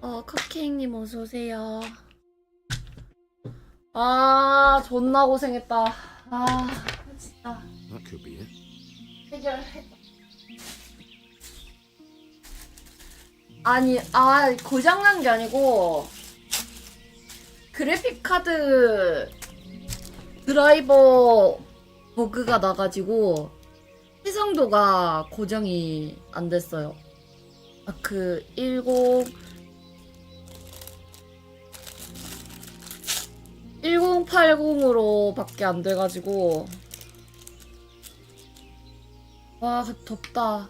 컵케이크님 어서오세요. 아, 존나 고생했다. 아, 진짜. That could be it. 해결했다. 아니, 고장난 게 아니고, 그래픽카드 드라이버 버그가 나가지고, 해상도가 고정이 안 됐어요. 1080으로 밖에 안 돼가지고. 와, 덥다.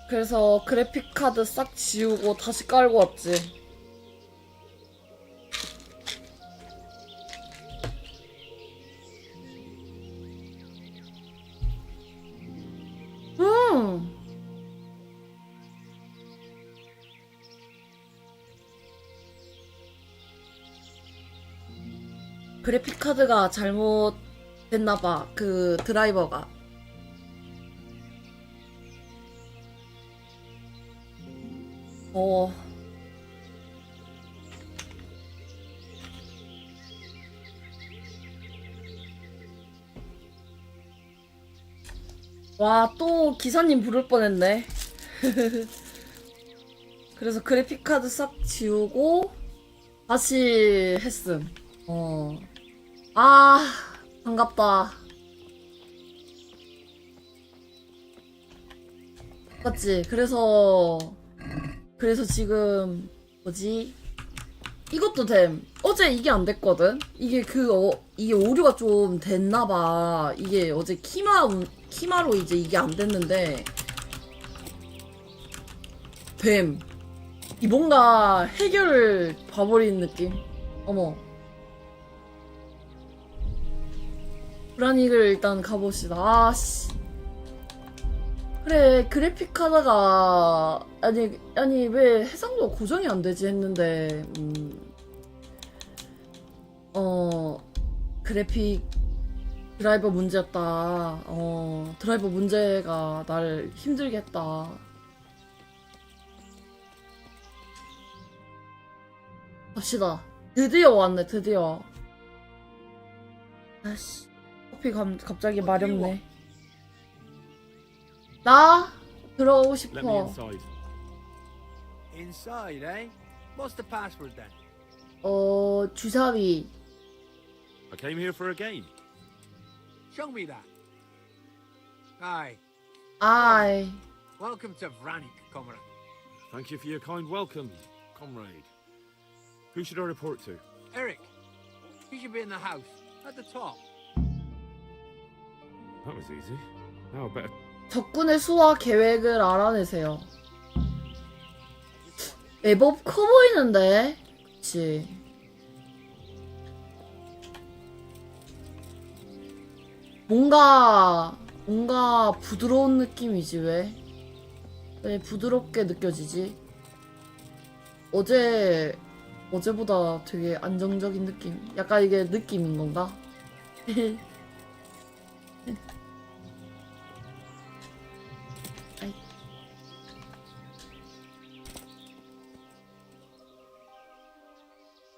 그래서 그래픽카드 싹 지우고 다시 깔고 왔지. 음! 그래픽카드가 잘못됐나봐, 그 드라이버가. 와, 또 기사님 부를 뻔했네. 그래서 그래픽카드 싹 지우고 다시 했음. 아, 반갑다. 맞지? 그래서 지금 뭐지? 이것도 됨. 어제 이게 안 됐거든? 이게 오류가 좀 됐나봐. 이게 어제 키마로 이제 이게 안 됐는데, 됨. 이 뭔가 해결을 봐버린 느낌? 어머. 브라닉을 일단 가봅시다. 아씨. 그래, 그래픽하다가, 아니, 왜 해상도 고정이 안 되지 했는데, 그래픽 드라이버 문제였다. 드라이버 문제가 날 힘들게 했다. 갑시다. 드디어 왔네, 드디어. 아씨. 커피 갑자기 마렵네. 나 들어오고 Let me 싶어. inside. Inside, eh? What's the password then? 주사위. I came here for a game. Show me that. Aye. 아이. Welcome to Vranik, comrade. Thank you for your kind welcome, comrade. Who should I report to? Eric, you should be in the house, at the top. That was easy. Now I better. 적군의 수와 계획을 알아내세요. 애법 커 보이는데? 그치. 뭔가 부드러운 느낌이지, 왜? 왜 부드럽게 느껴지지? 어제보다 되게 안정적인 느낌. 약간 이게 느낌인 건가? 아이.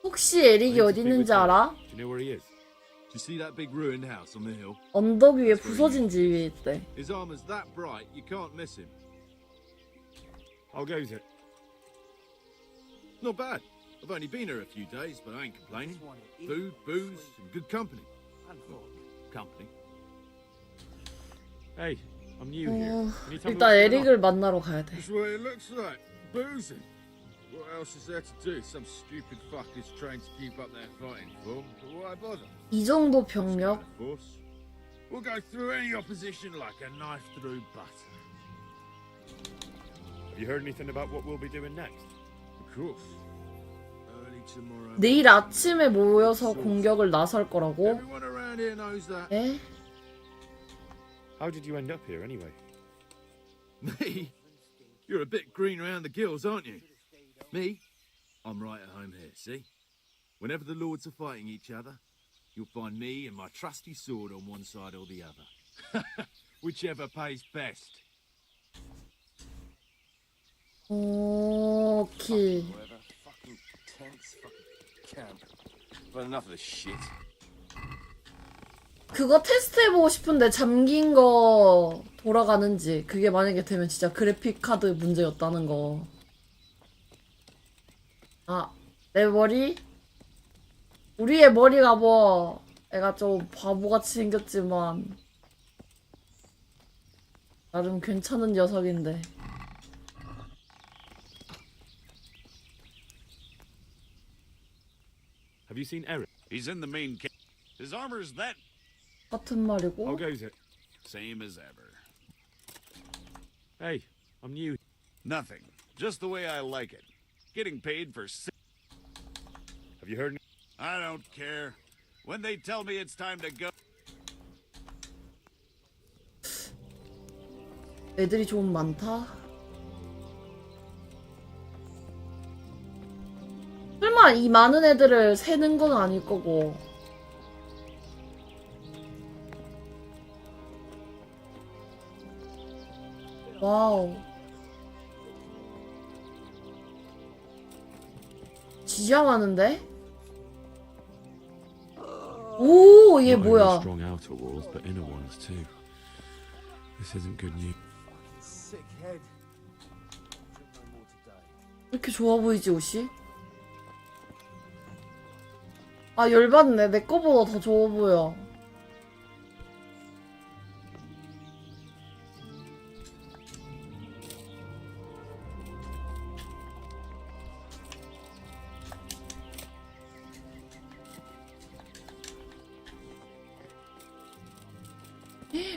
혹시 에릭이 어디 있는지 알아? Do you know where he is? Do you see that big ruined house on the hill? 언덕 위에 부서진 집이 있대. His armor's that bright, you can't miss him. How goes it? Not bad. I've only been here a few days, but I ain't complaining. Food, booze, and good company. Company. Hey, I'm new here. Can you tell me 일단 what's going on? 에릭을 만나러 가야 돼. That's what it looks like. Boozing. What else is there to do? Some stupid fuckers trying to keep up their fighting form. But why bother? 이 정도 Just 병력? out of force. We'll go through any opposition like a knife through butter. Have you heard anything about what we'll be doing next? Of course. Early tomorrow. 내일 아침에 모여서 공격을 나설 거라고? Everyone around here knows that. 에? How did you end up here anyway? Me? You're a bit green around the gills, aren't you? Me? I'm right at home here, see? Whenever the lords are fighting each other, you'll find me and my trusty sword on one side or the other. Whichever pays best. 오케이. Whatever. Fucking tents, fucking camp. But enough of this shit. 그거 테스트해보고 싶은데 잠긴 거 돌아가는지 그게 만약에 되면 진짜 그래픽 카드 문제였다는 거. 아, 내 머리? 우리의 머리가 뭐 애가 좀 바보같이 생겼지만 나름 괜찮은 녀석인데. Have you seen Eric? He's in the main camp. His armor's that 같은 말이고. How goes it? same as ever. Hey, I'm new. Nothing. Just the way I like it. Getting paid for Have you heard? I don't care. When they tell me it's time to go. 애들이 좀 많다. 설마 이 많은 애들을 세는 건 아닐 거고. 와우. 진짜 많은데? 오, 얘 Not only 뭐야? strong outer walls, but inner ones too. This isn't good news. Sick head. No more today. 이렇게 좋아 보이지, 옷이? 아, 열받네. 내 거보다 더 좋아 보여.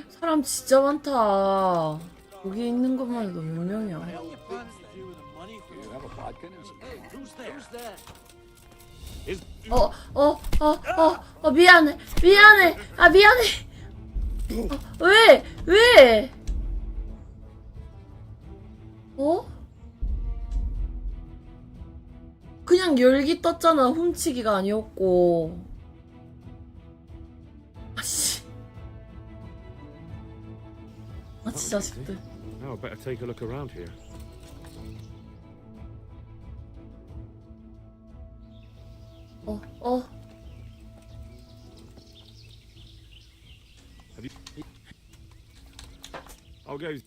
사람 진짜 많다. 여기 있는 것만 해도 몇 명이야. 미안해. 미안해. 아, 미안해. 왜? 그냥 열기 떴잖아. 훔치기가 아니었고. 아씨. 아, 진짜 자식들. Now I better take a look around here. Have you? I'll go.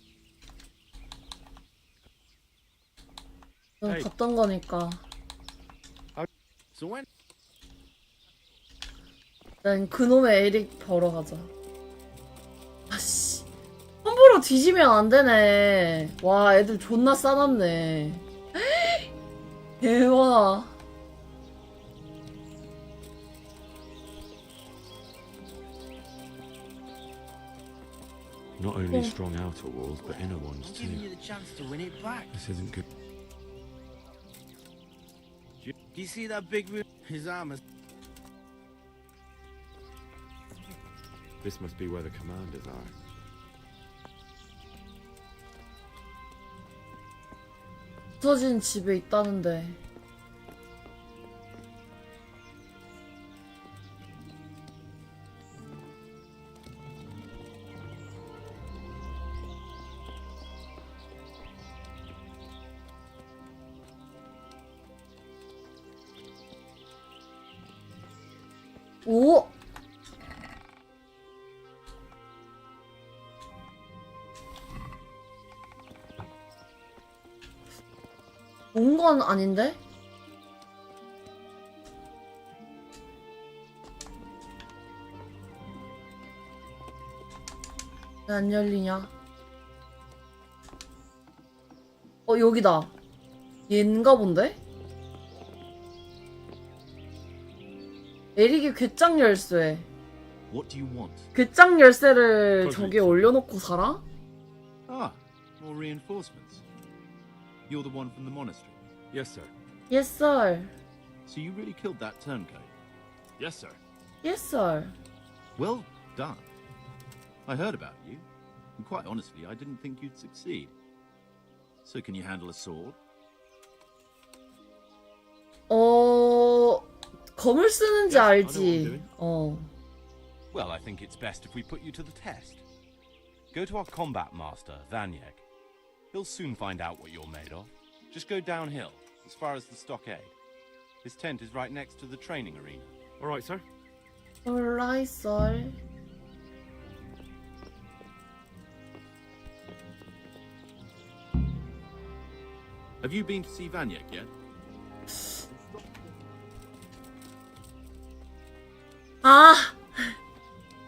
넌 갔던 거니까. So when 난 그놈의 에릭 보러 가자. 아씨. 함부로 뒤지면 안 되네. 와, 애들 존나 싸놨네. 대박. Not only strong outer walls, but inner ones too. Giving you the chance to win it back. This isn't good. Do you see that big room? His armor's This must be where the commanders are. 부서진 집에 있다는데. 오! 온 건 아닌데? 왜 안 열리냐? 여기다. 얘인가 본데? 에릭의 괴짱 열쇠. What do you want? 괴짱 열쇠를 저기에 올려놓고 살아? Ah, more reinforcements. You're the one from the monastery. Yes, sir. Yes, sir. So you really killed that turncoat? Yes, sir. Yes, sir. Well done. I heard about you, and quite honestly, I didn't think you'd succeed. So can you handle a sword? 검을 쓰는지 Yes, I know what I'm 알지. doing. Well, I think it's best if we put you to the test. Go to our combat master, Vanyek. He'll soon find out what you're made of. Just go downhill, as far as the stockade. His tent is right next to the training arena. All right, sir. alright, 썰. Have you been to see Vanyek yet? 아!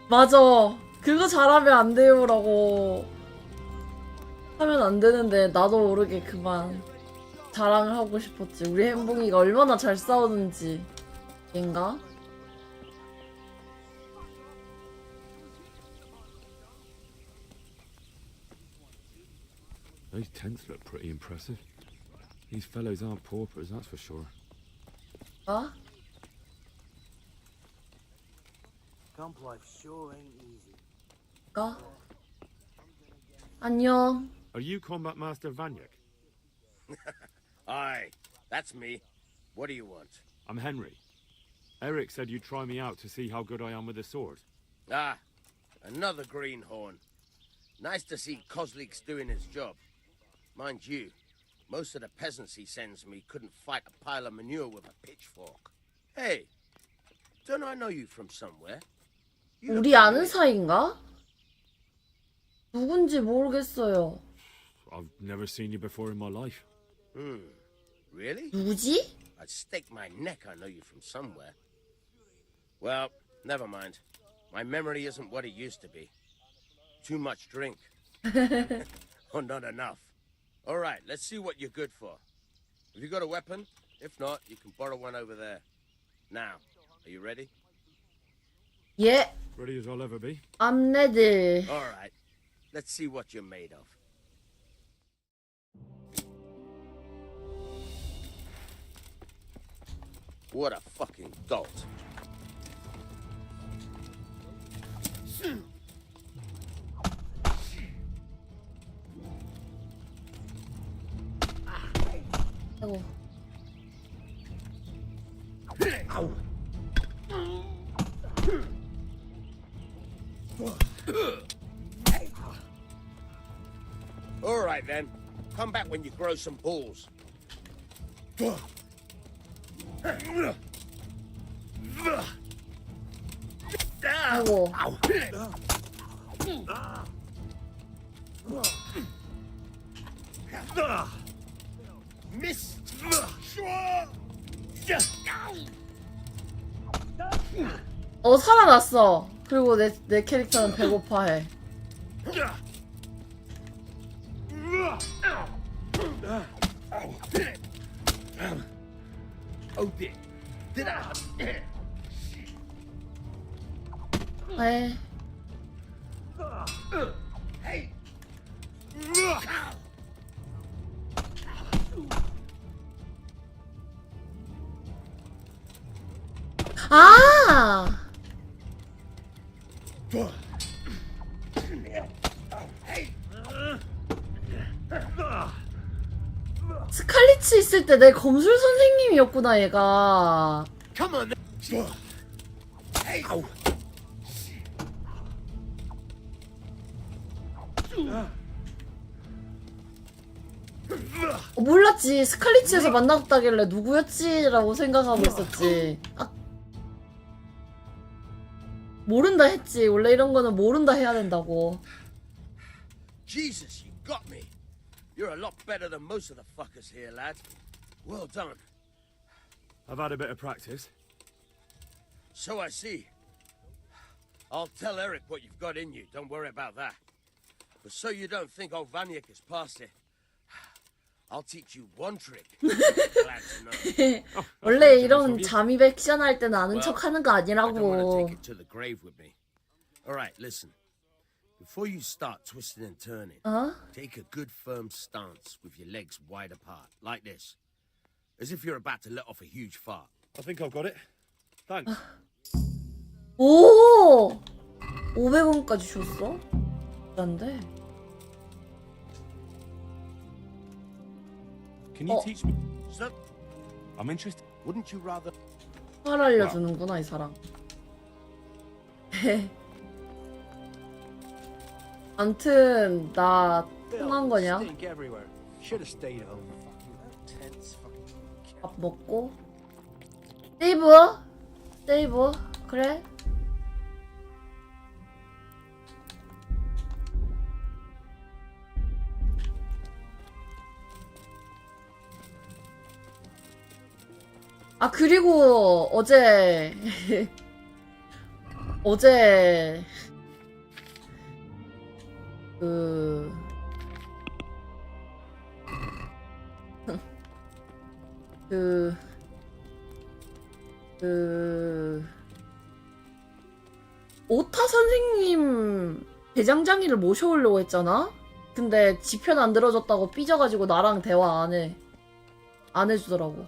맞아. 그거 잘하면 안 돼요라고 하면 안 되는데 나도 모르게 그만 자랑을 하고 싶었지. 우리 햄봉이가 얼마나 잘 싸우는지. 얘인가? Those tents look pretty impressive. These fellows aren't paupers, that's for sure. 아? Camp life sure ain't easy. 가? 안녕. Are you Combat Master Vanyek? Aye, that's me. What do you want? I'm Henry. Eric said you'd try me out to see how good I am with a sword. Ah, another greenhorn. Nice to see Kozlik's doing his job. Mind you, most of the peasants he sends me couldn't fight a pile of manure with a pitchfork. Hey, don't I know you from somewhere? You look 우리 아는 familiar. 사이인가? 누군지 모르겠어요. I've never seen you before in my life. Really? 누구지? I'd stake my neck I know you from somewhere. Well, never mind. My memory isn't what it used to be. Too much drink. Or not enough. All right, let's see what you're good for. Have you got a weapon? If not, you can borrow one over there. Now, are you ready? 예, Ready as I'll ever be. I'm ready. All right, let's see what you're made of. What a fucking dolt. 아이고. All right then, come back when you grow some balls. 아이고. Miss. 살아났어. 그리고 내 캐릭터는 배고파해. Oh dear. Did I? 에. Hey. 아! 스칼리츠 있을 때 내 검술 선생님이었구나, 얘가. Come on. Hey. 몰랐지. 스칼리츠에서 만났다길래 누구였지라고 생각하고 있었지. 아. 모른다 했지. 원래 이런 거는 모른다 해야 된다고. Jesus, you got me. You're a lot better than most of the fuckers here, lad. Well done. I've had a bit of practice. So I see. I'll tell Eric what you've got in you. Don't worry about that. But so you don't think old Vanyek is past it, I'll teach you one trick. Glad to know. 원래 이런 잠입 액션 할 때는 아는 Well, 척 하는 거 I don't want to 아니라고. take it to the grave with me. All right, listen. Before you start twisting and turning, 어? take a good firm stance with your legs wide apart, like this. As if you're about to let off a huge fart. I think I've got it. Thanks. 오! 500원까지 줬어? 난데. Can you Oh. teach me? So, I'm interested. wouldn't you rather... 활 알려주는구나, 이 사람. 암튼 나 통한 거냐? Stink everywhere. Should have stayed home. 밥 먹고 세이브? 세이브? 그래? 아 그리고 어제 어제 그 그, 오타 선생님 대장장이를 모셔오려고 했잖아? 근데 지편 안 들어줬다고 삐져가지고 나랑 대화 안 해주더라고.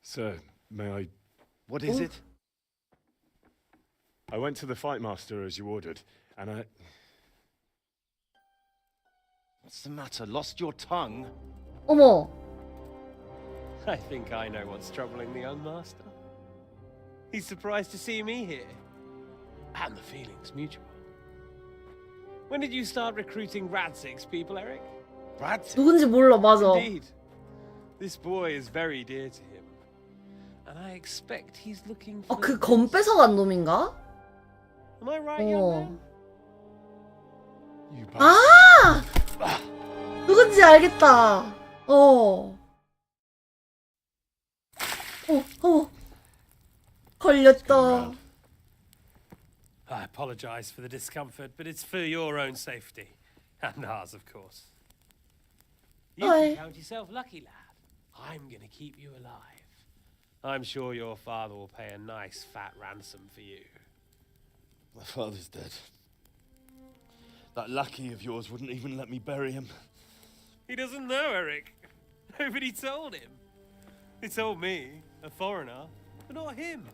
Sir, may I? What is Oh. it? I went to the fight master as you ordered, and I. What's the matter? Lost your tongue? 어머, I think I know what's troubling the young master. He's surprised to see me here. And the feeling's mutual. When did you start recruiting Radzig's people, Eric? Radzig? 누군지 몰라, 맞아. Indeed. This boy is very dear to him. And I expect he's looking for... 그 검 뺏어간 놈인가? Am I right, young man? You 아! 누군지 알겠다. 걸렸다. I apologize for the discomfort, but it's for your own safety. And ours, of course. You Aye. can count yourself lucky, lad. I'm gonna keep you alive. I'm sure your father will pay a nice fat ransom for you. My father's dead. That lackey of yours wouldn't even let me bury him. He doesn't know, Eric. Nobody told him. He told me, a foreigner, but not him.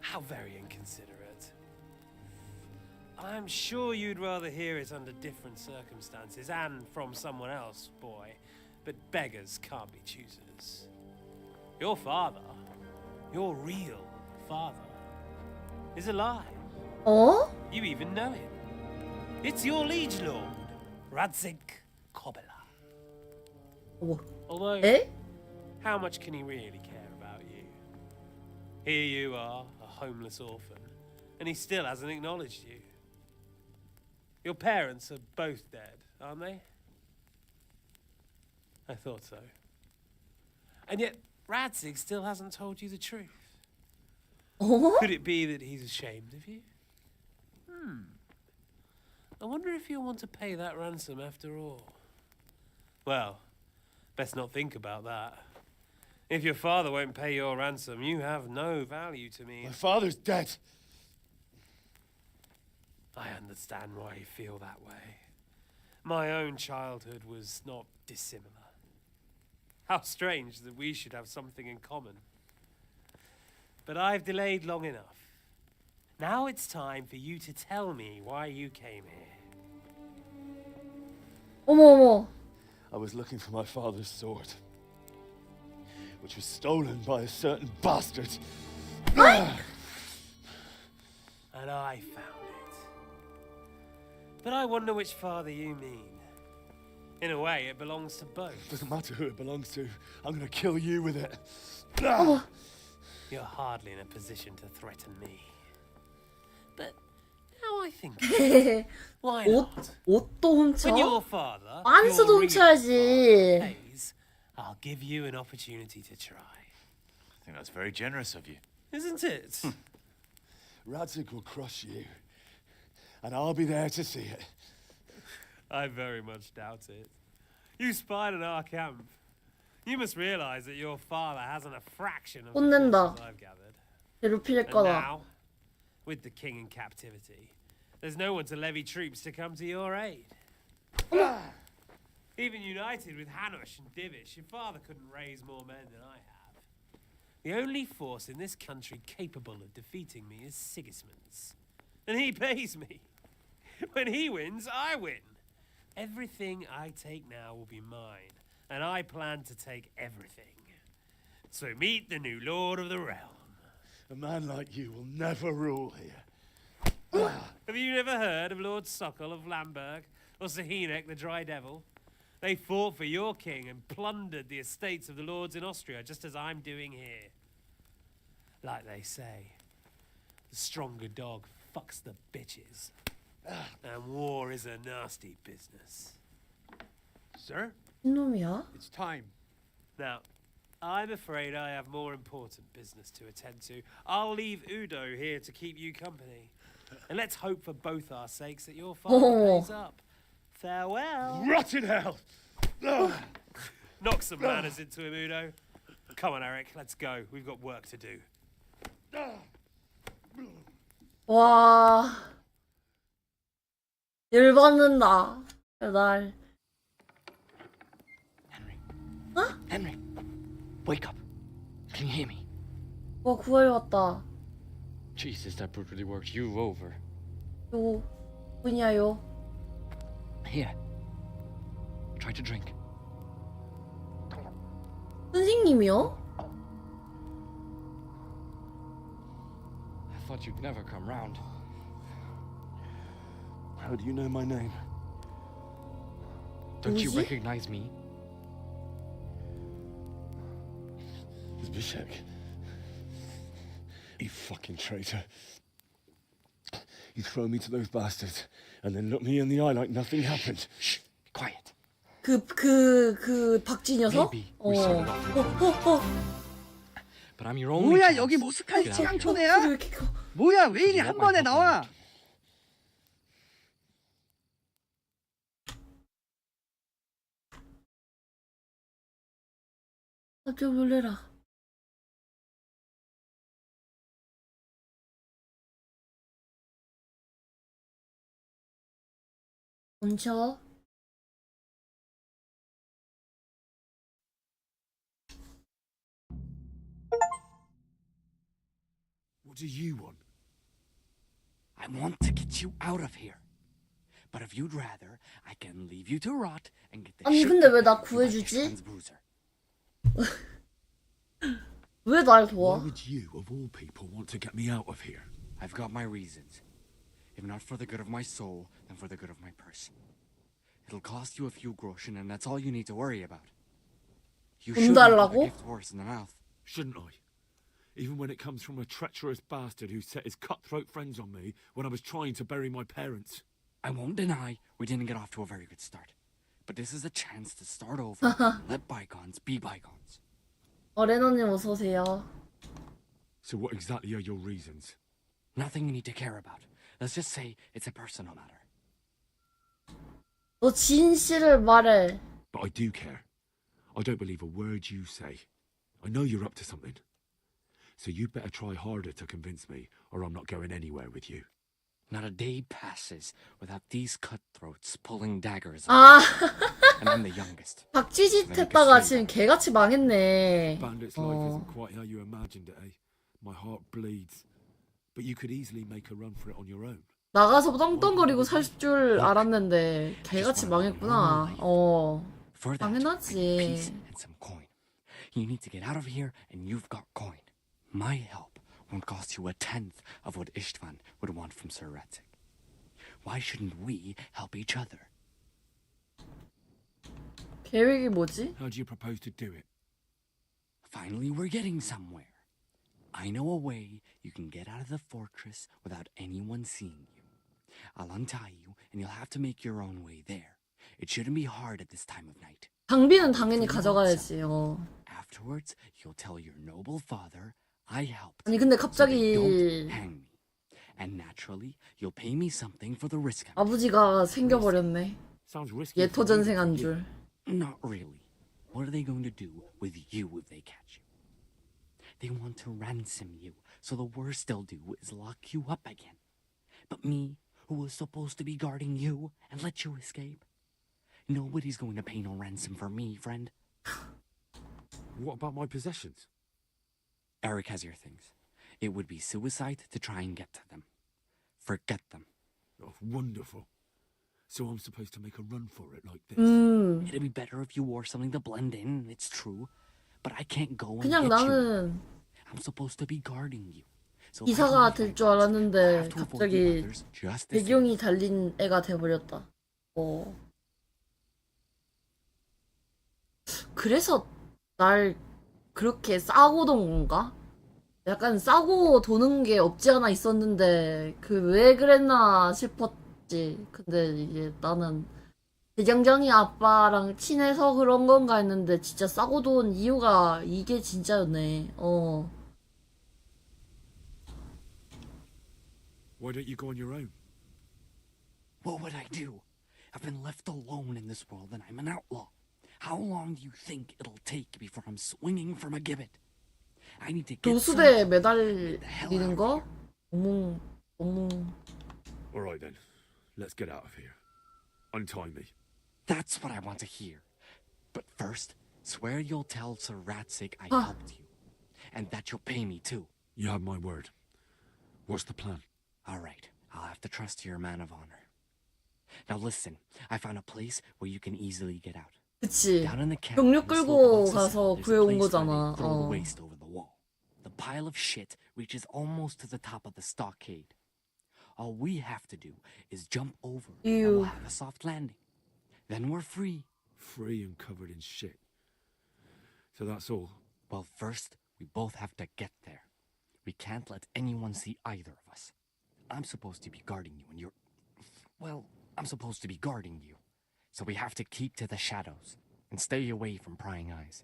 How very inconsiderate. I'm sure you'd rather hear it under different circumstances and from someone else, boy. But beggars can't be choosers. Your father, your real father, is alive. 어? You even know him. It's your liege lord, Radzig Kobyla. 어머, Although, 에? how much can he really care about you? Here you are, a homeless orphan, and he still hasn't acknowledged you. Your parents are both dead, aren't they? I thought so. And yet, Radzig still hasn't told you the truth. 어? Could it be that he's ashamed of you? I wonder if you'll want to pay that ransom after all. Well, best not think about that. If your father won't pay your ransom, you have no value to me. My father's dead. I understand why you feel that way. My own childhood was not dissimilar. How strange that we should have something in common. But I've delayed long enough. Now it's time for you to tell me why you came here. 어머. I was looking for my father's sword, which was stolen by a certain bastard. And I found it. But I wonder which father you mean. In a way, it belongs to both. Doesn't matter who it belongs to. I'm gonna kill you with it. You're hardly in a position to threaten me. But now I think, of it, why not? 옷도 When your 훔쳐? father, 안수도 your real 훔쳐야지. father, pays, I'll give you an opportunity to try. I think that's very generous of you. Isn't it? Radzig will crush you, and I'll be there to see it. I very much doubt it. You spied on our camp. You must realize that your father hasn't a fraction of the 혼낸다. forces I've gathered. 괴롭힐 And 거다. now, with the king in captivity, there's no one to levy troops to come to your aid. Even united with Hanush and Divish, your father couldn't raise more men than I have. The only force in this country capable of defeating me is Sigismund's. And he pays me. When he wins, I win. Everything I take now will be mine, and I plan to take everything. So meet the new lord of the realm. A man like you will never rule here. Have you never heard of Lord Sokol of Lamberg or Sahinek the Dry Devil? They fought for your king and plundered the estates of the lords in Austria, just as I'm doing here. Like they say, the stronger dog fucks the bitches. And war is a nasty business. Sir, 놈이야? it's time. Now, I'm afraid I have more important business to attend to. I'll leave Udo here to keep you company. And let's hope for both our sakes that your father Oh. pays up. Farewell. Rotted hell! Knock some manners into him, Udo. Come on, Eric, let's go. We've got work to do. 와. 열받는다. 날. Henry. Huh? Henry. Wake up. Can you hear me? 와, 구하러 왔다. Jesus, that brutally worked you over. 요, 뭐냐요? Here. Try to drink. 선생님이요? I thought you'd never come round. How do you know my name? Don't you 뭐지? recognize me? Zbyszek. You fucking traitor. You throw me to those bastards and then look me in the eye like nothing happened. Shh. Quiet. 박쥐 녀석? Maybe 어. we started off But I'm your only 뭐야 chance 여기 to 모스카이 get out of here. 왜 치앙초네야? 이렇게 커? 뭐야 왜 이리 You 한 want my 번에 help or 나와? not? 깜짝 놀래라. 멈춰. What do you want? I want to get you out of here. But if you'd rather, I can leave you to rot and get the 아니, shit 근데 왜 나 out of you like 구해주지? Ashland's bruiser. 왜 날 Why 도와? would you, of all people, want to get me out of here? I've got my reasons. If not for the good of my soul, then for the good of my purse. It'll cost you a few groschen, and that's all you need to worry about. You 돈 shouldn't put a 달라고? gift horse in the mouth. Shouldn't I? Even when it comes from a treacherous bastard who set his cutthroat friends on me when I was trying to bury my parents. I won't deny we didn't get off to a very good start. But this is a chance to start over and let bygones be bygones. 레너님 어서 오세요. So what exactly are your reasons? Nothing you need to care about. Let's just say it's a personal matter. 너 진실을 말해. But I do care. I don't believe a word you say. I know you're up to something. So you better try harder to convince me, or I'm not going anywhere with you. Not a day passes without these cutthroats pulling daggers. 아, And I'm the youngest. 박쥐짓 했다가 지금 개같이 망했네. Bandit's life isn't quite how you imagined it, eh? My heart bleeds. But you could easily make a run for it on your own. 나가서 떵떵거리고 살 줄 알았는데 개같이 망했구나. For that, 당연하지. I need peace and some coin. You need to get out of here, and you've got coin. My help won't cost you a tenth of what Istvan would want from Sir Radzig. Why shouldn't we help each other? 계획이 뭐지? How do you propose to do it? Finally, we're getting somewhere. I know a way you can get out of the fortress without anyone seeing you. I'll untie you, and you'll have to make your own way there. It shouldn't be hard at this time of night. 장비는 당연히 가져가야지. Afterwards, you'll tell your noble father I helped. 아니 근데 so they 갑자기 don't hang me. And naturally, you'll pay me something for the risk. 아버지가 생겨버렸네. Sounds risky. 예토 전생한 줄. Not really. What are they going to do with you if they catch you? They want to ransom you, so the worst they'll do is lock you up again. But me, who was supposed to be guarding you and let you escape? Nobody's going to pay no ransom for me, friend. What about my possessions? Eric has your things. It would be suicide to try and get to them. Forget them. Oh, wonderful. So I'm supposed to make a run for it like this? It'd be better if you wore something to blend in, it's true. But I can't go and 그냥 get you. 나는 I'm supposed to be guarding you. So 이사가 how do we 될 줄 fight? I 알았는데 have to avoid the 갑자기 others just the same. 배경이 달린 애가 돼버렸다. 그래서 날 그렇게 싸고 돈 건가? 약간 싸고 도는 게 없지 않아 있었는데 그 왜 그랬나 싶었지. 근데 이제 나는 대장장이 아빠랑 친해서 그런 건가 했는데 진짜 싸고 돈 이유가 이게 진짜였네. Why don't you go on your own? What would I do? I've been left alone in this world and I'm an outlaw. How long do you think it'll take before I'm swinging from a gibbet? I need to get 교수대에 some... 매달리는 거? 너무 All right then, let's get out of here. Untie me. That's what I want to hear. But first, swear you'll tell Sir Ratsig I Huh. helped you. And that you'll pay me too. You have my word. What's the plan? All right, I'll have to trust your man of honor. Now listen, I found a place where you can easily get out. 그치. Down in the camp, 병력 on the slope 끌고 of 가서 Oxus, there's a 구해온 place where 거잖아. they throw the waste over the wall. The pile of shit reaches almost to the top of the stockade. All we have to do is jump over and Ew. we'll have a soft landing. Then we're free. Free and covered in shit. So that's all. Well, first, we both have to get there. We can't let anyone see either of us. I'm supposed to be guarding you and you're... Well, I'm supposed to be guarding you. So we have to keep to the shadows and stay away from prying eyes.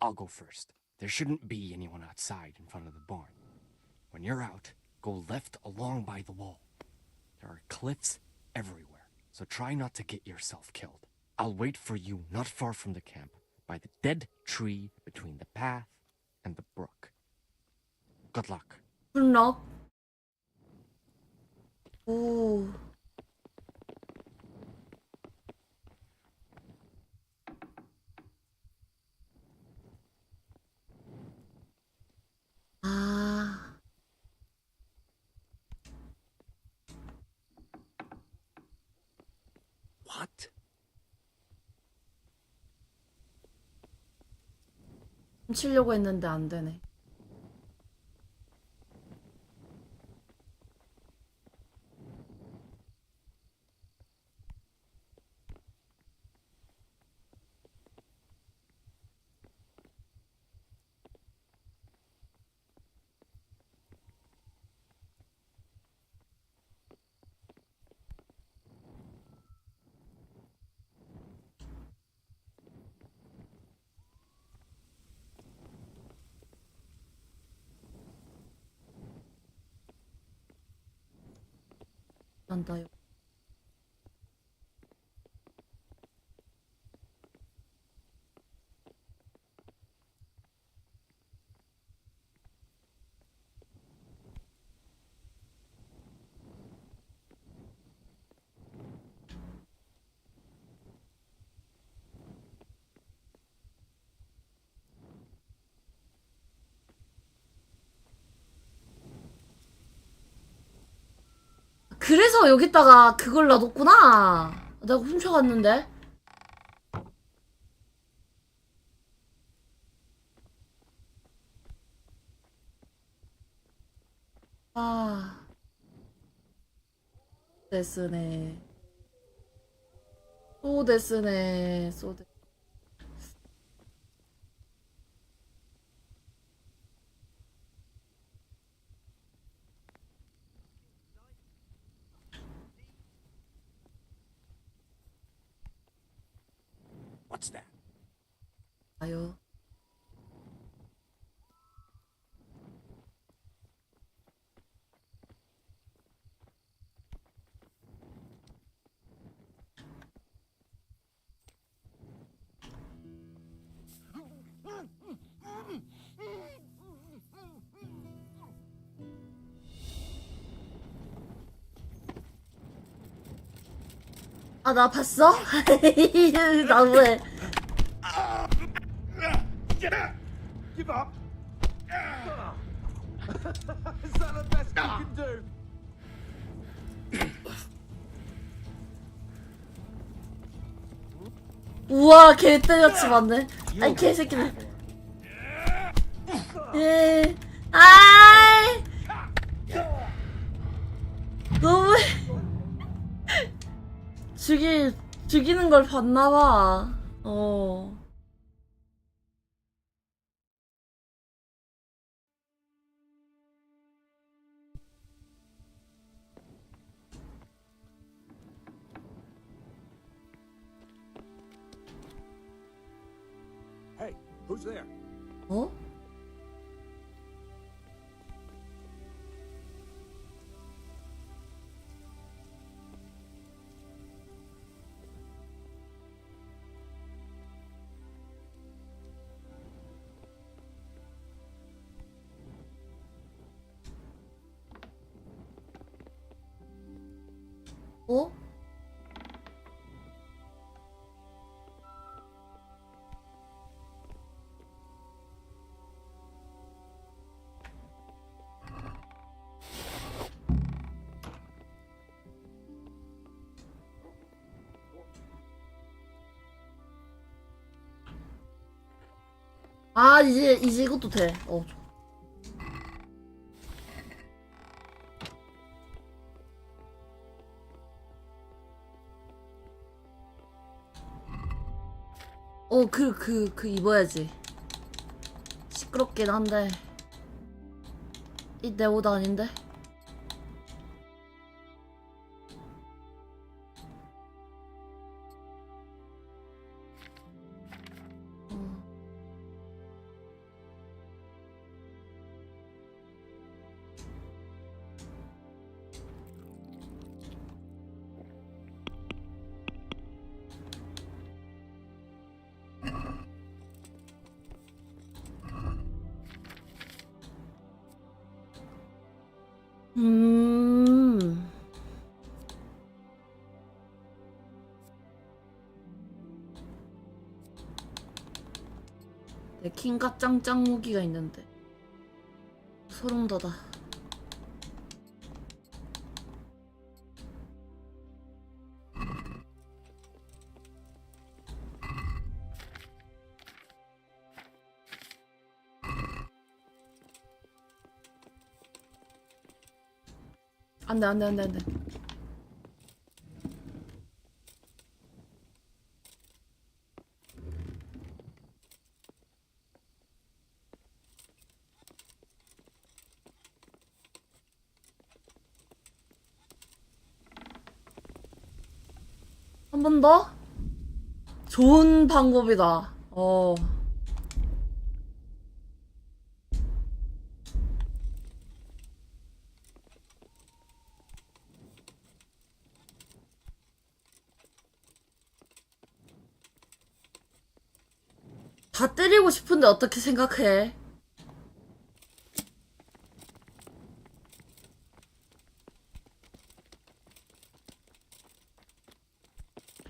I'll go first. There shouldn't be anyone outside in front of the barn. When you're out, go left along by the wall. There are cliffs everywhere, so try not to get yourself killed. I'll wait for you not far from the camp, by the dead tree between the path and the brook. Good luck. 굿럭. 오. 아. What? 훔치려고 했는데 안 되네. 난다요. 그래서 여기다가 그걸 놔뒀구나. 내가 훔쳐갔는데. 아. 데스네. 또 데스네. 소 데. What's that? 아요. 아, 나 봤어? 나왜 Give up! Is that the best you can do? 우와, 개 때려치 맞네. 아이, 개새끼네. 예. 아이! 죽이는 걸 봤나봐. 어. Hey, who's there? 어? 어? 아, 이제 이것도 돼. 어. 그 입어야지. 시끄럽긴 한데. 이 내 옷 아닌데? 음. 내 킹갓 짱짱 무기가 있는데 소름 돋아. 안돼 안돼 안돼 안돼. 한 번 더? 좋은 방법이다. 어. 다 때리고 싶은데 어떻게 생각해?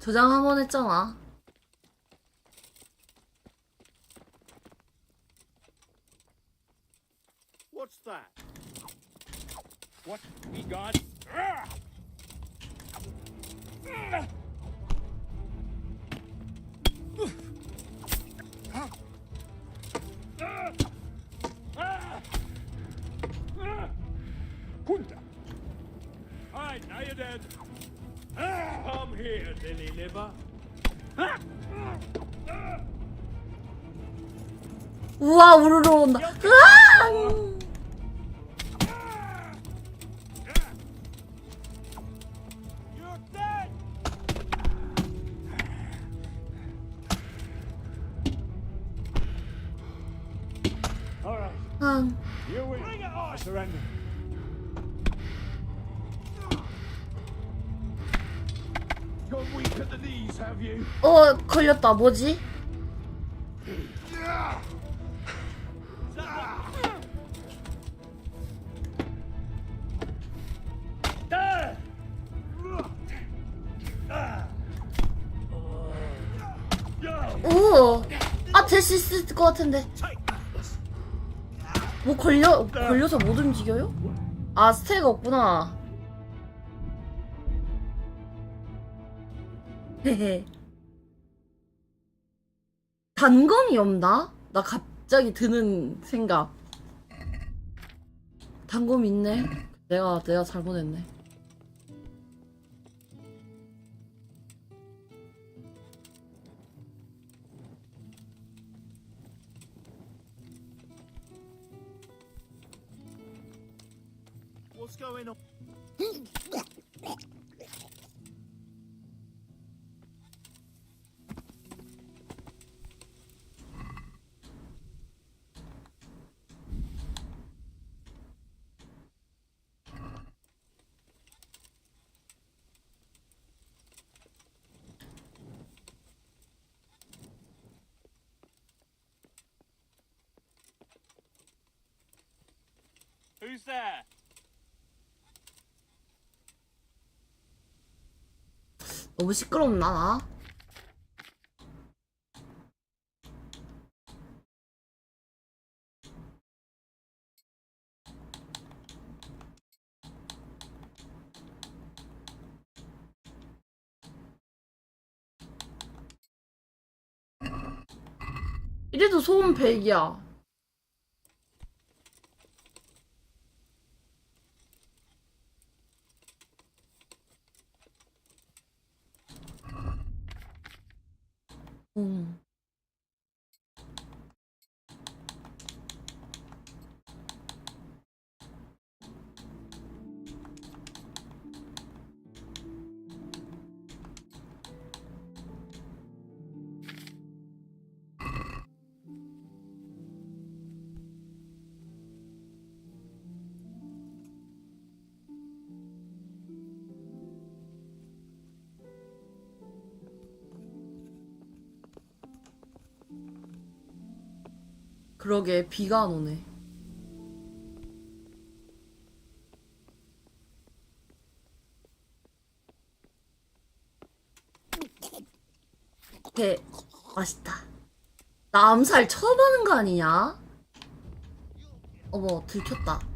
저장 한 번 했잖아. What's that? What we got? Punta. All right, now you're dead. Come here, lily liver. 우와, 우르르 온다. 으아! You're dead. All right, you win. Bring it on. I surrender. Gone weak at the knees, have you? 걸렸다. 뭐지? 오! 아, 될 수 있을 것 같은데. 뭐 걸려서 못 움직여요? 아, 스테이가 없구나. 헤헤. 단검이 없나? 나 갑자기 드는 생각. 단검 있네. 내가 잘못했네. What's going on? Who's there? 너무 시끄럽나 나? 이래도 소음 100이야. 음. 그러게 비가 안 오네. 배 맛있다. 나 암살 처음 하는 거 아니냐? 어머 들켰다.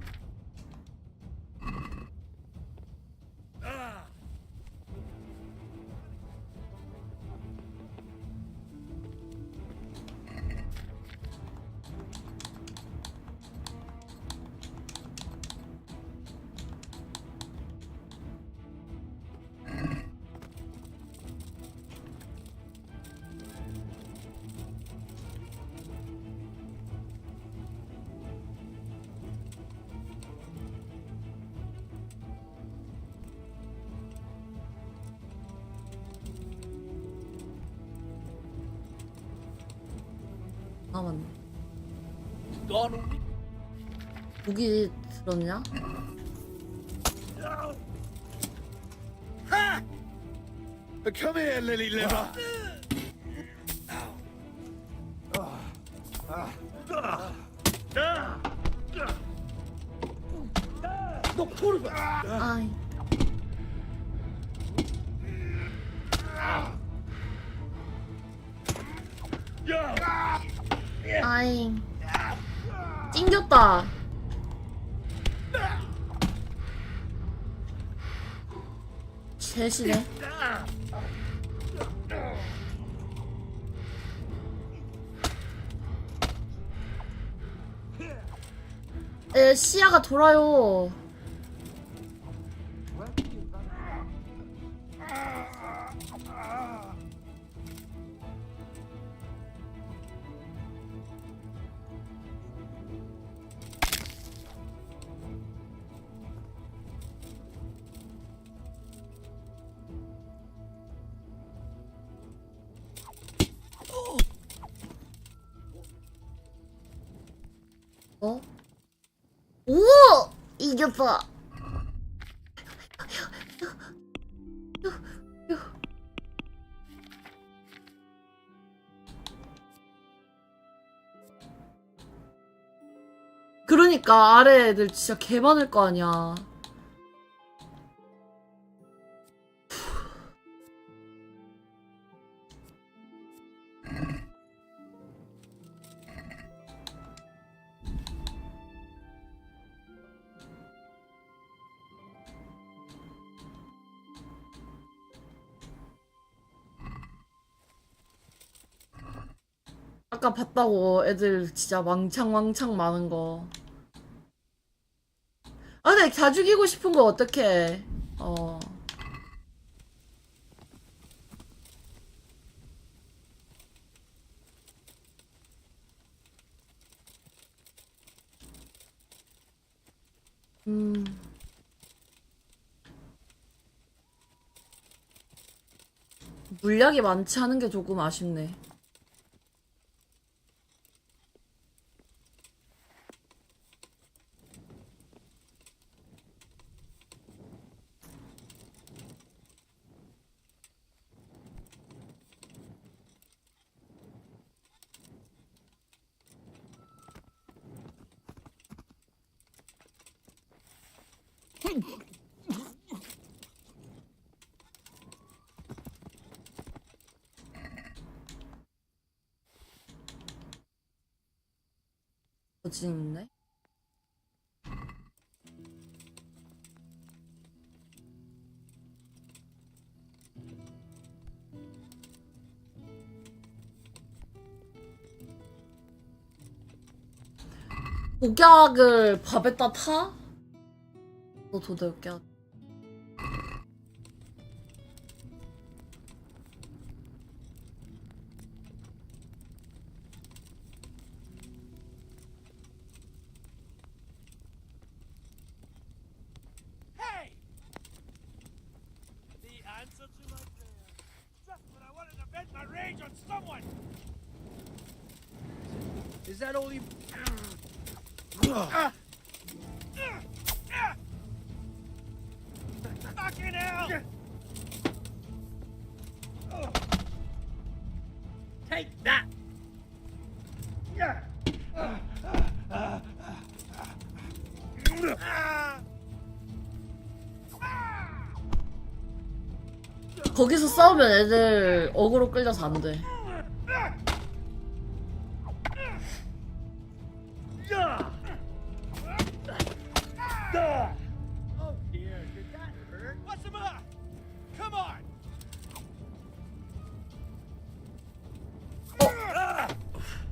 아 맞네. 무기 들었냐? Come here, lily liver. 아이. 아잉. 찡겼다. 셋이네. 시야가 돌아요. 어? 오! 이겼다. 그러니까 아래 애들 진짜 개 많을 거 아니야. 아까 봤다고 애들 진짜 왕창 많은 거. 아, 근데 다 죽이고 싶은 거 어떡해. 어. 물약이 많지 않은 게 조금 아쉽네. 어디 있네? 독약을 밥에다 타? 너 도덕약. Hey! The answer to my prayer. Just when I wanted to vent my rage on someone! Is that all you... Fucking hell! Take that! 거기서 싸우면 애들 어그로 끌려서 안 돼. Oh dear, did that hurt? What's the matter? Come on!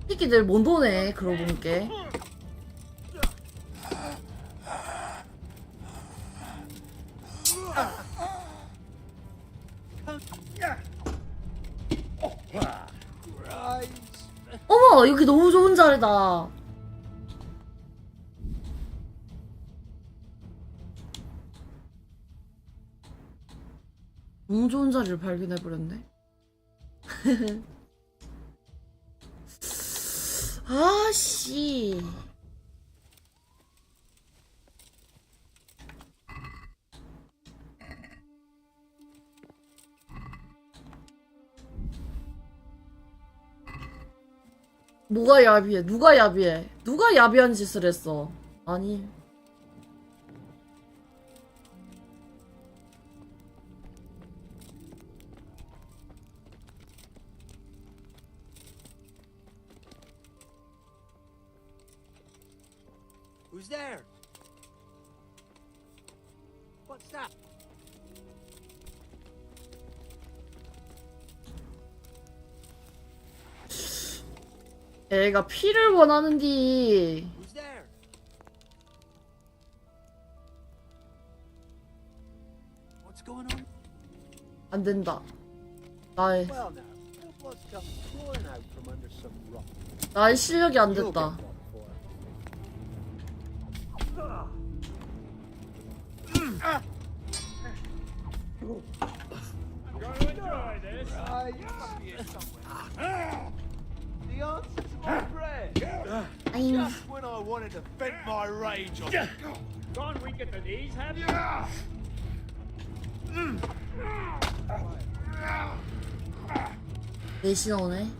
새끼들 못 오네, 그러고 보니까. 어머, 여기 너무 좋은 자리다. 너무 좋은 자리를 발견해버렸네. 아씨. 뭐가 야비해? 누가 야비해? 누가 야비한 짓을 했어? 아니. Who's there? What's that? 애가 피를 원하는디. Who's there? What's going on? 안 된다. 나의 Well now, no blood's come pouring out from under some rock. 나의 실력이 안 You'll 됐다. get one for it. I'm going to enjoy this. The answer to my prayer. 아잉. Just when I wanted to vent my rage on Gone weak at the knees, have you? 넷이 나오네.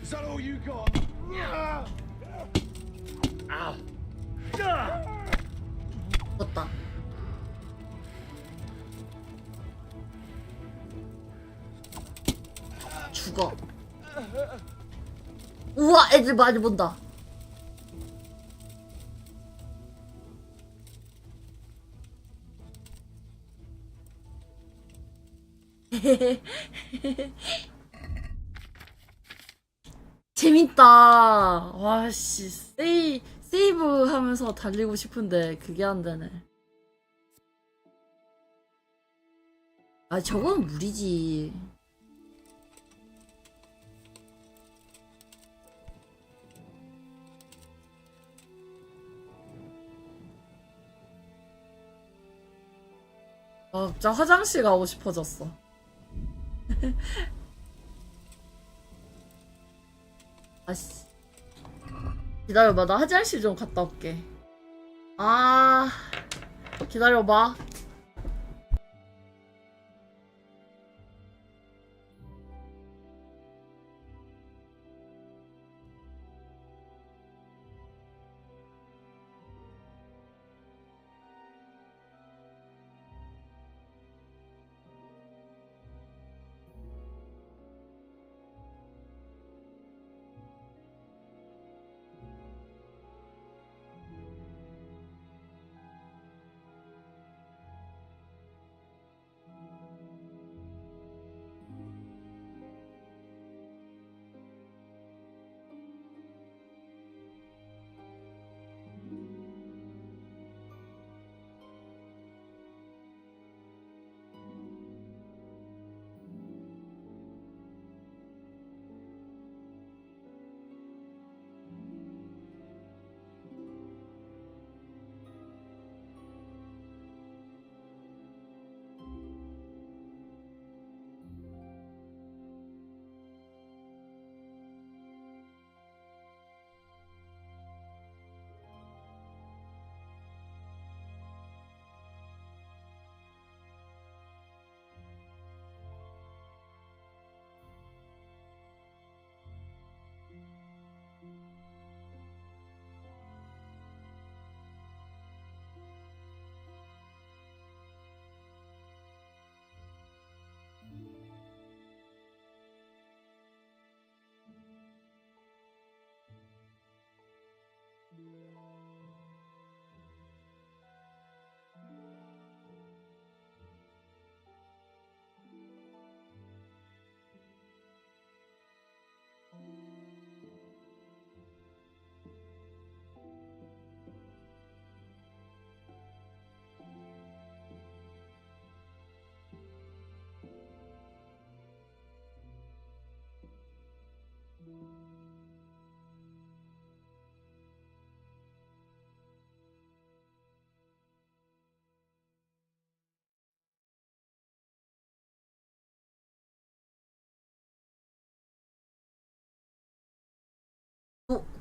Is that all you got? 죽었다. 죽어. 우와, 애들 많이 본다. 재밌다. 와씨, 세이브 하면서 달리고 싶은데 그게 안 되네. 아, 저건 무리지. 아, 진짜 화장실 가고 싶어졌어. 아씨. 기다려봐. 나 화장실 좀 갔다 올게. 아, 기다려봐.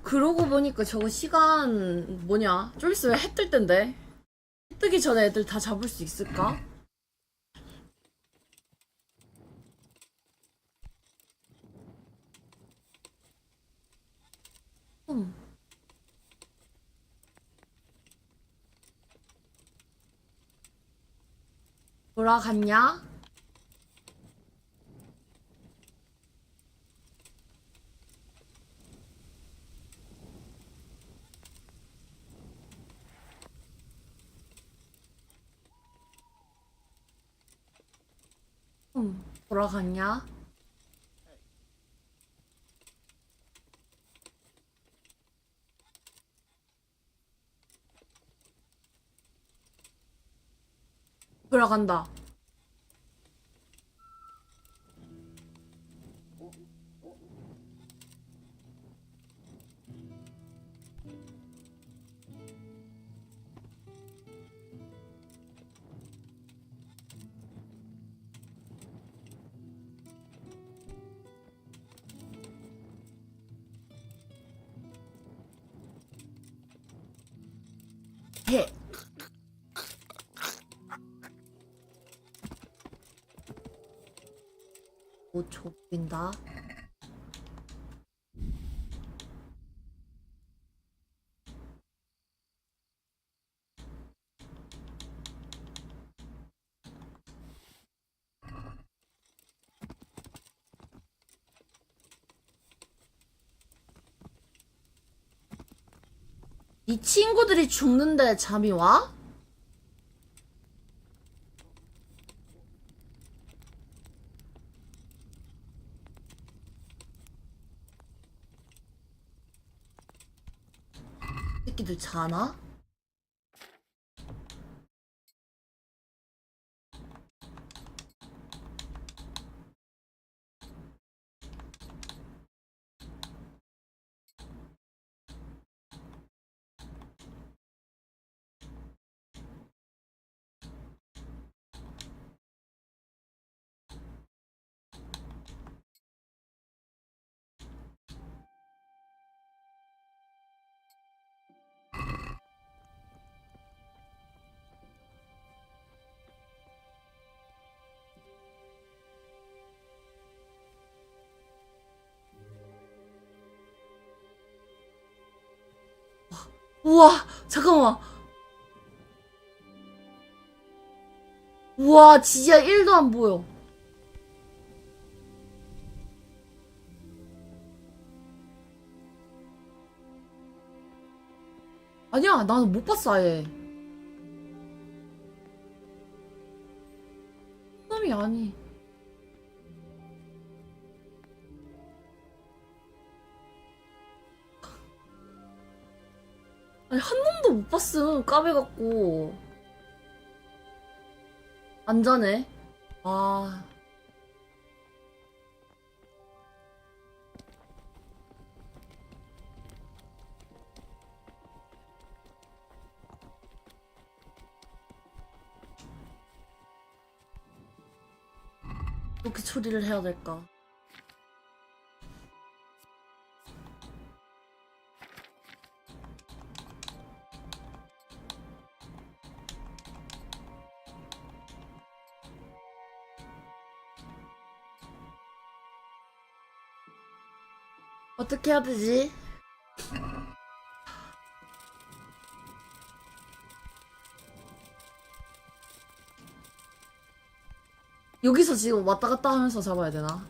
그러고 보니까 저거 시간 뭐냐? 좀 있으면 해 뜰 텐데. 해 뜨기 전에 애들 다 잡을 수 있을까? 음. 돌아갔냐? 돌아갔냐? 돌아간다. 해. 오, 좁힌다. 이 친구들이 죽는데 잠이 와? 새끼들 자나? 우와, 잠깐만. 우와, 진짜 1도 안 보여. 아니야, 나는 못 봤어, 아예. 놈이 아니. 아니, 한 놈도 못 봤음, 까매갖고. 안 자네. 아. 어떻게 처리를 해야 될까? 어떻게 해야 되지? 여기서 지금 왔다 갔다 하면서 잡아야 되나?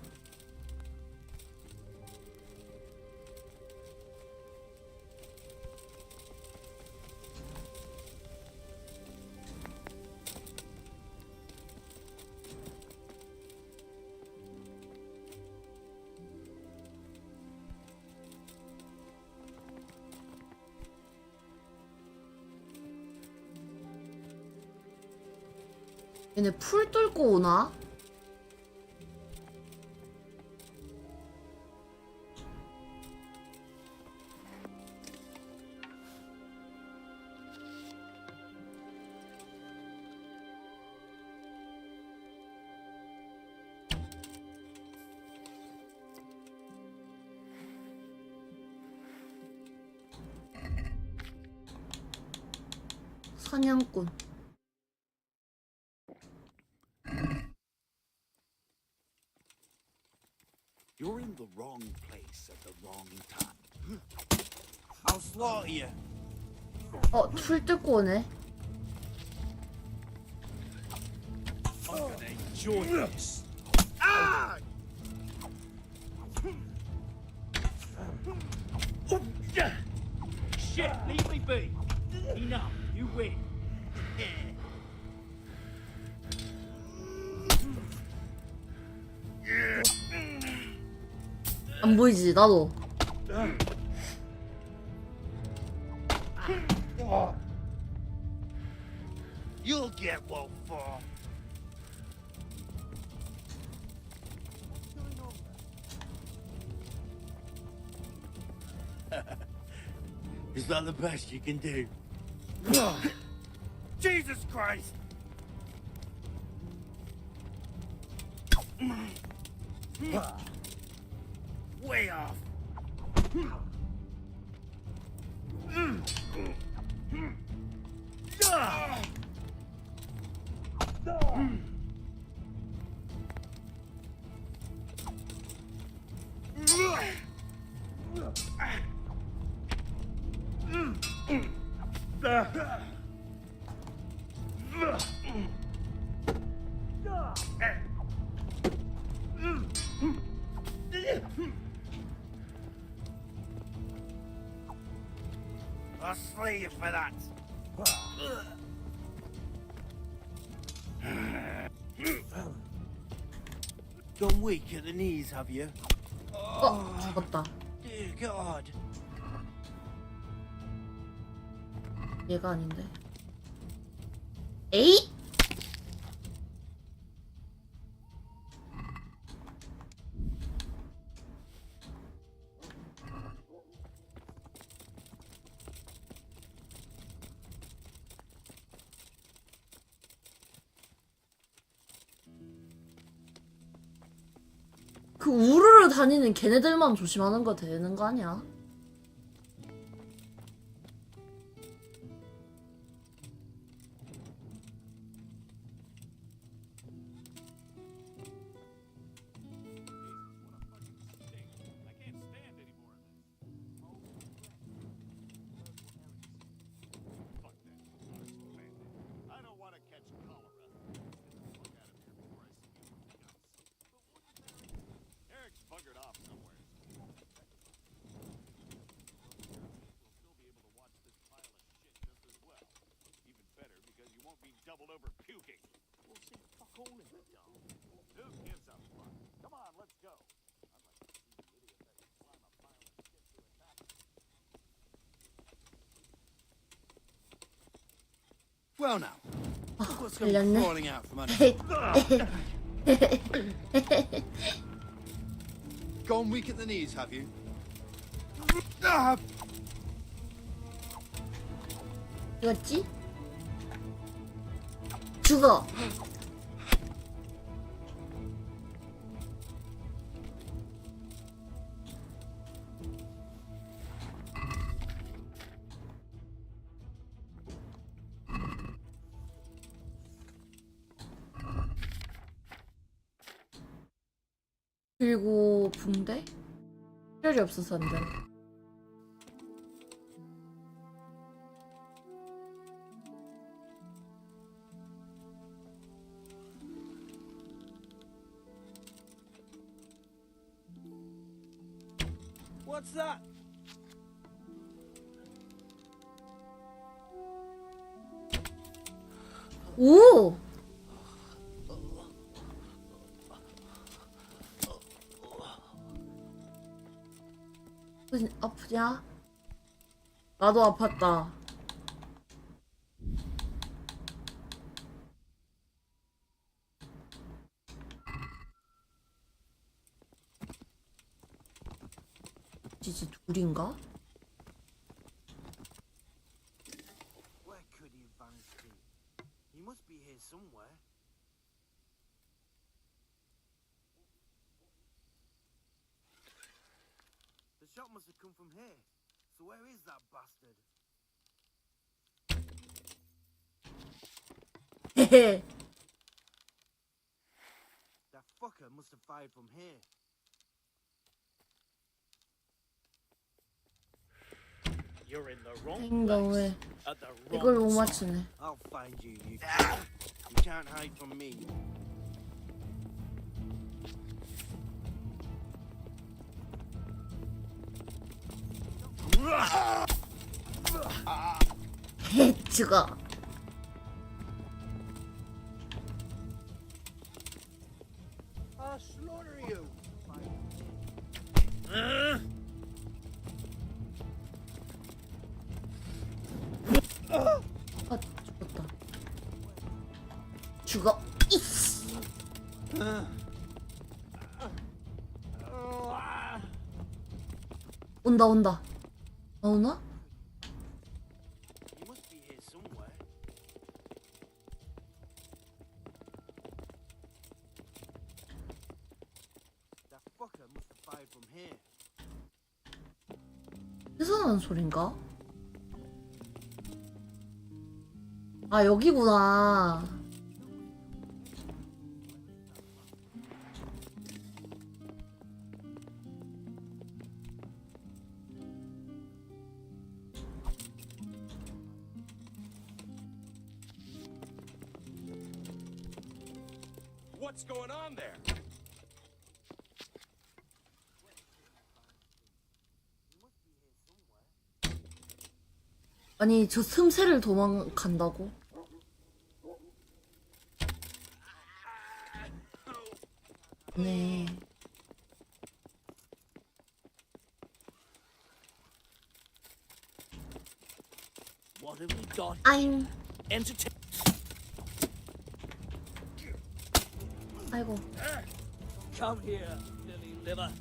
얘네 풀 뚫고 오나? 사냥꾼. You're in the wrong place at the wrong time. I'll slaughter you. 풀 뚫고 오네. I'm gonna enjoy this. Shit, leave me be. Enough, you win. 안 보이지, 나도. You'll get what for. Is that the best you can do? Jesus Christ! Way off. I'll slay you for that. Gone weak at the knees, have you? 죽었다. Dear God. 얘가 아닌데. 에잇! 그 우르르 다니는 걔네들만 조심하는 거 되는 거 아니야? doubled over puking. We'll see fuck all in the dark. Who gives a fuck? Come on, let's go. I'd like to see the idiot that can climb a pile of shit to attack. Well now, look what's come 걸렸네. crawling out from under. Gone weak at the knees, have you? 이거지? 죽어. 그리고 붕대? 필요이 없어서 안 돼. What's that? 오! 아프냐? 나도 아팠다. 지지 둘인가? Where could he have vanished to? He must be here somewhere. The shot must have come from here. So where is that bastard? 헤헤. That fucker must have fired from here. You're in the wrong 생각을 at the 이걸 wrong 못 time. 맞추네. I'll find you, you fucker. You can't hide from me. 헤 죽어. I'll slaughter you. 아 죽었다. 죽어. 이씨. 온다 온다. 나오나? He must be here somewhere. That fucker must have fired from here. 어디서 나는 소린가? 아 여기구나. What's going on there? 아니 저 틈새를 도망간다고? 네. What have we got? 아잉. Entertain. 아이고. Come here, lily liver.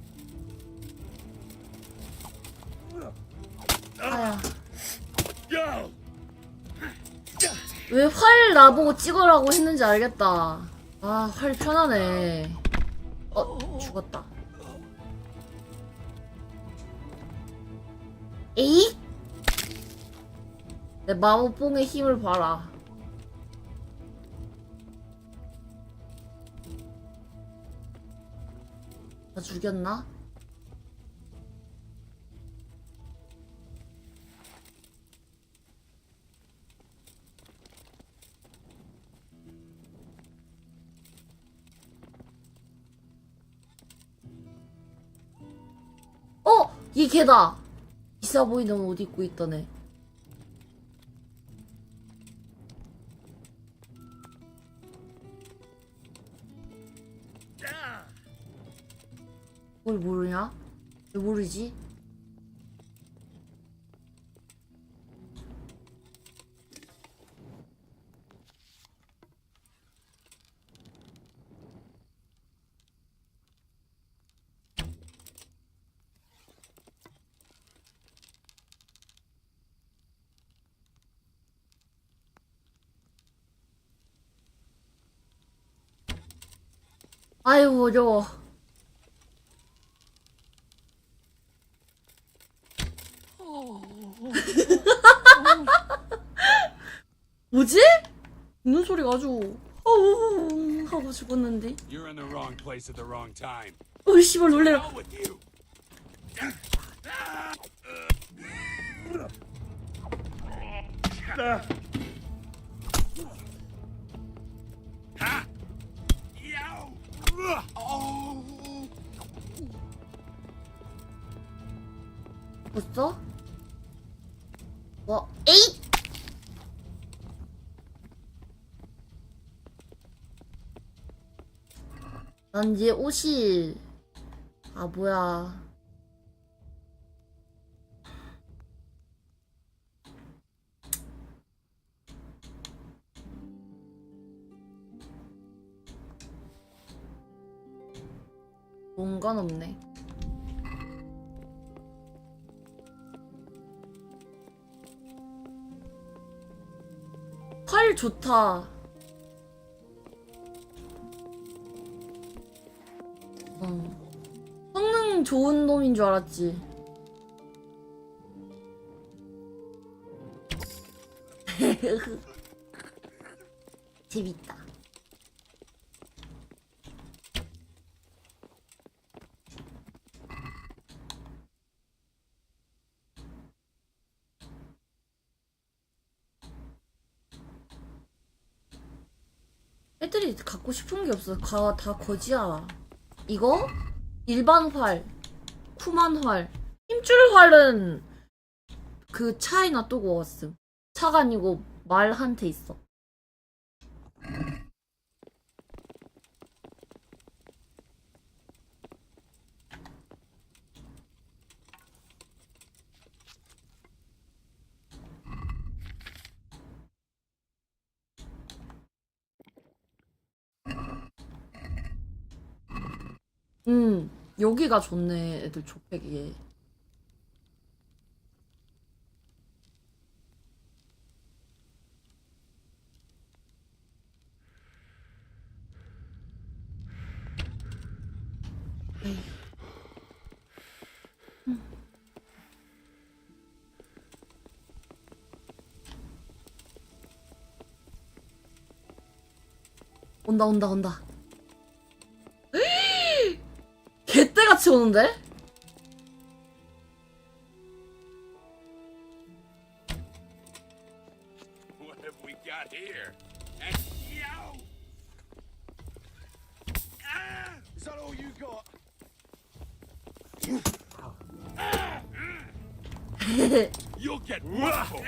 아야. 왜 활 나보고 찍으라고 했는지 알겠다. 아, 활 편하네. 죽었다. 에잇! 내 마법봉의 힘을 봐라. 나 죽였나? 이 걔다! 있어 보이는 옷 입고 있던 애. 뭘 모르냐? 왜 모르지? 아이고 어려워. 뭐지? 웃는 소리가 아주 하고 죽었는데. You're in the wrong place at the wrong time. 어이 씨발 놀래라. Hell with you. 벌써? 뭐? 에잇! 난 이제 옷이 뭐야. 뭔가 없네. 활 좋다. 성능 좋은 놈인 줄 알았지. 재밌다. 애들이 갖고 싶은 게 없어. 다 거지야. 이거? 일반 활, 쿠만 활, 힘줄 활은 그 차이나 또 구웠음. 차가 아니고 말한테 있어. 여기가 좋네. 애들 족백이에. 온다. 개떼같이 오는데? What have we got here? Is that all you got? You'll get one for.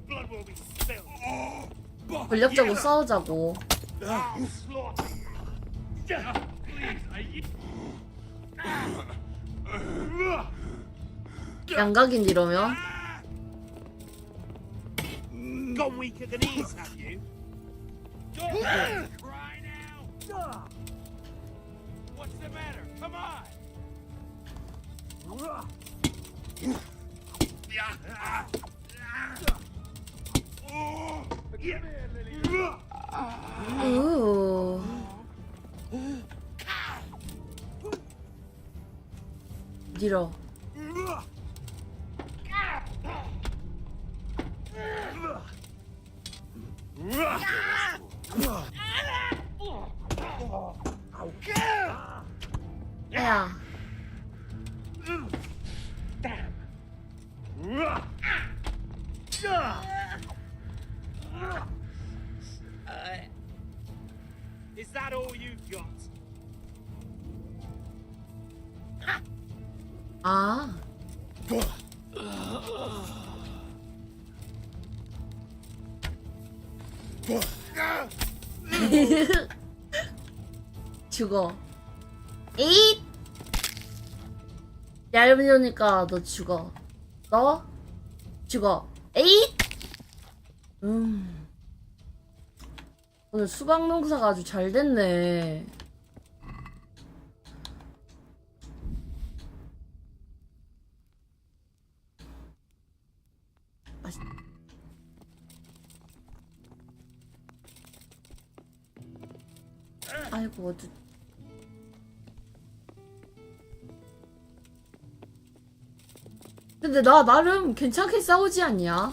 Blood will be spilled. 권력적으로 싸우자고. I'll slaughter you. Please, 양각인 이러면. Gone weaker than these, have you? Cry now. What's the matter? Come on. 으. 밀어. 야. Is that all you've got? 아. 죽어. 에잇! 얇으려니까 너 죽어. 너 죽어. 에잇! 오늘 수박 농사가 아주 잘 됐네. 맛있... 아이고 어두. 근데 나 나름 괜찮게 싸우지 않냐?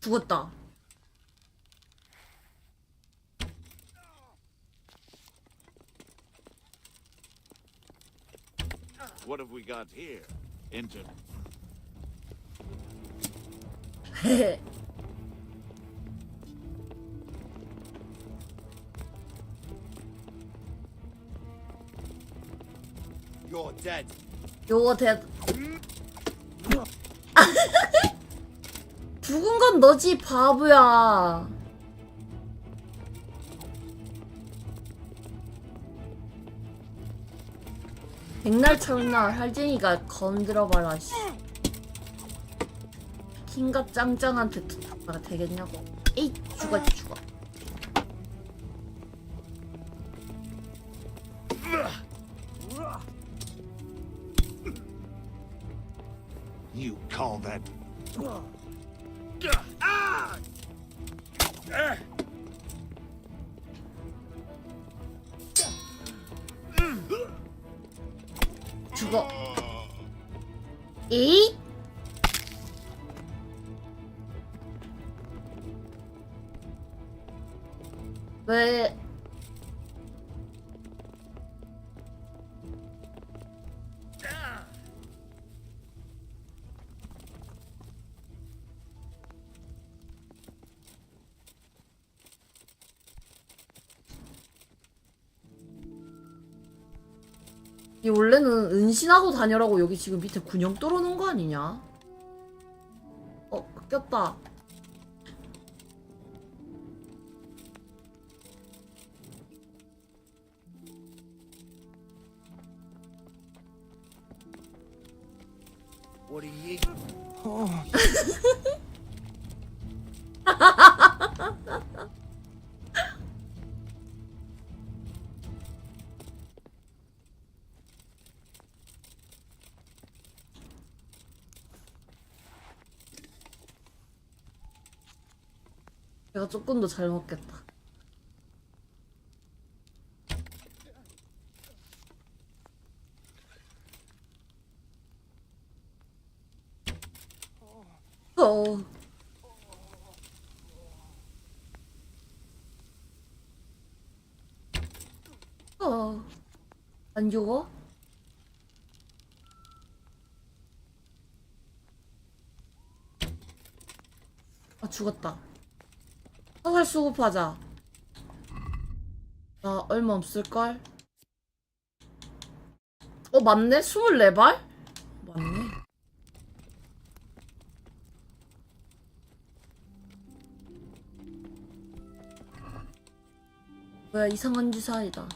죽었다. What have we got here? Enter. You're dead. 요거 대. 죽은 건 너지 바보야. 백날 철날 할쟁이가 건드려봐라 씨. 킹갓 짱짱한테 투탁가 되겠냐고. 에이 죽어. You call that? 죽어. 에이? 왜? 이 원래는 은신하고 다녀라고 여기 지금 밑에 군용 뚫어놓은 거 아니냐? 꼈다. What are you? 내가 조금 더 잘 먹겠다. 안 죽어? 아 죽었다. 화살 수급하자. 나 얼마 없을걸? 맞네? 24발? 맞네. 뭐야 이상한 주사이다.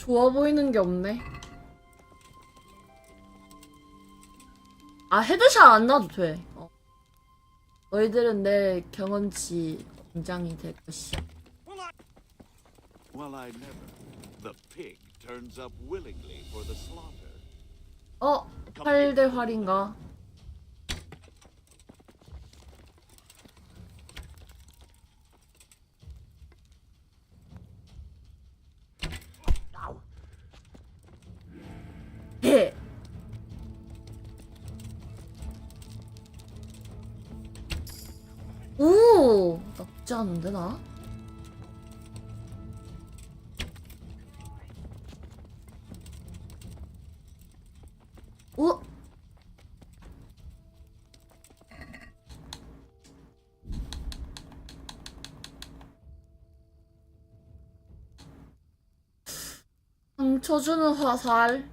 좋아 보이는 게 없네. 아, 헤드샷 안 놔도 돼. 너희들은 내 경험치 공장이 될 것이야. Well, I never. The pig turns up willingly for the slaughter. 8대 활인가? 해. 오, 나쁘지 않은데 나? 오. 상처 주는 화살.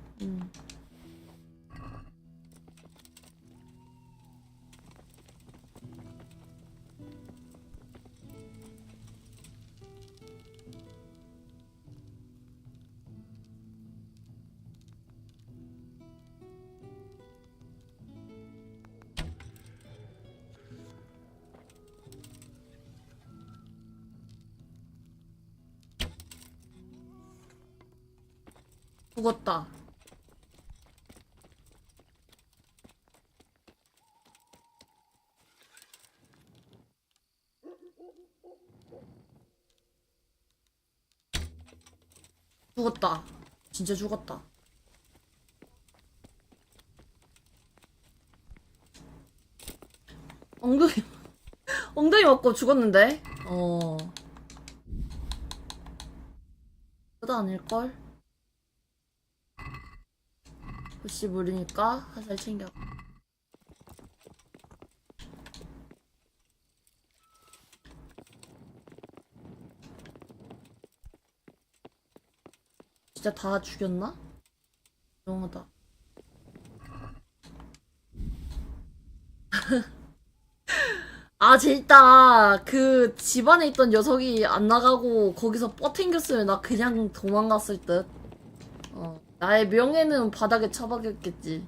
죽었다. 죽었다. 진짜 죽었다. 엉덩이 맞고 죽었는데? 그거 아닐걸? 혹시 모르니까 화살 챙겨. 진짜 다 죽였나? 이상하다. 아, 재밌다. 그 집안에 있던 녀석이 안 나가고 거기서 뻗탱겼으면 나 그냥 도망갔을 듯. 나의 명예는 바닥에 처박혔겠지.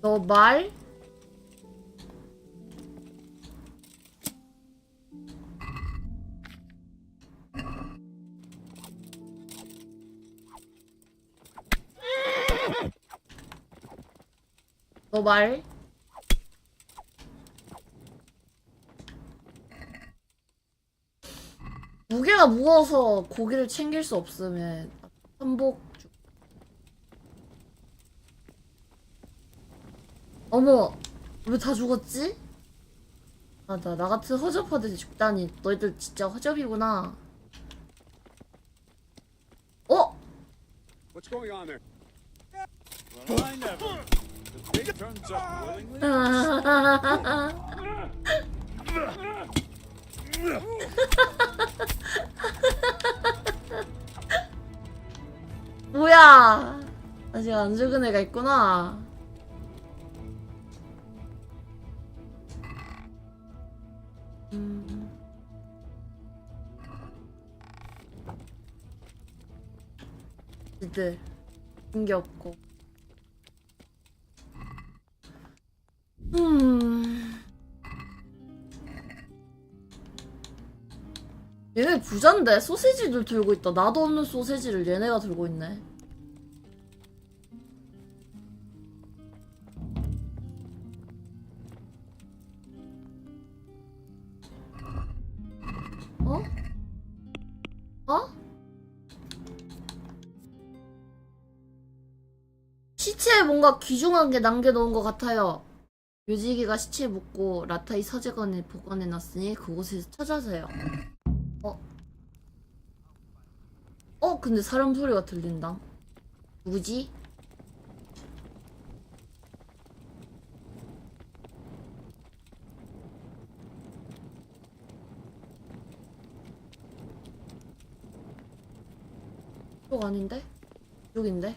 너 말? 너 말? 무게가 무거워서 고기를 챙길 수 없으면 한복 주... 어머, 왜 다 죽었지? 아, 나 같은 허접하듯이 죽다니. 너희들 진짜 허접이구나. What's going on there? Well, I never. The pig turns up willingly. 뭐야? 아직 안 죽은 애가 있구나. 니들 게 없고. 얘네 부잔데 소세지를 들고 있다. 나도 없는 소세지를 얘네가 들고 있네. 시체에 뭔가 귀중한 게 남겨놓은 것 같아요. 묘지기가 시체에 묻고 라타이 서재관에 보관해놨으니 그곳에서 찾아서요. 근데 사람 소리가 들린다. 누구지? 이쪽 아닌데? 이쪽인데?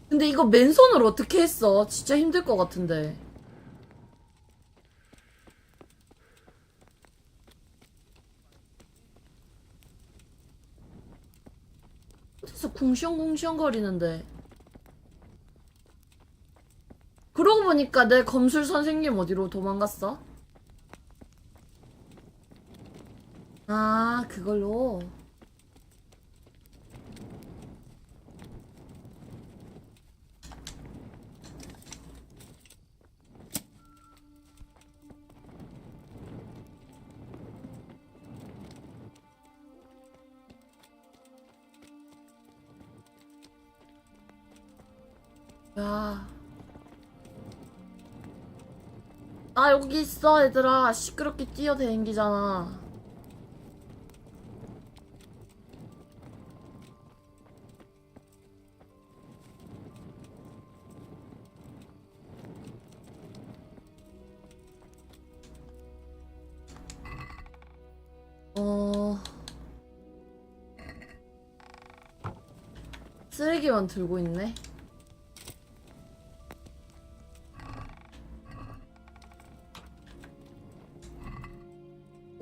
근데 이거 맨손으로 어떻게 했어? 진짜 힘들 것 같은데. 어디서 궁시렁궁시렁 거리는데. 그러고 보니까 내 검술 선생님 어디로 도망갔어? 아, 그걸로. 야. 아, 여기 있어, 얘들아. 시끄럽게 뛰어다니기잖아. 쓰레기만 들고 있네.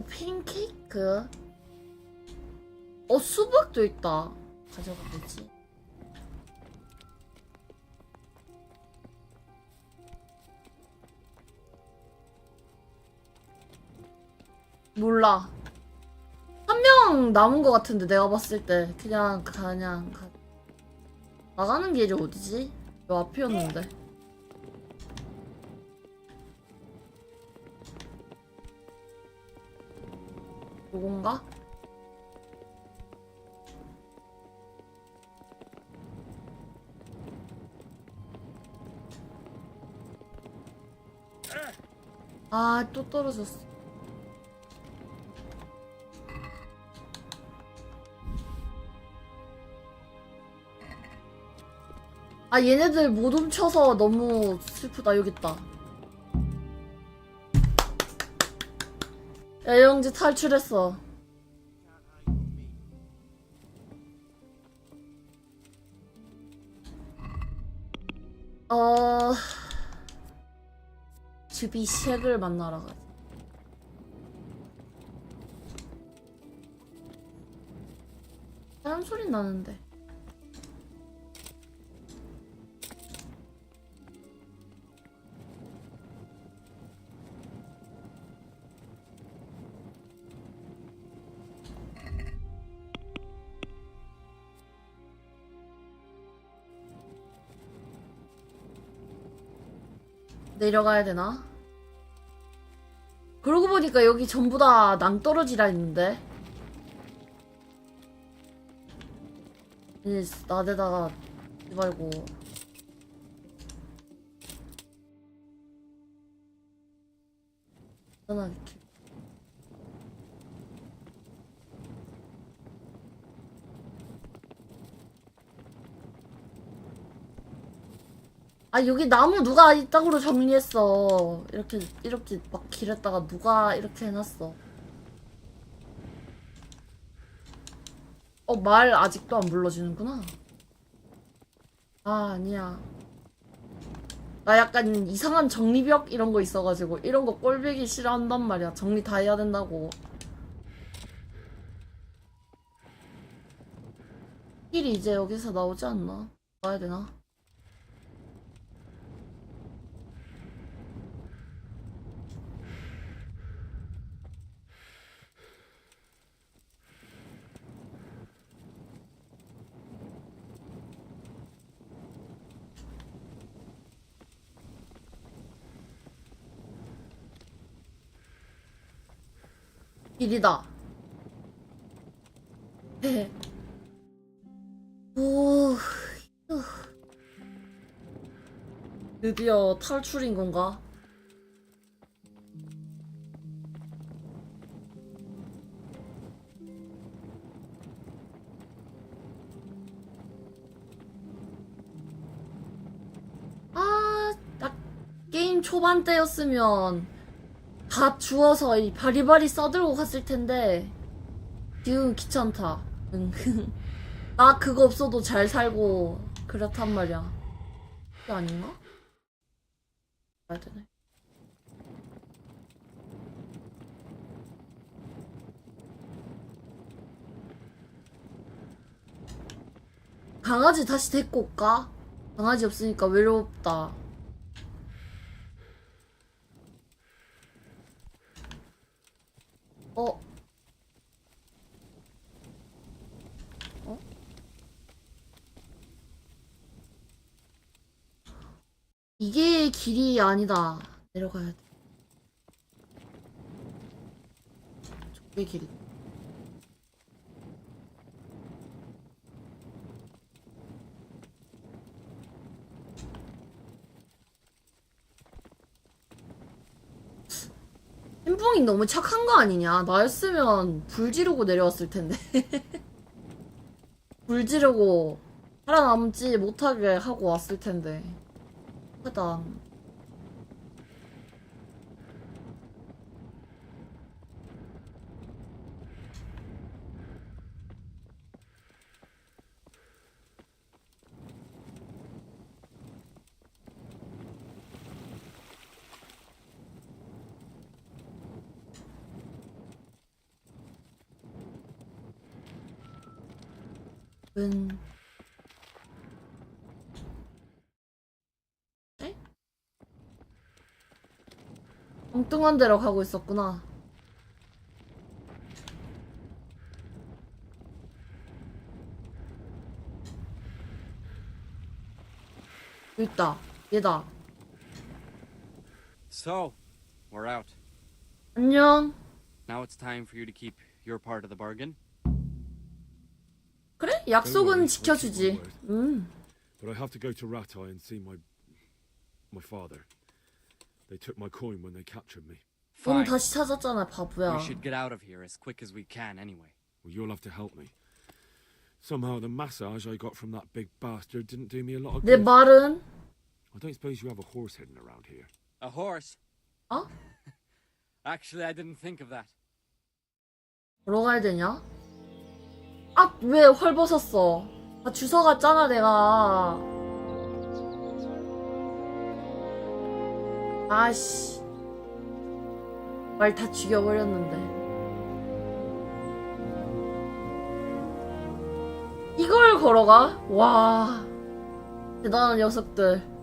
팬케이크? 수박도 있다. 가져가야지. 몰라. 한 명 남은 것 같은데 내가 봤을 때 그냥 나가는 길이 어디지? 요 앞이었는데. 요건가? 아, 또 떨어졌어. 아, 얘네들 못 훔쳐서 너무 슬프다. 여기 있다. 애영지 탈출했어. 주비쉑을 만나러 가자. 사람 소리 나는데. 내려가야 되나? 그러고 보니까 여기 전부 다 낭떠러지라 했는데. 나대다가 말고. 편하게. 아, 여기 나무 누가 이따구로 정리했어. 이렇게 막 길에다가 누가 이렇게 해놨어. 말 아직도 안 불러주는구나. 아, 아니야. 나 약간 이상한 정리벽 이런 거 있어가지고 이런 거 꼴배기 싫어한단 말이야. 정리 다 해야 된다고. 길이 이제 여기서 나오지 않나? 가야 되나? 길이다. 오, 드디어 탈출인 건가? 딱 게임 초반 때였으면 다 주워서 이 바리바리 써들고 갔을 텐데 지금 귀찮다. 응. 나 그거 없어도 잘 살고 그렇단 말이야. 그게 아닌가? 가야 되네. 강아지 다시 데리고 올까? 강아지 없으니까 외롭다. 어? 어? 이게 길이 아니다. 내려가야 돼. 저게 길이. 햄붕이 너무 착한 거 아니냐? 나였으면 불 지르고 내려왔을 텐데. 불 지르고 살아남지 못하게 하고 왔을 텐데. 크다. 은 에? 엉뚱한 데로 가고 있었구나. 여기 있다. 얘다. So, we're out. 안녕. Now it's time for you to keep your part of the bargain. 그래? Don't worry, 약속은 I'll keep my 지켜주지. word. But I have to go to Rattay and see my father. They took my coin when they captured me. 돈 Fine. 다시 찾았잖아, 바보야. We should get out of here as quick as we can anyway. Well, you'll have to help me. Somehow the massage I got from that big bastard didn't do me a lot of 내 good. 말은? I don't suppose you have a horse hidden around here. A horse? 어? Actually, I didn't think of that. 뭐로 가야 되냐? 아, 왜 헐벗었어? 아, 주워 갔잖아, 내가. 아씨. 말 다 죽여버렸는데. 이걸 걸어가? 와. 대단한 녀석들.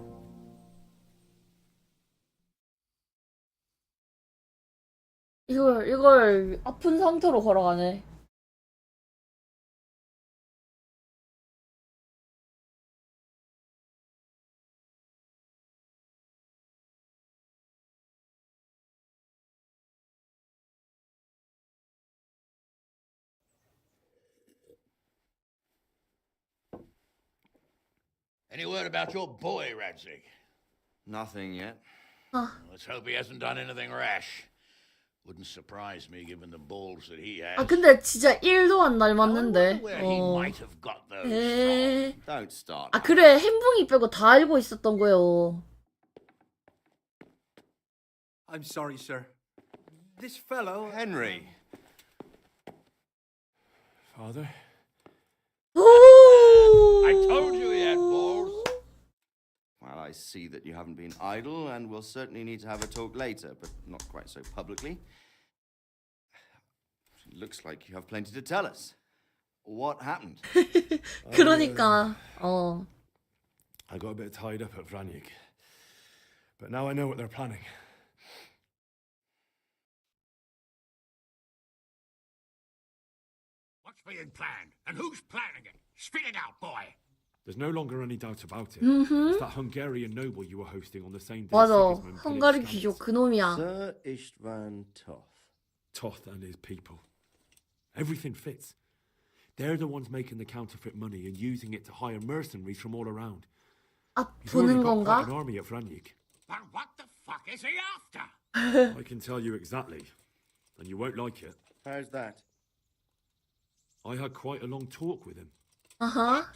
이걸 아픈 상태로 걸어가네. Any word about your boy, Radzig? Nothing yet. Let's hope he hasn't done anything rash. Wouldn't surprise me given the balls that he has. 아, 근데 진짜 1도 안 닮았는데. Where he might have got those. 에. Don't start. 아, 그래. 햄붕이 빼고 다 알고 있었던 거예요. I'm sorry, sir. This fellow... Henry. Father? I told you he had balls. Well, I see that you haven't been idle, and we'll certainly need to have a talk later, but not quite so publicly. It looks like you have plenty to tell us. What happened? 그러니까 어. I got a bit tied up at Vranyig. But now I know what they're planning. What's being planned? And who's planning it? Spit it out, boy. There's no longer any doubt about it. It's that Hungarian noble you were hosting on the same day. 맞아. Sigismund 헝가리 pillaged 귀족 Scandis. 그놈이야. Sir Istvan Toth. Toth and his people. Everything fits. They're the ones making the counterfeit money and using it to hire mercenaries from all around. 아, He's already 보는 got quite 건가? an army at Vranyig. But what the fuck is he after? I can tell you exactly, and you won't like it. How's that? I had quite a long talk with him. 아하.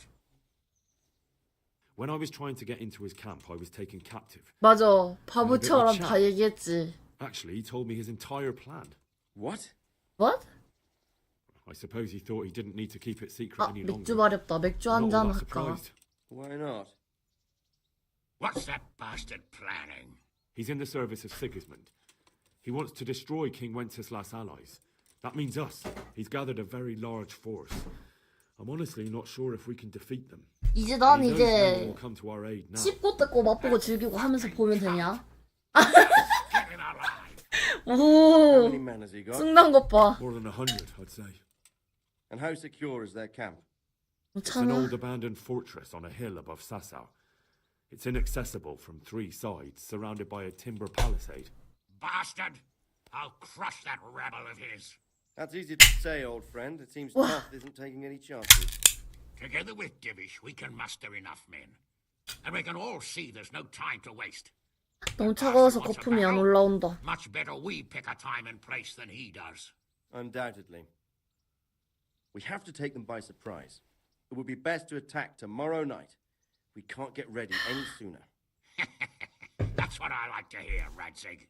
When I was trying to get into his camp, I was taken captive. 맞아. 바보처럼 다 얘기했지. Actually, he told me his entire plan. What? What? I suppose he thought he didn't need to keep it secret 아, any 맥주 longer. 마렵다. 맥주 I'm 한 not 잔 all that 할까? surprised. Why not? What's that bastard planning? He's in the service of Sigismund. He wants to destroy King Wenceslas' allies. That means us. He's gathered a very large force. I'm honestly not sure if we can defeat them. 이제 난 He knows no one 이제 will come to our aid now. 씹고 뜯고 맛보고 즐기고 하면서 보면 되냐? Get him alive! How 오, many men has he got? 승난 것 봐. More than 100, I'd say. And how secure is their camp? It's an 괜찮아. old abandoned fortress on a hill above Sassau. It's inaccessible from 3 sides, surrounded by a timber palisade. Bastard! I'll crush that rebel of his. That's easy to say, old friend. It seems Toth isn't taking any chances. Together with Divish, we can muster enough men. And we can all see there's no time to waste. 너무 차가워서 거품이 안 올라온다. Much better we pick a time and place than he does. Undoubtedly. We have to take them by surprise. It would be best to attack tomorrow night. We can't get ready any sooner. That's what I like to hear, Radzig.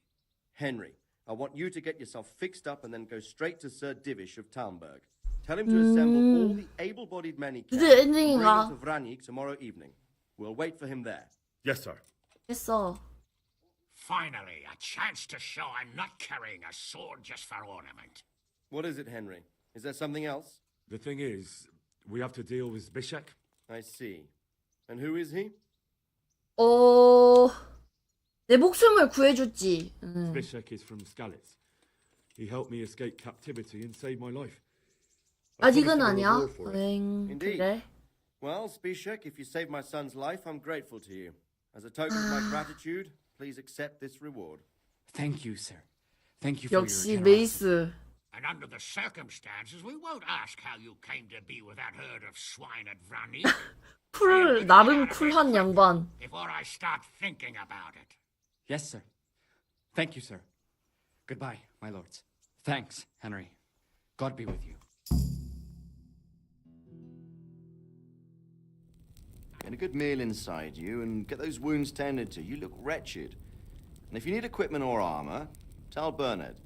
Henry, I want you to get yourself fixed up and then go straight to Sir Divish of Talmberg. Tell him to assemble all the able-bodied men he can 드디어 and bring them 엔딩인가? to Vranik tomorrow evening. We'll wait for him there. Yes, sir. 됐어. Finally, a chance to show I'm not carrying a sword just for ornament. What is it, Henry? Is there something else? The thing is, we have to deal with Zbyszek. I see. And who is he? 내 목숨을 구해줬지. Zbyszek is from Skalitz. He helped me escape captivity and saved my life. I promised 아직은 him a 아니야. reward for it. Indeed. 그래. Well, Zbyszek, if you saved my son's life, I'm grateful to you. As a token of my gratitude, please accept this reward. Thank you, sir. Thank you for your 역시 generosity. 메이스. And under the circumstances, we won't ask how you came to be with that herd of swine at Vranik. 나름 쿨한 양반. Before I start thinking about it. Yes, sir. Thank you, sir. Goodbye, my lords. Thanks, Henry. God be with you. Get a good meal inside you and get those wounds tended to. You look wretched. And if you need equipment or armor, tell Bernard.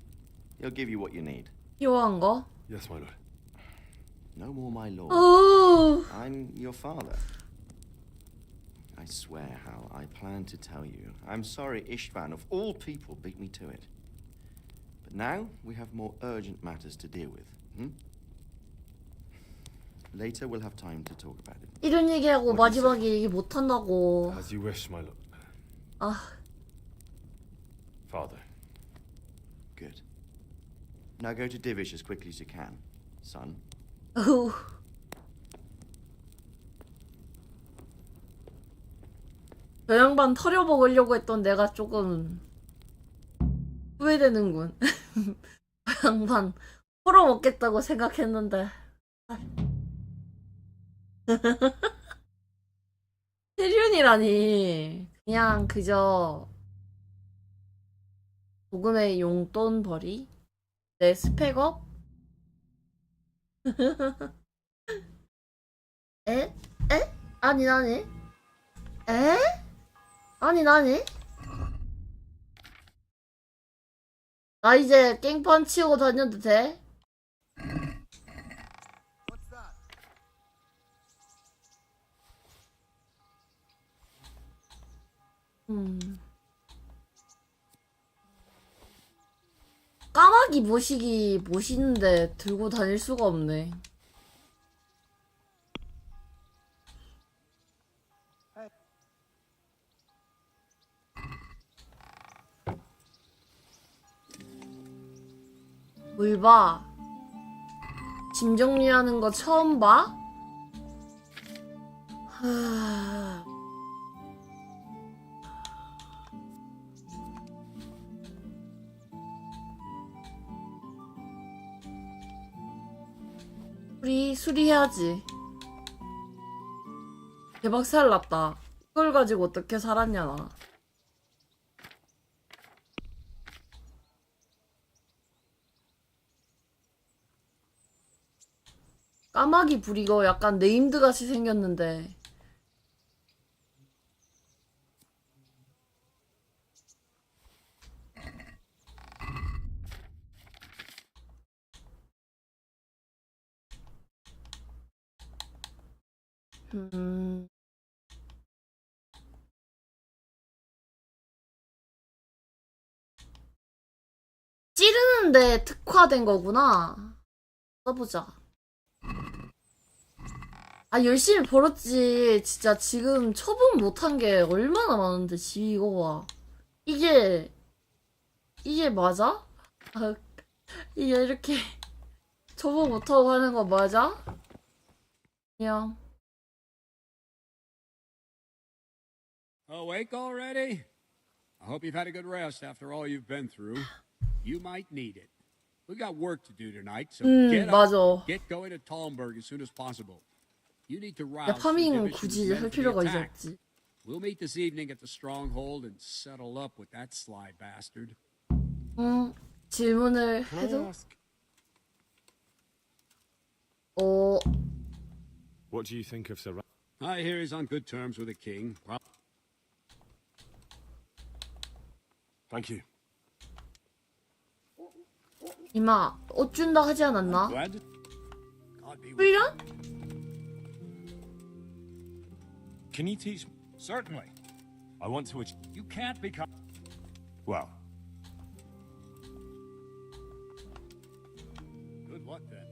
He'll give you what you need. 필요한 거? Yes, my lord. No more, my lord. 오, I'm your father. I swear, Hal, I planned to tell you. I'm sorry Istvan, of all people, beat me to it. But now we have more urgent matters to deal with. Later we'll have time to talk about it. 이런 얘기하고 What do you 마지막에 얘기 못 한다고. As you wish, my lord. 아, Father. Good. Now go to Divish as quickly as you can, son. 어후. 저 양반 털여 먹으려고 했던 내가 조금 후회되는군. 저 양반 털어 먹겠다고 생각했는데. 세륜이라니. 그냥 그저 조금의 용돈벌이? 내 스펙업? 에? 에? 아니 나니? 에? 아니 나니? 나 이제 깽판 치우고 다녀도 돼? 까마귀 모시기 멋있는데 들고 다닐 수가 없네. 뭘 봐? 짐 정리하는 거 처음 봐? 하... 우리 수리해야지. 대박 살 났다. 이걸 가지고 어떻게 살았냐 나. 까마귀 불 이거 약간 네임드 같이 생겼는데 찌르는데 특화된 거구나. 써보자. 아, 열심히 벌었지. 진짜 지금 처분 못한 게 얼마나 많은데, 이거 봐. 이게 맞아? 아, 이게 이렇게 처분 못하고 하는 거 맞아? 그냥. Awake already? I hope you've had a good rest after all you've been through. You might need it. We got work to do tonight, so get up, 맞아. get going to Talmberg as soon as possible. You need to 야, rouse the 파밍 division's 굳이 men 할 for the 필요가 attack. 있었지. We'll meet this evening at the stronghold and settle up with that sly bastard. 질문을 Can I 해도? ask, what do you think of Sir I hear he's on good terms with the king. Thank you. 이마, 옷 준다 하지 않았나? Glad to... God be with 훈련? Can you teach me? Certainly. I want to. You can't become. Well, good luck then.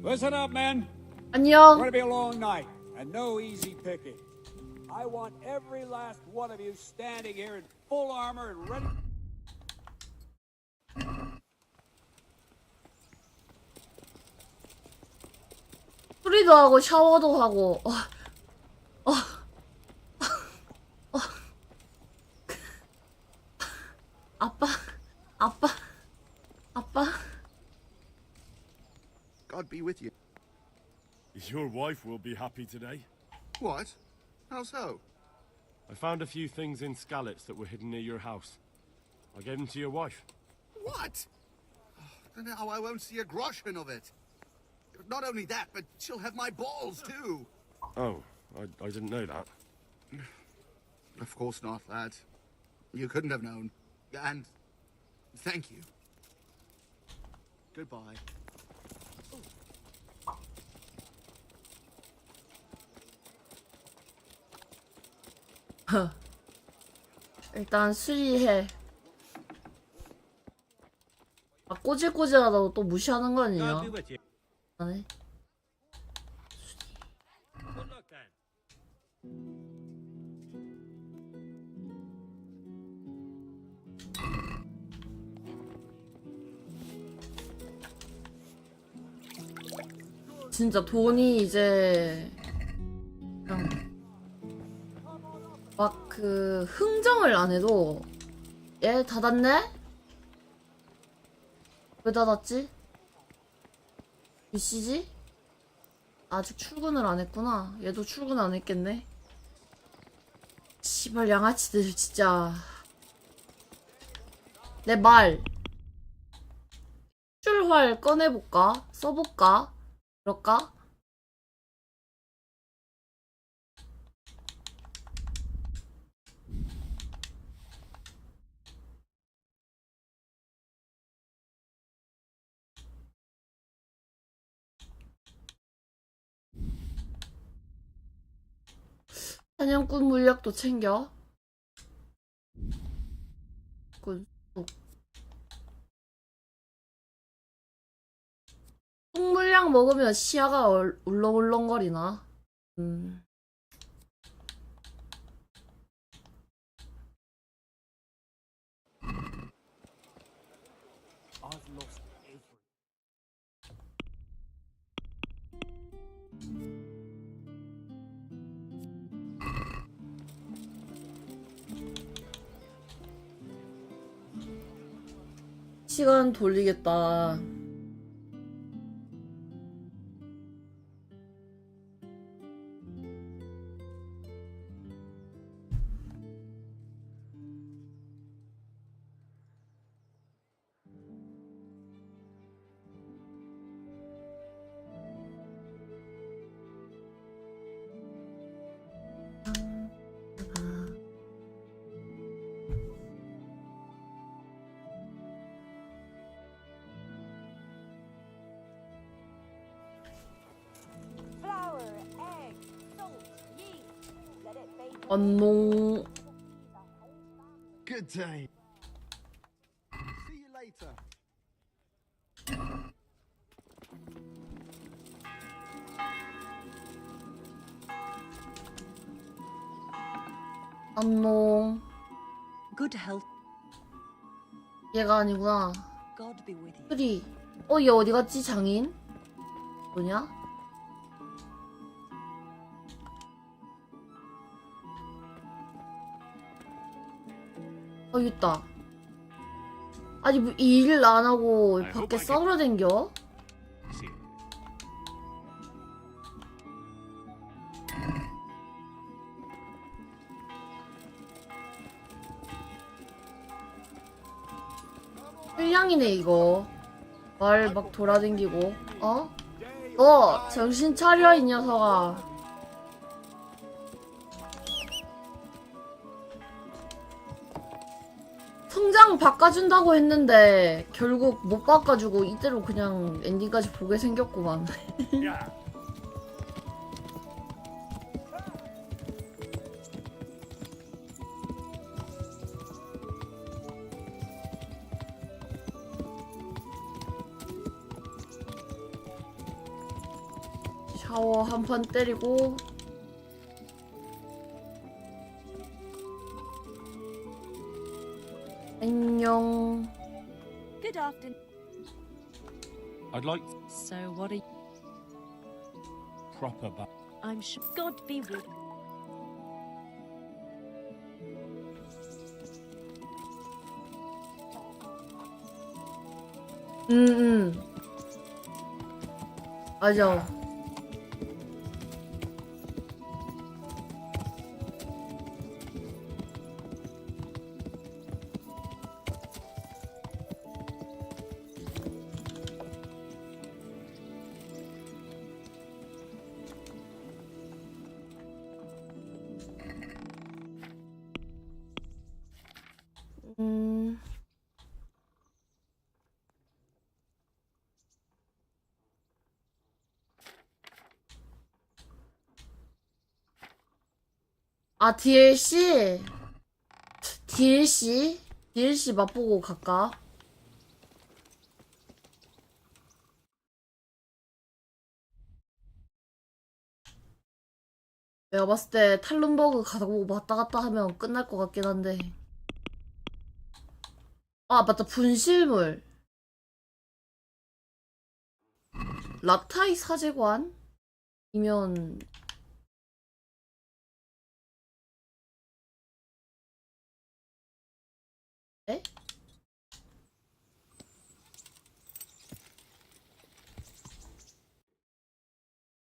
Listen up, men. 안녕. It's gonna be a long night, and no easy picking. I want every last one of you standing here in full armor and ready. 수리도 하고 샤워도 하고. 아빠. God be with you. Your wife will be happy today. What? How so? I found a few things in Skalitz that were hidden near your house. I gave them to your wife. What? Then now I won't see a groschen of it. Not only that, but she'll have my balls too. Oh, I didn't know that. Of course not, lad. You couldn't have known. And thank you. Goodbye. 일단 수리해. 아, 꼬질꼬질하다고 또 무시하는 거 아니야? God be with you. 안 해? Good luck then. 진짜 돈이 이제 그냥 막 그 흥정을 안 해도 얘 닫았네? 왜 닫았지? 몇 시지? 아직 출근을 안 했구나. 얘도 출근 안 했겠네. 씨발 양아치들 진짜. 내 말. 출활 꺼내볼까? 써볼까? 그럴까? 사냥꾼 물약도 챙겨. 똥물약 먹으면 시야가 울렁울렁거리나? I've lost every. 시간 돌리겠다. 안녕. Good day. See you later. 안녕. Good health. 얘가 아니구나. God be with you. 프리. 얘 어디 갔지, 장인? 뭐냐? 여기 있다. 아니, 뭐, 이 일을 안 하고 밖에 싸우러 댕겨? 필량이네, 이거. 말 막 돌아댕기고. 너 정신 차려, 이 녀석아. 성장 바꿔준다고 했는데 결국 못 바꿔주고 이대로 그냥 엔딩까지 보게 생겼구만. 샤워 한 판 때리고 안녕. Good afternoon. I'd like So what are you? proper back. I'm sure God be with you. 맞아. 아, DLC? DLC? DLC 맛보고 갈까? 내가 봤을 때 탈룬버그 가고 왔다 갔다 하면 끝날 것 같긴 한데. 아, 맞다. 분실물. 라타이 사제관? 이면 에?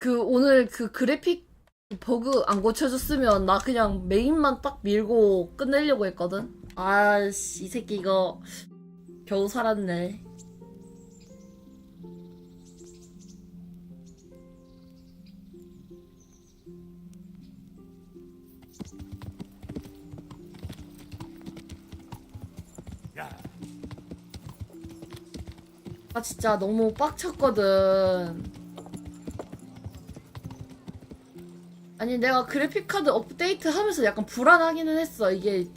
오늘 그래픽 버그 안 고쳐줬으면 나 그냥 메인만 딱 밀고 끝내려고 했거든? 아씨, 이 새끼 이거 겨우 살았네. 아, 진짜 너무 빡쳤거든. 아니, 내가 그래픽카드 업데이트 하면서 약간 불안하기는 했어. 이게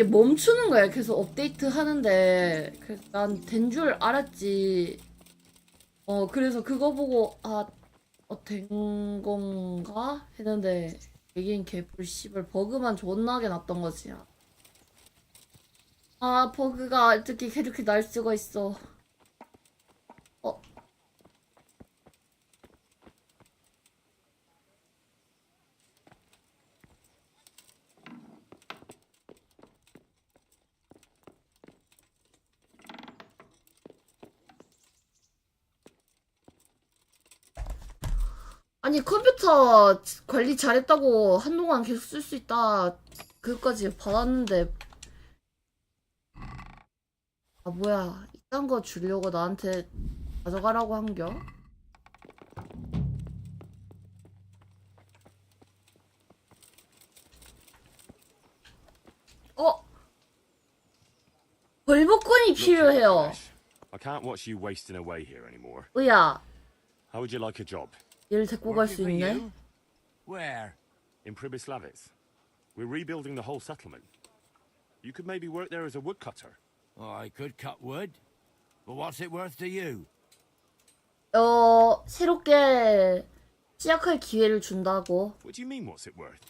멈추는 거야. 계속 업데이트 하는데. 난 된 줄 알았지. 그래서 그거 보고, 된 건가? 했는데, 이긴 개뿔 씨발 버그만 존나게 났던 거지. 아, 버그가 어떻게 이렇게 날 수가 있어. 아니, 컴퓨터 관리 잘했다고 한동안 계속 쓸 수 있다. 그것까지 받았는데. 아, 뭐야. 이딴 거 주려고 나한테 가져가라고 한겨? 벌복권이 필요해요. I can't watch you wasting away here anymore. 으야, How would you like a job? 얘를 데리고 갈 수 있네? Where? in Pribyslavitz. We're rebuilding the whole settlement. You could maybe work there as a woodcutter. Oh, I could cut wood, but what's it worth to you? 새롭게 시작할 기회를 준다고. What do you mean, what's it worth?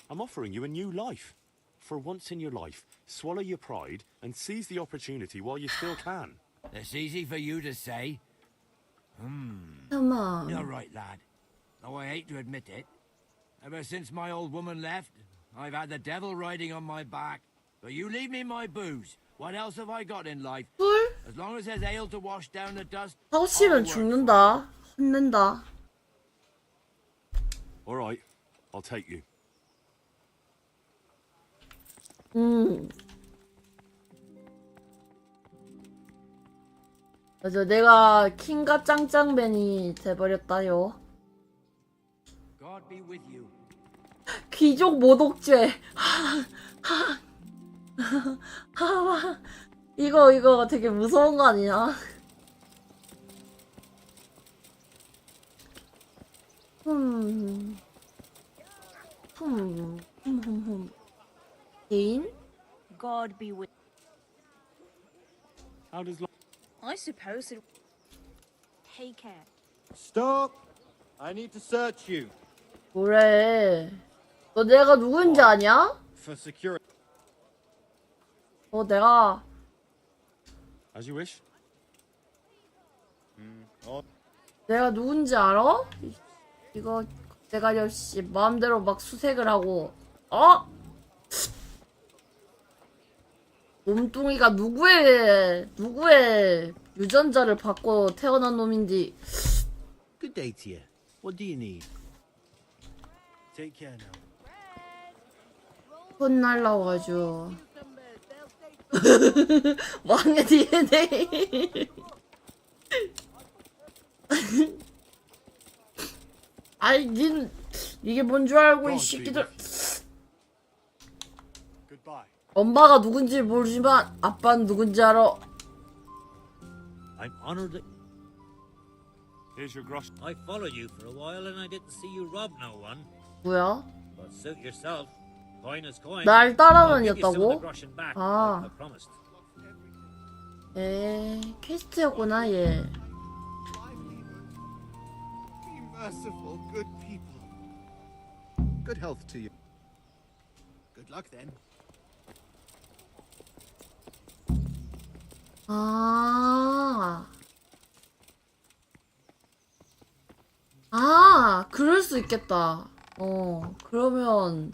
I'm offering you a new life. For once in your life, swallow your pride and seize the opportunity while you still can. It's easy for you to say. Come on. You're right, lad. Though I hate to admit it. Ever since my old woman left, I've had the devil riding on my back. But you leave me my booze. What else have I got in life? 술? As long as there's ale to wash down the dust. 하고 싶으면 죽는다. 혼낸다. All right, I'll take you. 맞아, 내가 킹과 짱짱맨이 돼버렸다요. God be with you. 귀족 모독죄. 이거 되게 무서운 거 아니야? 개인? God be with. How does I suppose it. Take care. Stop! I need to search you. 뭐래? 너 내가 누군지 아냐? For security. 너 내가 As you wish. 내가 누군지 알아? 이거 내가 역시 마음대로 막 수색을 하고 몸뚱이가 누구의 유전자를 받고 태어난 놈인지. Good day to you. What do you need? Take care now. 혼날라고 아주. 왕의 DNA. 아이, 이게 뭔 줄 알고, 이 새끼들. 엄마가 누군지 모르지만 아빠는 누군지 알아. I'm honored that Here's your grosh. I followed you for a while and I didn't see you rob no one. 뭐야? But suit yourself. Coin is coin. 날 I'll give you some of the 따라다녔다고? groschen back, 아. I promised. 퀘스트였구나, 얘. Be merciful, good people. Good health to you. Good luck then. 그럴 수 있겠다. 그러면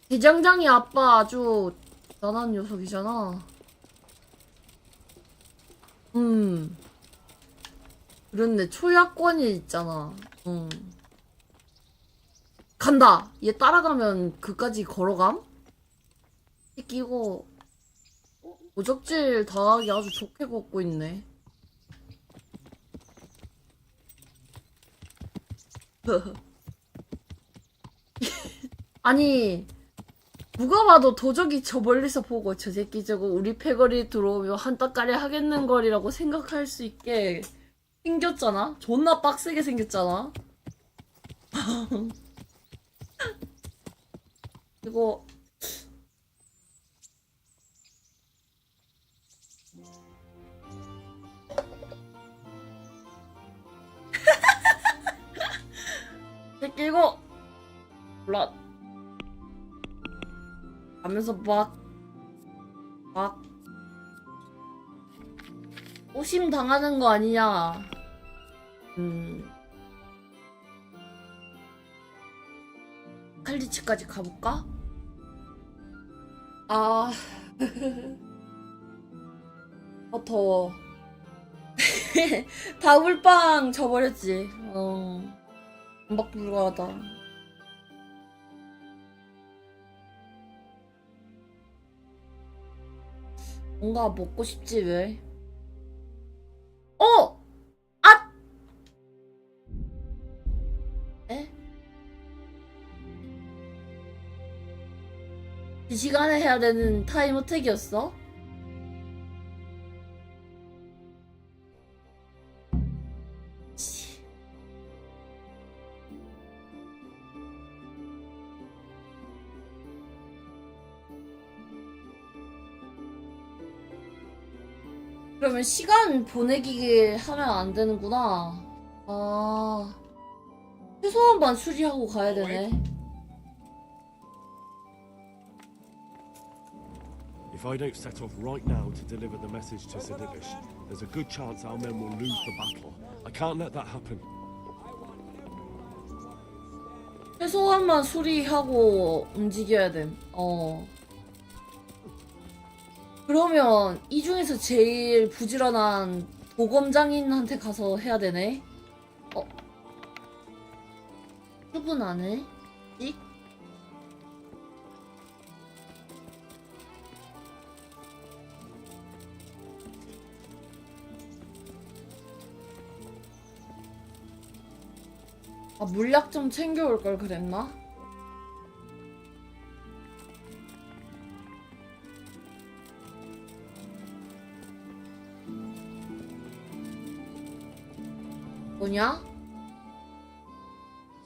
대장장이 아빠 아주 대단한 녀석이잖아. 그런데 초야권이 있잖아. 간다. 얘 따라가면 그까지 걸어감? 새끼 이거 오적질 당하기 아주 좋게 걷고 있네. 아니 누가 봐도 도적이 저 멀리서 보고 저 새끼 저거 우리 패거리 들어오면 한따까리 하겠는 거리라고 생각할 수 있게 생겼잖아? 존나 빡세게 생겼잖아? 이거 새끼 이거 몰라 가면서 막 오심 당하는 거 아니냐. 칼리치까지 가볼까? 더워. 다굴빵 져버렸지. 반박 불가하다. 뭔가 먹고 싶지 왜? 에? 이 시간에 해야 되는 타임 어택이었어? 그러면 시간 보내기 하면 안 되는구나. 아, 최소한만 수리하고 가야 되네. If I don't set off right now to deliver the message to Sir Divish, there's a good chance our men will lose the battle. I can't let that happen. 최소한만 수리하고 움직여야 됨. 그러면 이 중에서 제일 부지런한 도검장인한테 가서 해야 되네. 출근하네. 찍. 아, 물약 좀 챙겨올 걸 그랬나? 뭐냐?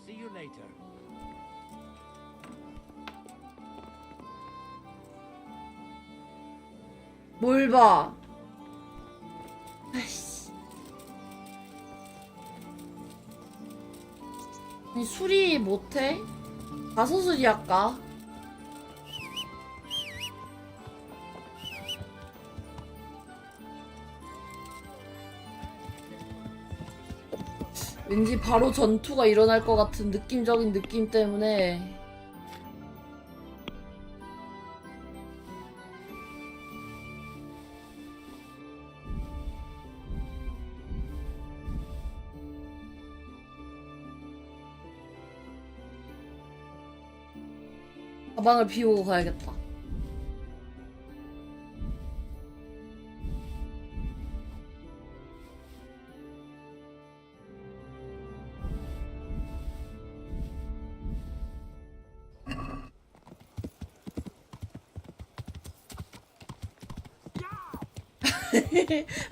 See you later. 뭘 봐? 아이씨. 아니, 수리 못해? 가서 수리할까? 왠지 바로 전투가 일어날 것 같은 느낌적인 느낌 때문에 가방을 비우고 가야겠다.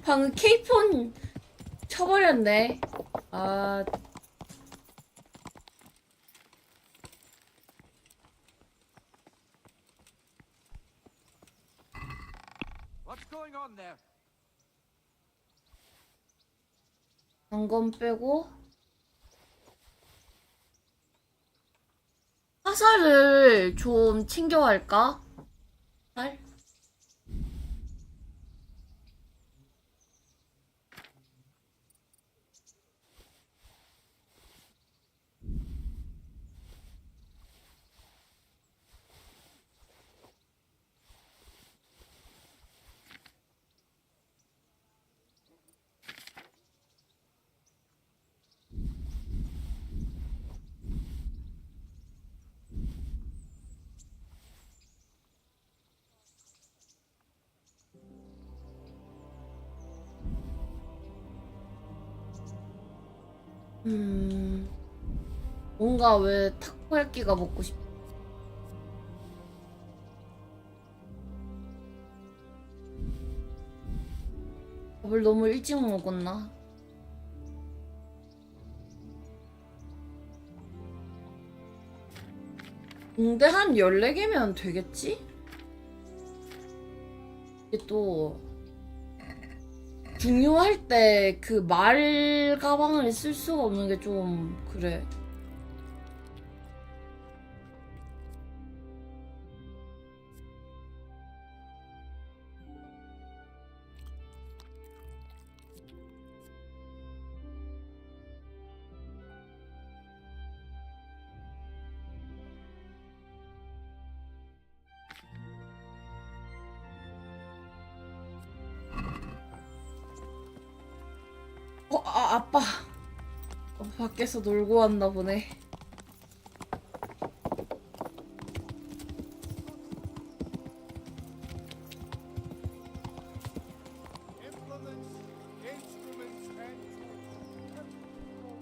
방금 케이폰 쳐버렸네. 아. What's going on there? 단검 빼고 화살을 좀 챙겨갈까? 살? 뭔가 왜 타코야끼가 먹고 싶어. 밥을 너무 일찍 먹었나? 공대 한 14개면 되겠지? 이게 또 중요할 때 그 말 가방을 쓸 수가 없는 게 좀 그래. 아빠. 밖에서 놀고 왔나 보네.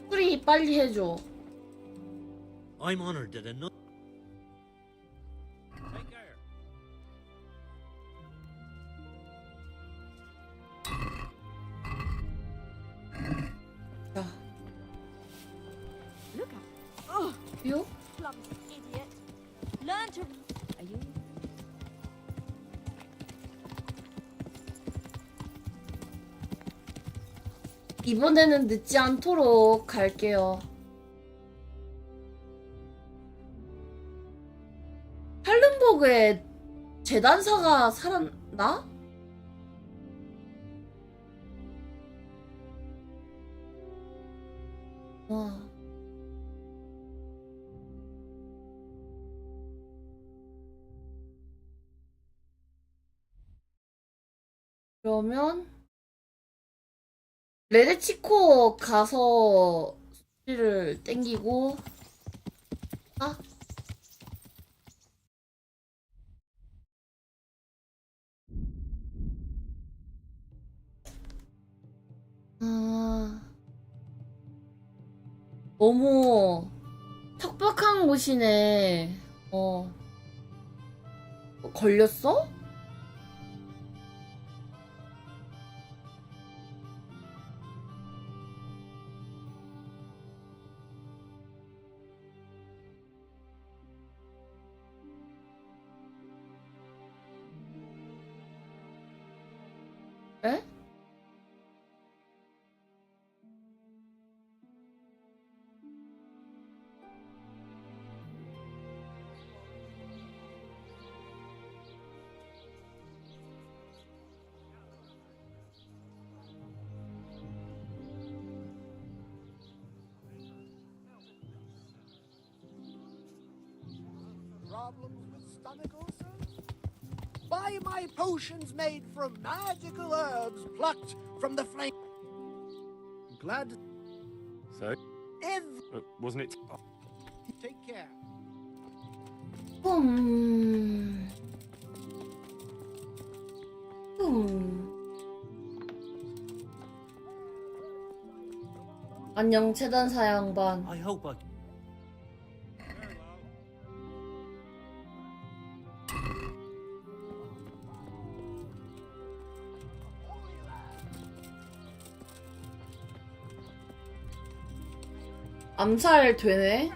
수리 빨리 해줘. I'm honored that another. Take care. Look at. Oh, you? Clumsy idiot. Learn to. Are you? 이번에는 늦지 않도록 갈게요. 할른버그에 재단사가 살았나? 와. 그러면 레데치코 가서 수리를 땡기고 아? 너무 척박한 곳이네. 걸렸어? 에? Problems with stomach ulcers? Buy my potions made from magical herbs plucked from the flame. Glad. So? Wasn't it? Take care. 안녕 재단사 양반. I hope I. 암살 되네?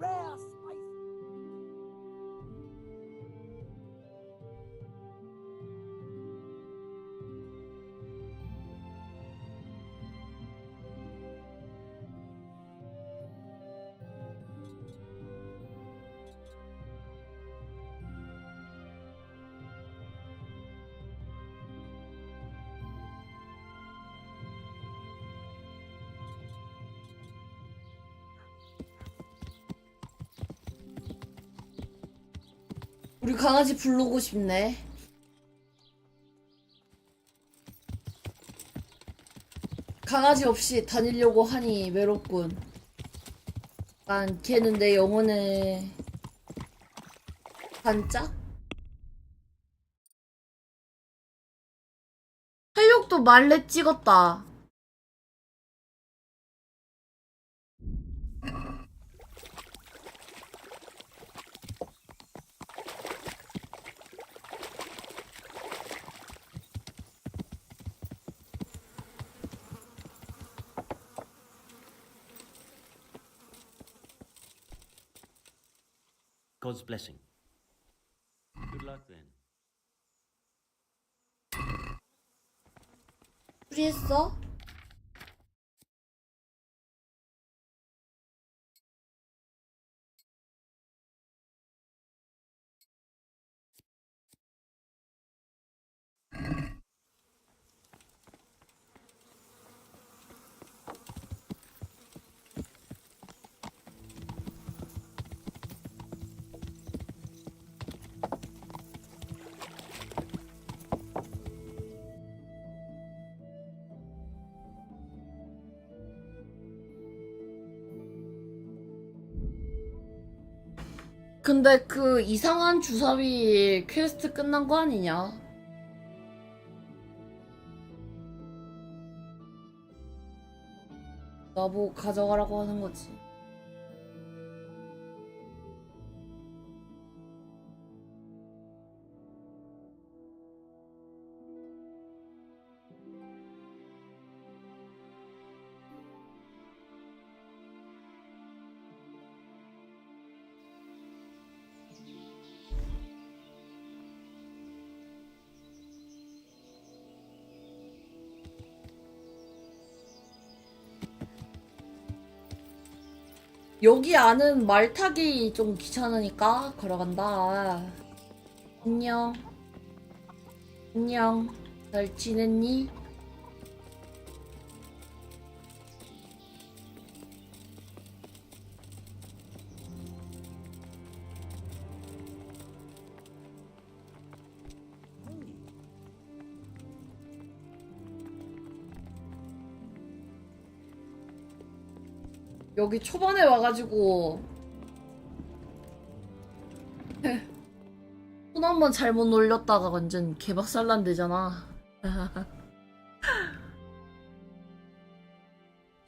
Rare spice. 우리 강아지 부르고 싶네. 강아지 없이 다니려고 하니 외롭군. 난 걔는 내 영혼의 반짝? 활력도 말레 찍었다. God's blessing. Good luck then. 수리했어? 근데 그 이상한 주사위 퀘스트 끝난 거 아니냐? 나보고 가져가라고 하는 거지. 여기 안은 말 타기 좀 귀찮으니까 걸어간다. 안녕. 안녕. 잘 지냈니? 여기 초반에 와가지고 손 한 번 잘못 놀렸다가 완전 개박살난 되잖아.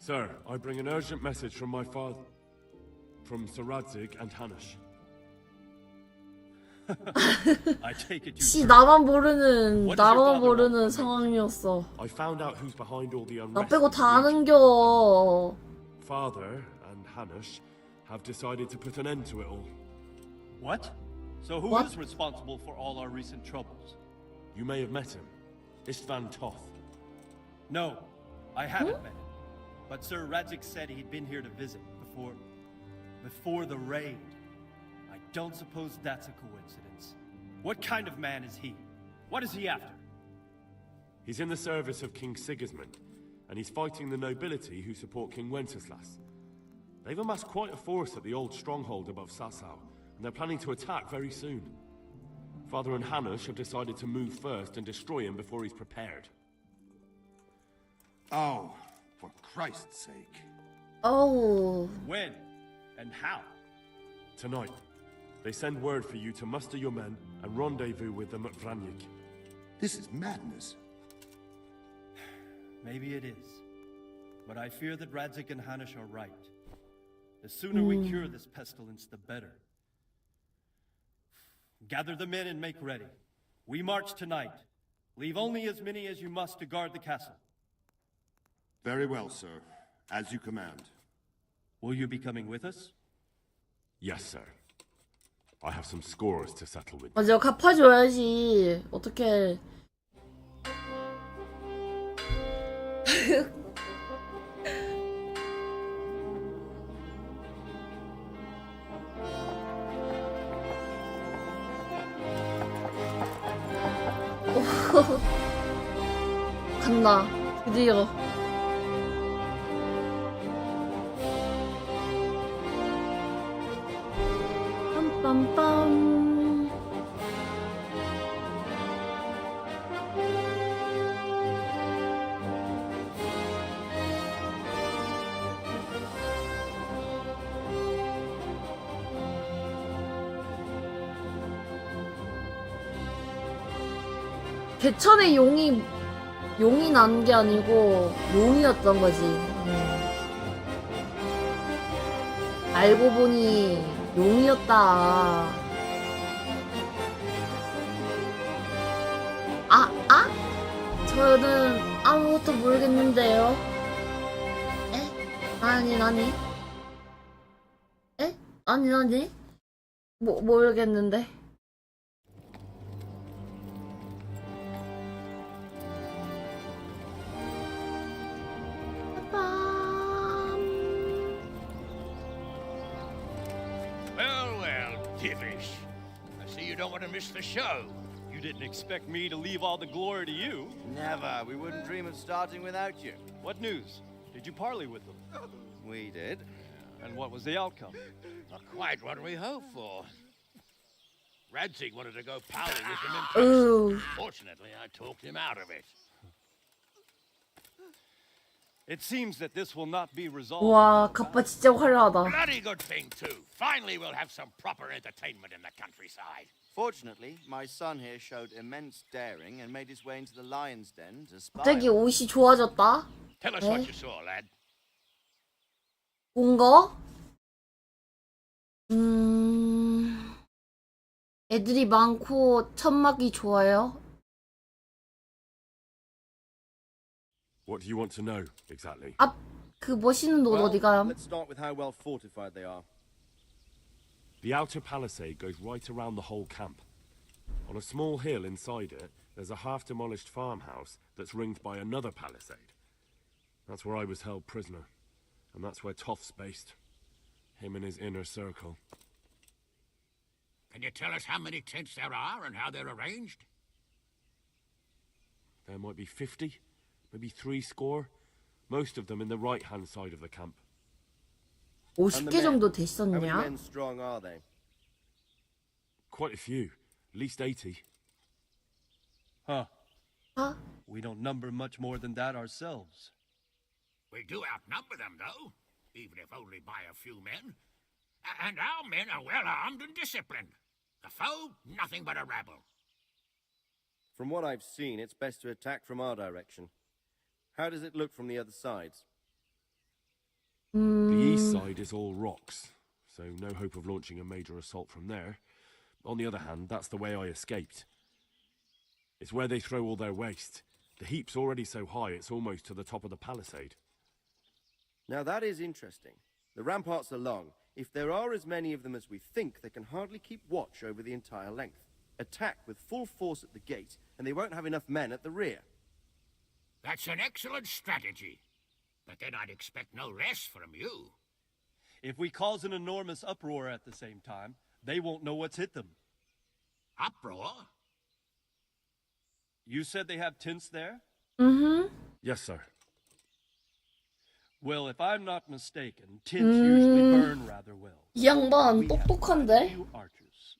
Sir, I bring an urgent message from my father, from Sir Radzig and Hanush. I take it you. 씨 나만 모르는 상황이었어. I found out who's behind all the 나 unrest. 빼고 다 아는겨. Father and Hanush have decided to put an end to it all. What? So who What? is responsible for all our recent troubles? You may have met him, Istvan Toth. No, I haven't met him. But Sir Radzik said he'd been here to visit before the raid. I don't suppose that's a coincidence. What kind of man is he? What is he after? He's in the service of King Sigismund, and he's fighting the nobility who support King Wenceslas. They've amassed quite a force at the old stronghold above Sasau, and they're planning to attack very soon. Father and Hanush have decided to move first and destroy him before he's prepared. Oh, for Christ's sake. Oh. When? And how? Tonight, they send word for you to muster your men and rendezvous with them at Vranyik. This is madness. Maybe it is. But I fear that Radzik and Hanush are right. The sooner we cure this pestilence, the better. Gather the men and make ready. We march tonight. Leave only as many as you must to guard the castle. Very well, sir. As you command. Will you be coming with us? Yes, sir. I have some scores to settle with. 맞아, 갚아줘야지. 어떻게? 간다. 드디어. 빰빰빰. 개천의 용이 난 게 아니고 용이었던 거지. 알고 보니 용이었다. 저는 아무것도 모르겠는데요. 에? 아니. 에? 아니. 모르겠는데. Well, Divish. I see you don't want to miss the show. You didn't expect me to leave all the glory to you. Never. We wouldn't dream of starting without you. What news? Did you parley with them? We did. And what was the outcome? Not quite what we hoped for. Radzig wanted to go pally with them in person. Fortunately, I talked him out of it. It seems that this will not be resolved. 와, 갑바 진짜 화려하다. Bloody good thing, too. Finally, we'll have some proper entertainment in the countryside. Fortunately, my son here showed immense daring and made his way into the lion's den to spy. 갑자기 옷이 좋아졌다. Tell us what you saw, lad. 본 거? 애들이 많고 천막이 좋아요. What do you want to know exactly? 그 멋있는 옷 어디가? Let's start with how well fortified they are. The outer palisade goes right around the whole camp. On a small hill inside it, there's a half-demolished farmhouse that's ringed by another palisade. That's where I was held prisoner, and that's where Toth's based. Him and his inner circle. Can you tell us how many tents there are and how they're arranged? There might be 50, maybe 30. Most of them in the right-hand side of the camp. 50개 정도 How many 됐었냐? men strong are they? Quite a few. At least 80. Huh. Huh? We don't number much more than that ourselves. We do outnumber them, though, even if only by a few men. And our men are well armed and disciplined. The foe, nothing but a rabble. From what I've seen, it's best to attack from our direction. How does it look from the other sides? The east side is all rocks, so no hope of launching a major assault from there. On the other hand, that's the way I escaped. It's where they throw all their waste. The heap's already so high, it's almost to the top of the palisade. Now that is interesting. The ramparts are long. If there are as many of them as we think, they can hardly keep watch over the entire length. Attack with full force at the gate, and they won't have enough men at the rear. That's an excellent strategy. But then I'd expect no less from you. If we cause an enormous uproar at the same time, they won't know what's hit them. Uproar? You said they have tents there? Mm-hmm. Yes, sir. Well, if I'm not mistaken, tents usually burn rather well. 이 양반 똑똑한데? Few archers.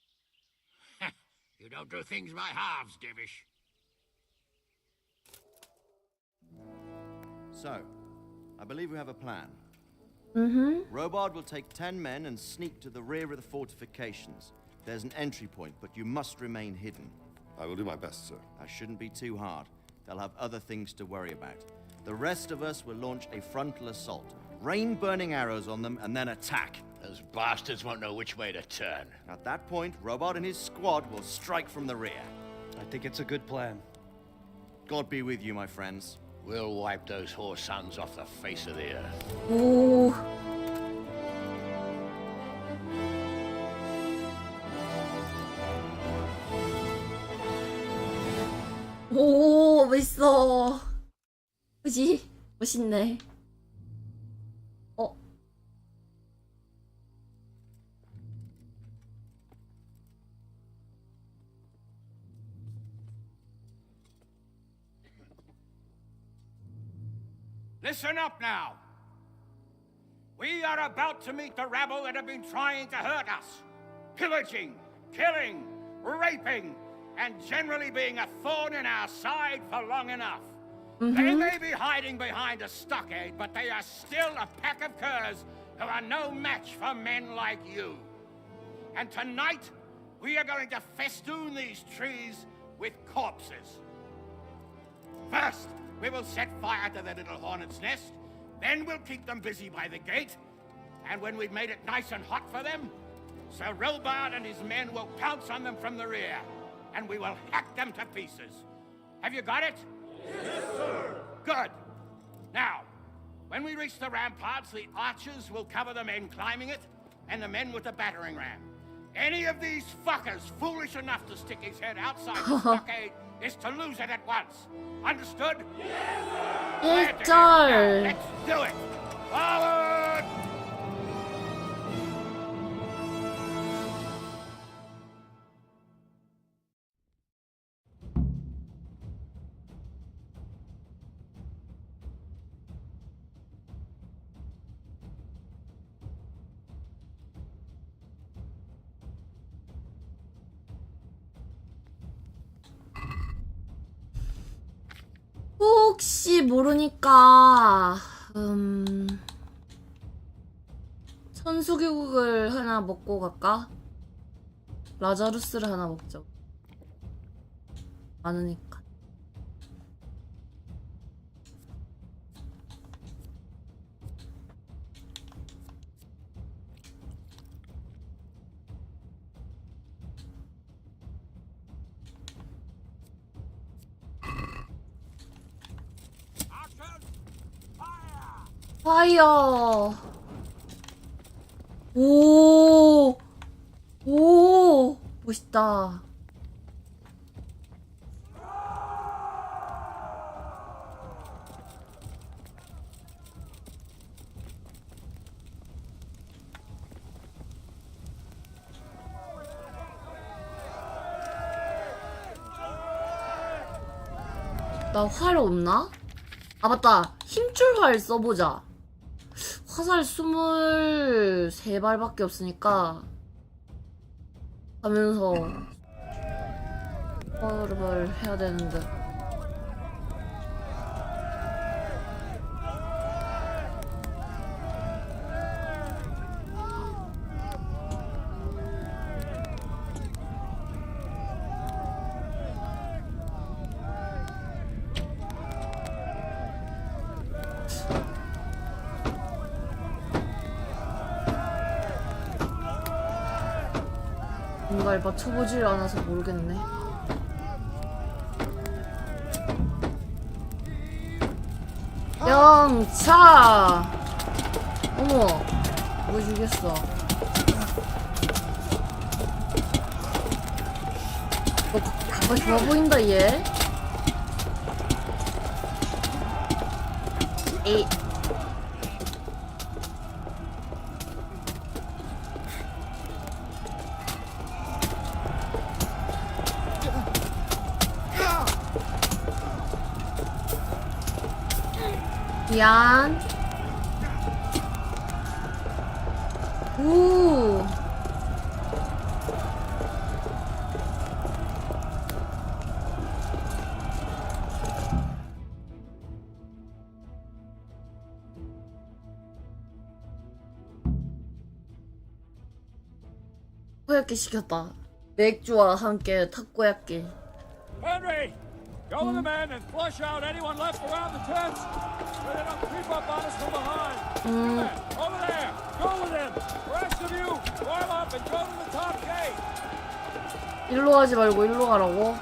You don't do things by halves, Divish. So, I believe we have a plan. Mm-hmm. Robard will take 10 men and sneak to the rear of the fortifications. There's an entry point, but you must remain hidden. I will do my best, sir. That shouldn't be too hard. They'll have other things to worry about. The rest of us will launch a frontal assault. Rain burning arrows on them and then attack. Those bastards won't know which way to turn. At that point, Robard and his squad will strike from the rear. I think it's a good plan. God be with you, my friends. We'll wipe those whore sons off the face of the earth. 오. 오, 멋있어. 그지? 멋있네. 어? Listen up now. We are about to meet the rabble that have been trying to hurt us. Pillaging, killing, raping, and generally being a thorn in our side for long enough. They may be hiding behind a stockade, but they are still a pack of curs who are no match for men like you. And tonight, we are going to festoon these trees with corpses. First, we will set fire to their little hornet's nest. Then we'll keep them busy by the gate. And when we've made it nice and hot for them, Sir Robard and his men will pounce on them from the rear. And we will hack them to pieces. Have you got it? Yes, sir. Good. Now, when we reach the ramparts, the archers will cover the men climbing it, and the men with the battering ram. Any of these fuckers foolish enough to stick his head outside the stockade is to lose it at once. Understood? Yes, sir. Yes, sir. Let's do it. Forward! 혹시 모르니까 천수교국을 하나 먹고 갈까? 라자루스를 하나 먹자. 많으니까. 파이어. 오. 오. 멋있다. 나 활 없나? 아 맞다, 힘줄 활 써보자. 화살 23발밖에 없으니까 하면서 활을 해야 되는데. 뭔가를 맞춰보질 않아서 모르겠네. 영차! 어머, 뭐 주겠어. 가가 좋아 보인다, 얘. 에이. 미안. 오. 타코야끼 시켰다. 맥주와 함께 타코야끼. Henry! Go to the men and flush out anyone left around the tents so they don't creep up on us from behind. Over there! Go with him! The rest of you, warm up and go to the top gate! 일로 가지 말고 일로 가라고?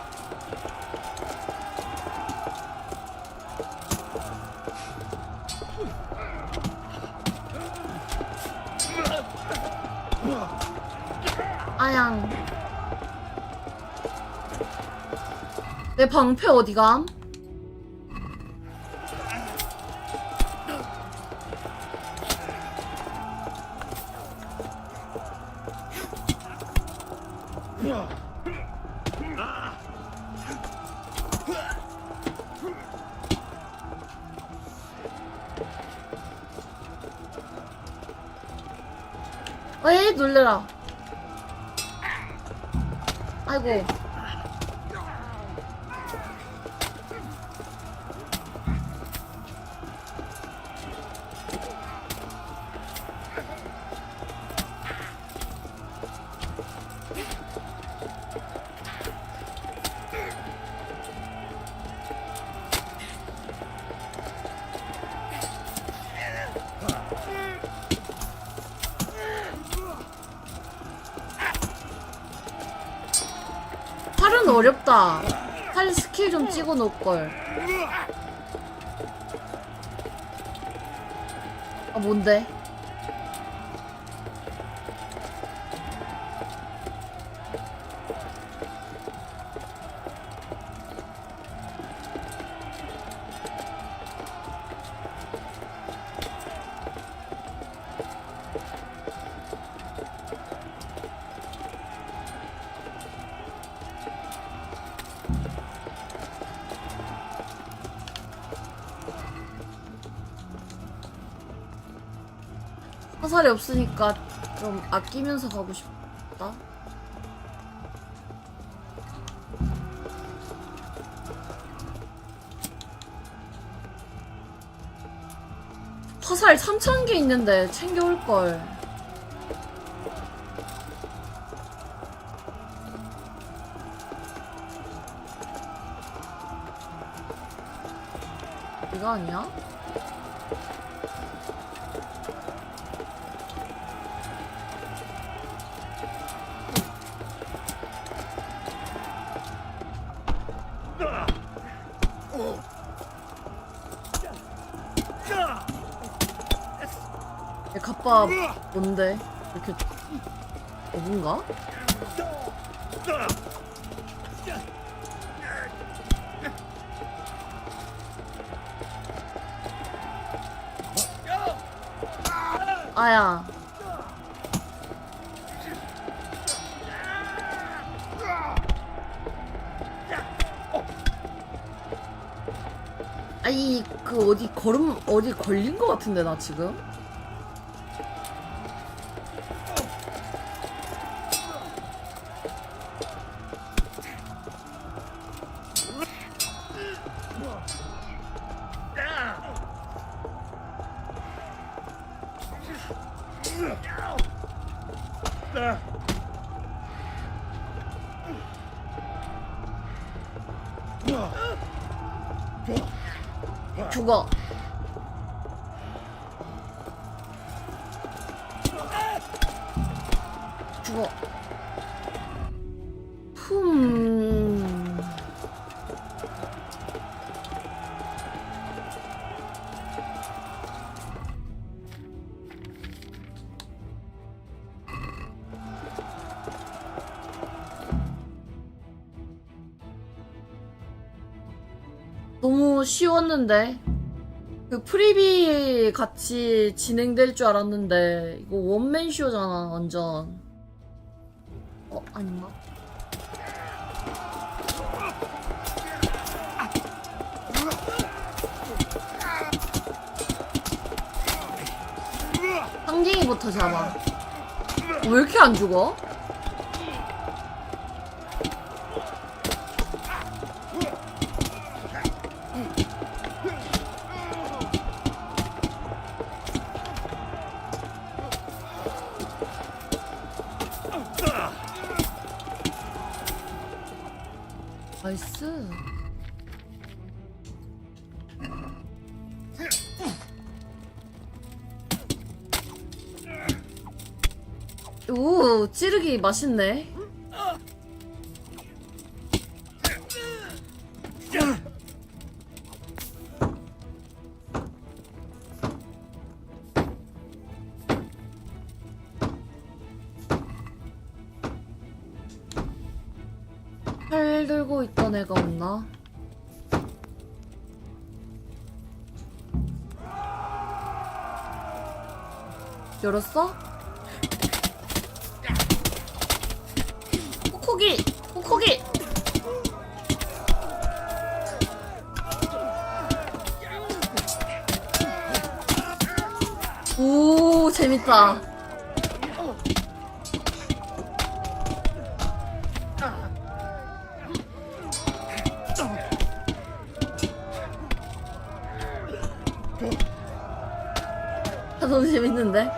아양. 내 방패 어디감? 에이, 놀래라. 아이고. 팔은 어렵다. 팔 스킬 좀 찍어 놓을걸. 아, 뭔데? 화살이 없으니까 좀 아끼면서 가고 싶다. 화살 3000개 있는데 챙겨올걸. 이거 아니야? 얘 갑바 뭔데? 이렇게 뭔가? 아야. 아이 그 어디 걸린 거 같은데 나 지금. 죽어. 죽어. 너무 쉬웠는데. 그 프리비 같이 진행될 줄 알았는데 이거 원맨 쇼잖아 완전. 아닌가? 상징이부터 잡아. 왜 이렇게 안 죽어? 나이스. 오, 찌르기 맛있네. 팔 들고 있던 애가 없나? 열었어? 코코기! 코코기! 오, 재밌다. 너무 재밌는데?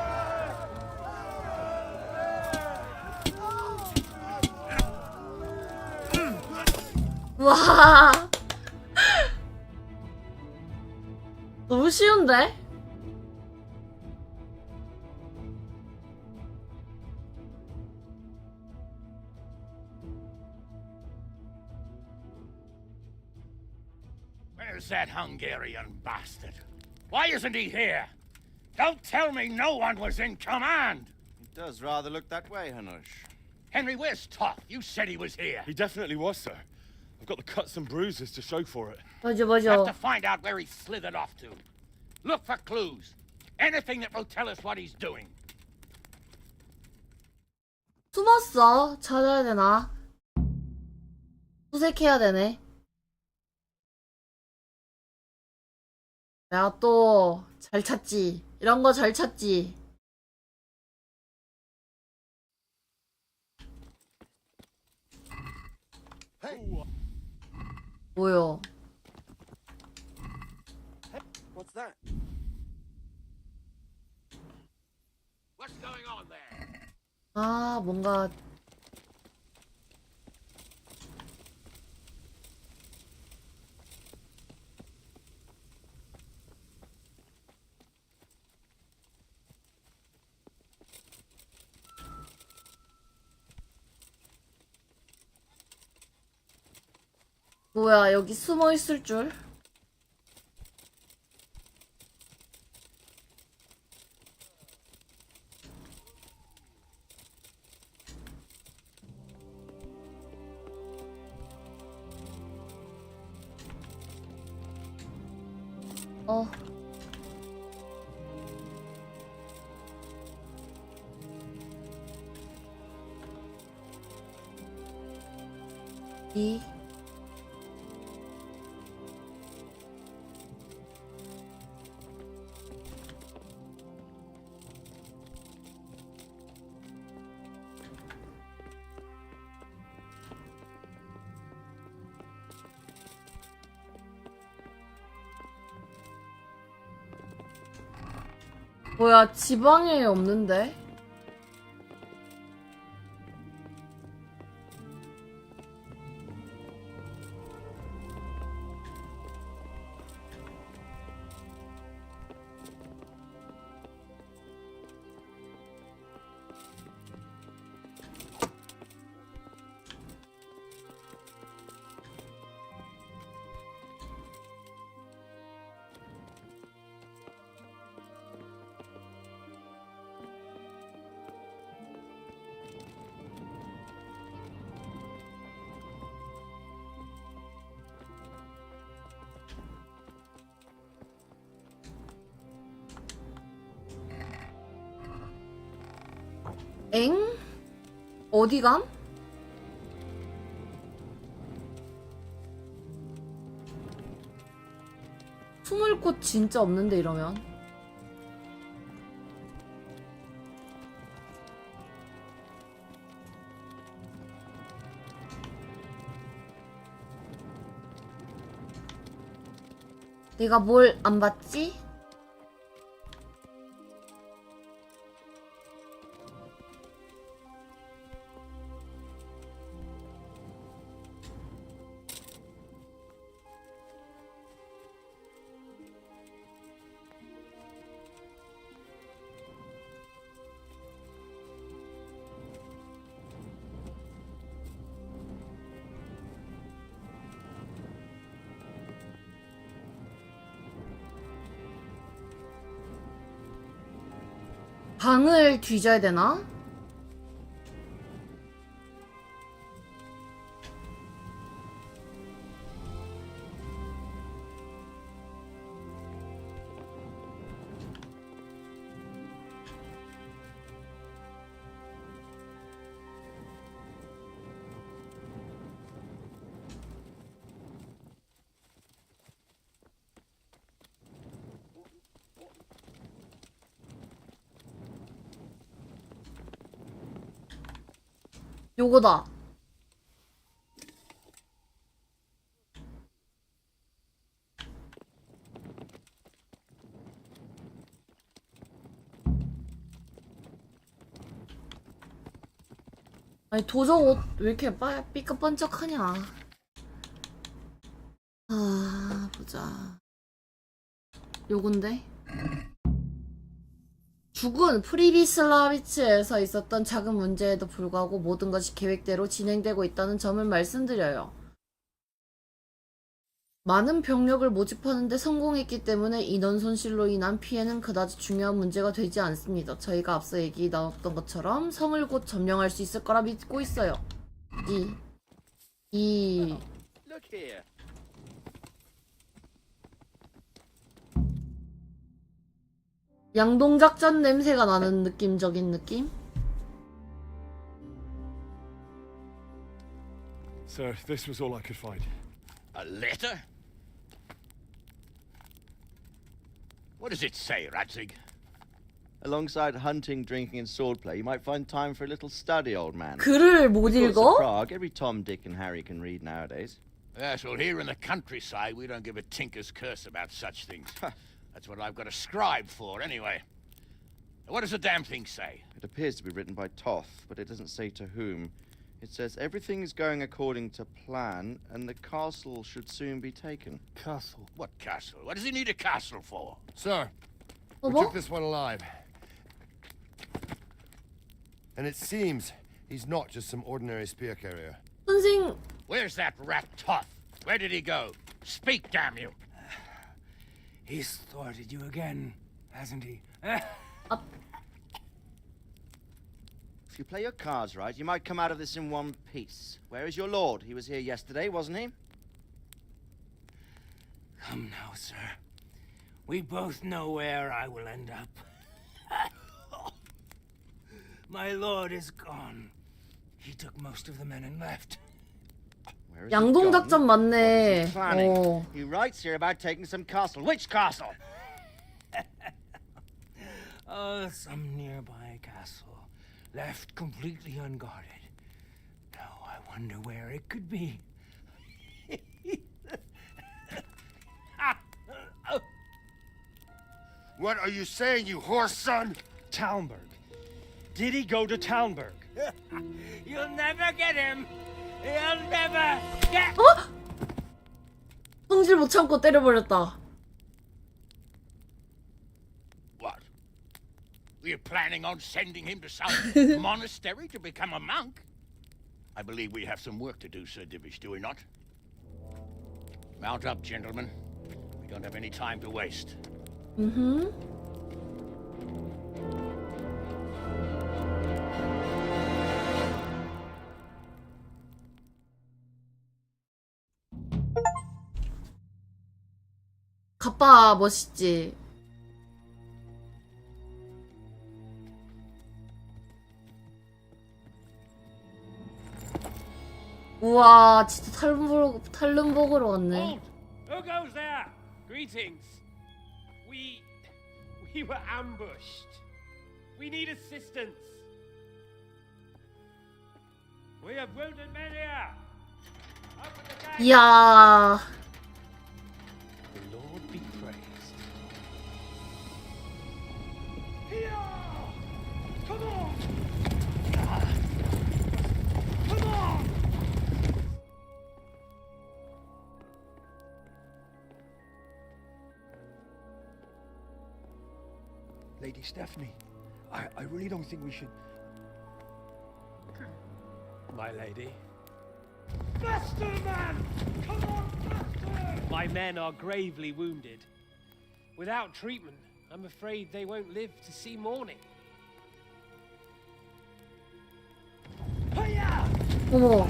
와 너무 쉬운데? Where's that Hungarian bastard? Why isn't he here? Don't tell me no one was in command! It does rather look that way, Hanush. Henry, where's Toth? You said he was here. He definitely was, sir. I've got the cuts and bruises to show for it. 맞아 We have 맞아. to find out where he slithered off to. Look for clues. Anything that will tell us what he's doing. 숨었어. 찾아야 되나? 수색해야 되네. 내가 또 잘 찾지. 이런 거 잘 찾지. 뭐요? What's that? What's going on there? 아, 뭔가 뭐야, 여기 숨어 있을 줄? 어. 이 뭐야, 지방에 없는데? 엥? 어디 감? 숨을 곳 진짜 없는데 이러면. 내가 뭘 안 봤지? 방을 뒤져야 되나? 요거다. 아니 도적 옷 왜 이렇게 삐까번쩍하냐. 아 보자. 요건데. 죽은 프리비슬라비츠에서 있었던 작은 문제에도 불구하고 모든 것이 계획대로 진행되고 있다는 점을 말씀드려요. 많은 병력을 모집하는데 성공했기 때문에 인원 손실로 인한 피해는 그다지 중요한 문제가 되지 않습니다. 저희가 앞서 얘기 나눴던 것처럼 성을 곧 점령할 수 있을 거라 믿고 있어요. Look here. 양동작전 냄새가 나는 느낌적인 느낌? Sir, this was all I could find. A letter? What does it say, Radzig? Alongside hunting, drinking, and swordplay, you might find time for a little study, old man. 글을 못 Of course, 읽어? at Prague, every Tom, Dick, and Harry can read nowadays. Yes, well, here in the countryside, we don't give a tinker's curse about such things. That's what I've got a scribe for, anyway. What does the damn thing say? It appears to be written by Toth, but it doesn't say to whom. It says everything is going according to plan, and the castle should soon be taken. Castle? What castle? What does he need a castle for? Sir, we 어머? took this one alive. And it seems he's not just some ordinary spear carrier. 선생 Where's that rat Toth? Where did he go? Speak, damn you! He's thwarted you again, hasn't he? If you play your cards right, you might come out of this in one piece. Where is your lord? He was here yesterday, wasn't he? Come now, sir. We both know where I will end up. My lord is gone. He took most of the men and left. Where is he 양동작전 gone? What is 맞네. he planning? 어. He writes here about taking some castle. Which castle? Oh, some nearby castle, left completely unguarded. Now I wonder where it could be. What are you saying, you horse son? Talmberg. Did he go to Talmberg? You'll never get him. You'll never get. 어? 성질 못 참고 때려버렸다. What? Were you planning on sending him to some monastery to become a monk? I believe we have some work to do, Sir Divish, do we not? Mount up, gentlemen. We don't have any time to waste. 음. 가빠 멋있지. 우와, 진짜 탈룬버그로 왔네. Halt! Who goes there? Greetings. We were ambushed. We need assistance. We have wounded men here. Open the gate. 이야. The Lord be praised. Here! Come on! Come on! Lady Stephanie, I really don't think we should. My lady. Faster, man! Come on, faster! My men are gravely wounded. Without treatment, I'm afraid they won't live to see morning. 어머,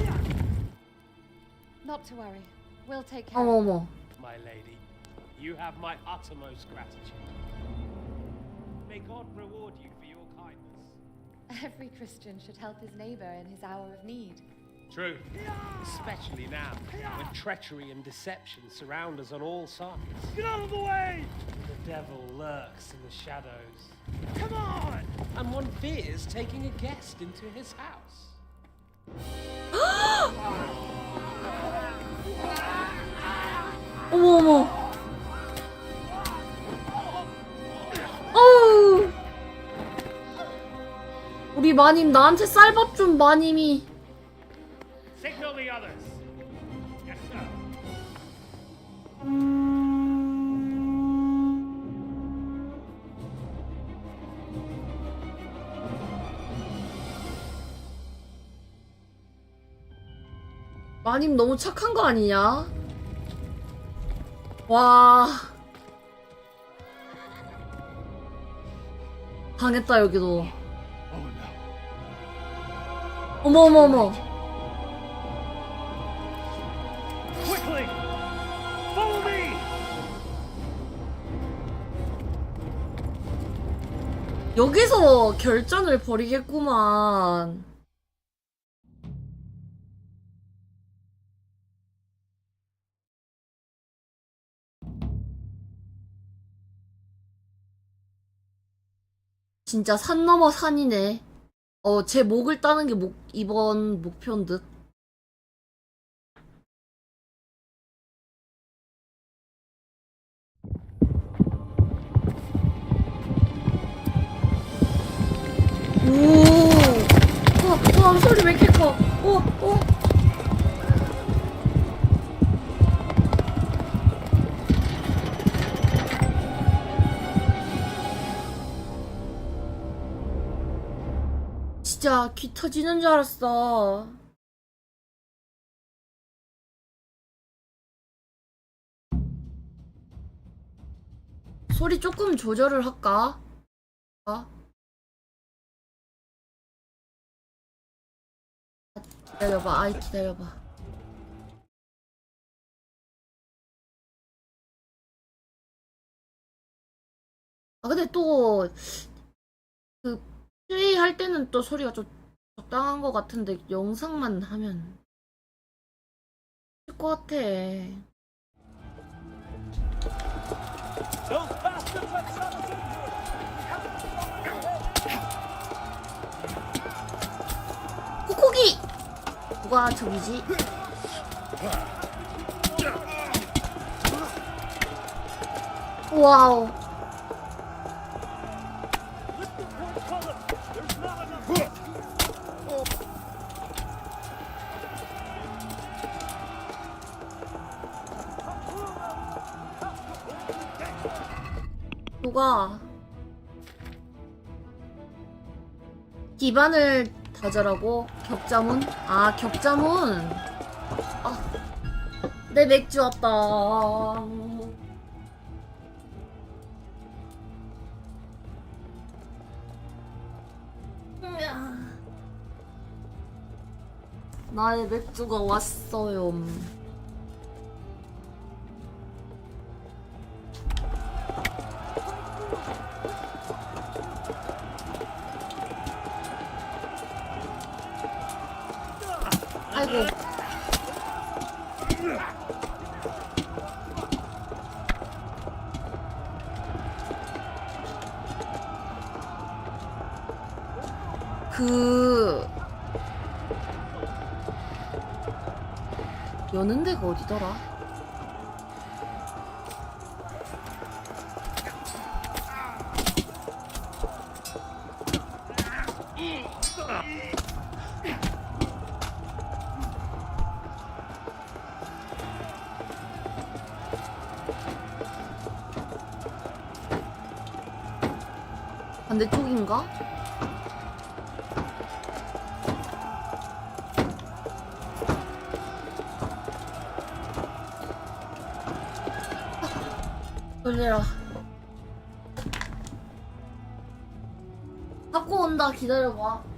Not to worry. We'll take care 어머, of 어머. My lady, you have my uttermost gratitude. May God reward you for your kindness. Every Christian should help his neighbor in his hour of need. True. Especially now, when treachery and deception surround us on all sides. Get out of the way! The devil lurks in the shadows. Come on! And one fears taking a guest into his house. 어머, 어머. 어우. 우리 마님 나한테 쌀밥 좀 마님이. Signal the others. Yes, sir. 마님 너무 착한 거 아니냐? 와. 당했다 여기도. 어머 어머 어머. Quickly! Follow me! 여기서 결전을 벌이겠구만. 진짜 산 넘어 산이네. 제 목을 따는 게 이번 목표인 듯. 오! 암소리 왜 이렇게 커? 진짜 귀 터지는 줄 알았어. 소리 조금 조절을 할까? 기다려봐, 아이 기다려봐. 근데 또 그 플레이할 때는 또 소리가 좀 적당한 것 같은데 영상만 하면 될 것 같아. Those bastards had something! 코코기! 누가 저기지? 와우. 누가 기반을 다져라고? 격자문? 아, 격자문. 아, 내 맥주 왔다. 나의 맥주가 왔어요. 아이고. 여는 데가 어디더라? 반대쪽인가? 놀래라. 갖고 온다. 기다려봐.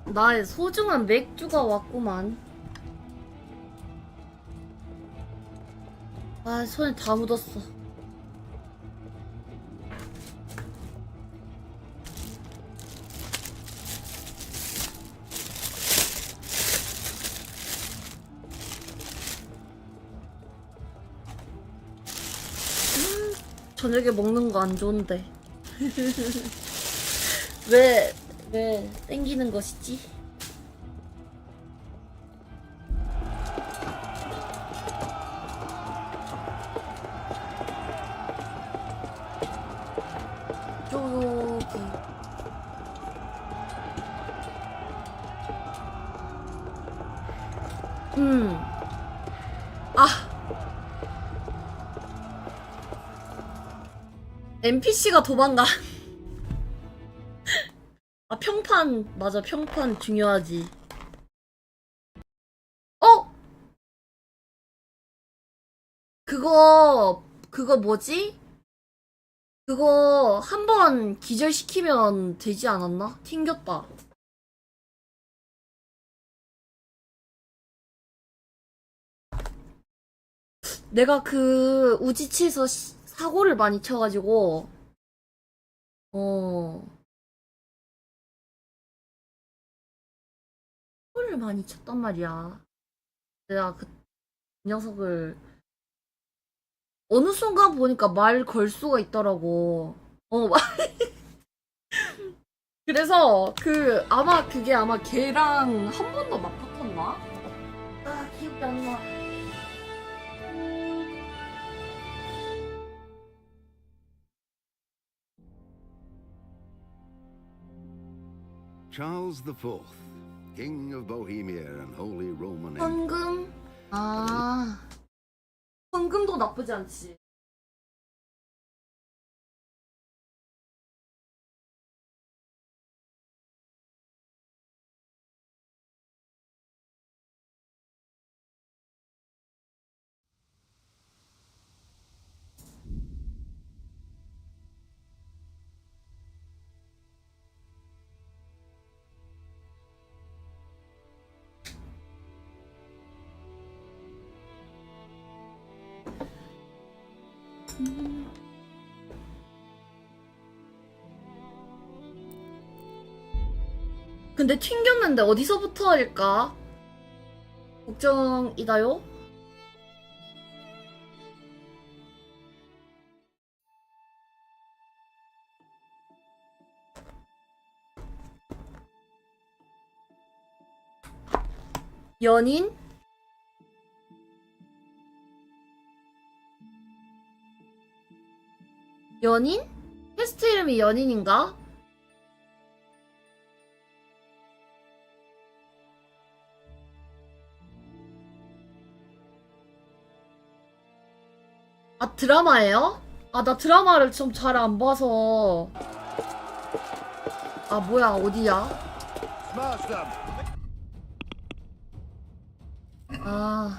나의 소중한 맥주가 왔구만. 아, 손에 다 묻었어. 저녁에 먹는 거 안 좋은데. 왜 땡기는 것이지? 저기. 아. NPC가 도망가. 평판 맞아. 평판 중요하지. 어? 그거 뭐지? 그거 한 번 기절시키면 되지 않았나? 튕겼다. 내가 그 우지치에서 사고를 많이 쳐가지고 사고를 많이 쳤단 말이야. 내가 그 녀석을 어느 순간 보니까 말 걸 수가 있더라고. 그래서 그게 아마 걔랑 한 번 더 맞붙었나? 아, 기억이 안 나. Charles IV, King of Bohemia and Holy Roman Empire. 헌금? 아, 헌금도 나쁘지 않지. 근데 튕겼는데 어디서부터일까? 걱정이다요? 연인? 연인? 퀘스트 이름이 연인인가? 아, 드라마예요? 아, 나 드라마를 좀 잘 안 봐서. 아, 뭐야, 어디야? 아.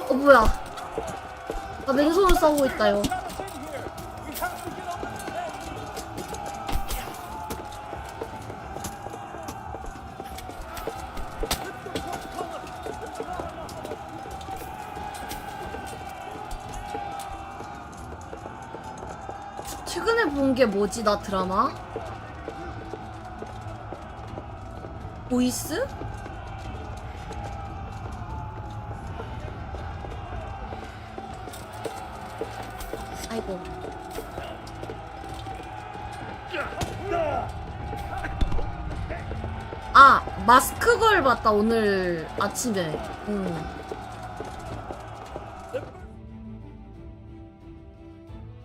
뭐야. 나 맨손으로 싸우고 있다요. 최근에 본 게 뭐지, 나 드라마? 보이스? 아이고. 아, 마스크걸 봤다, 오늘 아침에.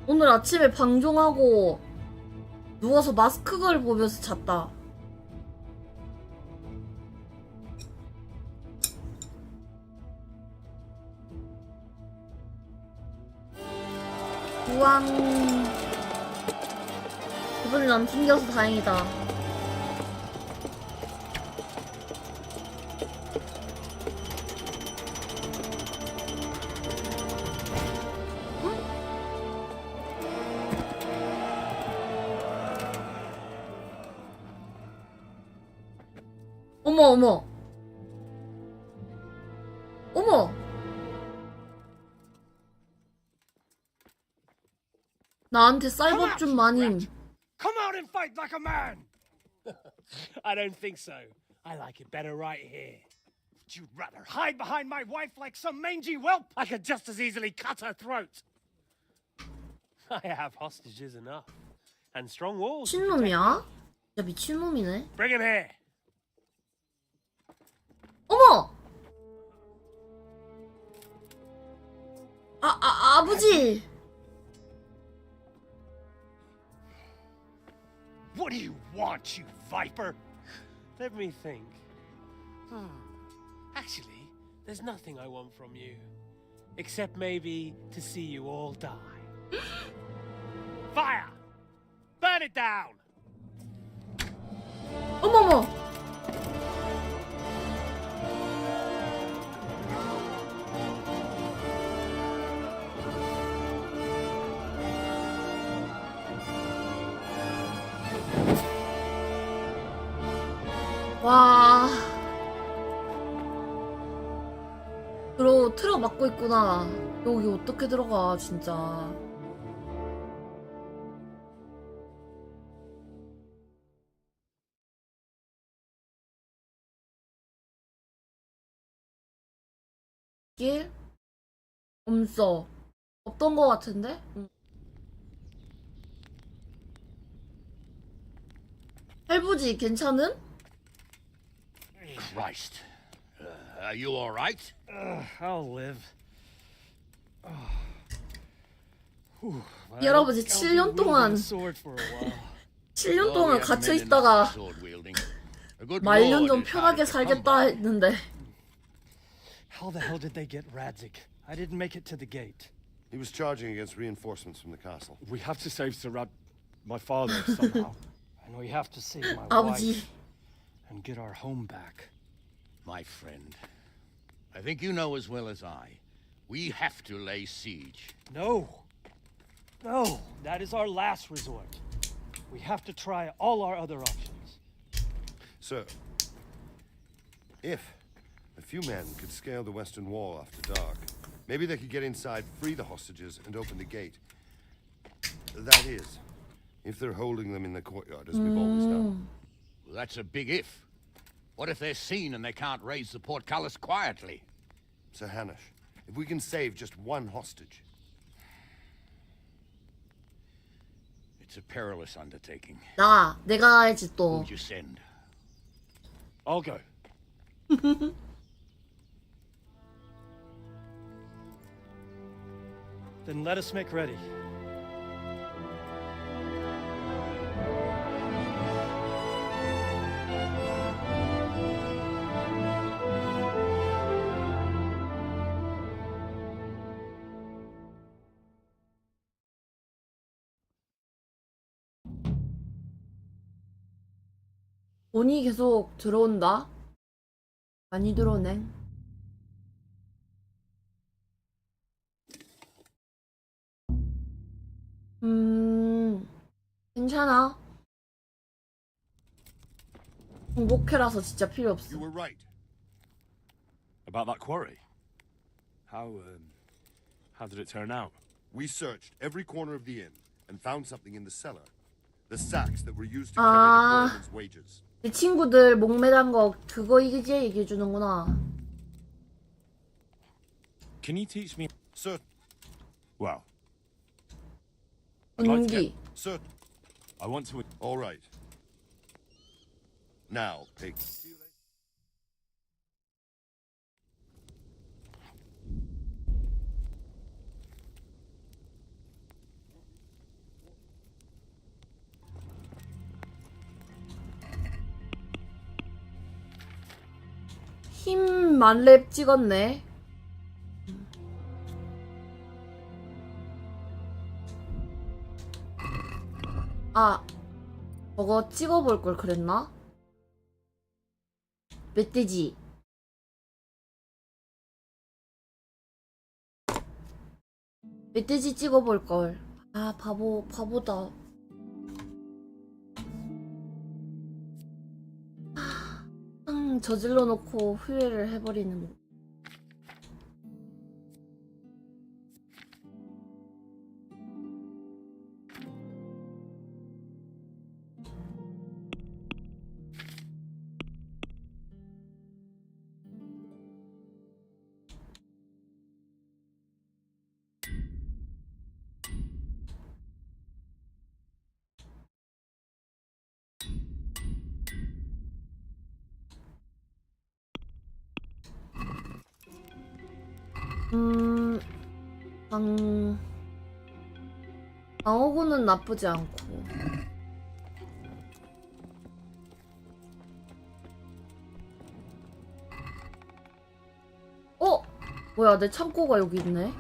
오늘 아침에 방종하고 누워서 마스크걸 보면서 잤다. 우왕. 이번엔 안 튕겨서 다행이다. 어머, 어머. 어머. 나한테 쌀밥 좀 마님. Come out and fight like a man! I don't think so. I like it better right here. Would you rather hide behind my wife like some mangy whelp? I could just as easily cut her throat. I have hostages enough. And strong walls. 미친놈이야? 진짜 미친놈이네. Bring him here. 어머! 아버지! What do you want, you viper? Let me think. Actually, there's nothing I want from you. Except maybe to see you all die. Fire! Burn it down! 어머머. 와. 틀어 막고 있구나. 여기 어떻게 들어가, 진짜. 길? 없어. 없던 거 같은데? 할부지 괜찮은? Christ. Are you all right? I'll live. 할아버지 7년 동안 7년 동안 갇혀 있다가 말년 좀 편하게 살겠다 했는데. How the hell did they get Radzik? I didn't make it to the gate. He was charging against reinforcements from the castle. We have to save my father somehow. And we have to save my 아버지. wife and get our home back. My friend, I think you know as well as I. We have to lay siege. No. No, that is our last resort. We have to try all our other options. Sir, if a few men could scale the western wall after dark, maybe they could get inside, free the hostages, and open the gate. That is, if they're holding them in the courtyard, as we've always done. Well, that's a big if. What if they're seen and they can't raise the portcullis quietly? Sir Hanush, if we can save just one hostage. It's a perilous undertaking. 내가 해야지 또. Who'd you send? I'll go. Then let us make ready. 돈이 계속 들어온다? 많이 들어오네. 괜찮아. 목회라서 진짜 필요 없어. You were right. About that quarry? How did it turn out? We searched every corner of the inn and found something in the cellar. The sacks that were used to carry the foreman's wages. 내 친구들 목매단 거 그거 이제 얘기해 주는구나. Can you teach me? Sir. Well. I'd like to 연기. get... Sir. I want to... All right. Now, pig. 힘 만렙 찍었네. 아, 저거 찍어볼 걸 그랬나? 멧돼지. 멧돼지 찍어볼 걸. 아, 바보다. 저질러 놓고 후회를 해버리는 거. 방어구는 나쁘지 않고. 뭐야, 내 창고가 여기 있네.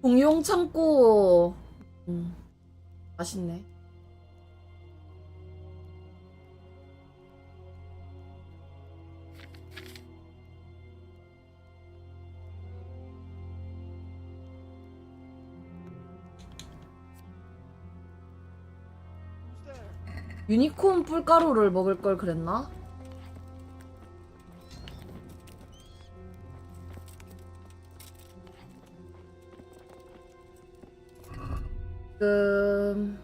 공용 창고. 맛있네. 유니콘 뿔가루를 먹을 걸 그랬나?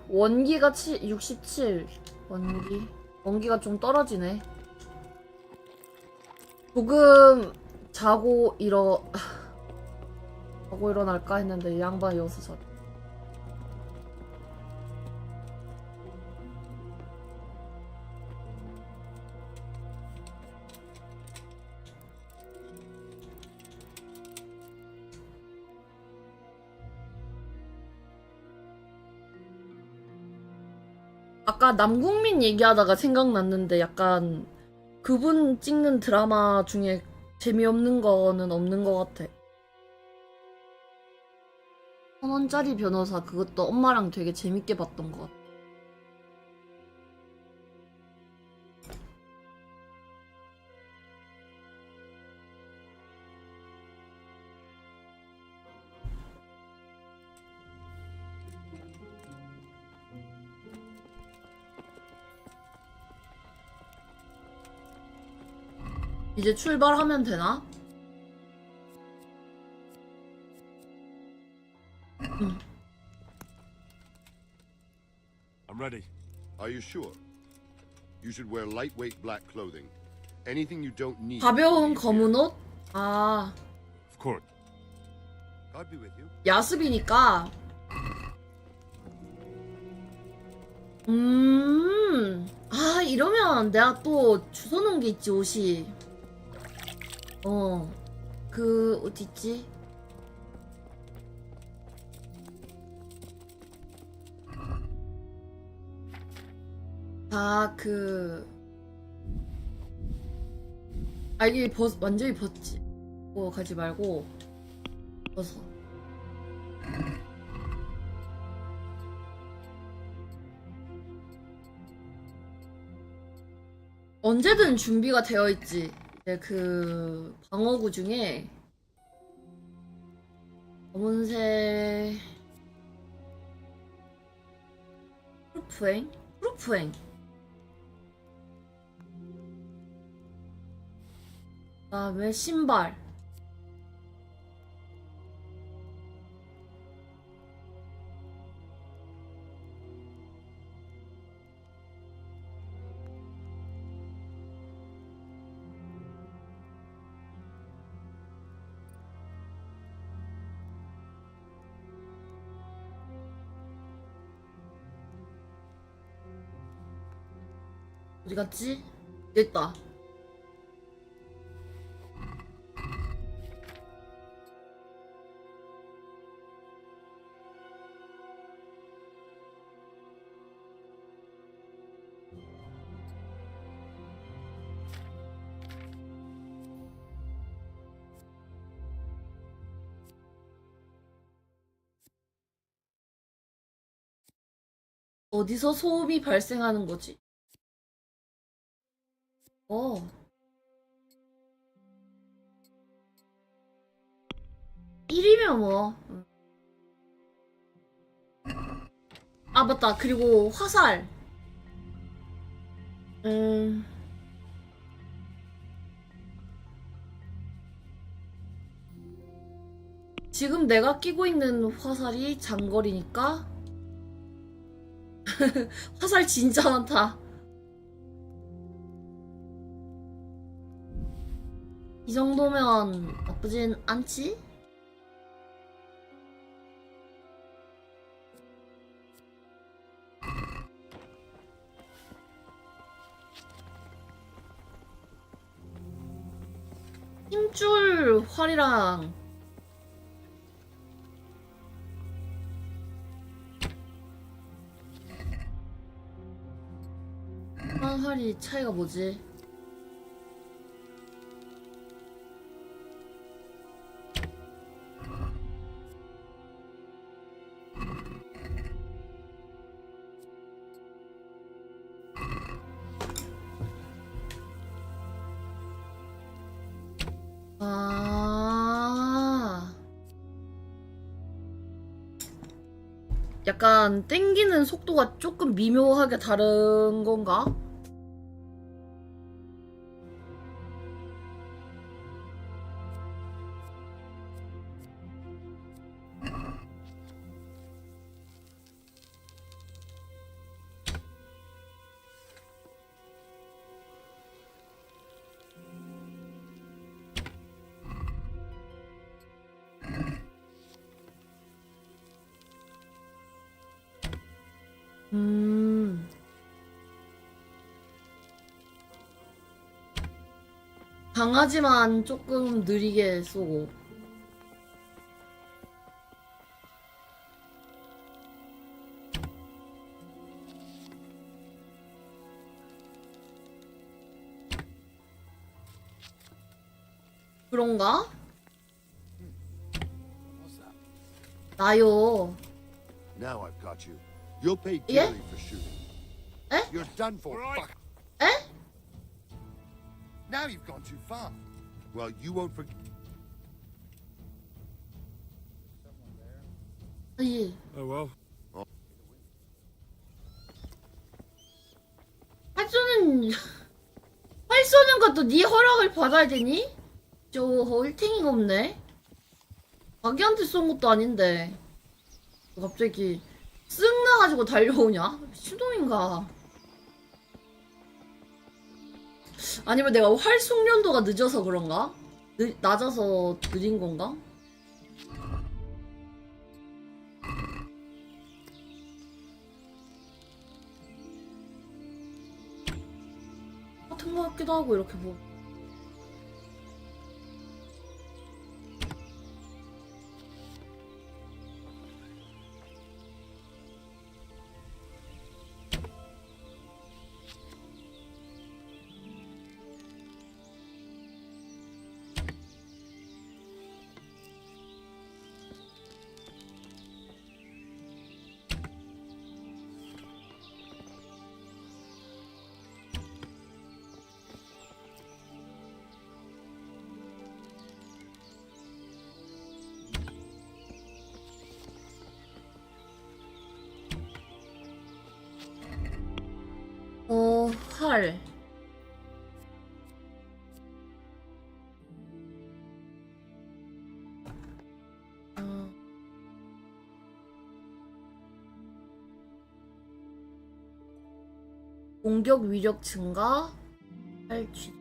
원기가 67. 원기가 좀 떨어지네. 조금 자고 일어날까 했는데 이 양반이 어서 자. 아까 남궁민 얘기하다가 생각났는데 약간 그분 찍는 드라마 중에 재미없는 거는 없는 것 같아. 1,000원짜리 변호사 그것도 엄마랑 되게 재밌게 봤던 것 같아. 이제 출발하면 되나? I'm ready. Are you sure? You should wear lightweight black clothing. Anything you don't need. 가벼운 검은 옷? 아, Of course. God be with you. 야습이니까. 아, 이러면 내가 또 주워놓은 게 있지, 옷이. 어디 있지? 이게 완전히 벗지. 가지 말고 벗어. 언제든 준비가 되어 있지. 이제 그 방어구 중에 검은색 프루프행 그다음에 신발 어디 갔지? 됐다. 어디서 소음이 발생하는 거지? 1이면 뭐. 아, 맞다. 그리고 화살. 지금 내가 끼고 있는 화살이 장거리니까 화살 진짜 많다. 이 정도면 나쁘진 않지? 힘줄 활이랑 활이 차이가 뭐지? 약간 땡기는 속도가 조금 미묘하게 다른 건가? 강하지만 조금 느리게 쏘고. 그런가? 나요. Now I've got you. You'll pay Yeah? dearly for shooting. Eh? You're done for. Fuck. Eh? Now you've gone too far. Well, you won't forget. 예. Oh well. 활 쏘는 것도 네 허락을 받아야 되니? 저 얼탱이가 없네. 자기한테 쏜 것도 아닌데 갑자기 쓱 나가지고 달려오냐? 미친놈인가? 아니면 내가 활 숙련도가 늦어서 그런가? 낮아서 느린 건가? 같은 것 같기도 하고 이렇게 뭐. 활. 공격 위력 증가, 탈취.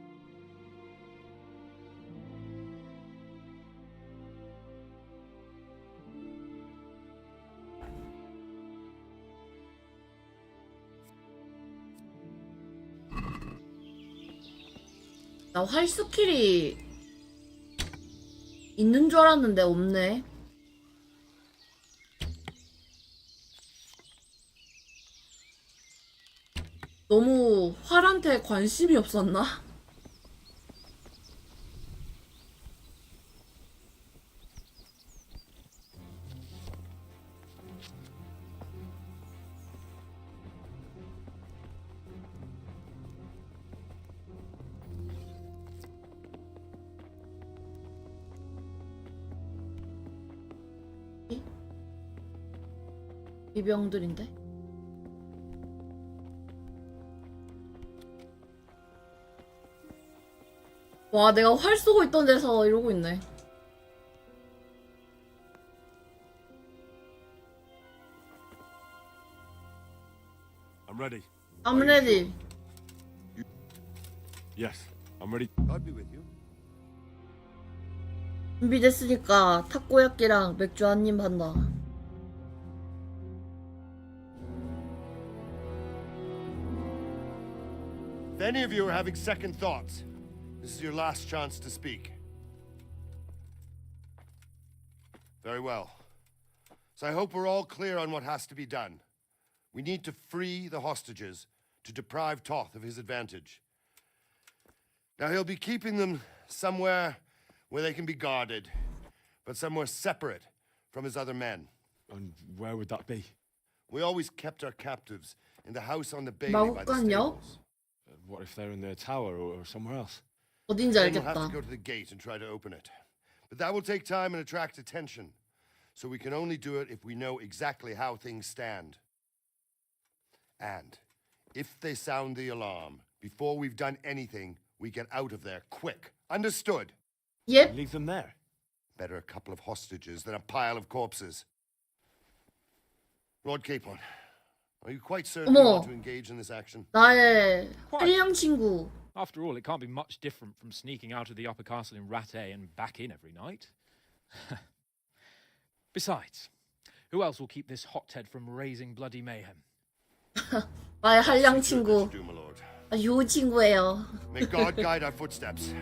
나 활 스킬이 있는 줄 알았는데 없네. 너무 활한테 관심이 없었나? 이병들인데? 와, 내가 활 쏘고 있던 데서 이러고 있네. I'm ready. I'm ready. Yes, I'm ready. I'll be with you. 준비됐으니까 타코야끼랑 맥주 한 입 한다. If any of you are having second thoughts, this is your last chance to speak. Very well. So I hope we're all clear on what has to be done. We need to free the hostages to deprive Toth of his advantage. Now he'll be keeping them somewhere where they can be guarded, but somewhere separate from his other men. And where would that be? We always kept our captives in the house on the Bailey by the 마법관요? stables. What if they're in their tower or somewhere else? 어딘지 Then we'll have 알겠다. to go to the gate and try to open it. But that will take time and attract attention. so we can only do it if we know exactly how things stand. And if they sound the alarm before we've done anything, we get out of there quick. Understood? Yep. Leave them there. Better a couple of hostages than a pile of corpses. Lord Capon, are you quite certain you want to engage in this action? 나의 한량 친구. After all, it can't be much different from sneaking out of the upper castle in Rattay and back in every night. Besides, who else will keep this hothead from raising bloody mayhem? 나의 한량 친구. 요 친구예요. May God guide our footsteps.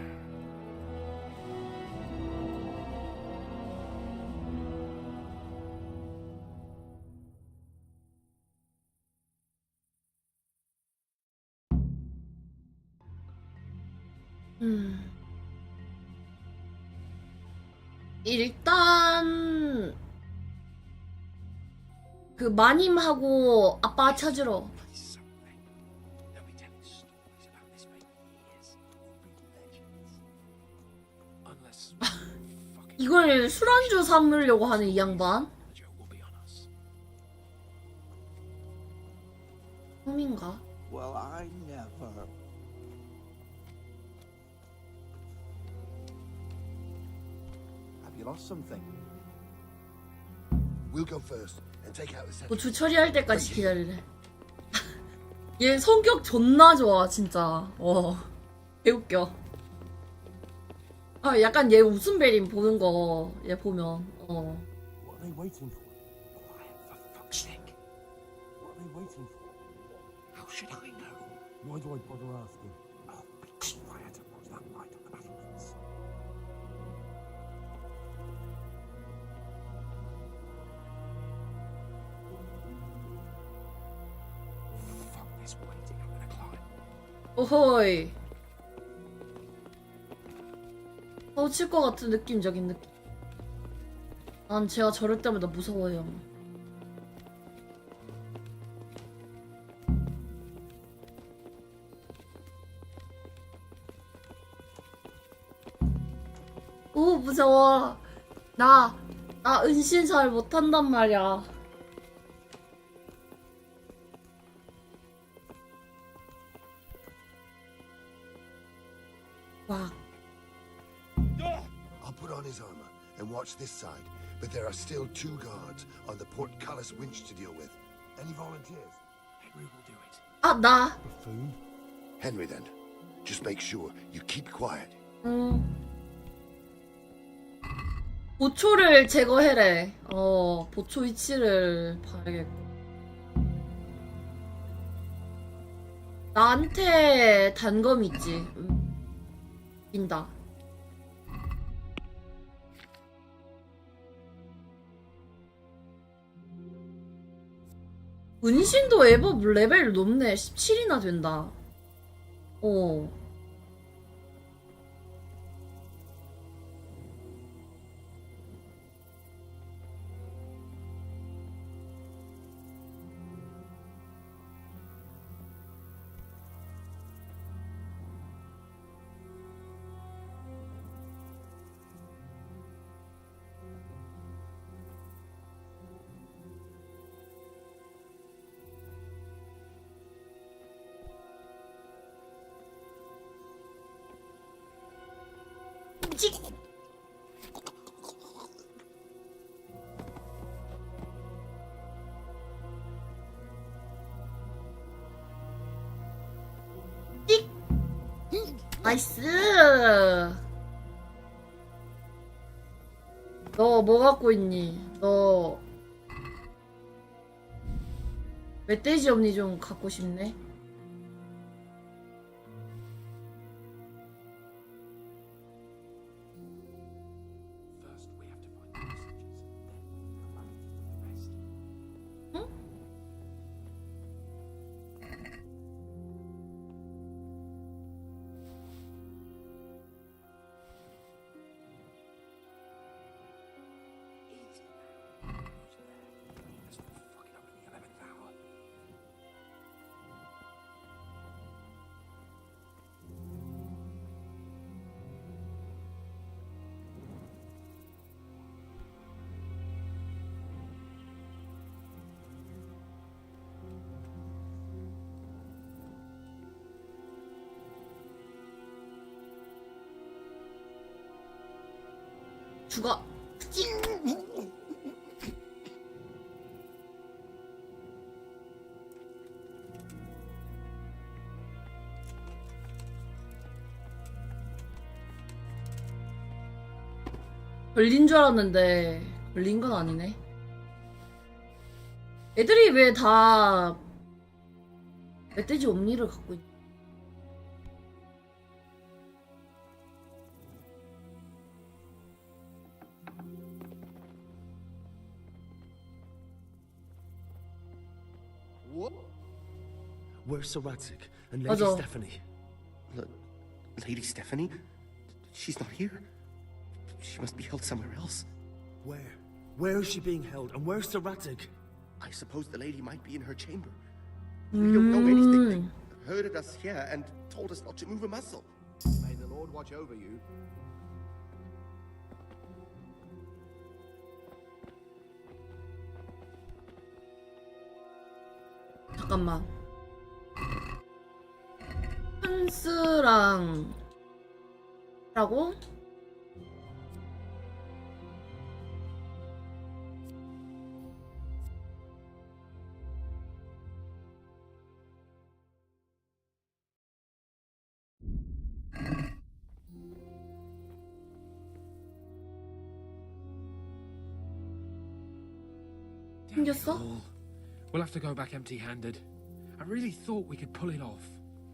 일단 그 마님하고 아빠 찾으러. 이걸 술안주 삼으려고 하는 이 양반? 꿈인가? Well, I never. Have you lost something? We'll go first and take out the 고추 처리할 때까지 기다리래. 얘 성격 존나 좋아 진짜. 개웃겨. 아 약간 얘 웃음베림 보는 거 얘 보면 What are they waiting for? Quiet, for fuck's sake. What are they waiting for? How should I know? Why do I bother asking? Oh, be quiet. What's that light on the battlements? Fuck this waiting. I'm gonna climb. 오호이. 칠 것 같은 느낌적인 느낌. 난 제가 저럴 때마다 무서워요. 오 무서워. 나 은신 잘 못한단 말이야. 와. I'll put on his armor and watch this side, but there are still 2 guards on the portcullis winch to deal with. Any volunteers? Henry will do it. 아, 나. Buffoon? Henry, then. Just make sure you keep quiet. 보초를 제거해래. 보초 위치를 봐야겠고. 나한테 단검 있지. 인다. 은신도 에버 레벨 높네. 17이나 된다. 찍. 찍. 나이스. 너 뭐 갖고 있니? 너 멧돼지 엄니 좀 갖고 싶네. 죽어. 걸린 줄 알았는데 걸린 건 아니네. 애들이 왜 다 멧돼지 옴니를 갖고 있... Where's Sir Radzig and Lady 맞아. Stephanie? Lady Stephanie? She's not here. She must be held somewhere else. Where? Where is she being held? And where's Sir Radzig? I suppose the lady might be in her chamber. We don't know anything. They herded us here and told us not to move a muscle. May the Lord watch over you. 잠깐만. 한스랑 라고? 생겼어? We'll have to go back empty-handed. I really thought we could pull it off.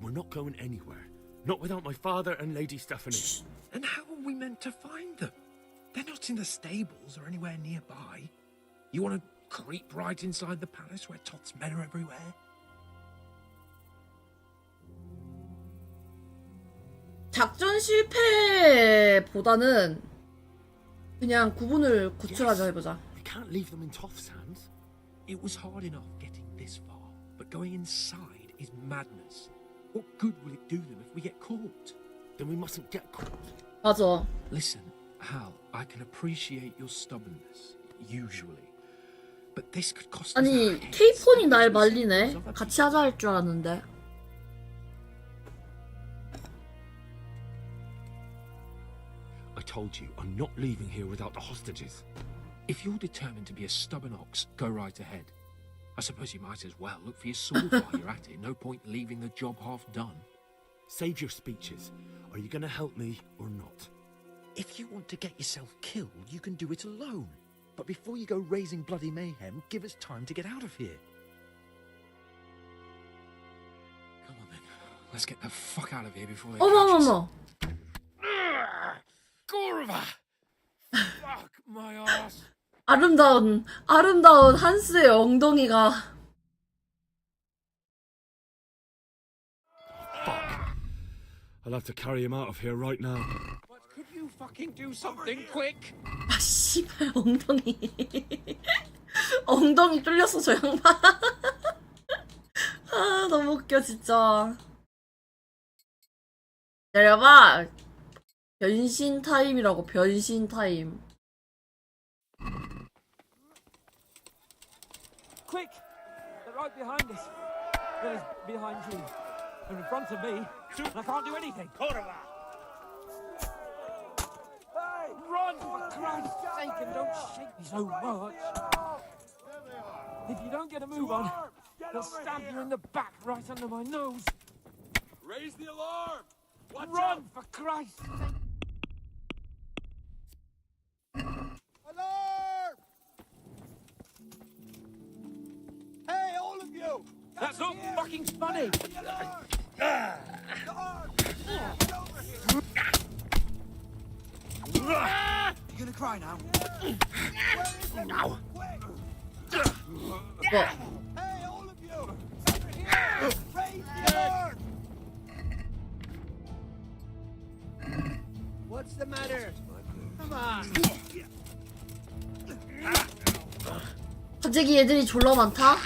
We're not going anywhere. Not without my father and Lady Stephanie. And how are we meant to find them? They're not in the stables or anywhere nearby. You want to creep right inside the palace where Toth's men are everywhere? 작전 실패보다는 그냥 구분을 구출하자 해보자. We can't leave them in Toth's hands. It was hard enough getting this far, but going inside is madness. What good will it do them if we get caught? Then we mustn't get caught. 맞아. Listen, Hal, I can appreciate your stubbornness, usually. But this could cost us 아니, our heads. 케이폰이 날 말리네. 같이 하자 할 줄 알았는데. I told you, I'm not leaving here without the hostages. If you're determined to be a stubborn ox, go right ahead. I suppose you might as well look for your sword while you're at it. No point leaving the job half done. Save your speeches. Are you going to help me or not? If you want to get yourself killed, you can do it alone. But before you go raising bloody mayhem, give us time to get out of here. Come on then. Let's get the fuck out of here before they 어머머머. Gorva! Fuck my ass. 아름다운 한스의 엉덩이가. Fuck. I'll have to carry him out of here right now. But could you fucking do something quick? 아 씨발 엉덩이. 엉덩이 뚫렸어 저 양반. 아 너무 웃겨 진짜. 내려봐. 변신 타임이라고 변신 타임. Quick! They're right behind us. There's behind you. They're in front of me. And I can't do anything. Cordova! Hey! Run, for Christ's sake, and don't shake me so much. If you don't get a move on, they'll stab you in the back right under my nose. Raise the alarm! Watch Run, for Christ's sake! Alarm! Hey, all of you! That's not fucking funny! You gonna cry now? Now. 뭐? Hey, all of you! Over here! Raise the alarm! What's the matter? Come on! 갑자기 애들이 졸라 많다?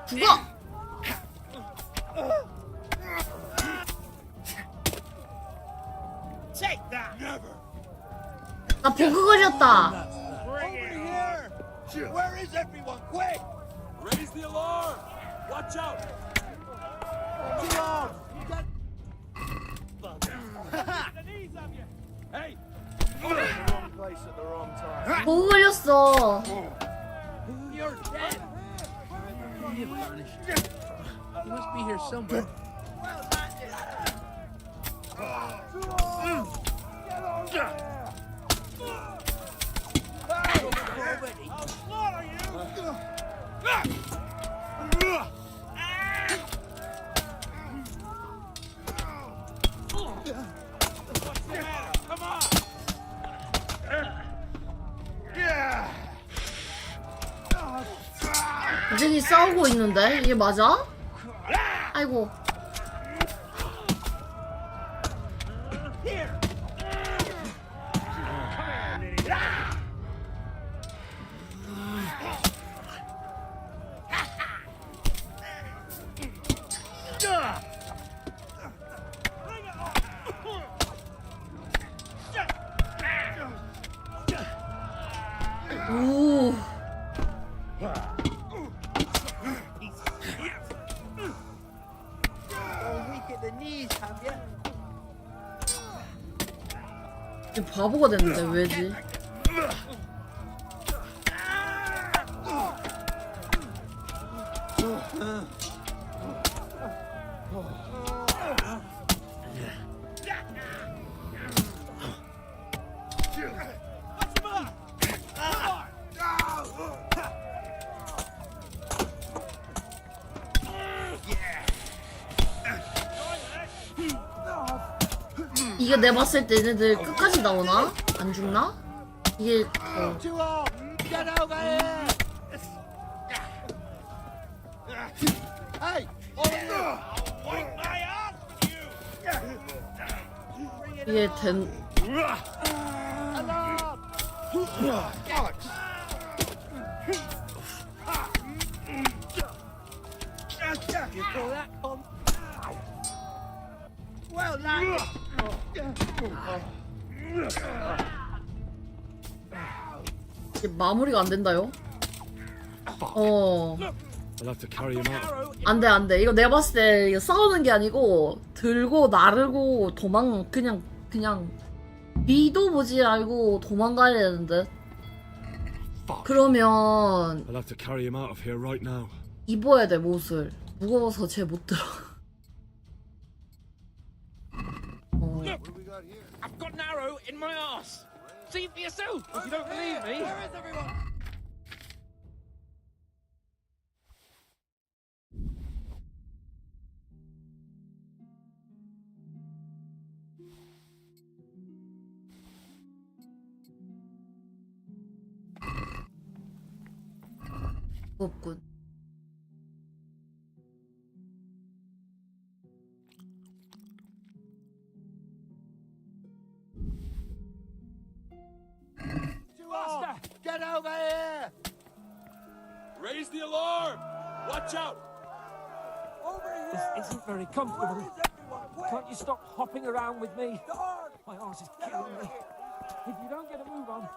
죽어! Take that! 나 버그 걸렸다. Over here! Where is everyone? Quick! Raise the alarm! Watch out! Too long! Hey! Wrong place at the wrong time. 보고 걸렸어. You're dead! You vanished. You must be here somewhere. 이들이 싸우고 있는데 이게 맞아? 아이고. 오. 이제 바보가 됐는데 왜지? 이게 내 봤을 때 얘네들 끝까지 나오나? 안 죽나? 이게 Get over here! Hey! 이게 된 You call that well done! 이게 마무리가 안 된다요? I'll have to carry him out. 안 돼. 이거 내가 봤을 때 이거 싸우는 게 아니고 들고 나르고 그냥 미도 보지 말고 도망가야 되는데. 그러면 I'll have to carry him out of here right now. 입어야 돼 못을. 무거워서 쟤 못 들어. I've got an arrow in my ass. See for yourself if you don't believe me. Where is everyone? 없군. Get over here! Raise the alarm! Watch out! This isn't very comfortable. Can't you stop hopping around with me? My arse is killing me. If you don't get a move on,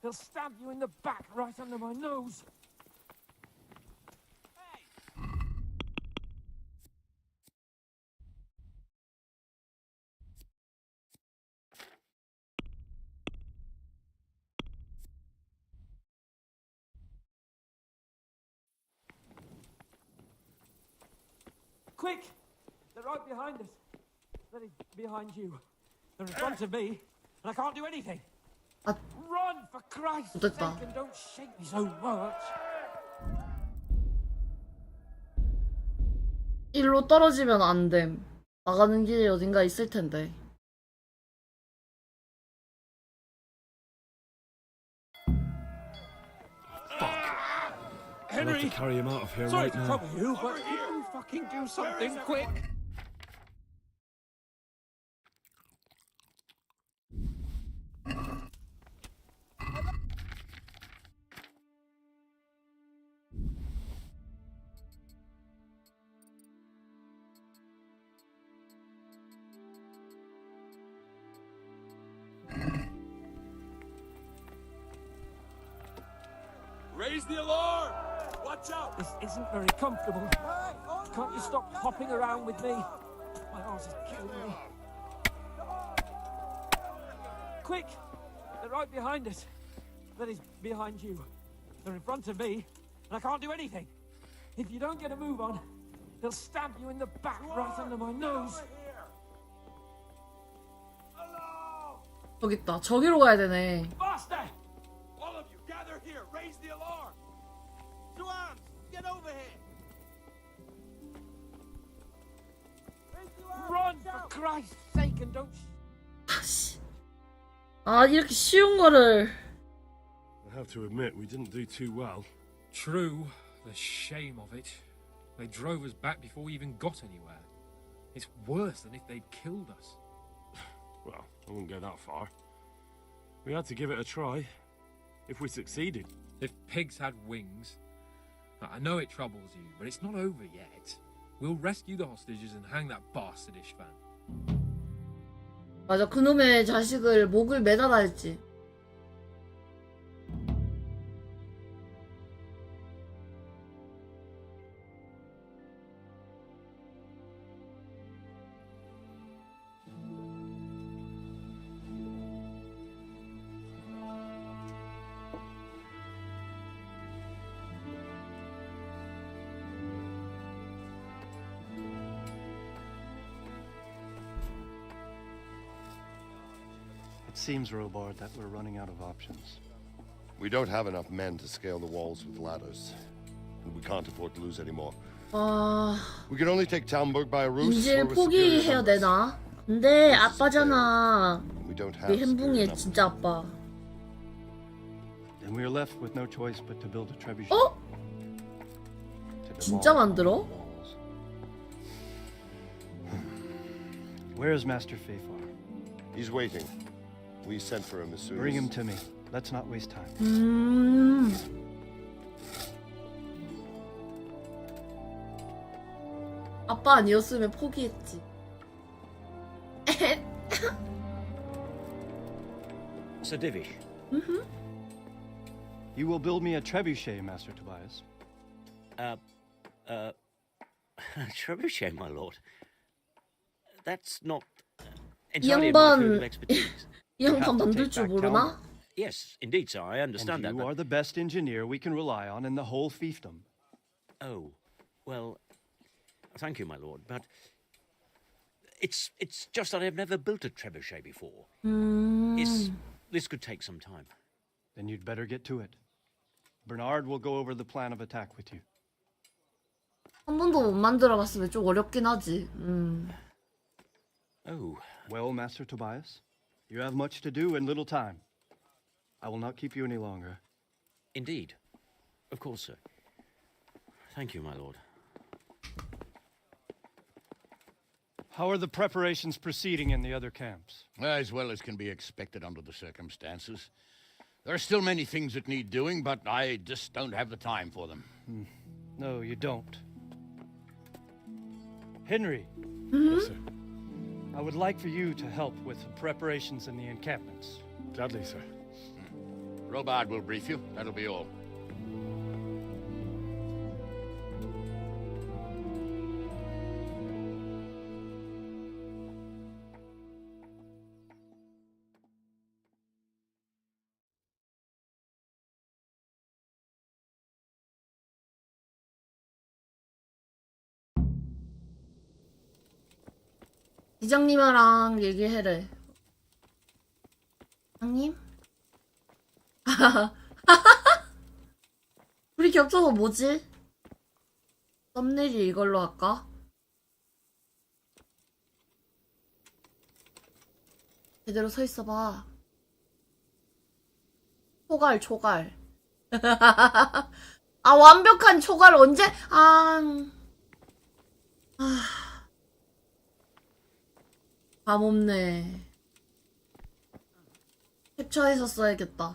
they'll stab you in the back right under my nose. Quick! They're right behind us. That is, behind you. They're in front of me, and I can't do anything. Run, for Christ's sake, and don't shake me so much. 일로 떨어지면 안 됨. 나가는 길이 어딘가 있을 텐데. I'll have to carry him out of here Sorry right to now. trouble you, but can you fucking do something quick? Raise the alarm! Watch out! This isn't very comfortable. Can't you stop hopping around with me? My arse is killing me. Quick! They're right behind us. That is, behind you. They're in front of me, and I can't do anything. If you don't get a move on, they'll stab you in the back right under my nose. 저기 있다. 저기로 가야 되네. Faster! All of you, gather here. Raise the alarm. To arms! Get over here! Run, for Christ's sake, and don't... 아, 이렇게 쉬운 거를. I have to admit, we didn't do too well. True. The shame of it. They drove us back before we even got anywhere. It's worse than if they'd killed us. Well, I wouldn't go that far. We had to give it a try. If we succeeded. If pigs had wings... I know it troubles you, but it's not over yet. We'll rescue the hostages and hang that bastard Ishvan. 맞아, 그놈의 자식을 목을 매달아 했지. It seems, Robard, that we're running out of options. We don't have enough men to scale the walls with ladders. And we can't afford to lose any more. We can only take Talmberg by a ruse. 이제 포기해야 되나? 근데 아빠잖아. We don't 우리 have 햄붕이의 진짜 아빠. Then we're left with no choice but to build a trebuchet. 어? 진짜 만들어? Where's Master Fafar? He's waiting. We sent for him as soon as... Bring him to me. Let's not waste time. 아빠 아니었으면 포기했지. Sir Divish. You will build me a trebuchet, Master Tobias. Trebuchet, my lord. That's not 이 entirely in my field 양반 of expertise. 이 양반 만들 줄 모르나? Yes, indeed, sir. I understand And that. you are the best engineer we can rely on in the whole fiefdom. Oh, well, thank you, my lord, but it's just that I've never built a trebuchet before. This could take some time. Then you'd better get to it. Bernard will go over the plan of attack with you. 한 번도 못 만들어봤으면 좀 어렵긴 하지. Oh. Well, Master Tobias, you have much to do and little time. I will not keep you any longer. Indeed. Of course, sir. Thank you, my lord. How are the preparations proceeding in the other camps? As well as can be expected under the circumstances. There are still many things that need doing, but I just don't have the time for them. No, you don't. Henry. Yes, sir. I would like for you to help with the preparations in the encampments. Gladly, sir. Robard will brief you. That'll be all. 이장님이랑 얘기해래. 장님? 우리 겹쳐서 뭐지? 썸네일이 이걸로 할까? 제대로 서 있어봐. 초갈. 아, 완벽한 초갈 언제? 감 없네. 캡처해서 써야겠다.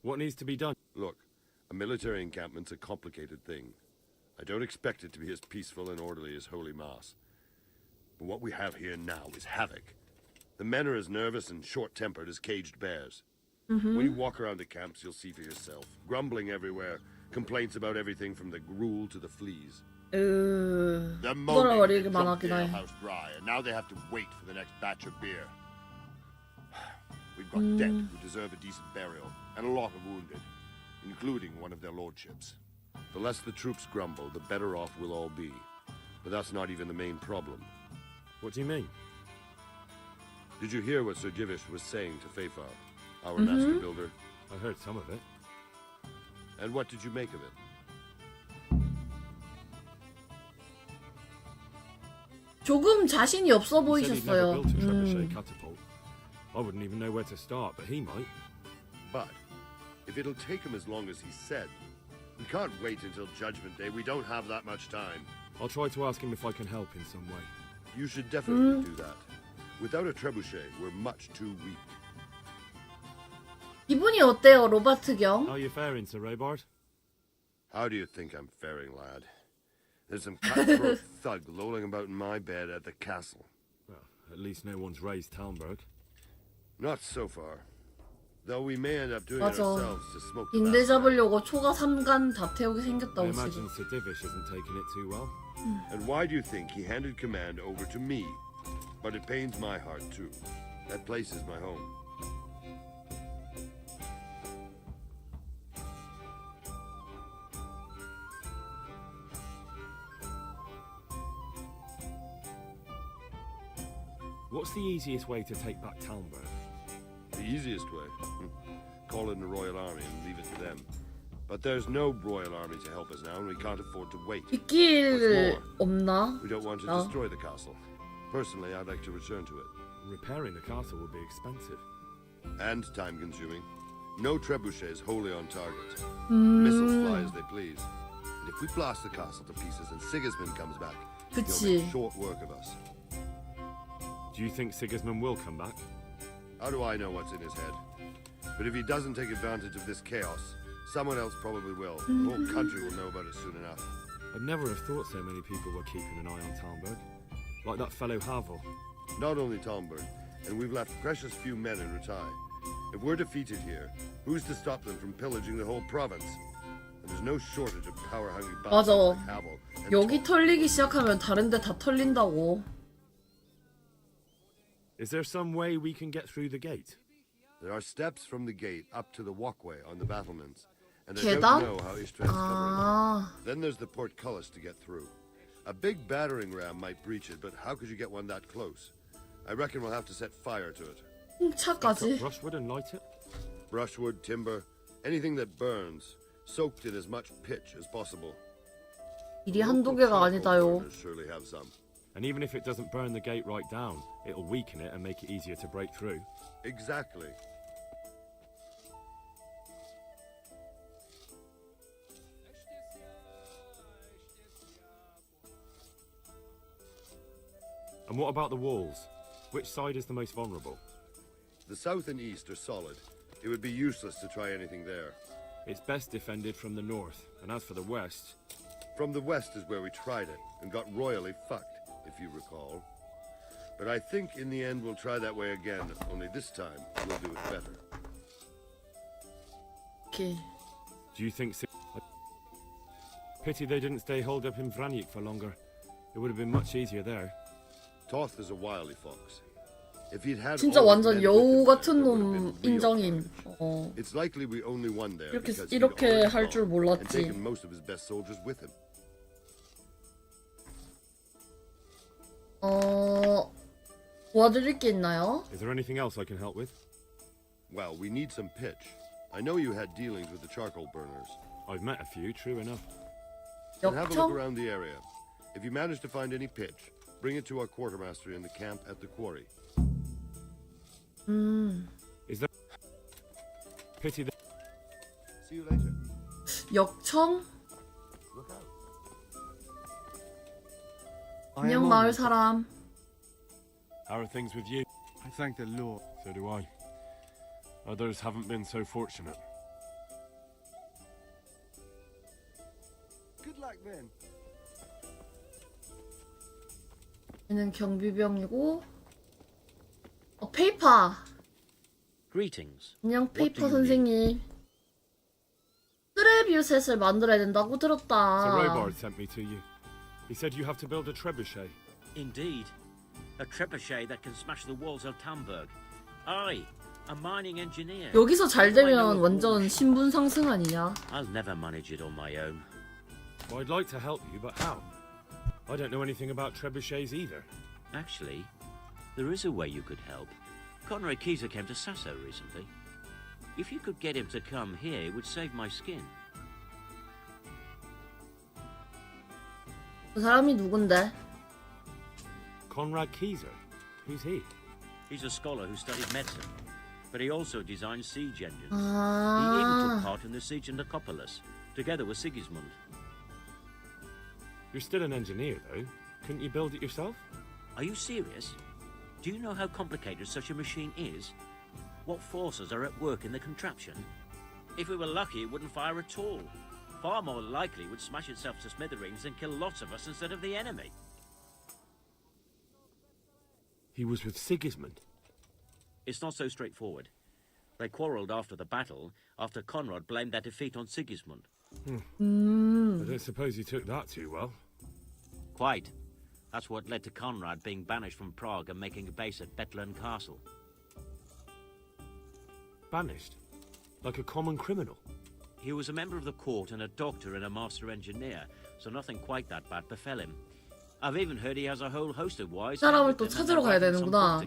What needs to be done? Look, a military encampment's a complicated thing. I don't expect it to be as peaceful and orderly as Holy Mass. But what we have here now is havoc. The men are as nervous and short-tempered as caged bears. When you walk around the camps, you'll see for yourself. Grumbling everywhere. Complaints about everything from the gruel to the fleas. They're 그거랑 moaning 어리게 they drunk 많았긴 the 해. alehouse dry, and now they have to wait for the next batch of beer. We've got dead who deserve a decent burial, and a lot of wounded, including one of their lordships. The less the troops grumble, the better off we'll all be. But that's not even the main problem. What do you mean? Did you hear what Sir Divish was saying to Fafar, our master builder? I heard some of it. And what did you make of it? 조금 자신이 없어 He said he'd never 보이셨어요. built a trebuchet catapult. I wouldn't even know where to start, but he might. But if it'll take him as long as he said, we can't wait until Judgment Day. We don't have that much time. I'll try to ask him if I can help in some way. You should definitely do that. Without a trebuchet, we're much too weak. 기분이 어때요, 로바트 경? How you faring, Sir Robard? How do you think I'm faring, lad? There's some cutthroat thug lolling about in my bed at the castle. Well, at least no one's raised Talmberg. Not so far. Though we may end up doing it 맞아. ourselves to smoke the 빈대 backside. 잡으려고 초가 3간 다 태우게 I 생겼다고 imagine 지금. Sir Divish isn't taking it too well. And why do you think he handed command over to me? But it pains my heart too. That place is my home. What's the easiest way to take back Talmberg? The easiest way? Call in the Royal Army and leave it to them. But there's no Royal Army to help us now, and we can't afford to wait. 빗길 없나? We don't want to 어. destroy the castle. Personally, I'd like to return to it. Repairing the castle would be expensive. And time-consuming. No trebuchets wholly on target. Missiles fly as they please. And if we blast the castle to pieces and Sigismund comes back, he'll 그치. make short work of us. Do you think Sigismund will come back? How do I know what's in his head? But if he doesn't take advantage of this chaos, someone else probably will. The whole country will know about it soon enough. I'd never have thought so many people were keeping an eye on Talmberg. Like that fellow Havel. Not only Talmberg, and we've left precious few men in Ratai. If we're defeated here, who's to stop them from pillaging the whole province? And there's no shortage of power-hungry bastards 맞아. like Havel. and 여기 털리기 시작하면 다른 데 다 털린다고. Is there some way we can get through the gate? There are steps from the gate up to the walkway on the battlements, and I 계단? don't know how Ishtvan's covering 아, it. Then there's the portcullis to get through. A big battering ram might breach it, but how could you get one that close? I reckon we'll have to set fire to it. 차까지. Brushwood and light it? Brushwood, timber, anything that burns, soaked in as much pitch as possible. 일이 한두 개가 아니다요. Burners surely have some. And even if it doesn't burn the gate right down, it'll weaken it and make it easier to break through. Exactly. And what about the walls? Which side is the most vulnerable? The south and east are solid. It would be useless to try anything there. It's best defended from the north, and as for the west... From the west is where we tried it, and got royally fucked, if you recall. But I think in the end we'll try that way again, only this time we'll do it better. 오케이. Do you think... Pity they didn't stay holed up in Vranyk for longer. It would have been much easier there. Toth is a wily fox. If he'd had 진짜 all 완전 the men 여우 with him 같은 there, it would 놈 have been real 인정임. carnage. 어. It's likely we only won there 이렇게 because he'd 이렇게 already 할 줄 gone and 몰랐지. taken most of his best soldiers with him. 도와드릴 게 있나요? Is there anything else I can help with? Well, we need some pitch. I know you had dealings with the charcoal burners. I've met a few, true enough. Then have a look 역청? around the area. If you manage to find any pitch, bring it to our quartermaster in the camp at the quarry. Is there... Pity that... See you later. 역청? Look out. 안녕 마을 사람. How are things with you? I thank the Lord. So do I. Others haven't been so fortunate. Good luck then. 얘는 경비병이고. 페이퍼. Greetings. 안녕 What do 페이퍼 you need? 선생님. 트레뷰셋을 만들어야 된다고 Sir 들었다. Robard sent me to you. He said you have to build a trebuchet. Indeed. A trebuchet that can smash the walls of Tamburg. I, a mining engineer. 여기서 잘 What do I know 되면 of 완전 war? 신분 상승 아니냐? I'll never manage it on my own. Well, I'd like to help you, but how? I don't know anything about trebuchets either. Actually, there is a way you could help. Conrad Keyser came to Sasso recently. If you could get him to come here, it would save my skin. 그 사람이 누군데? Conrad Keyser? Who's he? He's a scholar who studied medicine, but he also designed siege engines. He even 아, took part in the siege of Nicopolis, together with Sigismund. You're still an engineer, though. Couldn't you build it yourself? Are you serious? Do you know how complicated such a machine is? What forces are at work in the contraption? If we were lucky, it wouldn't fire at all. Far more likely, it would smash itself to smithereens and kill lots of us instead of the enemy. He was with Sigismund. It's not so straightforward. They quarrelled after the battle, after Conrad blamed their defeat on Sigismund. I don't suppose you took that too well. Quite. That's what led to Conrad being banished from Prague and making a base at Bethlen Castle. Banished? Like a common criminal? He was a member of the court and a doctor and a master engineer, so nothing quite that bad befell him. I've even heard he has a whole host of wives. 사람을 또 찾으러 가야 되는구나.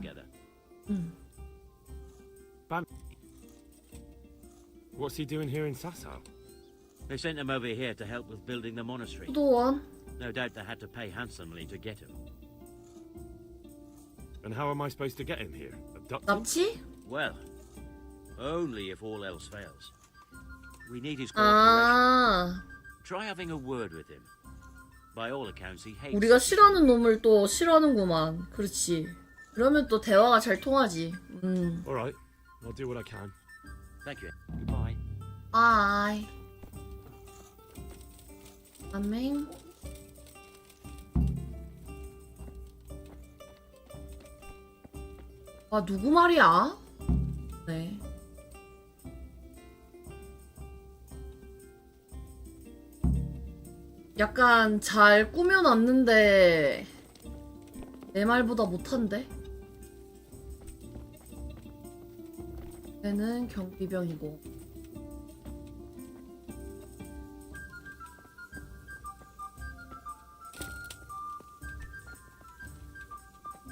What's he doing here in Sassau? They sent him over here to help with building the monastery. 도도원. No doubt they had to pay handsomely to get him. And how am I supposed to get him here? Abducted? 납치? Well, only if all else fails. We need his cooperation. 아, Try having a word with him. By all accounts, he hates 우리가 us. 싫어하는 놈을 또 싫어하는구만. 그렇지. 그러면 또 대화가 잘 통하지. All right, I'll do what I can. Thank you. Goodbye. 아이. 아멘. 아, 누구 말이야? 네. 약간 잘 꾸며놨는데 내 말보다 못한데? 얘는 경비병이고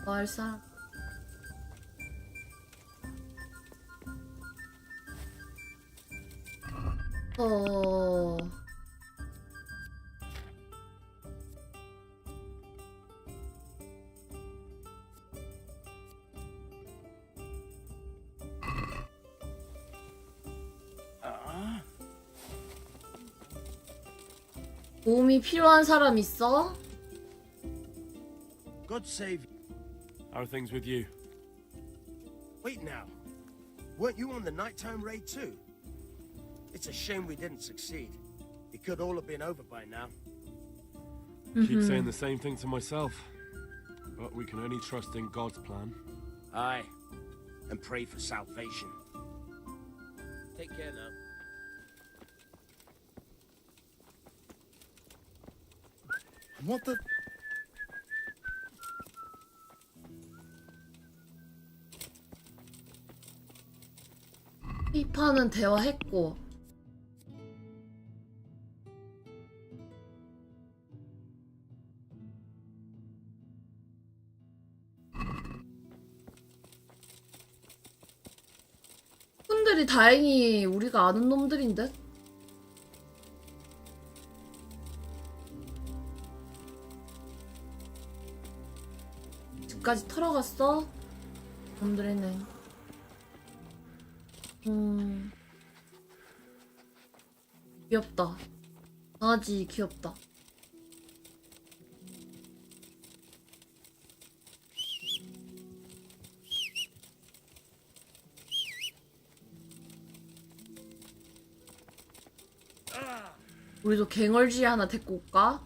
마을 사람 도움이 필요한 사람 있어? God save you. How are things with you? Wait now. Weren't you on the nighttime raid too? It's a shame we didn't succeed. It could all have been over by now. Keep saying the same thing to myself. But we can only trust in God's plan. Aye. And pray for salvation. Take care now. What the? 피파는 대화했고 분들이 다행히 우리가 아는 놈들인 듯? 집까지 털어갔어? 놈들이네. 귀엽다. 강아지 귀엽다. 우리도 갱얼쥐 하나 데리고 올까?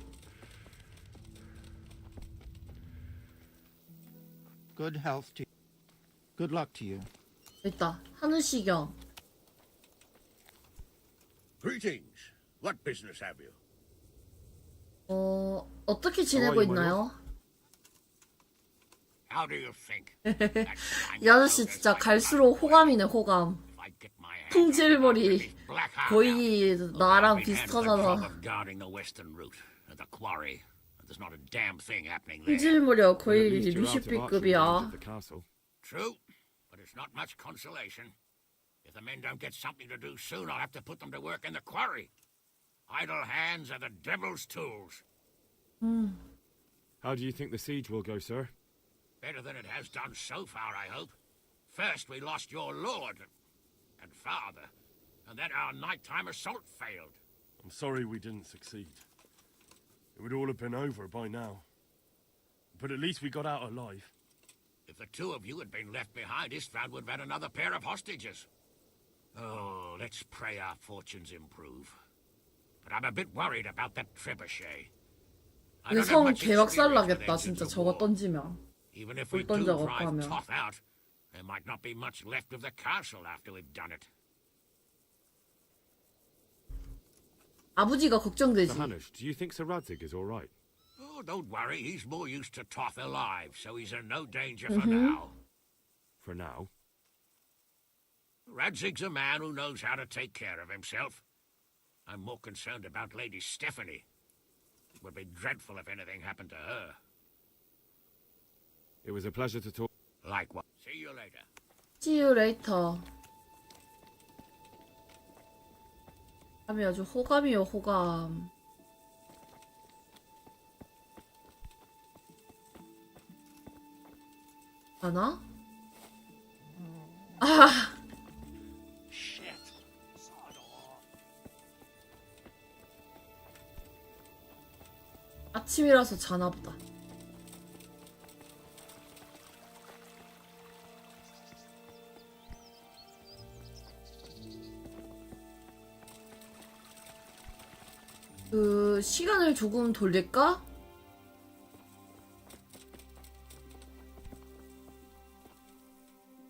Good health to you. Good luck to you. 있다. 하늘시경. Greetings. What business have you? 어떻게 지내고 있나요? How do you think? 이 아저씨 진짜 갈수록 호감이네, 호감. 풍질머리. 거의 나랑 비슷하잖아. 풍질머리가 거의 루시피급이야. True, but it's not much consolation. If the men don't get something to do soon, I'll have to put them to work in the quarry. Idle hands are the devil's tools. How do you think the siege will go, sir? Better than it has done so far, I hope. First, we lost your lord and father, and then our nighttime assault failed. I'm sorry we didn't succeed. It would all have been over by now. But at least we got out alive. If the two of you had been left behind, Istvan would have had another pair of hostages. Oh, let's pray our fortunes improve. But I'm a bit worried about that trebuchet. I 근데 don't have 성 much 개박살 experience with 나겠다, engines 진짜 of 저거 war. 던지면. Even if we 불 do 던져갖고 drive 하면. Toth out, there might not be much left of the castle after we've done it. 아버지가 걱정되지. Sir Hanush, do you think Sir Radzig is all right? Oh, don't worry. He's more used to Toth alive, so he's in no danger for now. For now. Radzig's a man who knows how to take care of himself. I'm more concerned about Lady Stephanie. It would be dreadful if anything happened to her. It was a pleasure to talk. Likewise. See you later. See you later. 호감이 아주 호감이요, 호감. 하나? 아! 아침이라서 자나보다. 시간을 조금 돌릴까?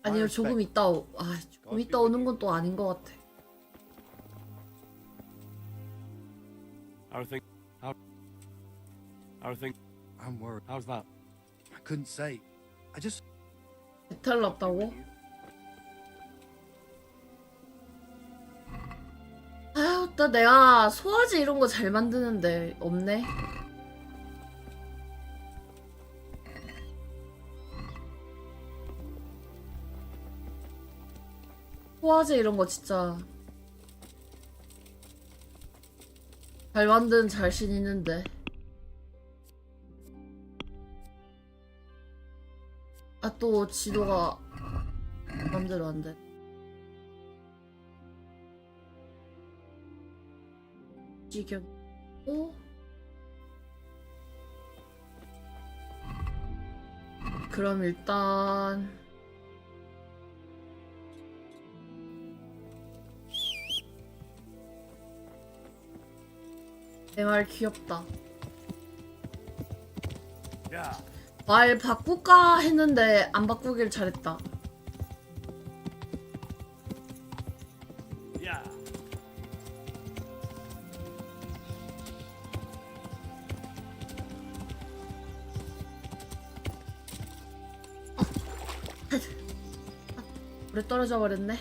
아니요, 조금 있다 조금 있다 오는 건 또 아닌 것 같아. I'm worried. How's that? I couldn't say. I just. 배탈 났다고? 아유, 나 내가 소화제 이런 거 잘 만드는데 없네. 소화제 이런 거 진짜 잘 만드는 자신 있는데. 아, 또 지도가 맘대로 안 돼. 지금 그럼 일단 내 말 귀엽다. 말 바꿀까 했는데 안 바꾸길 잘했다. 물에 떨어져 버렸네.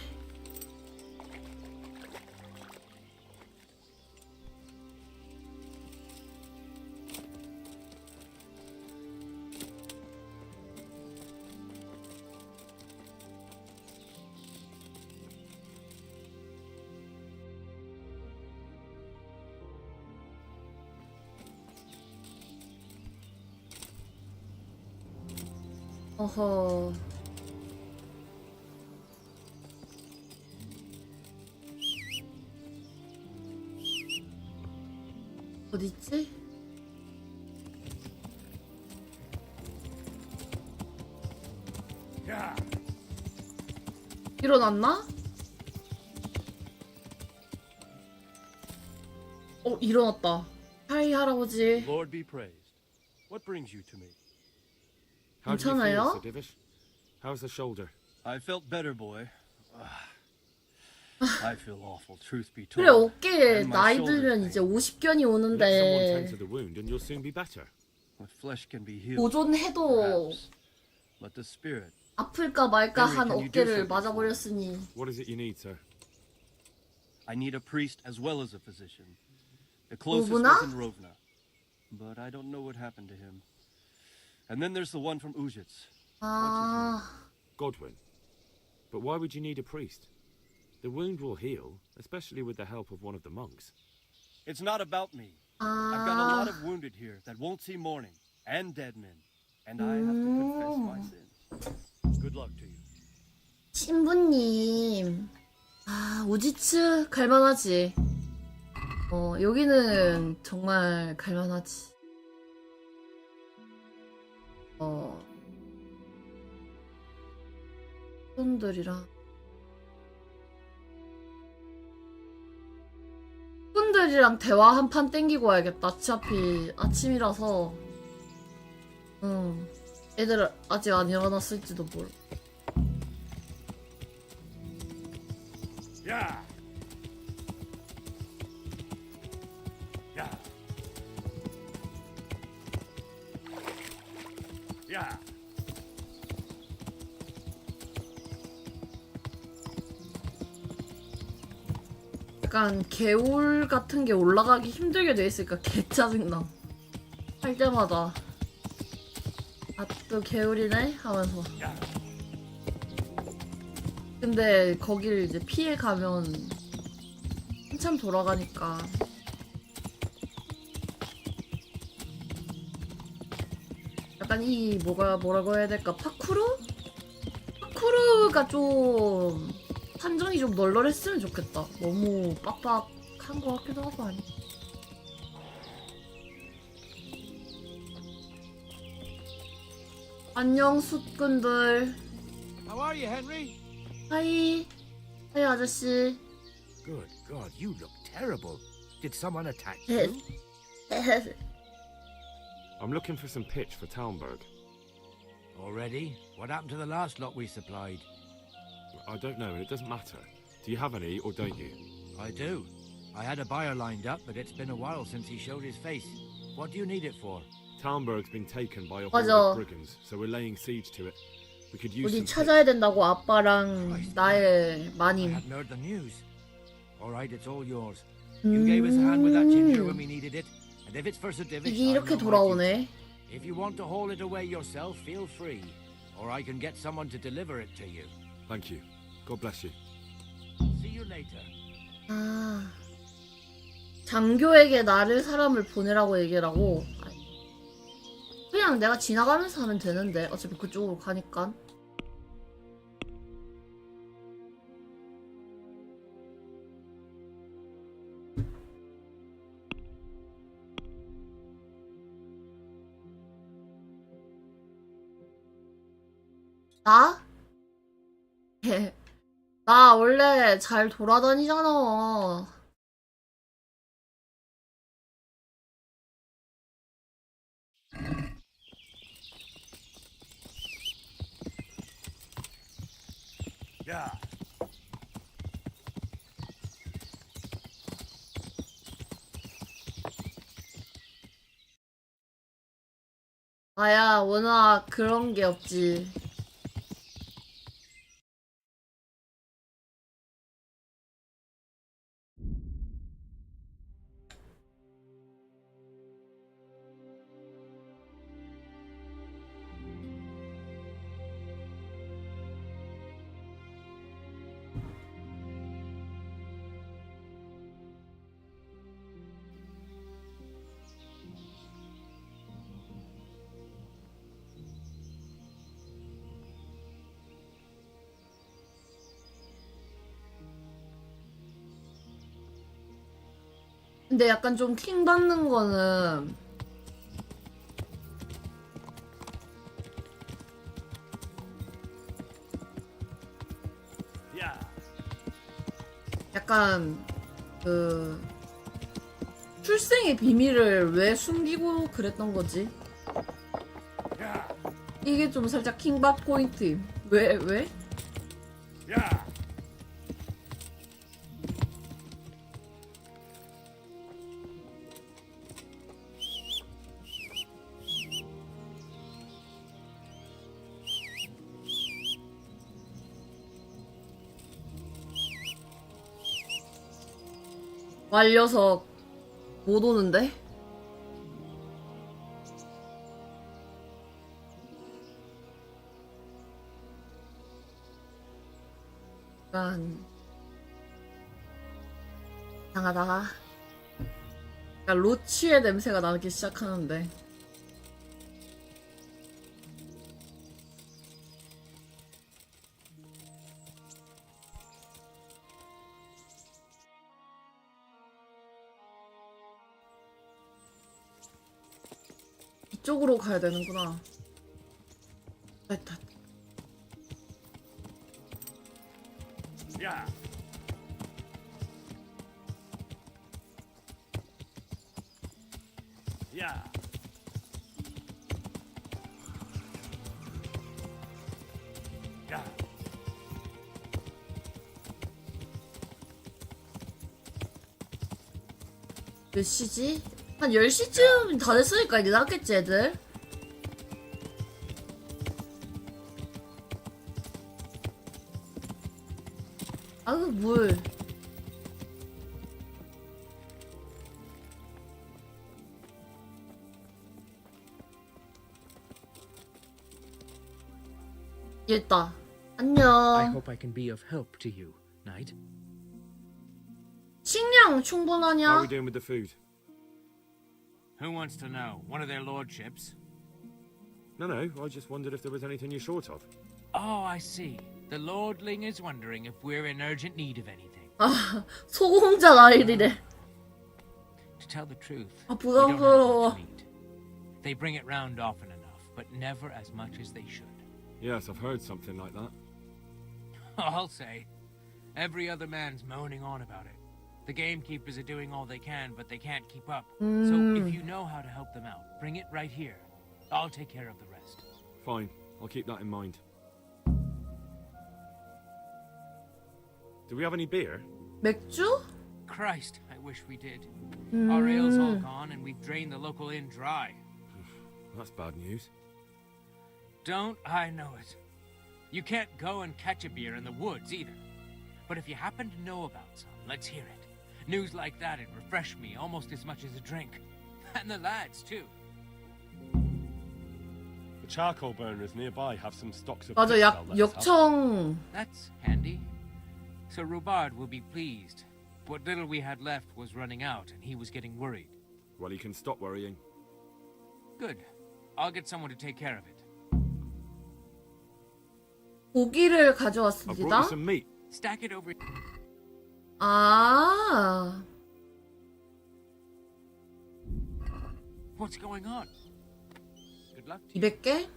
어허. 어딨지? 일어났나? 일어났다. 하이, 할아버지. Lord be praised. What brings you to me? 괜찮아요? Sir Divish? How's the shoulder? I felt better, boy. I feel awful, truth be 그래 told. 어깨에 And my 나이 shoulders 들면 pain. 이제 50견이 Let someone 오는데 tend to the wound and you'll soon be better. What flesh can be healed? 보존해도 Perhaps. But the spirit. 아플까 말까 Henry, 한 can you do 어깨를 something? 맞아버렸으니 What is it you need, sir? I need a priest as well as a physician. The closest Rovna? was in Rovna, but I don't know what happened to him. And then there's the one from Uzhitz. 아 Godwin. But why would you need a priest? The wound will heal, especially with the help of one of the monks. It's not about me. I've got a lot of wounded here that won't see morning, and dead men, and I have to confess my sins. Good luck to you. 신부님 우지츠 갈만하지. 여기는 정말 갈만하지. 분들이랑 대화 한 판 땡기고 와야겠다. 어차피 아침이라서. 애들 아직 안 일어났을지도 몰라. Yeah. Yeah. Yeah. 약간 개울 같은 게 올라가기 힘들게 돼 있으니까 개 짜증나. 할 때마다 아 또 개울이네 하면서. 근데 거길 이제 피해 가면 한참 돌아가니까. 약간 이 뭐라고 해야 될까? 파쿠르가 좀 판정이 좀 널널했으면 좋겠다. 너무 빡빡한 것 같기도 하고 아니. 안녕 숫꾼들. How are you, Henry? 하이 아저씨. Good God, you look terrible. Did someone attack 네. you? I'm looking for some pitch for Talmberg. Already? What happened to the last lot we supplied? I don't know, and it doesn't matter. Do you have any, or don't you? I do. I had a buyer lined up, but it's been a while since he showed his face. What do you need it for? Talmberg's been taken by a horde 맞아. of brigands, so we're laying siege to it. We could use 우리 some 찾아야 된다고 아빠랑 나의 I 마님. hadn't heard the news. All right, it's all yours. You gave us a hand with that ginger when we needed it, and if it's for Sir Divish, 이게 I 이렇게 know my 돌아오네. duty. If you want to haul it away yourself, feel free, or I can get someone to deliver it to you. Thank you. God bless you. See you later. 아 장교에게 나를 사람을 보내라고 얘기라고. 그냥 내가 지나가면서 하면 되는데 어차피 그쪽으로 가니까. 나? 나 원래 잘 돌아다니잖아. Yeah. 나야 워낙 그런 게 없지. 근데 약간 좀 킹 받는 거는 약간 그 출생의 비밀을 왜 숨기고 그랬던 거지? 이게 좀 살짝 킹받 포인트. 왜? 말려서 못 오는데? 약간 이상하다. 약간 로치의 냄새가 나기 시작하는데. 이쪽으로 가야 되는구나. 됐다. 야. 야. 야. 몇 시지? 한 10시쯤 다 됐으니까 이제 나겠지 애들? 아유 물. 있다. I 안녕. hope I can be of help to you, Knight. 식량 How are 충분하냐? we doing with the food? Who wants to know? One of their lordships? No, I just wondered if there was anything you're short of. Oh, I see. The lordling is wondering if we're in urgent need of anything. 아, 소공자 나일이래. To tell the truth, 아, we don't have 부담스러워. much meat. They bring it round often enough, but never as much as they should. Yes, I've heard something like that. I'll say. Every other man's moaning on about it. The gamekeepers are doing all they can, but they can't keep up. So if you know how to help them out, bring it right here. I'll take care of the rest. Fine, I'll keep that in mind. Do we have any beer? 맥주? Christ, I wish we did. Our ale's all gone, and we've drained the local inn dry. That's bad news. Don't I know it? You can't go and catch a beer in the woods either. But if you happen to know about some, let's hear it. News like that'd refresh me almost as much as a drink. And the lads, too. The charcoal burners nearby have some stocks of 맞아, pitch 약, they'll let us have. Oh, that's handy. So Rubard will be pleased. What little we had left was running out, and he was getting worried. Well, he can stop worrying. Good. I'll get someone to take care of it. 고기를 I've brought 가져왔습니다. you some meat. Stack it over. 아, What's going on? Good luck. 200개?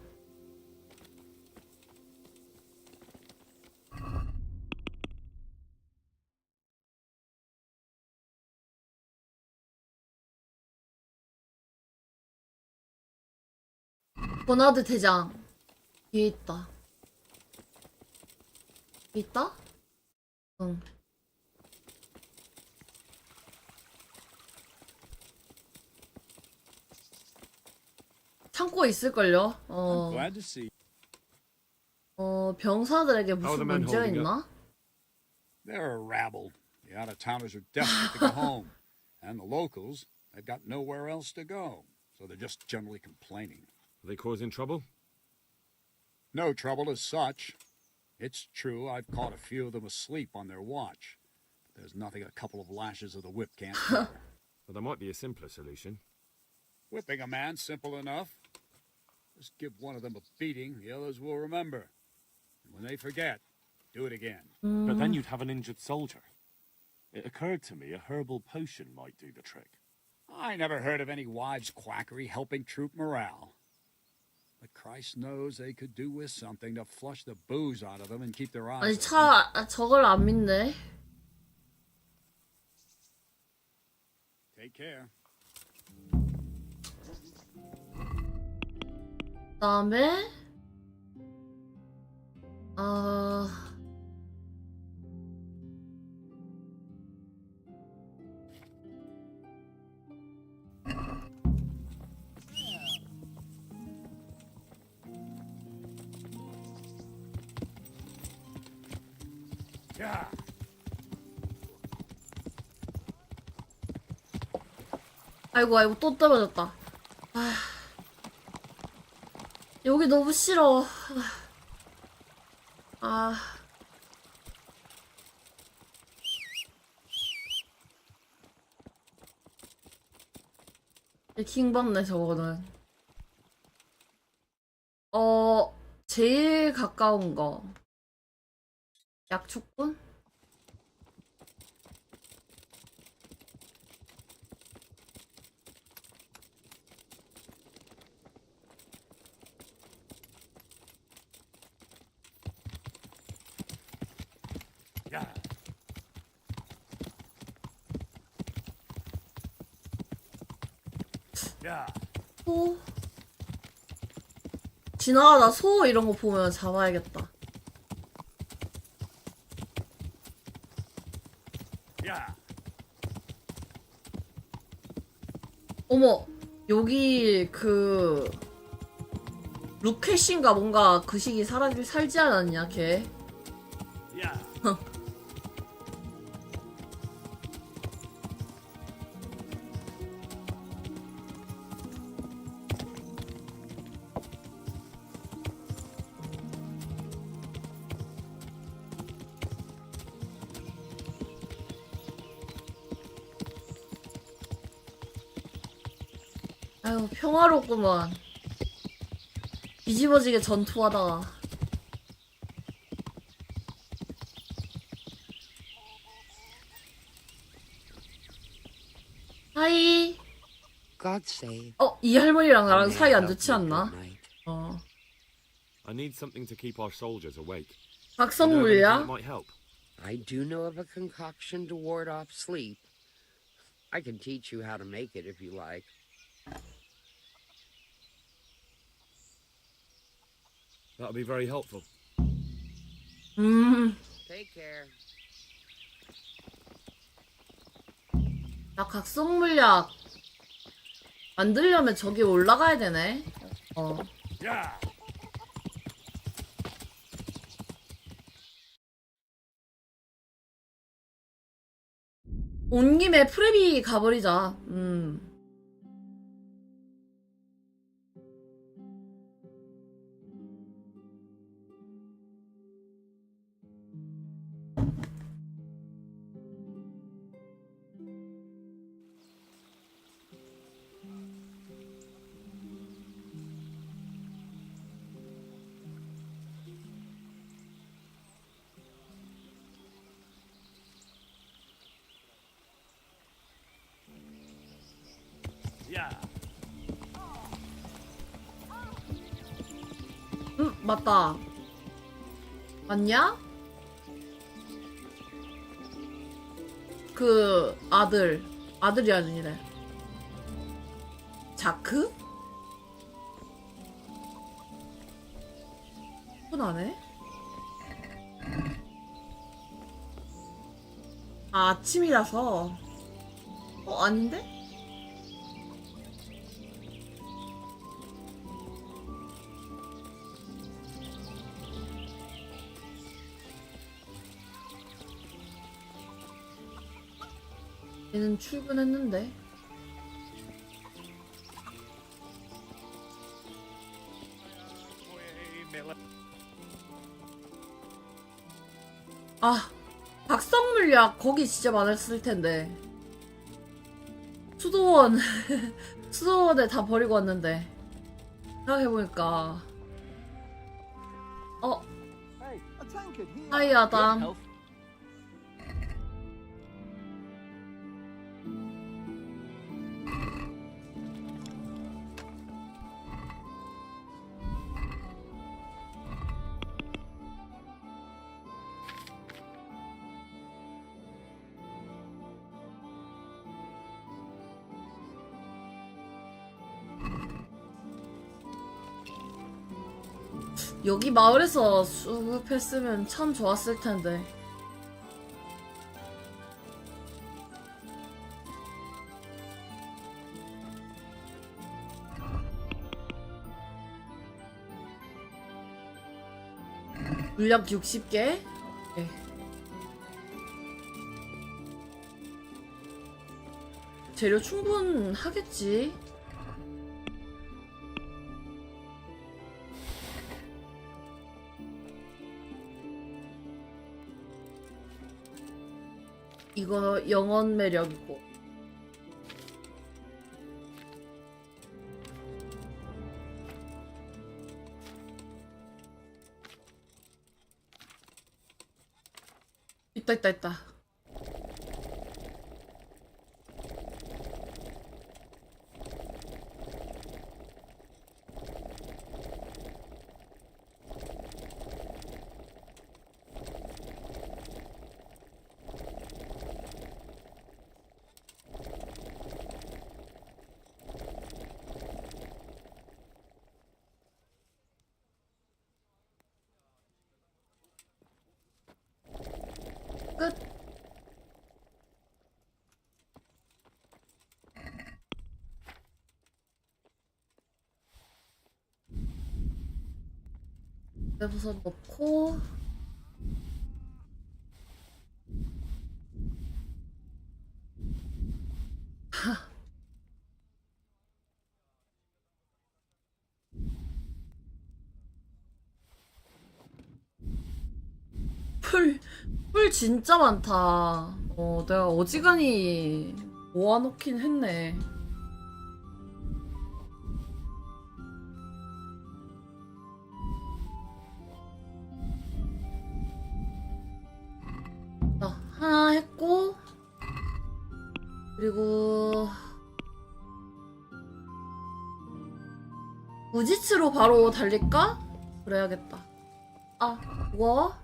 버나드 대장 뒤에 있다. 뒤에 있다? 응. 창고에 있을걸요? Glad to see. 병사들에게 How are the 무슨 men 문제가 holding 있나? They're a rabble. The out-of-towners are desperate to go home. And the locals, they've got nowhere else to go. So they're just generally complaining. Are they causing trouble? No trouble as such. It's true, I've caught a few of them asleep on their watch. There's nothing a couple of lashes of the whip can't cover. Well, there might be a simpler solution. Whipping a man, simple enough. Just give one of them a beating, the others will remember. And when they forget, do it again. But then you'd have an injured soldier. It occurred to me a herbal potion might do the trick. I never heard of any wives' quackery helping troop morale. But Christ knows they could do with something to flush the booze out of them and keep their 아니 eyes open. 저걸 안 믿네. Take care. 그다음에 Yeah. 아이고 아이고 또 떨어졌다. 아, 여기 너무 싫어. 아. 킹받네 저거는. 제일 가까운 거. 약초꾼? 야. 야. 소? 지나가다 소 이런 거 보면 잡아야겠다. 야. 어머, 여기 그 루켓인가 뭔가 그 시기 살지 않았냐 걔? 야. 아유 평화롭구만. 뒤집어지게 전투하다가. 하이. God save. 이 할머니랑 나랑 사이 안 좋지 않나? I need something to keep our soldiers awake. 각성물이야? might help. I do know of a concoction to ward off sleep. I can teach you how to make it if you like. That'll be very helpful. Take care. 나 각성물약 만들려면 저기 올라가야 되네. 야. 온 김에 프레비 가버리자. 야. 맞다. 맞냐? 그 아들이 아니래. 자크? 혼하네? 아침이라서. 아닌데? 얘는 출근했는데. 아, 각성물약 거기 진짜 많았을 텐데. 수도원에 다 버리고 왔는데. 생각해보니까. 하이 아담. 여기 마을에서 수급했으면 참 좋았을 텐데. 물약 60개? 네. 재료 충분하겠지. 이거 영혼 매력이고. 있다. 끝. 내부서 넣고 풀 진짜 많다. 내가 어지간히 모아놓긴 했네. 자, 하나 했고, 그리고 우지츠로 바로 달릴까? 그래야겠다. 아, 뭐?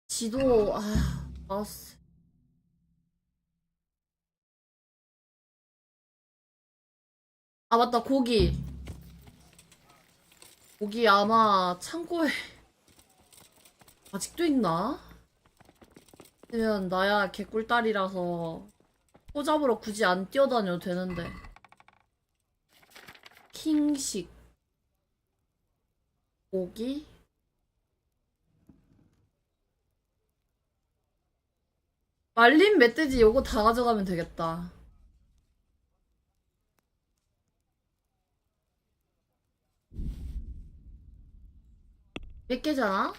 지도, 마우스. 아, 맞다, 고기. 고기 아마 창고에 아직도 있나? 그러면 나야 개꿀딸이라서 소 잡으러 굳이 안 뛰어다녀도 되는데. 킹식. 고기? 말린 멧돼지 요거 다 가져가면 되겠다. 몇 개잖아?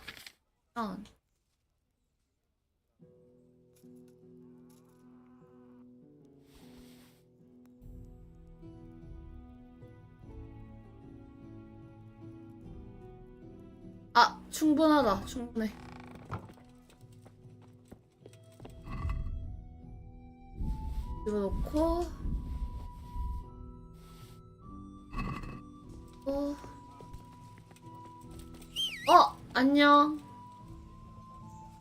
충분하다. 충분해. 이거 넣고 안녕.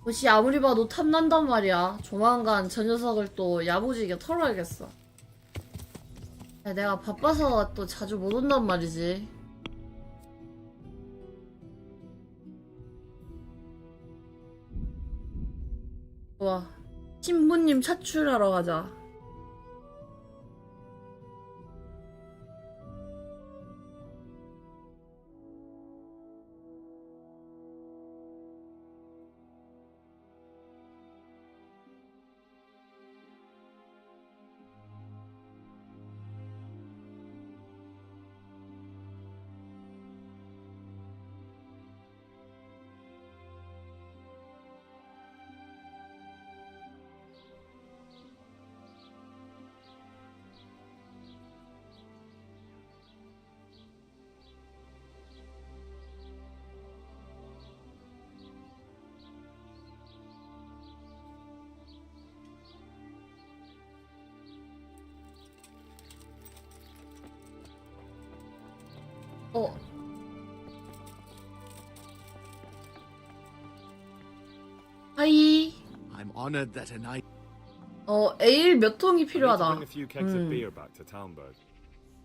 옷이 아무리 봐도 탐난단 말이야. 조만간 저 녀석을 또 야무지게 털어야겠어. 내가 바빠서 또 자주 못 온단 말이지. 좋아. 신부님 차출하러 가자. 하이. I'm honored that a night. 에일 몇 통이 필요하다. I need to bring a few kegs of beer back to Talmberg.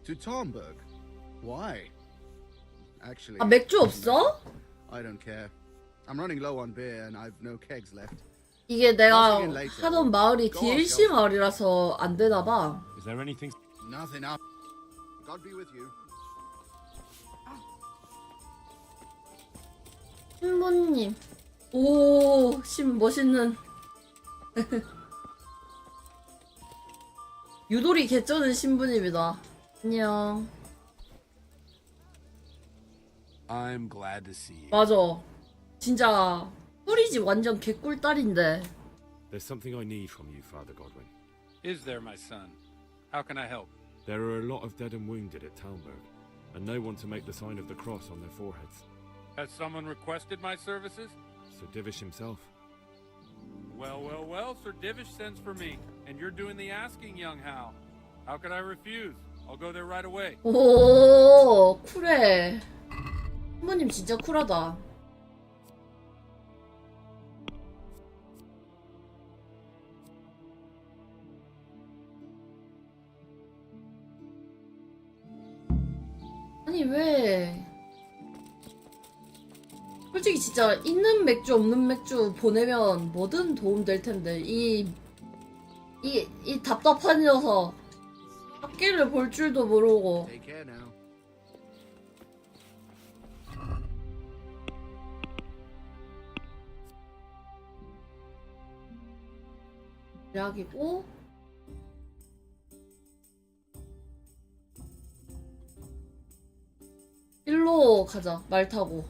To Talmberg? Why? Actually, 맥주 없어? I don't care. I'm running low on beer and I've no kegs left. 이게 내가 하던 마을이 DLC 마을이라서 안 되나 봐. Is there anything? Nothing up. God be with you. 신부님. 오, 멋있는. 유돌이 개쩌는 신부님이다. 안녕. I'm glad to see you. 맞아. 진짜 꿀이지 완전 개꿀딸인데. There's something I need from you, Father Godwin. Is there, my son? How can I help? There are a lot of dead and wounded at Talmberg, and no one to make the sign of the cross on their foreheads. Has someone requested my services? Sir Divish himself. Well, well, well, Sir Divish sends for me, and you're doing the asking, young Hal. How could I refuse? I'll go there right away. 오, 쿨해. 신부님 진짜 쿨하다. 아니 왜? 솔직히 진짜 있는 맥주 없는 맥주 보내면 뭐든 도움 될 텐데 이 답답한 녀석 학기를 볼 줄도 모르고. Take care now. 약이고 일로 가자. 말 타고.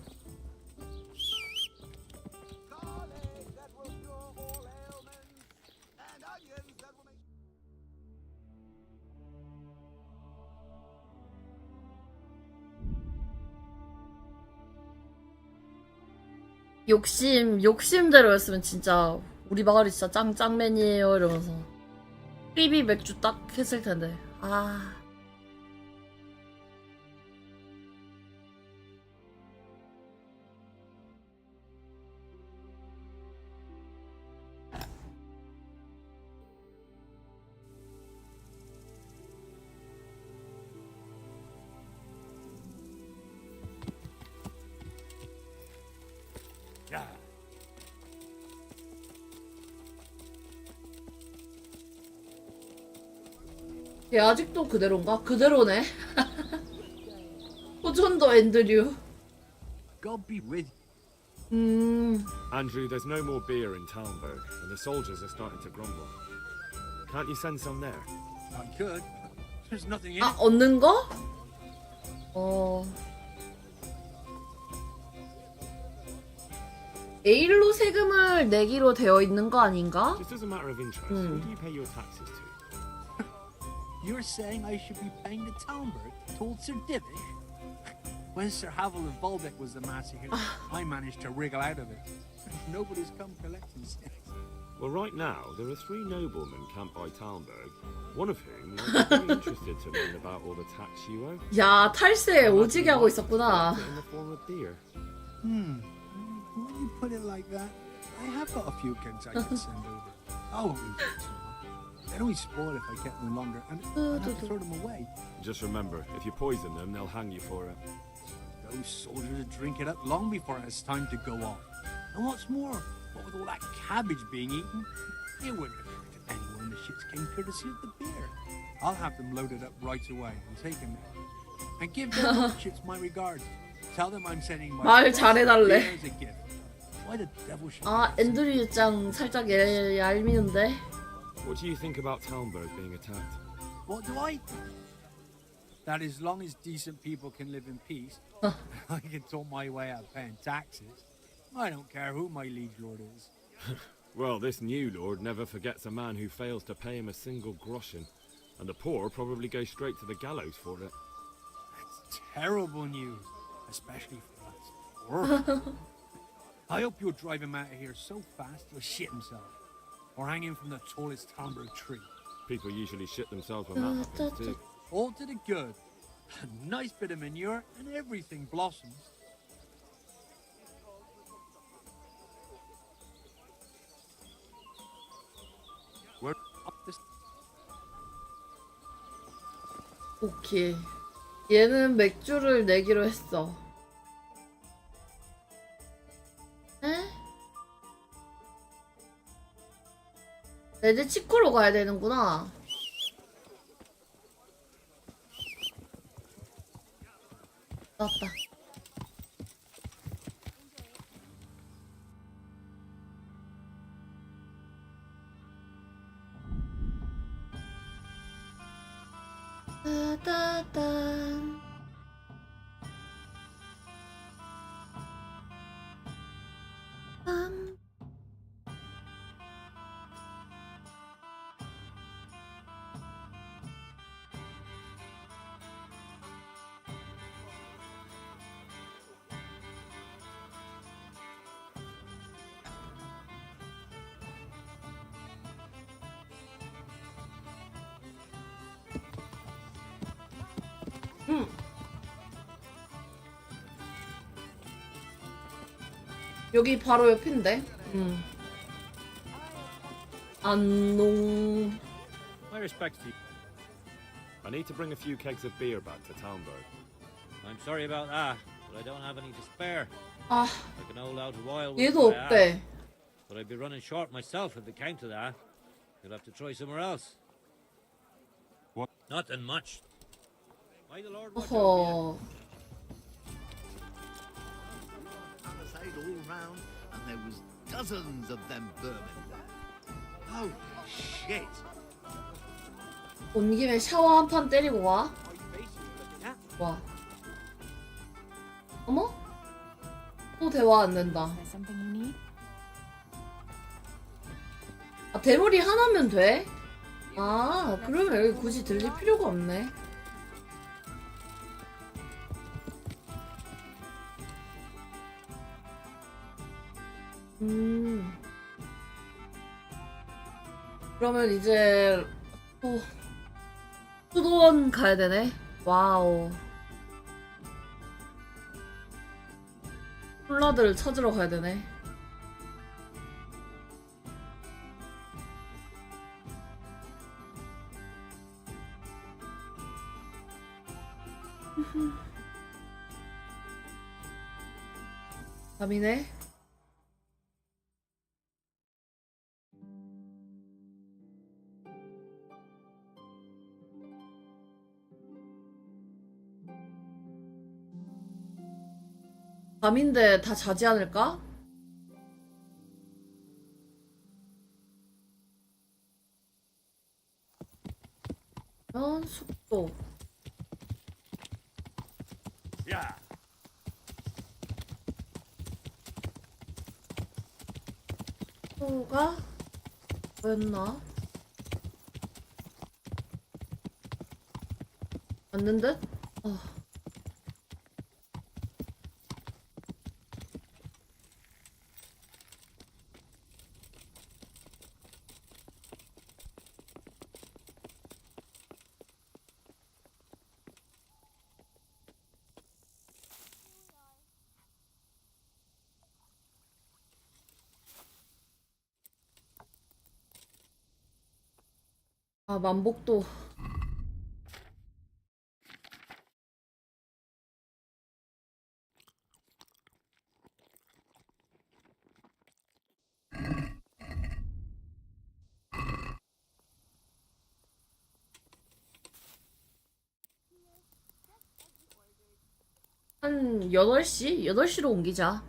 욕심대로였으면 진짜 우리 마을이 진짜 짱맨이에요 이러면서 삐비 맥주 딱 했을 텐데. 아. 얘 아직도 그대로인가? 그대로네. 호전도 앤드류. God be with Andrew, there's no more beer in Talmberg, and the soldiers are starting to grumble. Can't you send some there? I could. There's nothing in 아, 얻는 거? 에일로 세금을 내기로 되어 있는 거 아닌가? Just as a matter of interest, who do you pay your taxes to? You're saying I should be paying the Talmberg told Sir Divish? When Sir Havel of Volbeck was the massacre, I managed to wriggle out of it. Nobody's come collecting since. Well, right now, there are 3 noblemen camped by Talmberg, one of whom might be very interested to learn about all the tax you owe. 야, 탈세 오지게 하고 있었구나. In the form of beer. When you put it like that, I have got a few kegs I can send over. I won't leave it too long. They'd only spoil if I kept them longer, and I'd have to throw them away. Just remember, if you poison them, they'll hang you for it. Those soldiers would drink it up long before it's time to go on. And what's more, what with all that cabbage being eaten, it wouldn't occur to anyone the ships came courtesy of the beer. I'll have them loaded up right away and taken there. And give their lordships my regards. Tell them I'm sending my 말 잘해달래. beer as a gift. Why the devil should 아, 앤드류 짱 살짝 얄미운데. What do you think about Talmberg being attacked? What do I think? That as long as decent people can live in peace, I can talk my way out of paying taxes. I don't care who my liege lord is. Well, this new lord never forgets a man who fails to pay him a single groschen, and the poor probably go straight to the gallows for it. That's terrible news, especially for us. I hope you'll drive him out of here so fast he'll shit himself, or hang him from the tallest Talmberg tree. People usually shit themselves when that happens too. All to the good. A nice bit of manure and everything blossoms. We're up this. 오케이. 얘는 맥주를 내기로 했어. 에? 이제 치코로 가야 되는구나. 나왔다. 따따단. 빰. 여기 바로 옆인데. 안농. My respects to you. I need to bring a few kegs of beer back to Townburg. I'm sorry about that, but I don't have any to spare. 아, I can hold out a while. with 얘도 what I have, 없대. But I'd be running short myself if it came to that. You'll have to try somewhere else. What? Nothing much. May the Lord watch over you. 어허. Palisade all round, and there was dozens of them vermin there. Holy shit! 온 김에 샤워 한 판 때리고 와. 와. 어머? 또 대화 안 된다. 아, 대머리 하나면 돼? 아, 그러면 여기 굳이 들릴 필요가 없네. 그러면 이제 또 수도원 가야 되네. 와우. 폴라드를 찾으러 가야 되네. 밤이네. 밤인데 다 자지 않을까? 숙도. 야. 숙도가 뭐였나? 맞는 듯? 아, 만복도. 한 8시? 8시로 옮기자.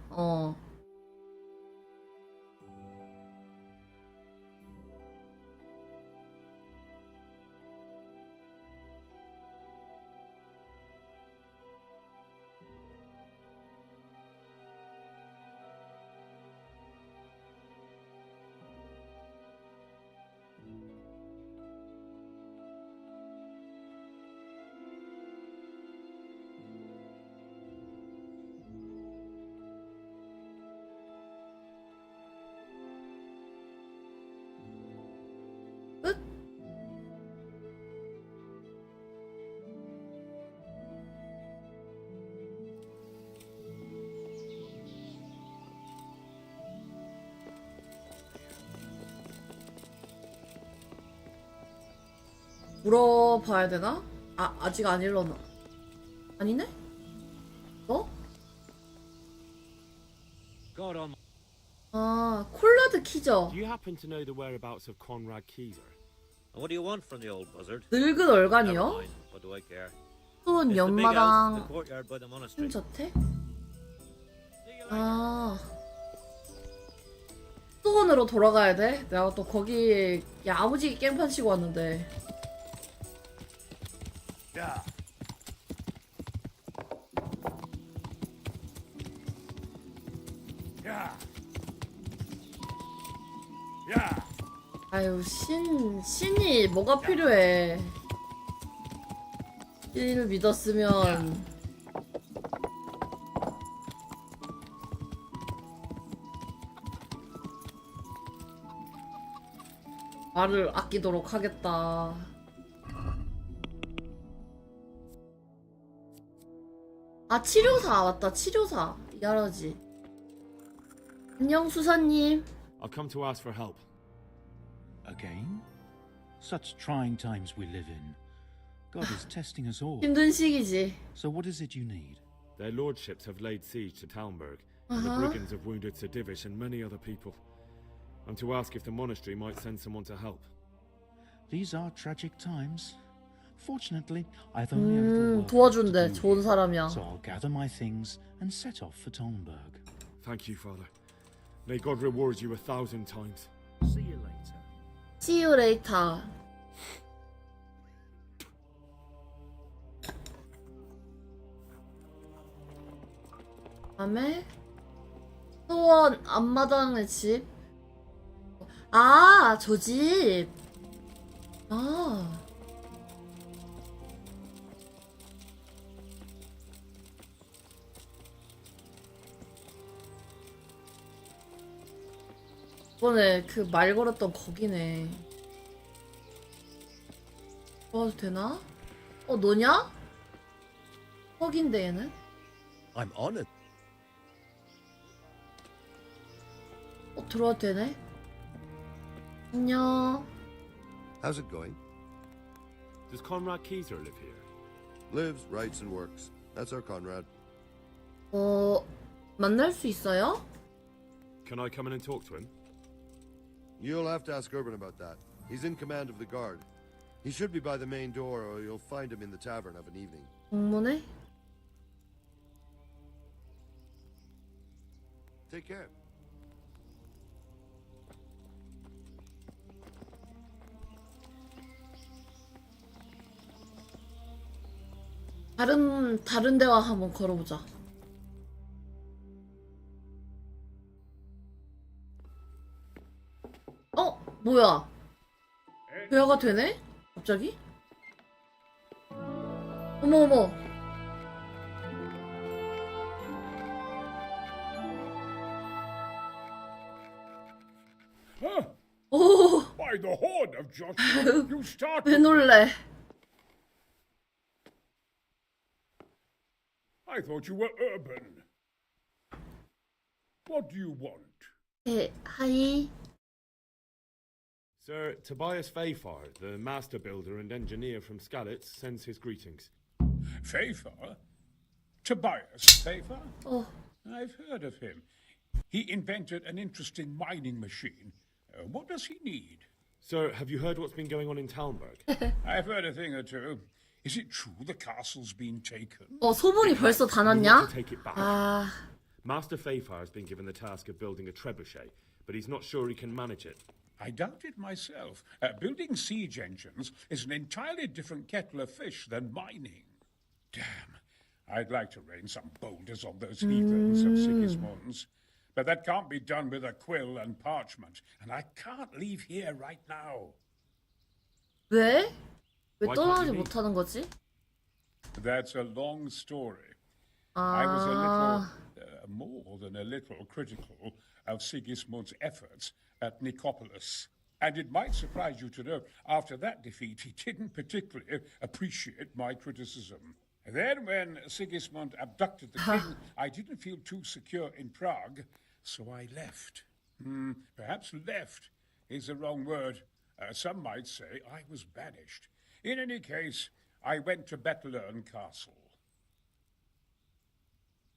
물어봐야 되나? 아, 아직 안 일어나. 아니네? 너? God on. 아, 콜라드 키죠. Do you happen to know the whereabouts of Conrad Keyser? What do you want from the old buzzard? 늙은 Never 얼간이요? mind. What do I care? 수원 It's the big house in the 연마당 courtyard by the monastery. 신저택? 아, 수원으로 돌아가야 돼? 내가 또 거기 야무지게 깽판 치고 왔는데. Yeah. Yeah. Yeah. 아유, 신이 뭐가 필요해. 신을 믿었으면. 말을 아끼도록 하겠다. 아, 치료사 맞다. 치료사 야라지. 안녕 수사님. I've come to ask for help. Again? Such trying times we live in. God is testing us all. 힘든 시기지. So what is it you need? Their lordships have laid siege to Talmberg, and the brigands have wounded Sir Divish and many other people. I'm to ask if the monastery might send someone to help. These are tragic times. Fortunately, I've only a little work 도와준대. to do 좋은 here. 사람이야. So I'll gather my things and set off for Talmberg. Thank you, Father. May God reward you 1,000 times. See you later. See you later. 다음에 소원 앞마당의 집. 아, 저 집. 아. 이번에 그 말 걸었던 거기네. 들어와도 되나? 너냐? 퍽인데 얘는? I'm honored. 들어와도 되네? 안녕. How's it going? Does Conrad Keyser live here? Lives, writes, and works. That's our Conrad. 만날 수 있어요? Can I come in and talk to him? You'll have to ask Urban about that. He's in command of the guard. He should be by the main door, or you'll find him in the tavern of an evening. 공모네? Take care. 다른 대화 한번 걸어보자. 뭐야? 대화가 되네? 갑자기? 어머. 오. By the horn of Joshua, you start. 왜 놀래? I thought you were urban. What do you want? 하이. Sir Tobias Fayfar, the master builder and engineer from Skalitz, sends his greetings. Fayfar? Tobias Fayfar? I've heard of him. He invented an interesting mining machine. What does he need? Sir, have you heard what's been going on in Talmberg? I've heard a thing or two. Is it true the castle's been taken? 소문이 벌써 다 We want 났냐? to take it back. Master Fayfar has been given the task of building a trebuchet, but he's not sure he can manage it. I doubt it myself. Building siege engines is an entirely different kettle of fish than mining. Damn. I'd like to rain some boulders on those heathens of Sigismund's. But that can't be done with a quill and parchment, and I can't leave here right now. 왜? 왜 Why can't 떠나지 you leave? 못하는 거지? That's a long story. I was a little, more than a little, critical of Sigismund's efforts at Nicopolis. And it might surprise you to know, after that defeat, he didn't particularly appreciate my criticism. Then, when Sigismund abducted the king, I didn't feel too secure in Prague, so I left. Perhaps left is the wrong word. Some might say I was banished. In any case, I went to Bettelern Castle.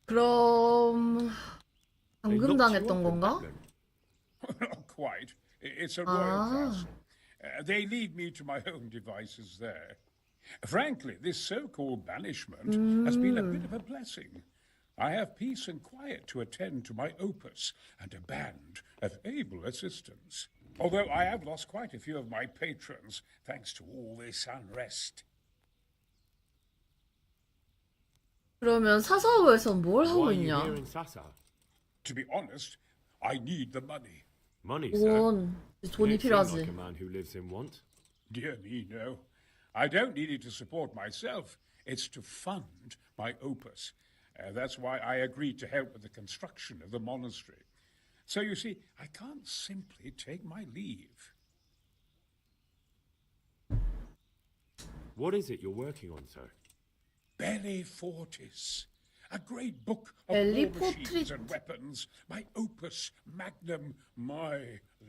그럼 They 감금 locked you 당했던 up in 건가? Bedlam. Not quite. It's a royal castle. They leave me to my own devices there. Frankly, this so-called banishment has been a bit of a blessing. I have peace and quiet to attend to my opus and a band of able assistants. Although I have lost quite a few of my patrons thanks to all this unrest. 그러면 사사오에선 뭘 하고 Why are you 있냐? here in Sasa? To be honest, I need the money. Money, sir? 돈, 돈이 You seem 필요하지. like a man who lives in want. Dear me, no. I don't need it to support myself. It's to fund my opus. That's why I agreed to help with the construction of the monastery. So you see, I can't simply take my leave. What is it you're working on, sir? Belli Fortis. A great book of Belli war machines Fortis. and weapons. My opus magnum, my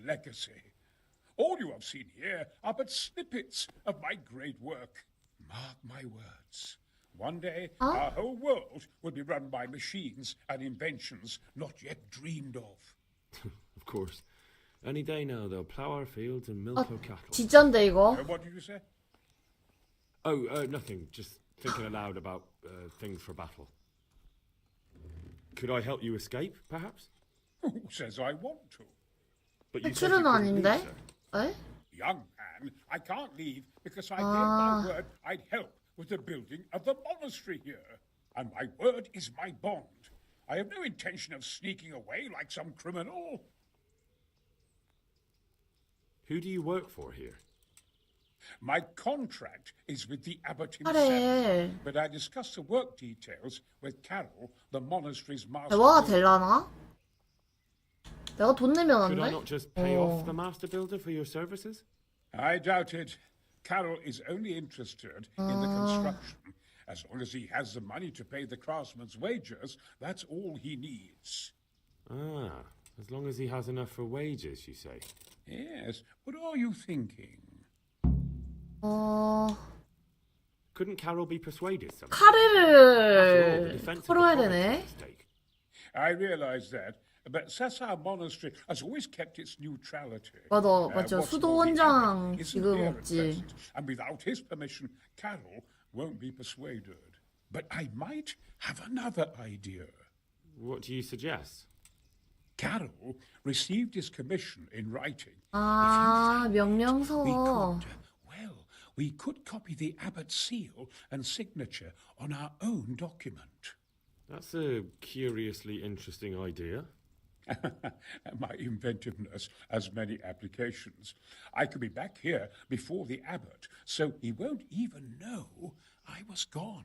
legacy. All you have seen here are but snippets of my great work. Mark my words. One day, our whole world will be run by machines and inventions not yet dreamed of. Of course. Any day now, they'll plough our fields and milk our cattle. 진짠데 이거? What did you say? Oh, nothing. Just thinking aloud about things for battle. Could I help you escape, perhaps? Who says I want to? But you said you 탈출은 couldn't leave, 아닌데? sir. 에? Young man, I can't leave because I gave my word I'd help with the building of the monastery here. And my word is my bond. I have no intention of sneaking away like some criminal. Who do you work for here? My contract is with the abbot 그래. himself, but I discussed the work details with Carol, the monastery's master. 대화가 될라나? 내가 돈 내면 안 Could I 돼? not just pay off the master builder for your services? I doubt it. Carol is only interested in the construction. As long as he has the money to pay the craftsmen's wages, that's all he needs. Ah, as long as he has enough for wages, you say? Yes, what are you thinking? Couldn't Carol be persuaded somehow? 카레를 풀어야 되네. I realize that, but Sasa Monastery has always kept its neutrality. 맞아, 맞아. What's 수도 more, the 원장 abbot isn't 지금 here at 없지. present, and without his permission, Carol won't be persuaded. But I might have another idea. What do you suggest? Carol received his commission in writing. 아, 명령서. We could copy the abbot's seal and signature on our own document. That's a curiously interesting idea. My inventiveness has many applications. I could be back here before the abbot, so he won't even know I was gone.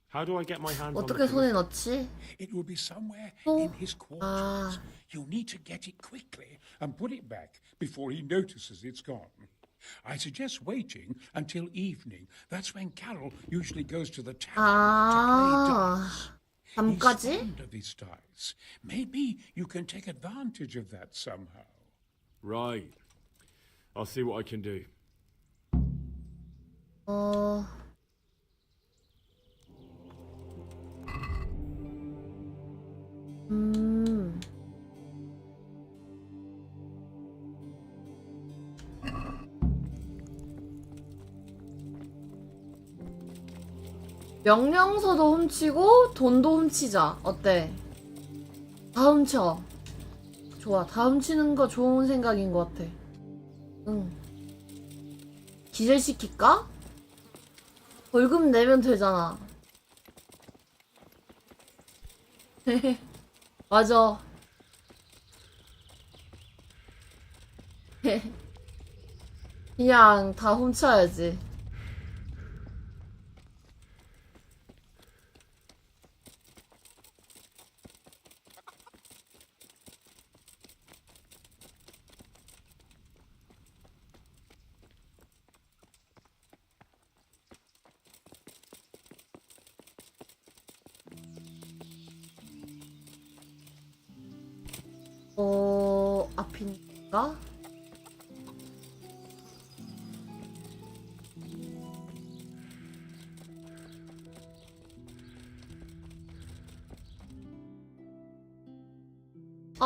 How do I get my hands on the 어떻게 손에 commission? 넣지? It will be somewhere in his quarters. 아, You'll need to get it quickly and put it back before he notices it's gone. I suggest waiting until evening. That's when Carol usually goes to the town to play dice. He's 밤까지? fond of his dice. Maybe you can take advantage of that somehow. Right. I'll see what I can do. 명령서도 훔치고 돈도 훔치자. 어때? 다 훔쳐. 좋아. 다 훔치는 거 좋은 생각인 것 같아. 응. 기절시킬까? 벌금 내면 되잖아. 맞아. 그냥 다 훔쳐야지. 앞인가?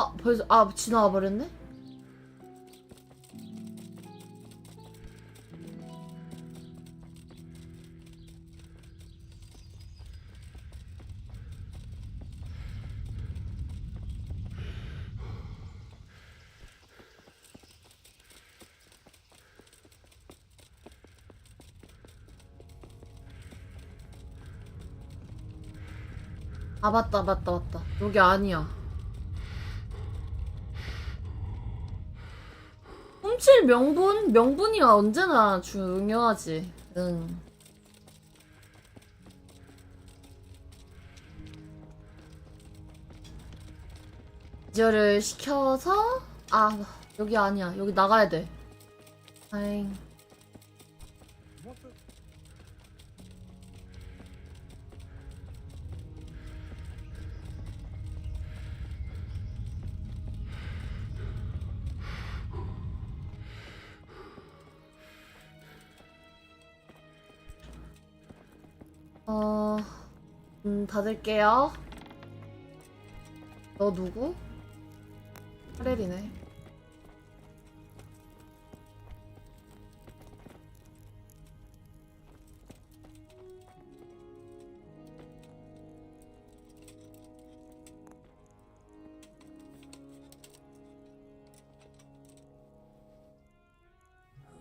아, 벌써, 지나가 버렸네? 아, 맞다. 여기 아니야. 훔칠 명분이 언제나 중요하지. 응. 기절을 시켜서, 여기 아니야. 여기 나가야 돼. 다행. 닫을게요. 너 누구? 카렐이네.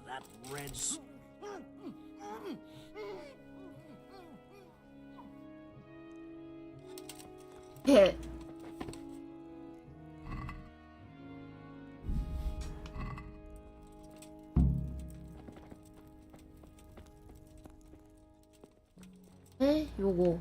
That red 해. 요거.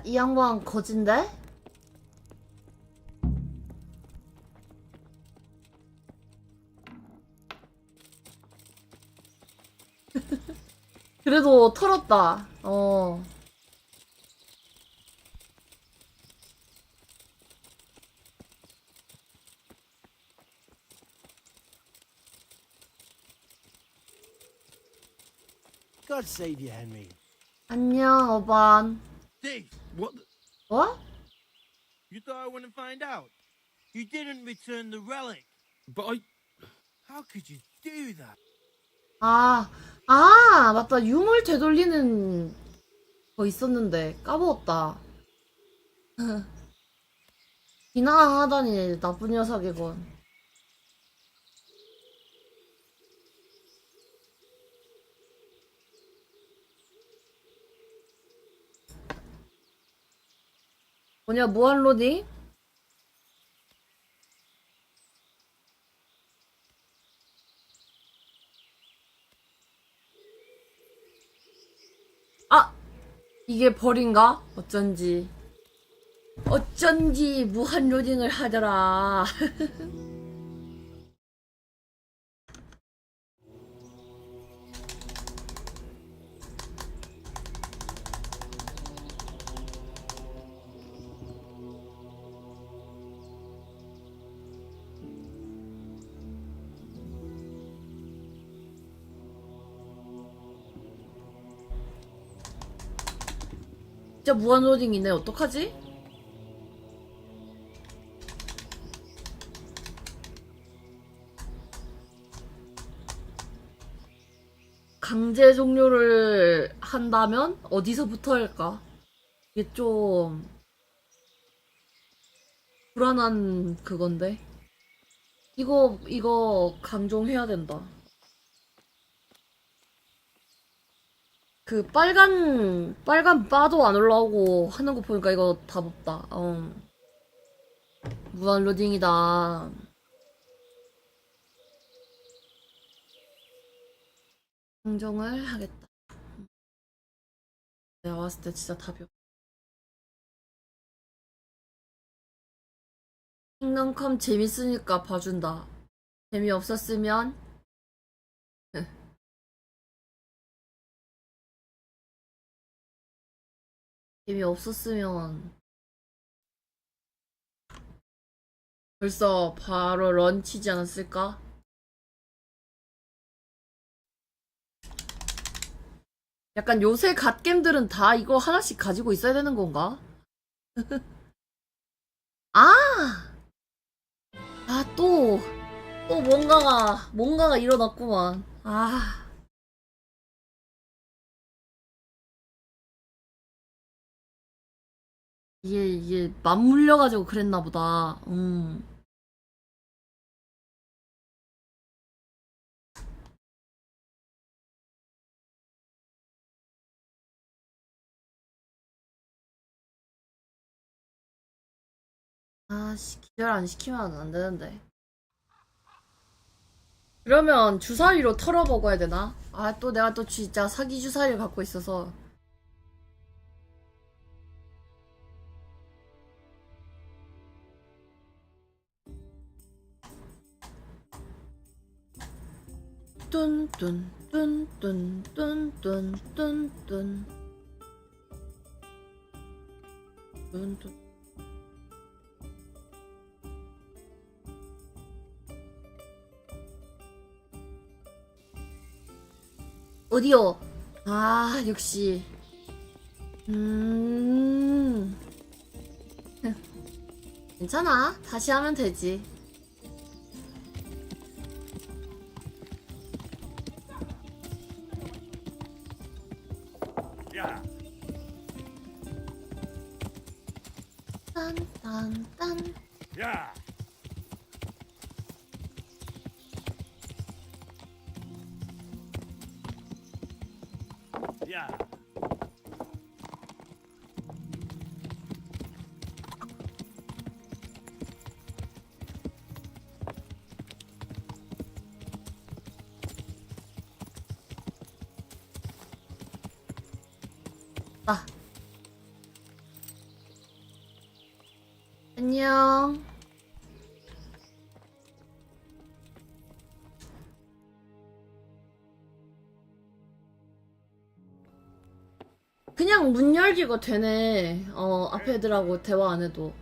이 양반 거진데? 그래도 털었다. God save you, Henry. 안녕, 어반. Dave, what? What? You thought I wouldn't find out? You didn't return the relic. But I... How could you do that? 맞다. 유물 되돌리는 거 있었는데 까먹었다. 비난하다니 나쁜 녀석이건. 뭐냐, 무한 로딩? 이게 벌인가? 어쩐지 무한 로딩을 하더라. 진짜 무한 로딩이네. 어떡하지? 강제 종료를 한다면 어디서부터 할까? 이게 좀 불안한 그건데. 이거 강종해야 된다. 그 빨간 바도 안 올라오고 하는 거 보니까 이거 답 없다. 무한 로딩이다. 강종을 하겠다. 내가 왔을 때 진짜 답이 없다. 킹덤컴 재밌으니까 봐준다. 재미없었으면 재미없었으면 벌써 바로 런치지 않았을까? 약간 요새 갓겜들은 다 이거 하나씩 가지고 있어야 되는 건가? 아! 아, 또 뭔가가 일어났구만. 아. 이게 맞물려가지고 그랬나 보다. 아씨, 기절 안 시키면 안 되는데. 그러면 주사위로 털어 먹어야 되나? 아, 또 내가 또 진짜 사기 주사위를 갖고 있어서. 뚠뚠뚠뚠뚠뚠뚠뚠뚠뚠 어디요? 아, 역시. 괜찮아. 다시 하면 되지. 야, 딴딴딴. 야. 야. 아. 안녕. 그냥 문 열기가 되네. 앞에 애들하고 대화 안 해도.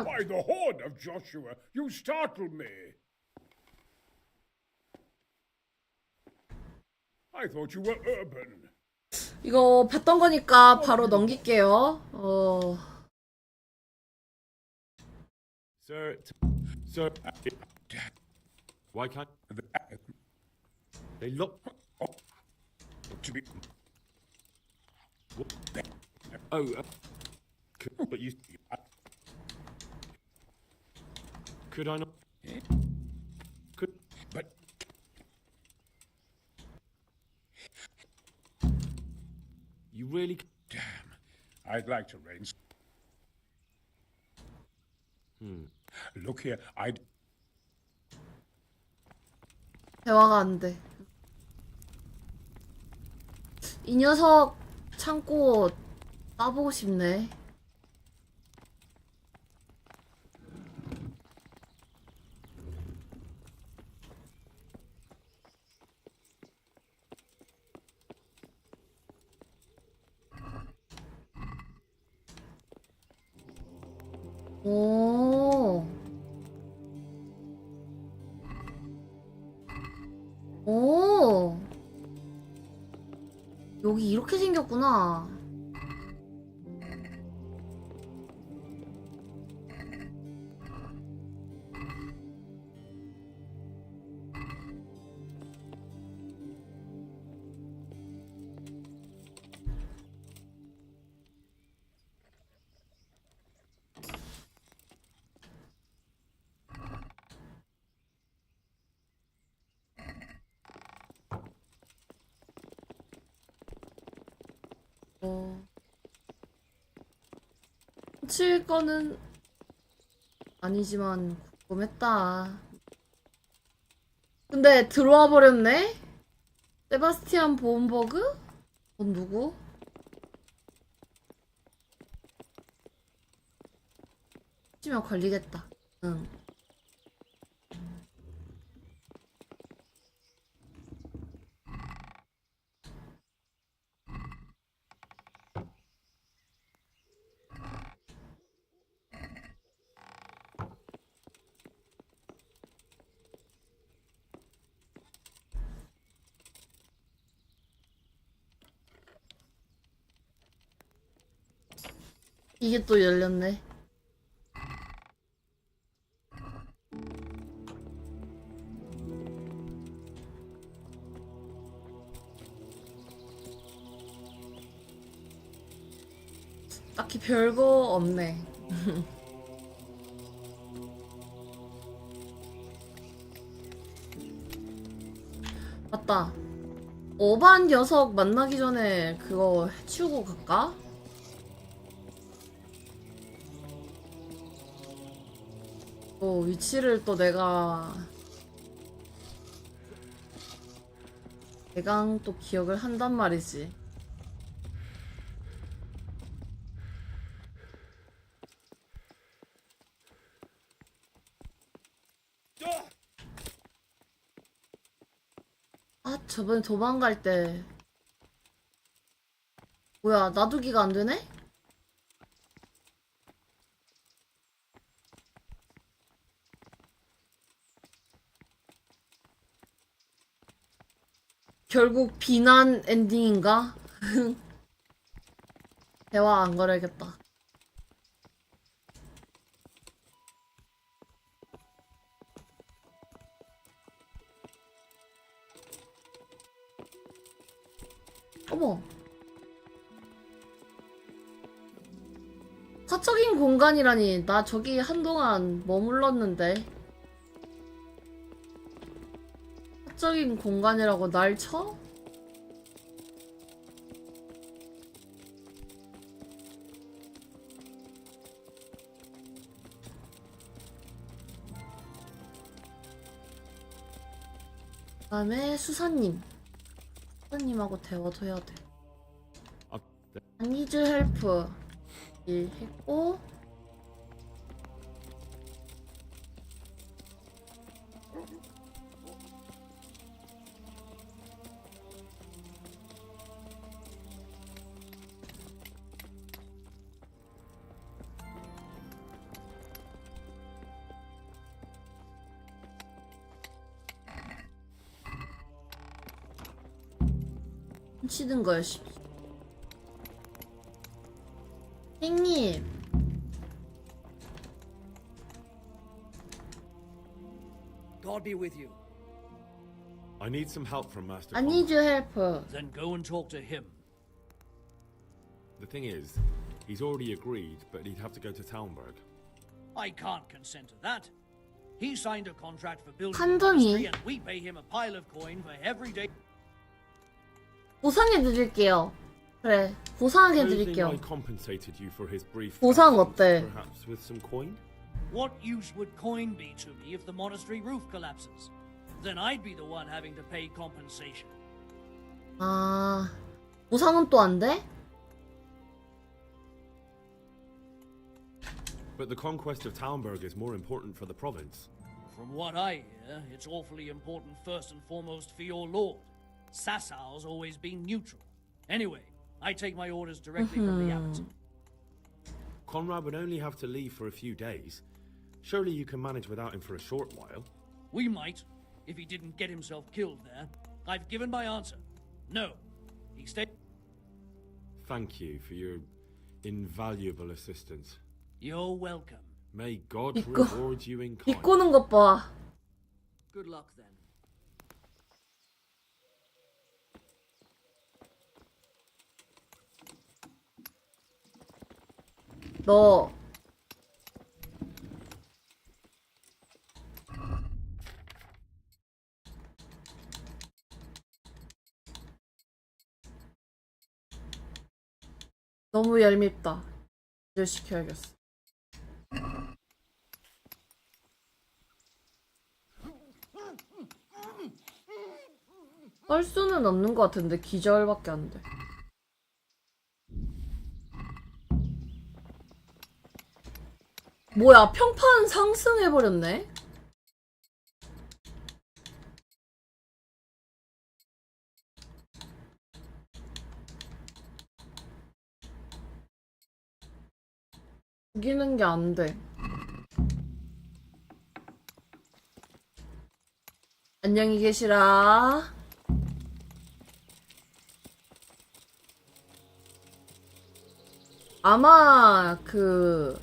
By the horn of Joshua, you startle me. I thought you were urban. 이거 봤던 거니까 바로 넘길게요. Sir, why can't they look to be? Oh, but you could I not? Could but you really? Damn, I'd like to reign. Look here, I'd. 대화가 안 돼. 이 녀석 참고 따보고 싶네. 오. 오. 여기 이렇게 생겼구나. 칠 거는 아니지만 궁금했다. 근데 들어와 버렸네? 세바스티안 보은버그? 넌 누구? 치면 걸리겠다. 응. 이게 또 열렸네. 딱히 별거 없네. 맞다. 어반 녀석 만나기 전에 그거 해치우고 갈까? 또 위치를 또 내가 대강 또 기억을 한단 말이지. 아, 저번에 도망갈 때 뭐야, 놔두기가 안 되네? 결국 비난 엔딩인가? 대화 안 걸어야겠다. 어머. 사적인 공간이라니. 나 저기 한동안 머물렀는데. 사적인 공간이라고 날 쳐? 그 다음에 수사님. 수사님하고 대화도 해야 돼. 아, 네. I need help. 일 했고. 훔치는 거야, 씨. 형님. God be with you. I need some help from Master I need your help. Then go and talk to him. The thing is, he's already agreed, but he'd have to go to Talmberg. I can't consent to that. He signed a contract for building a 판정이. monastery and we pay him a pile of coin for every day. 보상해 드릴게요. 그래, 보상해 Supposing 드릴게요. I compensated you for his brief 보상 absence, 어때? perhaps with some coin? What use would coin be to me if the monastery roof collapses? Then I'd be the one having to pay compensation. 아, 보상은 또 안 돼? But the conquest of Talmberg is more important for the province. From what I hear, it's awfully important first and foremost for your lord. Sassau's always been neutral. Anyway, I take my orders directly from the abbot. Conrad would only have to leave for a few days. Surely you can manage without him for a short while. We might, if he didn't get himself killed there. I've given my answer. No. He stayed. Thank you for your invaluable assistance. You're welcome. May God 믿고- reward you in kind. 비꼬는 것 봐. Good luck then. 너 너무 얄밉다. 기절시켜야겠어. 썰 수는 없는 것 같은데 기절밖에 안 돼. 뭐야, 평판 상승해버렸네? 죽이는 게 안 돼. 안녕히 계시라. 아마 그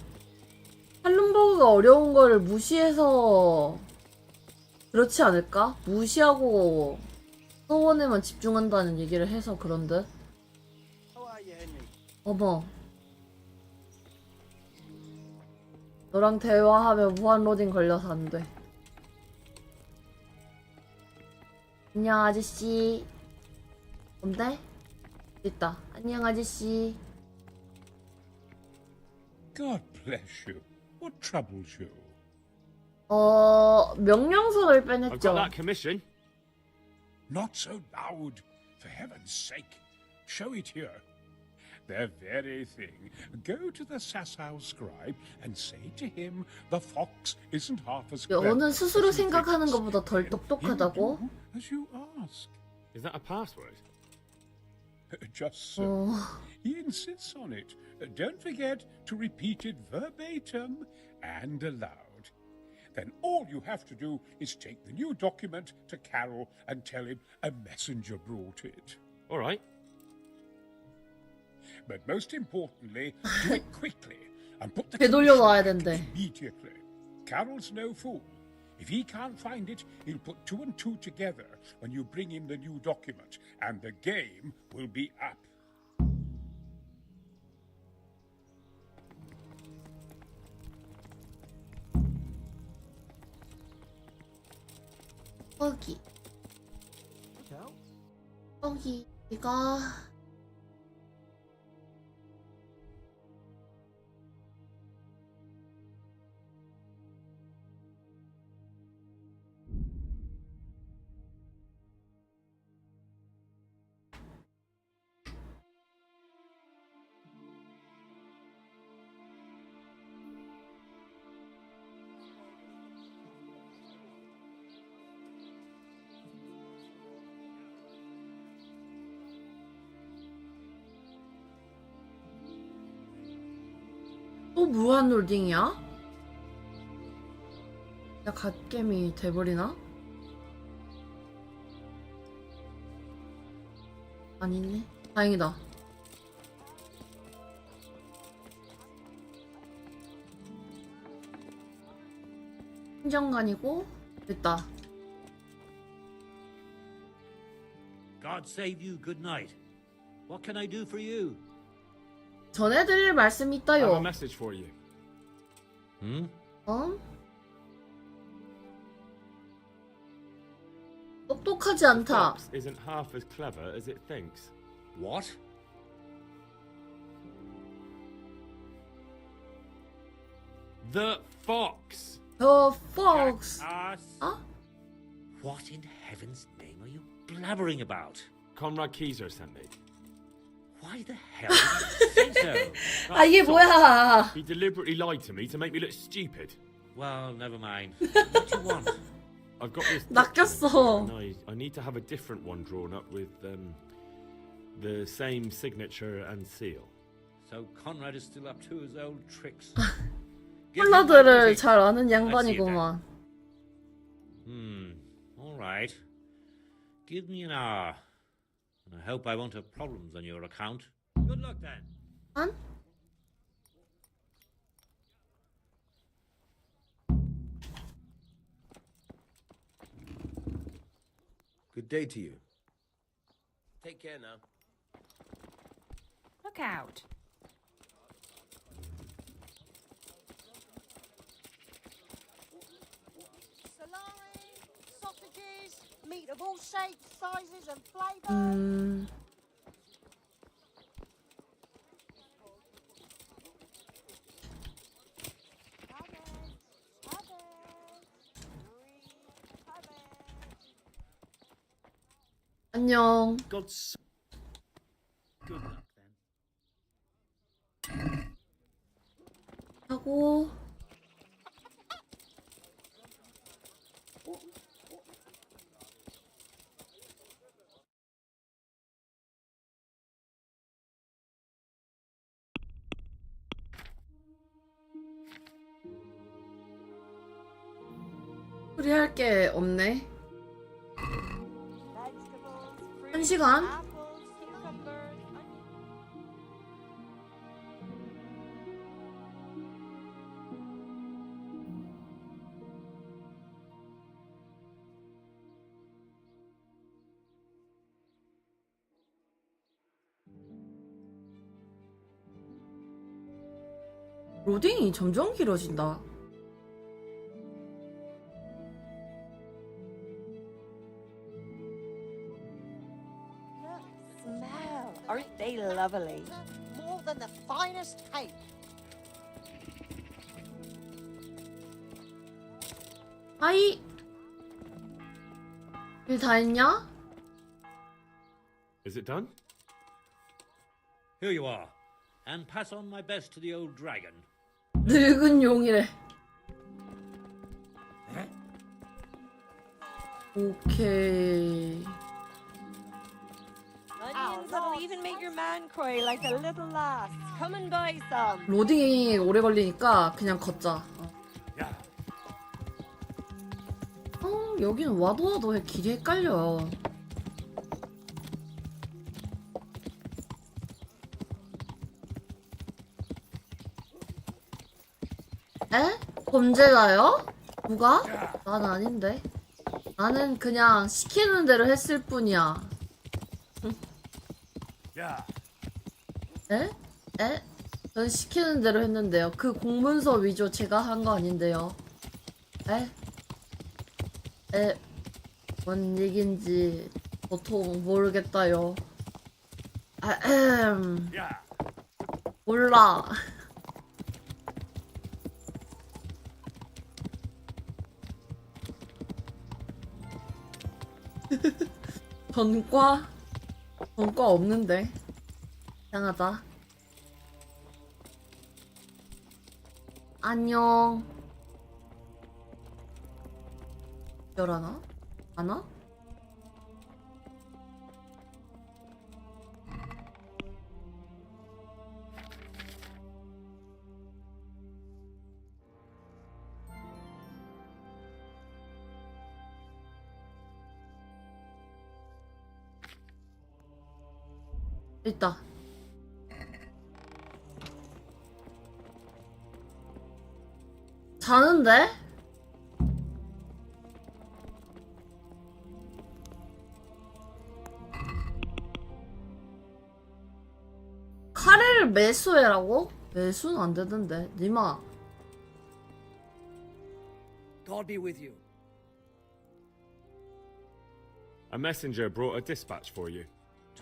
할룬버그가 어려운 거를 무시해서 그렇지 않을까? 무시하고 소원에만 집중한다는 얘기를 해서 그런 듯. 어머. 너랑 대화하면 무한 로딩 걸려서 안 돼. 안녕 아저씨. 뭔데? 있다. 안녕 아저씨. God bless you. What troubles you? 명령서를 I've got 빼냈죠. that commission. Not so loud, for heaven's sake. Show it here. The very thing. Go to the Sasau scribe and say to him the fox isn't half as clever 너는 스스로 as he 생각하는 thinks. 것보다 덜 He'll 똑똑하다고? do as you ask. Is that a password? Just so. He insists on it. Don't forget to repeat it verbatim and aloud. Then all you have to do is take the new document to Carol and tell him a messenger brought it. All right. But most importantly, do it quickly and put the 되돌려놔야 commission 된대. immediately. Carol's no fool. If he can't find it, he'll put 2 and 2 together when you bring him the new document, and the game will be up. 이거 또 무한 롤딩이야? 야 갓겜이 돼버리나? 아니네. 다행이다. 행정관이고 됐다. God save you, good night. What can I do for you? 전해드릴 말씀이 I have a 있다요. message for you. 어? 똑똑하지 않다. Fox isn't half as clever as it thinks. What? The fox. The fox. Huh? What in heaven's name are you blabbering about? Conrad Keyser sent me. Why the hell did you say so? 아 이게 뭐야? He deliberately lied to me to make me look stupid. Well, never mind. What do you want? I've got this. 낚였어. And I need to have a different one drawn up with the same signature and seal. So Conrad is still up to his old tricks. 폴라드를 잘 아는 양반이구만. All right. Give me an hour. And I hope I won't have problems on your account. Good luck then. 안? Good day to you. Take care now. Look out. Salami, sausages, meat of all shapes, sizes and flavours. 안녕. God's good luck then. 하고 수리할 게 없네. 1시간? 로딩이 점점 길어진다. Smell. Aren't they lovely? More than the finest cake. 하이. 일 다 했냐? Is it done? Here you are. And pass on my best to the old dragon. 늙은 용이래. 오케이. Onions that'll even make your man cry like a little lass. Come and buy some. 로딩이 오래 걸리니까 그냥 걷자. 여기는 와도 길이 헷갈려. 에? 범죄자요? 누가? 난 아닌데. 나는 그냥 시키는 대로 했을 뿐이야. 에? 에? 전 시키는 대로 했는데요. 그 공문서 위조 제가 한 거 아닌데요. 에? 에? 뭔 얘긴지 보통 모르겠다요. 몰라. 전과 없는데. 이상하다. 안녕. 열하나? 하나? 있다. 자는데? 카레를 매수해라고? 매수는 안 되던데. 니마. God be with you. A messenger brought a dispatch for you.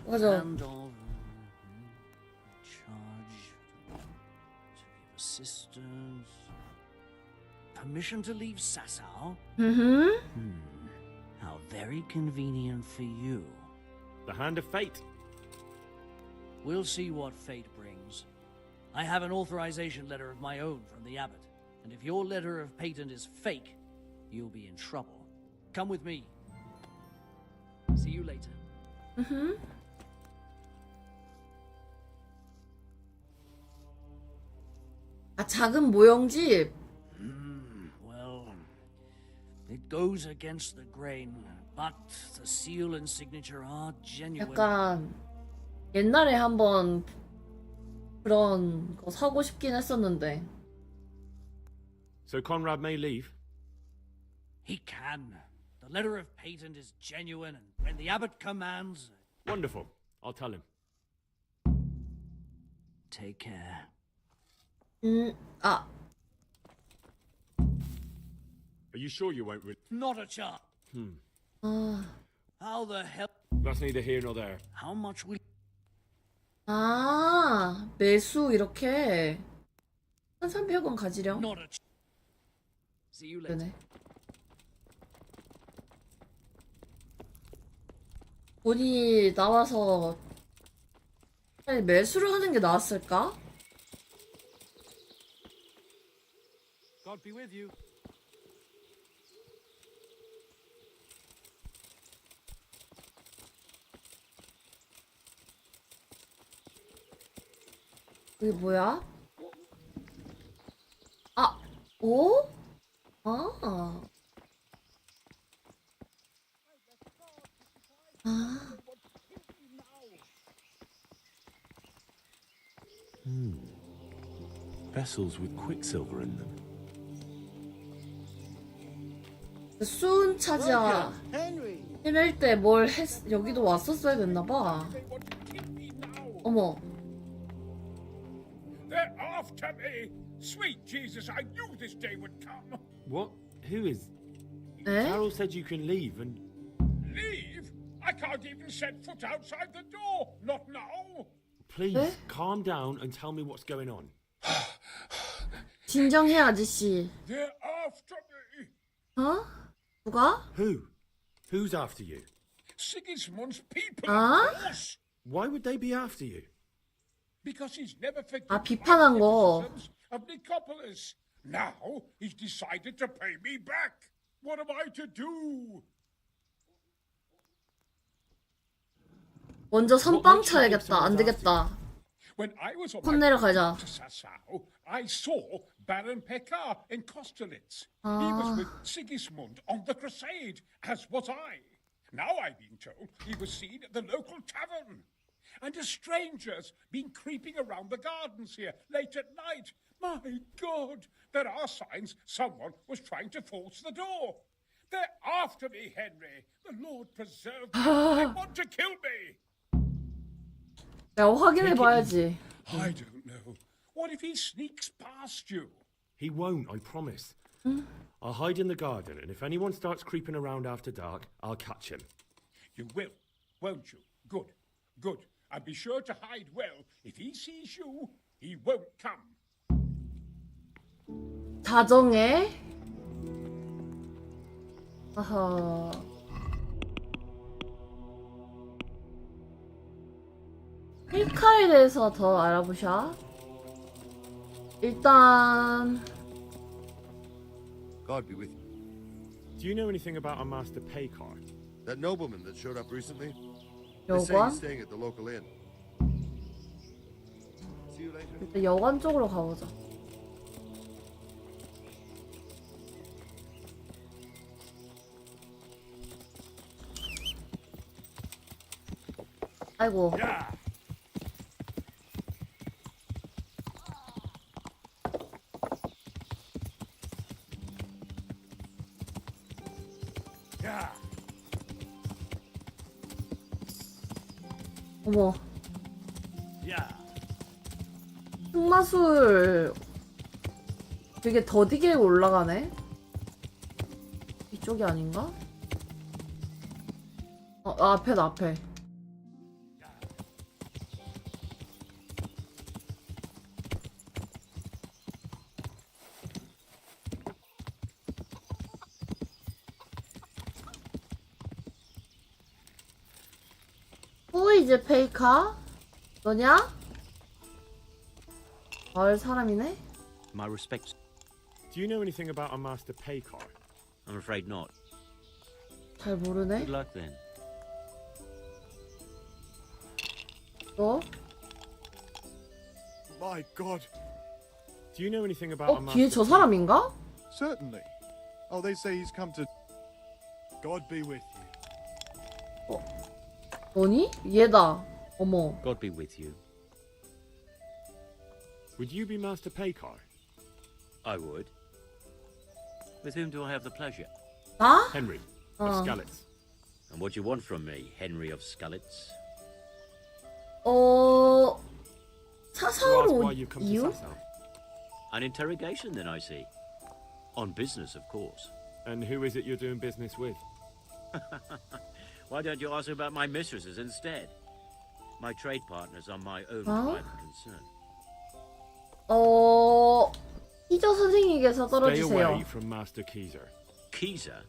맞아. And all charge to give assistance. Permission to leave Sasau? How very convenient for you. The hand of fate. We'll see what fate brings. I have an authorization letter of my own from the abbot, and if your letter of patent is fake, you'll be in trouble. Come with me. See you later. 아, 작은 모형집. Well, it goes against the grain, but the seal and signature are genuine. 약간 옛날에 한번 그런 거 사고 싶긴 했었는데. So Conrad may leave? He can. The letter of patent is genuine, and when the abbot commands... Wonderful. I'll tell him. Take care. 아. Are you sure you won't Not a chance. 아. How the hell... That's neither here nor there. How much will... 아, 매수 이렇게 1,300원 가지령. Not a chance. See you later. 되네. 돈이 나와서 차라리 매수를 하는 게 나았을까? God be with you. 이게 뭐야? 아, 오? 아. 아. Vessels with quicksilver in them. 수은 차지야. 헤맬 때 뭘 했, 여기도 왔었어야 됐나봐. 어머. They're after me! Sweet Jesus, I knew this day would come! What? Who is... Eh? Carol said you can leave and... Leave? I can't even set foot outside the door! Not now! Please, Eh? calm down and tell me what's going on. 진정해 아저씨. They're after me! 어? 누가? Who? Who's after you? Sigismund's people, 아? of course! Why would they be after you? Because he's never forgiven 아, 비판한 my 거. criticisms of Nicopolis. Now he's decided to pay me back. What am I to do? 먼저 선빵 쳐야겠다. 안 되겠다. When I was on 손 my 내려가자. way to Sasau, I saw Baron Pekar in Kosterlitz. He 아. was with Sigismund on the crusade, as was I. Now I've been told he was seen at the local tavern. And a stranger's been creeping around the gardens here late at night. My God, there are signs someone was trying to force the door. They're after me, Henry. The Lord preserve me. They want to kill me. 내가 확인해봐야지. I don't know. What if he sneaks past you? He won't, I promise. I'll hide in the garden, and if anyone starts creeping around after dark, I'll catch him. You will, won't you? Good, good. And be sure to hide well. If he sees you, he won't come. 다정해? 아하. 힐카에 대해서 더 알아보셔. 일단 God be with you. Do you know anything about our master Pekar? That nobleman that showed up recently? They say 여관? he's staying at the local inn. See you later. 일단 여관 쪽으로 가보자. 아이고. 어머. 흑마술 되게 더디게 올라가네? 이쪽이 아닌가? 앞에다, 앞에. 이제 페이카? 너냐? 마을 사람이네? My respects. Do you know anything about our master Pekar? I'm afraid not. 잘 모르네? Good luck then. 너? My God. Do you know anything about our 뒤에 master 저 사람인가? Certainly. Oh, they say he's come to. God be with you. 너니? 얘다. 어머. God be with you. Would you be Master Pekar? I would. With whom do I have the pleasure? 나? Henry of Skalitz. And what do you want from me, Henry of Skalitz? 사사로 why you've come to 이유? Sasau. An interrogation, then, I see. On business, of course. And who is it you're doing business with? Why don't you ask about my mistresses instead? My trade partners are my own Huh? private concern. 희저 선생님께서 Stay 떨어지세요. away from Master Kieser. Kieser?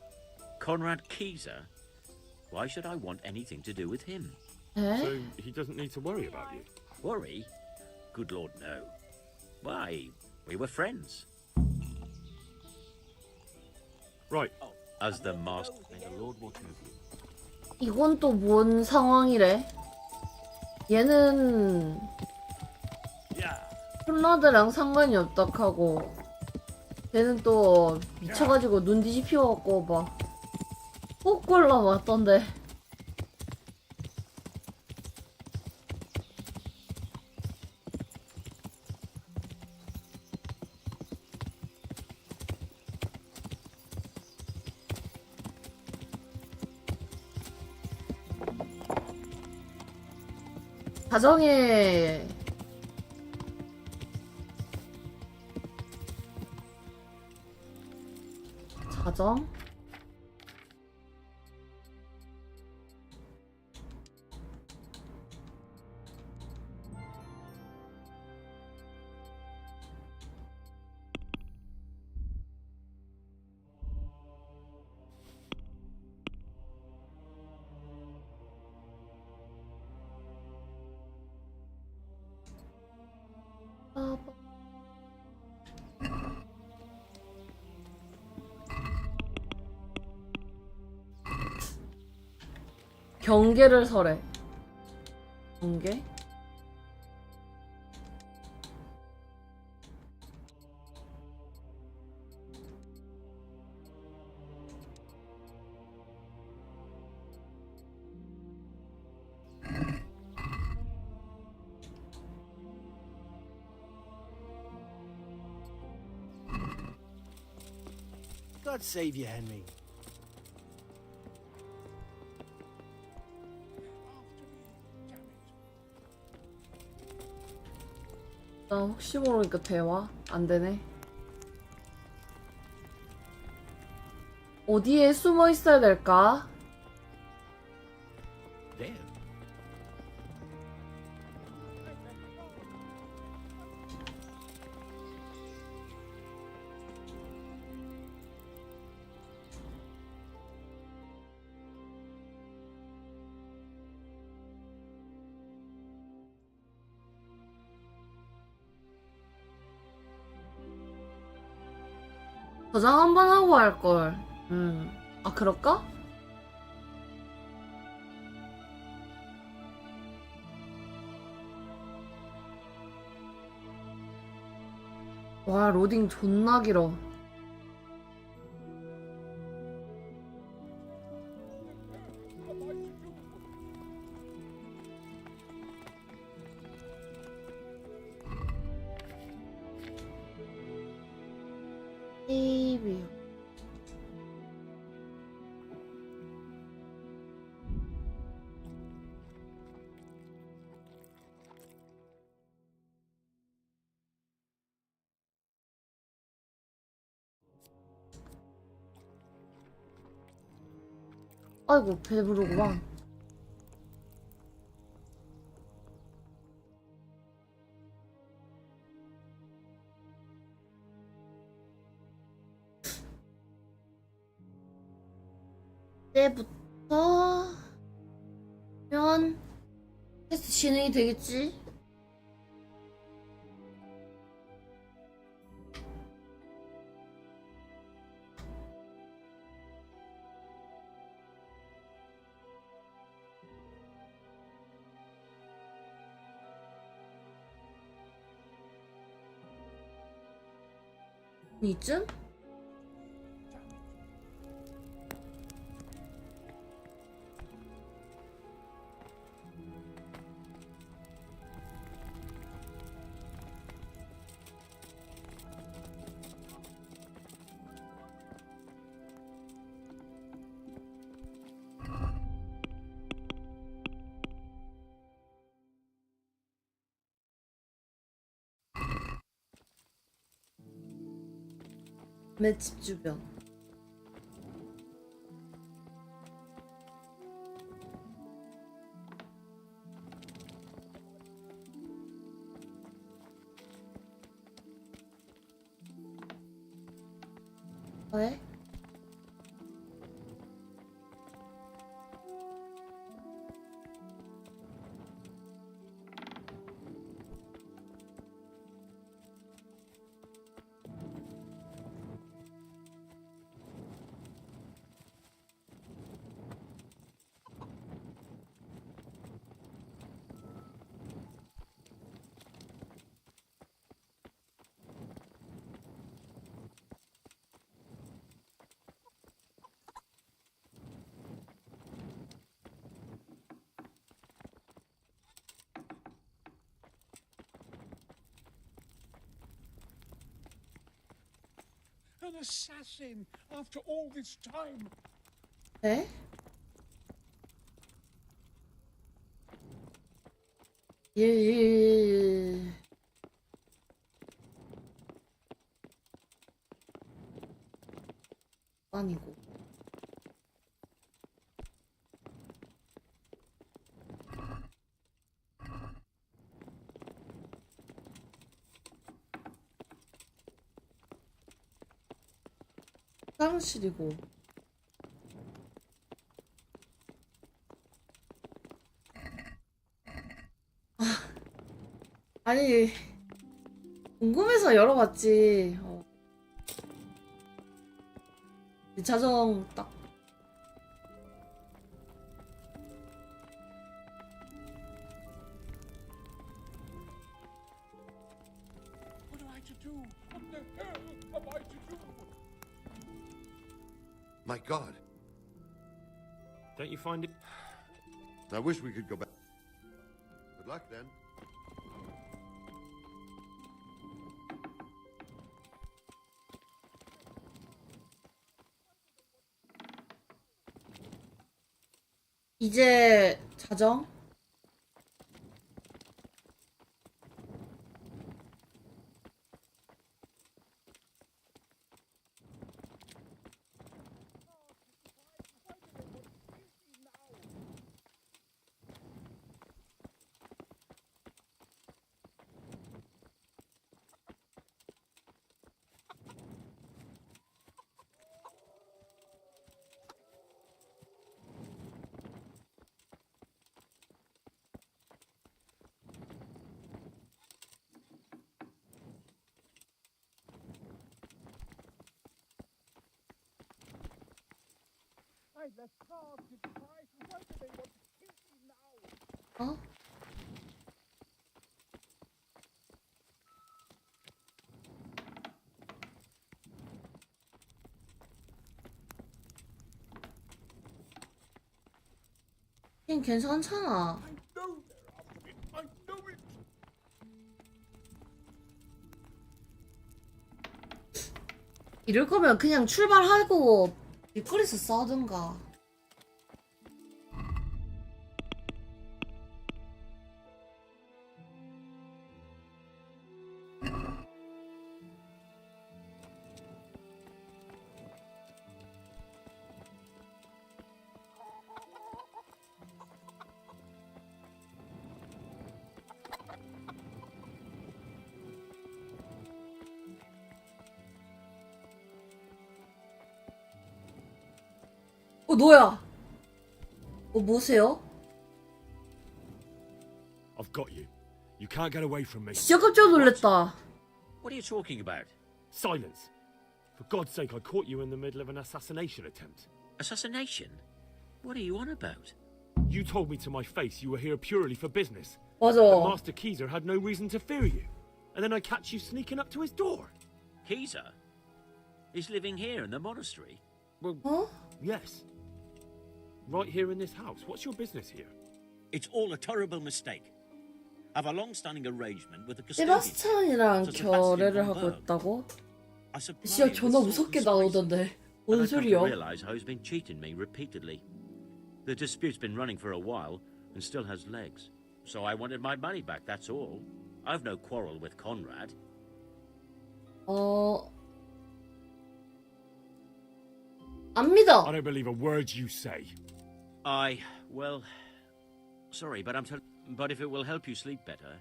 Conrad Kieser? Why should I want anything to do with him? 에? So he doesn't need to worry about you. Worry? Good Lord, no. Why, we were friends. Right. As the master, may the Lord watch over you. 이건 또 뭔 상황이래? 얘는 콜라드랑 상관이 없다 하고 쟤는 또 미쳐가지고 눈 뒤집혀갖고 막 폭골라 왔던데. 가정에 가정. 경계를 설해. 경계? God save you, Henry. 나 혹시 모르니까 대화 안 되네. 어디에 숨어 있어야 될까? There. 저장 한번 하고 할걸. 아, 그럴까? 와, 로딩 존나 길어. 세이브. 아이고, 배부르구만. 때부터 면 테스트 진행이 되겠지? 이쯤? 맷집 주변. 왜? An assassin after all this time. 네? 예. 아니고. 화장실이고. 아니 궁금해서 열어봤지. 이 자정 딱. What am I to do? What the hell am I to do? My God. Don't you find it? I wish we could go back. Good luck then. 이제 자정? I left cards in the price. Why do they want to kill me now? 어? 걘 괜찮잖아. I know they're after me. I know it. 이럴 거면 그냥 출발하고 길거리에서 싸우든가. 너야. 뭐세요? I've got you. You can't get away from me. 진짜 깜짝 놀랐다. What are you talking about? Silence. For God's sake, I caught you in the middle of an assassination attempt. Assassination? What are you on about? You told me to my face you were here purely for business. 맞아. That Master Keezer had no reason to fear you. And then I catch you sneaking up to his door. Keezer? He's living here in the monastery? Well, yes. Right here in this house. What's your business here? It's all a terrible mistake. I've a long-standing arrangement with the custodian. 세바스찬이랑 결례를 하고 있다고? 진짜 존나 무섭게 나오던데. 뭔 소리야? I realize how he's been cheating me repeatedly. The dispute's been running for a while and still has legs. So I wanted my money back, that's all. I've no quarrel with Conrad. 안 믿어. I don't believe a word you say. Well, sorry, but but if it will help you sleep better,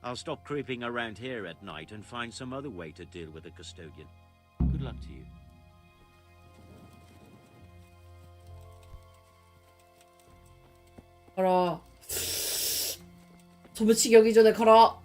I'll stop creeping around here at night and find some other way to deal with the custodian. Good luck to you. 가라. 도배치기 여기 전에 가라.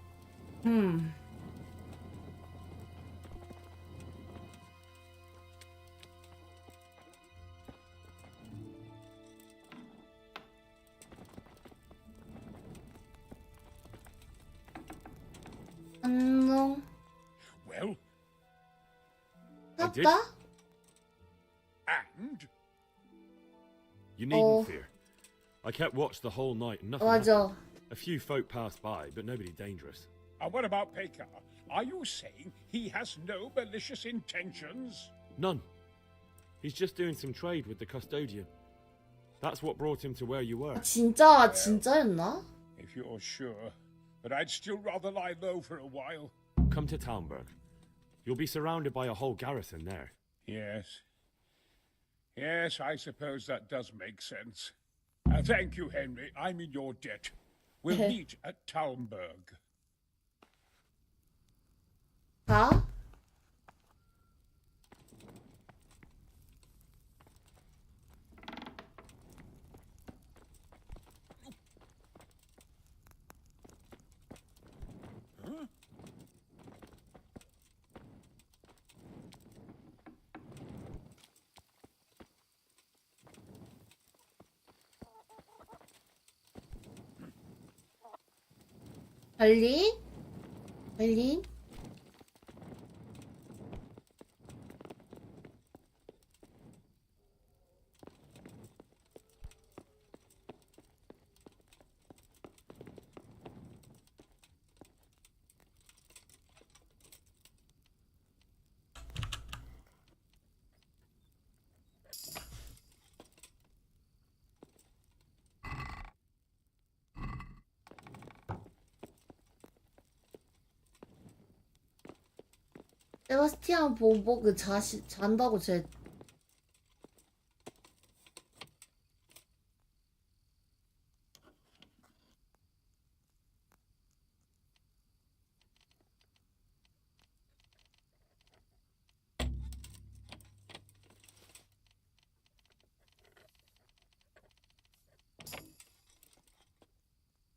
안녕. Well, I did. 아빠? And? You needn't fear. I kept watch the whole night and nothing 맞아. happened. A few folk passed by, but nobody dangerous. And what about Pekar? Are you saying he has no malicious intentions? None. He's just doing some trade with the custodian. That's what brought him to where you were. 진짜였나? If you're sure. But I'd still rather lie low for a while. Come to Talmberg. You'll be surrounded by a whole garrison there. Yes. Yes, I suppose that does make sense. Thank you, Henry. I'm in your debt. We'll meet at Talmberg. 가? 발린? 발린? 세바스티안 보그 잔다고 쟤.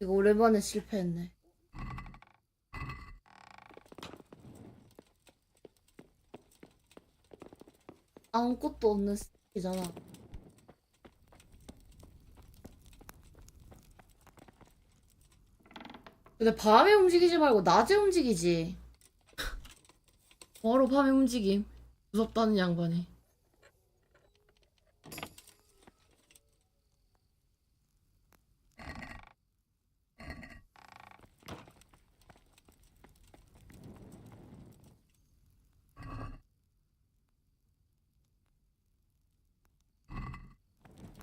이거 오랜만에 실패했네. 아무것도 없는 스틱이잖아. 근데 밤에 움직이지 말고 낮에 움직이지. 바로 밤에 움직임. 무섭다는 양반이.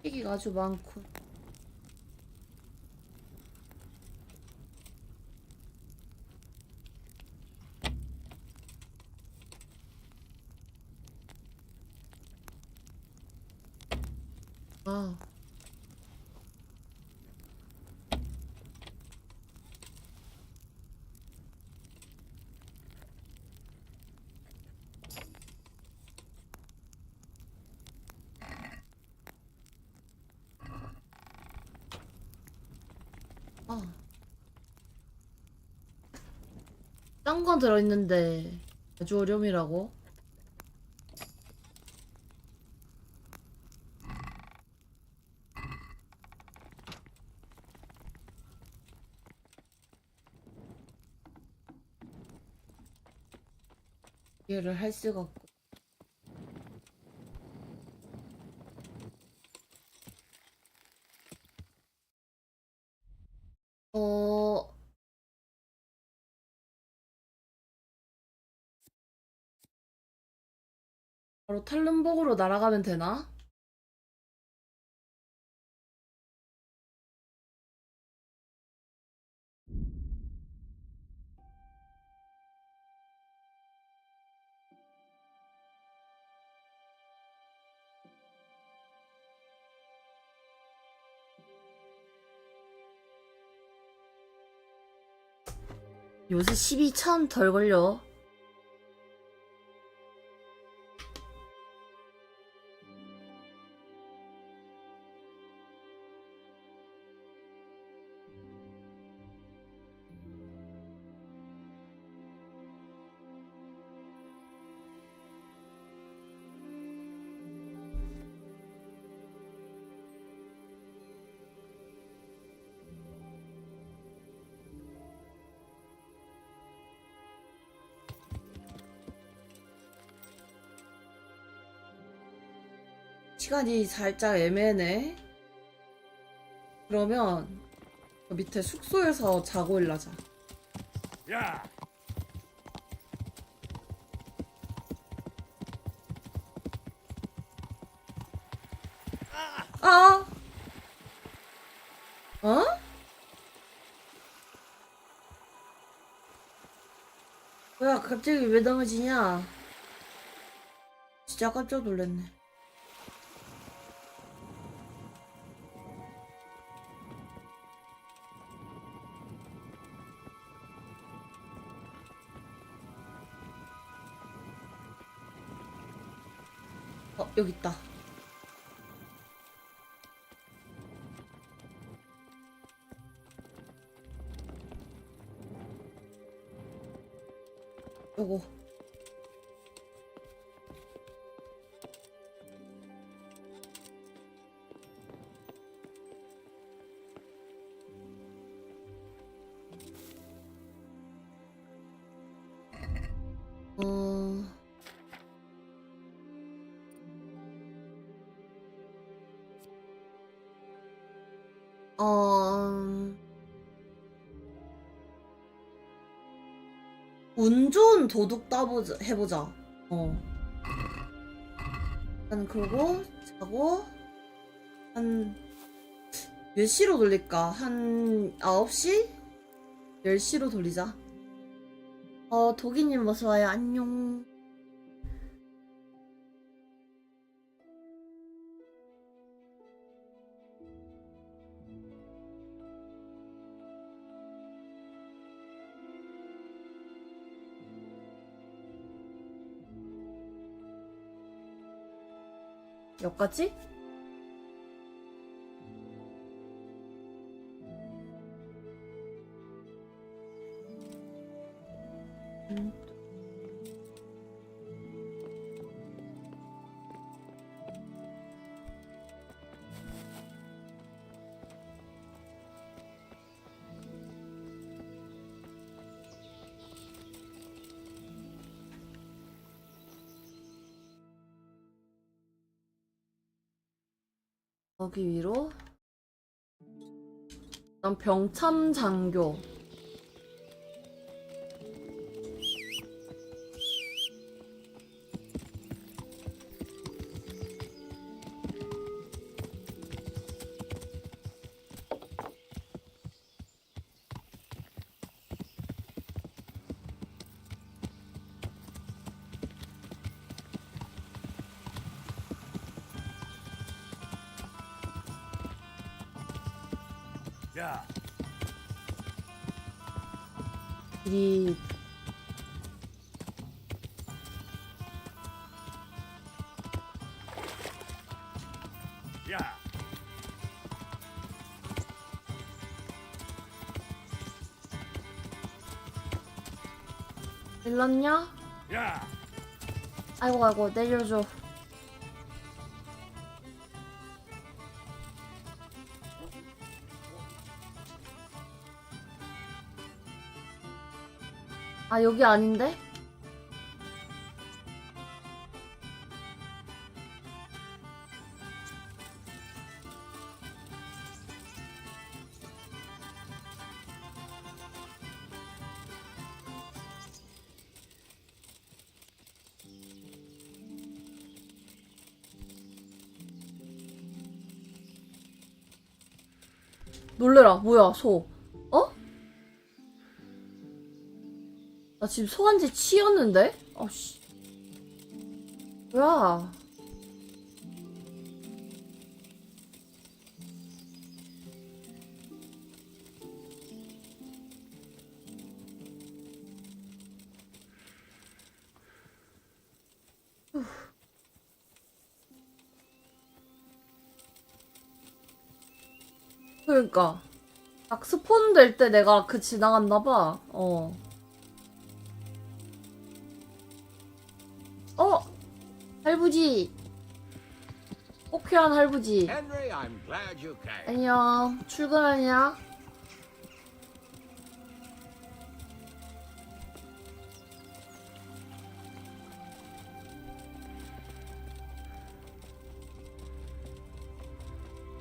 얘기가 아주 많고. 아. 딴 거 들어있는데 아주 어려움이라고? 이해를 할 수가 없고. 바로 탈름복으로 날아가면 되나? 요새 12,000 덜 걸려. 시간이 살짝 애매하네. 그러면 그 밑에 숙소에서 자고 일하자. 야! 아! 어? 뭐야, 갑자기 왜 넘어지냐? 진짜 깜짝 놀랐네. 여기 있다. 요거. 운 좋은 도둑 해보자. 일단 그러고 자고 한 몇 시로 돌릴까? 한 9시? 10시로 돌리자. 도기님 어서와요. 안녕. 여기까지? 여기 위로. 그다음 병참 장교. 야, 이 야, 일렀냐? 야, 아이고 내려줘. 아 여기 아닌데? 놀래라. 뭐야 소. 나 지금 소한지 치였는데? 아씨. 뭐야. 그러니까 딱 스폰 될 때 내가 지나갔나봐. 할부지. 호쾌한 할부지. Henry, I'm glad you came. 안녕. 출근하냐?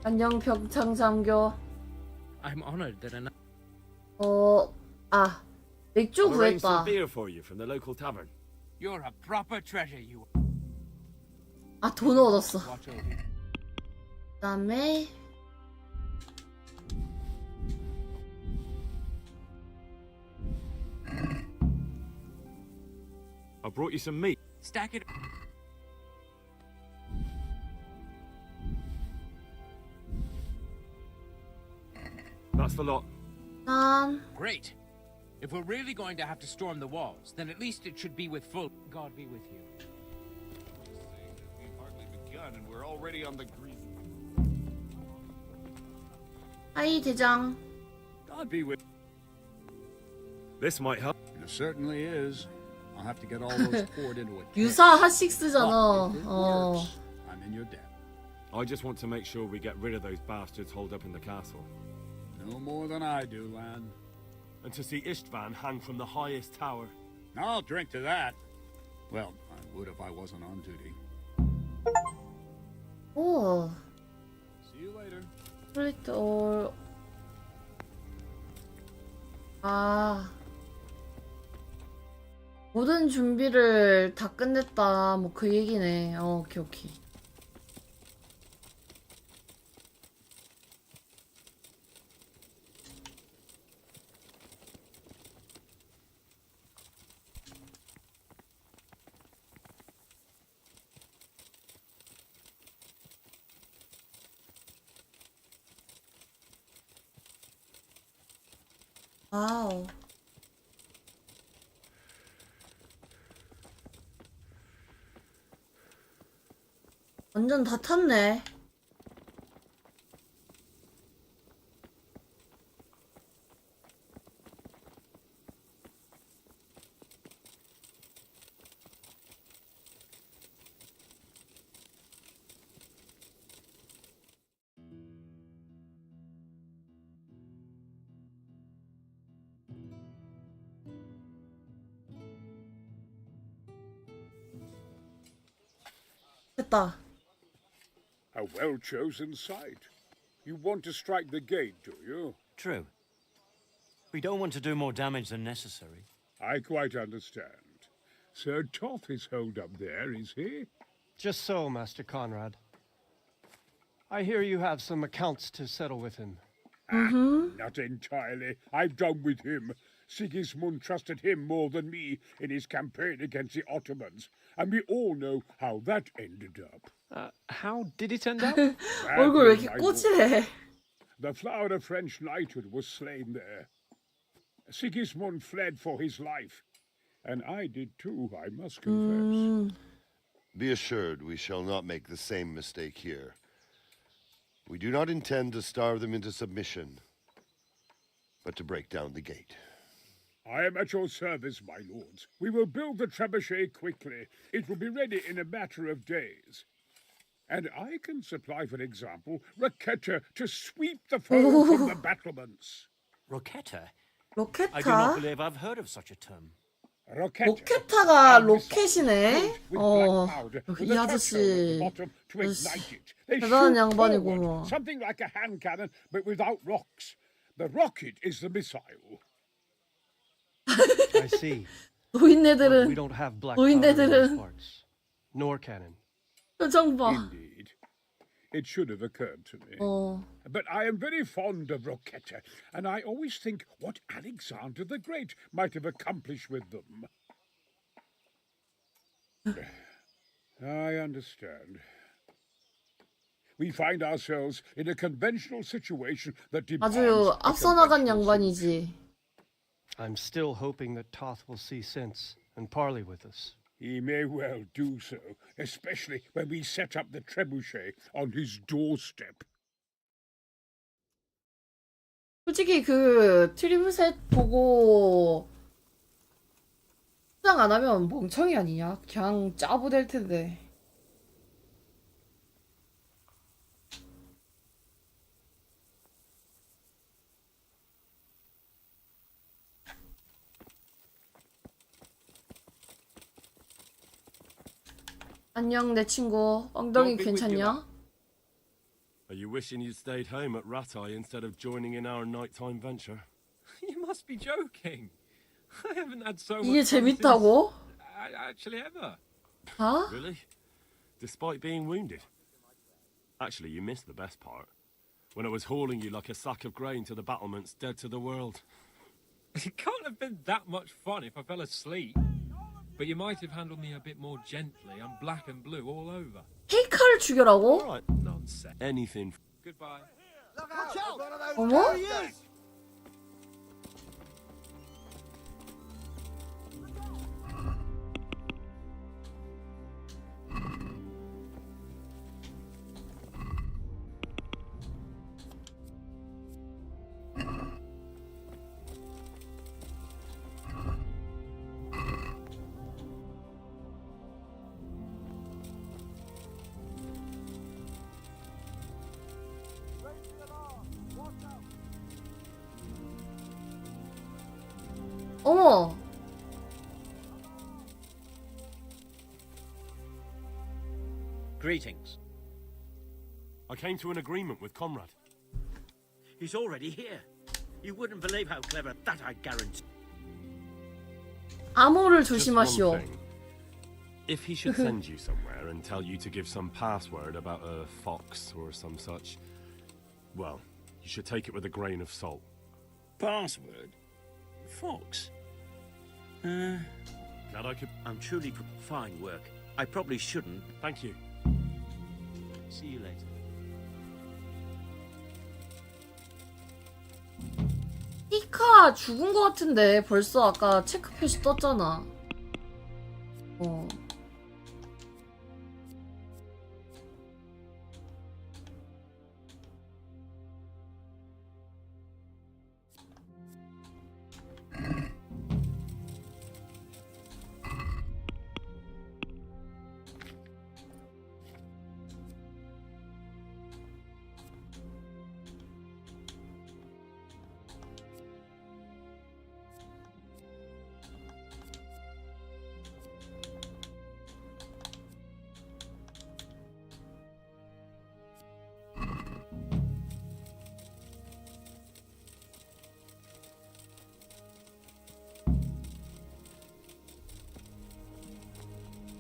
안녕 병창 장교. I'm honored that enough. 맥주 I'll arrange 구했다. some beer for you from the local tavern. You're a proper treasure, you. 돈 얻었어. Watch over you. 그다음에 I brought you some meat. Stack it. That's the lot. Great. If we're really going to have to storm the walls, then at least it should be with full. God be with you. around and we're already on the green. 하이 대장. God be with. This might help. It certainly is. I'll have to get all those poured into a keg. 유사 핫식스잖아. But if it 어. works, I'm in your debt. I just want to make sure we get rid of those bastards holed up in the castle. No more than I do, lad. And to see Istvan hang from the highest tower. I'll drink to that. Well, I would if I wasn't on duty. 오. See you later. 플레이트 올. 아. 모든 준비를 다 끝냈다. 뭐 그 얘기네. 오케이, 오케이. 와우. 완전 다 탔네. 됐다. A well-chosen site. You want to strike the gate, do you? True. We don't want to do more damage than necessary. I quite understand. Sir Toth is holed up there, is he? Just so, Master Conrad. I hear you have some accounts to settle with him. Not entirely. I've done with him. Sigismund trusted him more than me in his campaign against the Ottomans, and we all know how that ended up. How did it end up? 얼굴 왜 이렇게 꼬질해? The flower of French knighthood was slain there. Sigismund fled for his life, and I did too, I must confess. Be assured we shall not make the same mistake here. We do not intend to starve them into submission, but to break down the gate. I am at your service, my lords. We will build the trebuchet quickly. It will be ready in a matter of days. And I can supply, for example, Roketa to sweep the foe from the battlements. Roketa? 로켓타? I do not believe I've heard of such a term. 로켓타가 로켓이네? 이 아저씨 대단한 양반이구먼. Something like a hand cannon, but without rocks. The rocket is the missile. I see. 노인네들은 We don't have black powder in those 노인네들은 parts, nor cannon. 표정 봐. Indeed. It should have occurred to me. 어. But I am very fond of Roketa, and I always think what Alexander the Great might have accomplished with them. I understand. We find ourselves in a conventional situation that demands 아주 앞서 나간 양반이지. I'm still hoping that Toth will see sense and parley with us. He may well do so, especially when we set up the trebuchet on his doorstep. 솔직히 그 트리브셋 보고 수상 안 하면 멍청이 아니냐? 그냥 짜부 될 텐데. 안녕 내 친구. 엉덩이 괜찮냐? Are you wishing you'd stayed home at Ratai instead of joining in our nighttime venture? You must be joking. I haven't had so much 이게 fun 재밌다고? since, actually ever. 어? Really? Despite being wounded? Actually, you missed the best part. When I was hauling you like a sack of grain to the battlements, dead to the world. It can't have been that much fun if I fell asleep. But you might have handled me a bit more gently. I'm black and blue all over. 헤이카를 죽여라고? All right. Nonsense. Anything. Goodbye. Watch out! 어머? There he is! 어머. Greetings. I came to an agreement with Conrad. He's already here. You wouldn't believe how clever that I guarantee. 암호를 Just one 조심하시오. thing. If he should send you somewhere and tell you to give some password about a fox or some such, well, you should take it with a grain of salt. Password? Fox? Glad I could. I'm truly fine work. I probably shouldn't. Thank you. See you later. 히카 죽은 거 같은데 벌써 아까 체크 표시 떴잖아.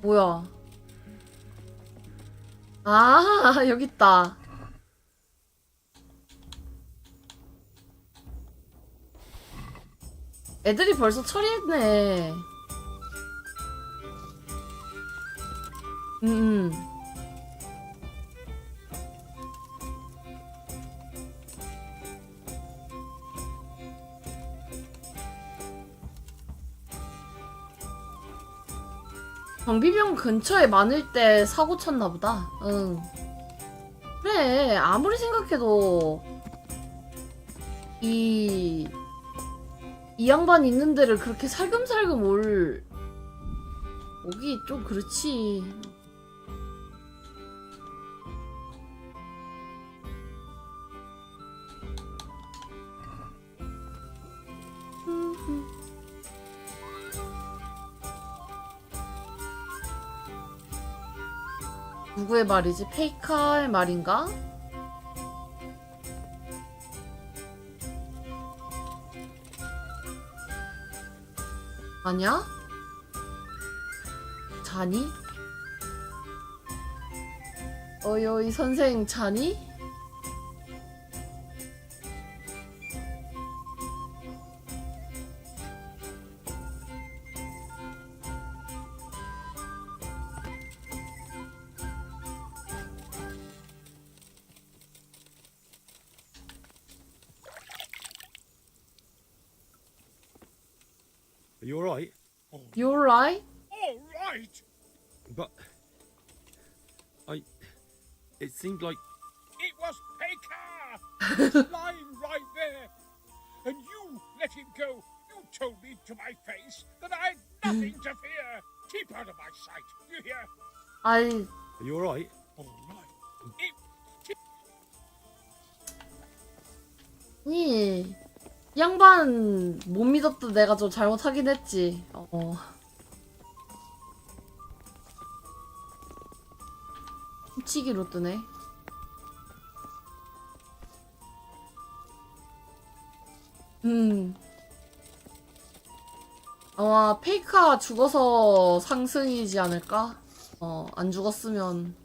뭐야? 아, 여기 있다. 애들이 벌써 처리했네. 음. 경비병 근처에 많을 때 사고 쳤나 보다. 응. 그래, 아무리 생각해도 이 양반 있는 데를 그렇게 살금살금 오기 좀 그렇지. 누구의 말이지? 페이카의 말인가? 아니야? 자니? 어이 선생 자니? Are you alright? You alright? All right. But it seemed like It was Pekar, lying right there, and you let him go. You told me to my face that I had nothing to fear. Keep out of my sight. You hear? Are you alright? All right. 이 양반 못 믿었던 내가 좀 잘못하긴 했지. 훔치기로 뜨네. 아마 페이카 죽어서 상승이지 않을까? 안 죽었으면.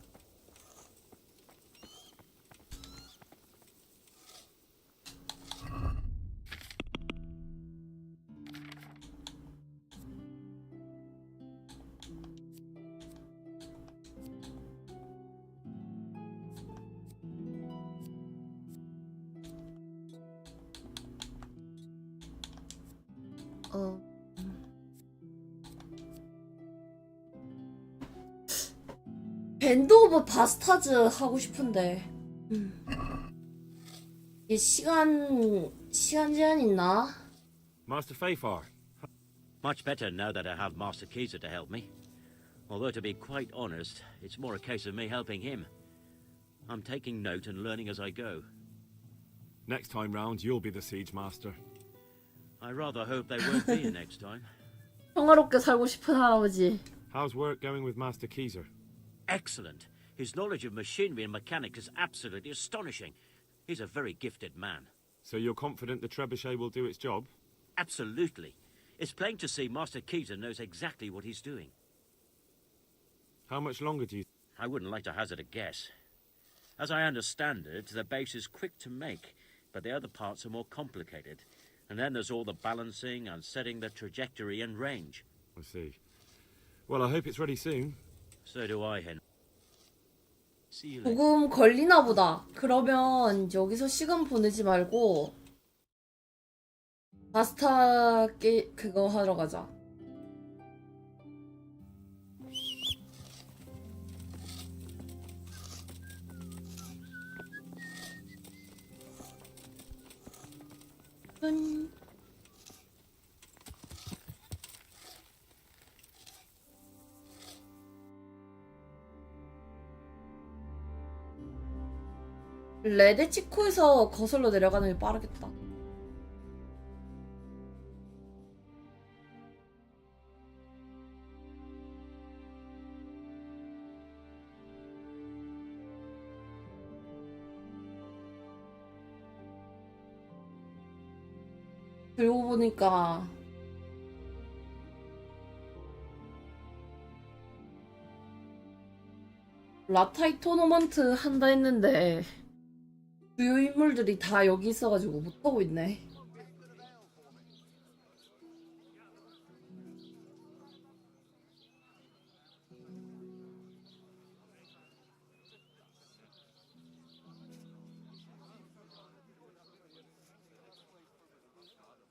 밴드 오브 바스타즈 하고 싶은데 이게 시간 제한 있나? Master Fafar. Much better now that I have Master Keza to help me. Although to be quite honest, it's more a case of me helping him. I'm taking note and learning as I go. next time round you'll be the siege master. I rather hope they won't be here next time. 평화롭게 살고 싶은 할아버지. How's work going with Master Keezer? Excellent. His knowledge of machinery and mechanics is absolutely astonishing. He's a very gifted man. So you're confident the trebuchet will do its job? Absolutely. It's plain to see Master Keezer knows exactly what he's doing. How much longer do you... I wouldn't like to hazard a guess. As I understand it, the base is quick to make, but the other parts are more complicated. And then there's all the balancing and setting the trajectory and range. I see. Well, I hope it's ready soon. So do I, Henry. See you later. 조금 걸리나 보다. 그러면 여기서 시간 보내지 말고 바스타 그거 하러 가자. 레데치코에서 거슬러 내려가는 게 빠르겠다. 그러고 보니까 라타이 토너먼트 한다 했는데 주요 인물들이 다 여기 있어가지고 못하고 있네.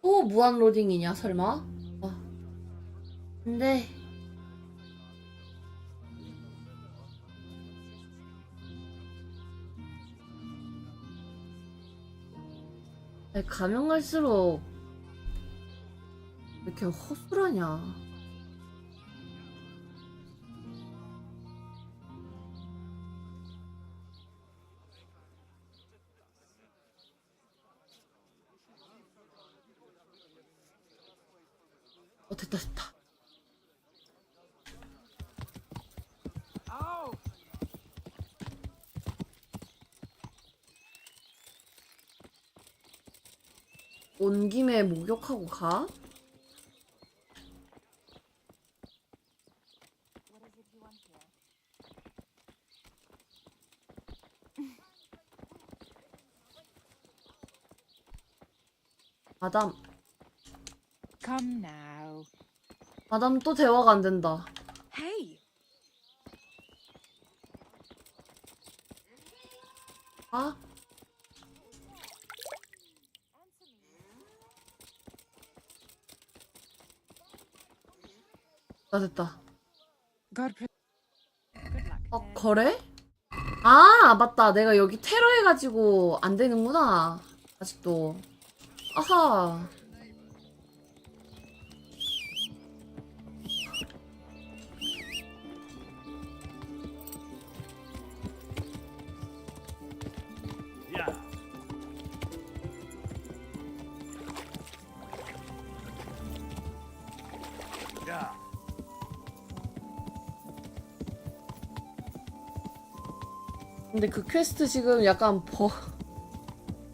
또 무한 로딩이냐 설마? 근데 가면 갈수록 왜 이렇게 허술하냐. 됐다 됐다. 온 김에 목욕하고 가? 마담. Come now. 마담 또 대화가 안 된다. Hey. 아? 됐다. 거래? 아, 맞다. 내가 여기 테러 해가지고 안 되는구나. 아직도. 아하. 근데 그 퀘스트 지금 약간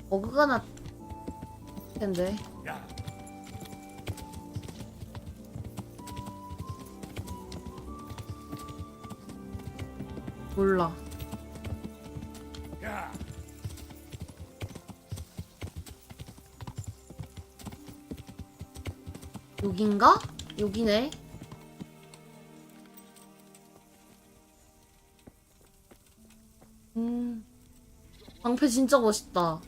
버그가 났 텐데. 몰라. 여긴가? 여기네. 방패 진짜 멋있다.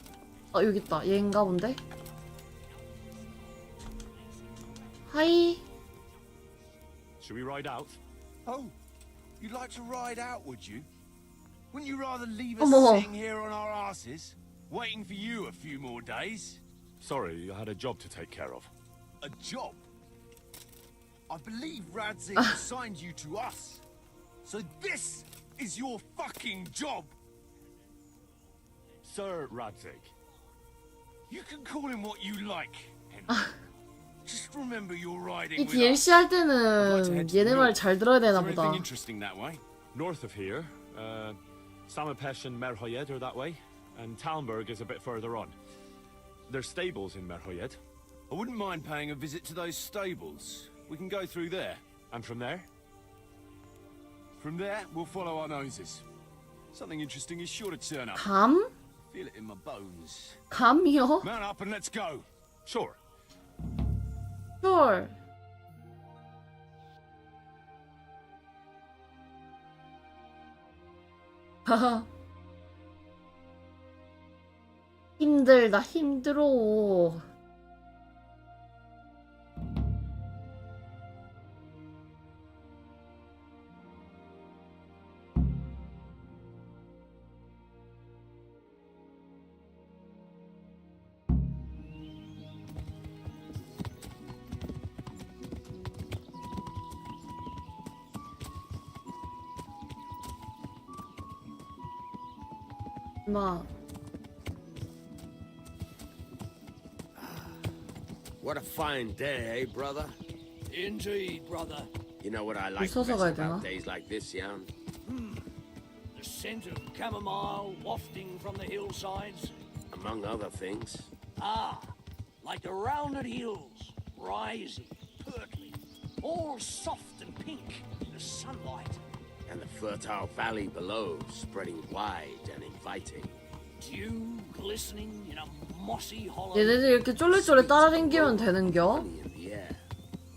아, 여기 있다. 얘인가 본데? 하이. Should we ride out? Oh, you'd like to ride out, would you? Wouldn't you rather leave us 어머. sitting here on our asses, waiting for you a few more days? Sorry, I had a job to take care of. A job? I believe Radzig assigned you to us. So this is your fucking job. Sir Radzig. You can call him what you like, Henry. Just remember you're riding 이 with DLC us. 할 때는 얘네 말 잘 들어야 되나 Is there 보다. anything interesting that way? North of here, Samapesh and Merhoyed are that way, and Talmberg is a bit further on. There's stables in Merhoyed. I wouldn't mind paying a visit to those stables. We can go through there. And from there? From there, we'll follow our noses. Something interesting is sure to turn up. 감? Feel it in my bones. 감이요? Mount up and let's go. Sure. 헐. 하하. 힘들다 힘들어. 마. What a fine day, eh, brother? Indeed, brother. You know what I like 있어서 best 가야 about 되나? days like this, Jan? The scent of chamomile wafting from the hillsides. Among other things. Ah, like the rounded hills, rising, purpling, all soft and pink in the sunlight. And the fertile valley below, spreading wide and inviting. Dew glistening in a mossy hollow. 얘네들 이렇게 쫄래쫄래 따라다니면 되는겨? In the air.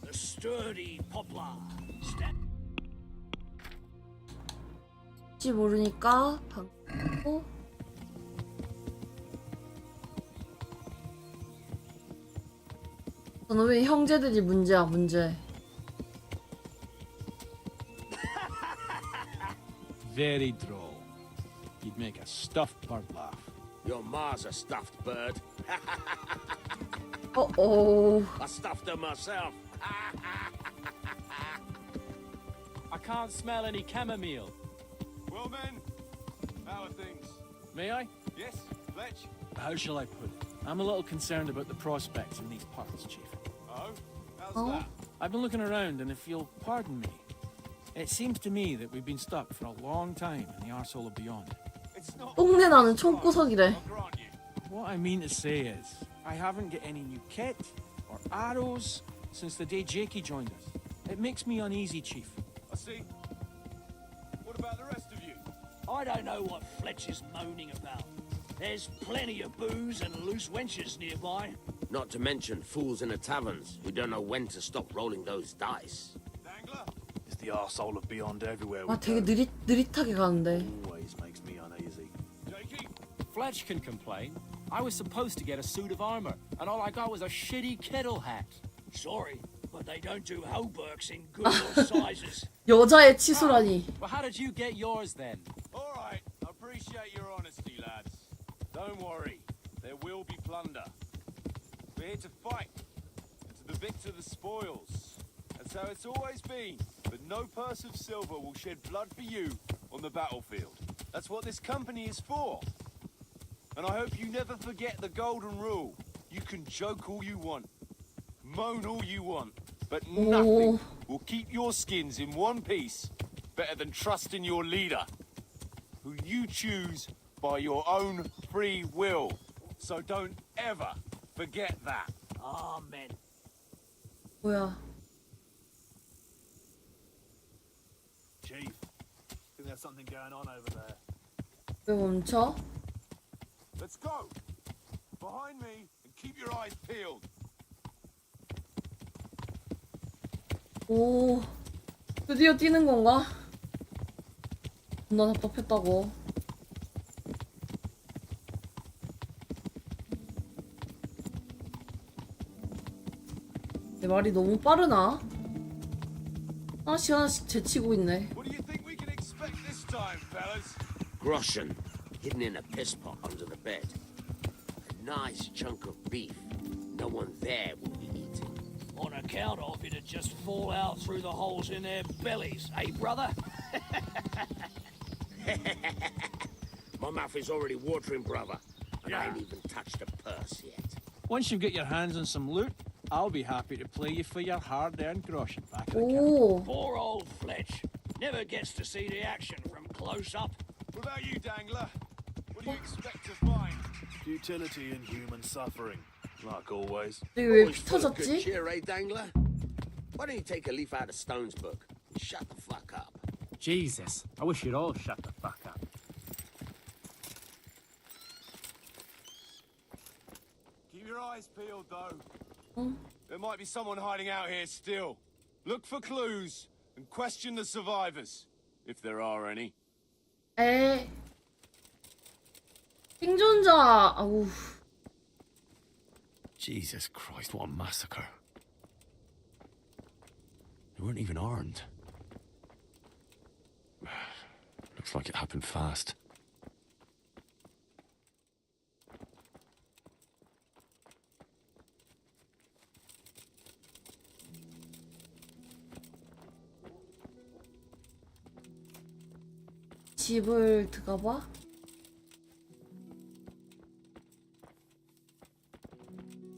The sturdy poplar. 혹시 모르니까 방고. 너는 왜 형제들이 문제야 문제. Very droll. You'd make a stuffed bird laugh. Your ma's a stuffed bird. Oh. I stuffed her myself. I can't smell any chamomile. Well, men, how are things? May I? Yes, Fletch? How shall I put it? I'm a little concerned about the prospects in these parts, Chief. Oh? How's that? I've been looking around, and if you'll pardon me, it seems to me that we've been stuck for a long time in the arsehole of beyond. It's not... 똥내 나는 총구석이래. What I mean to say is, I haven't got any new kit or arrows since the day Jakey joined us. It makes me uneasy, Chief. I see. What about the rest of you? I don't know what Fletch is moaning about. There's plenty of booze and loose wenches nearby. Not to mention fools in the taverns who don't know when to stop rolling those dice. It's the arsehole of beyond everywhere. 아 되게 느릿하게 가는데. Always makes me uneasy. Fletch can complain. I was supposed to get a suit of armor, and all I got was a shitty kettle hat. Sorry, but they don't do hauberks in good or sizes. 여자의 치수라니. Well, how did you get yours then? All right, I appreciate your honesty, lads. Don't worry, there will be plunder. We're here to fight, and to the victor the spoils. That's how it's always been. But no purse of silver will shed blood for you on the battlefield. That's what this company is for. And I hope you never forget the golden rule. You can joke all you want, moan all you want, but nothing will keep your skins in one piece better than trusting your leader, who you choose by your own free will. So don't ever forget that. Amen. 뭐야? Chief, think there's something going on over there. 왜 멈춰? Let's go. Behind me and keep your eyes peeled. 오, 드디어 뛰는 건가? 나 답답했다고. 내 말이 너무 빠르나? 하나씩 하나씩 제치고 있네. What do you think we can expect this time, fellas? Groschen, hidden in a piss pot under the bed. A nice chunk of beef. No one there will be eating. On account of it'd just fall out through the holes in their bellies, eh, brother? My mouth is already watering, brother. And I ain't even touched a purse yet. Once you get your hands on some loot, I'll be happy to play you for your hard-earned groschen back at the 오. camp. Poor old Fletch. Never gets to see the action from close up. What about you, Dangler? What do you expect to find? Futility and human suffering, like always. 이게 왜 Always 피 full of good 터졌지? cheer, eh, Dangler? Why don't you take a leaf out of Stone's book and shut the fuck up? Jesus, I wish you'd all shut the fuck up. Keep your eyes peeled, though. 응? There might be someone hiding out here still. Look for clues and question the survivors, if there are any. 에. 생존자. 아우. Jesus Christ, what a massacre. They weren't even armed. Looks like it happened fast. 집을 들어가봐.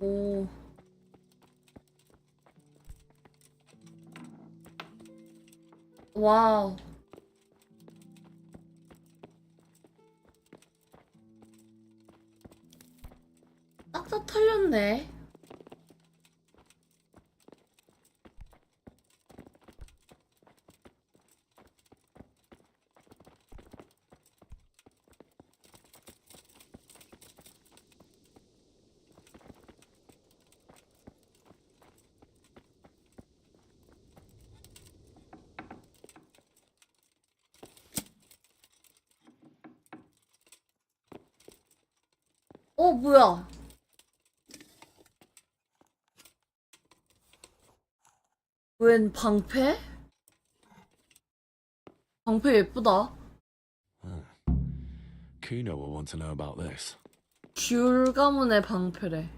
오. 와우. 딱 다 털렸네. 뭐야? 웬 방패? 방패 예쁘다. Kuno will want to know about this. 귤 가문의 방패래.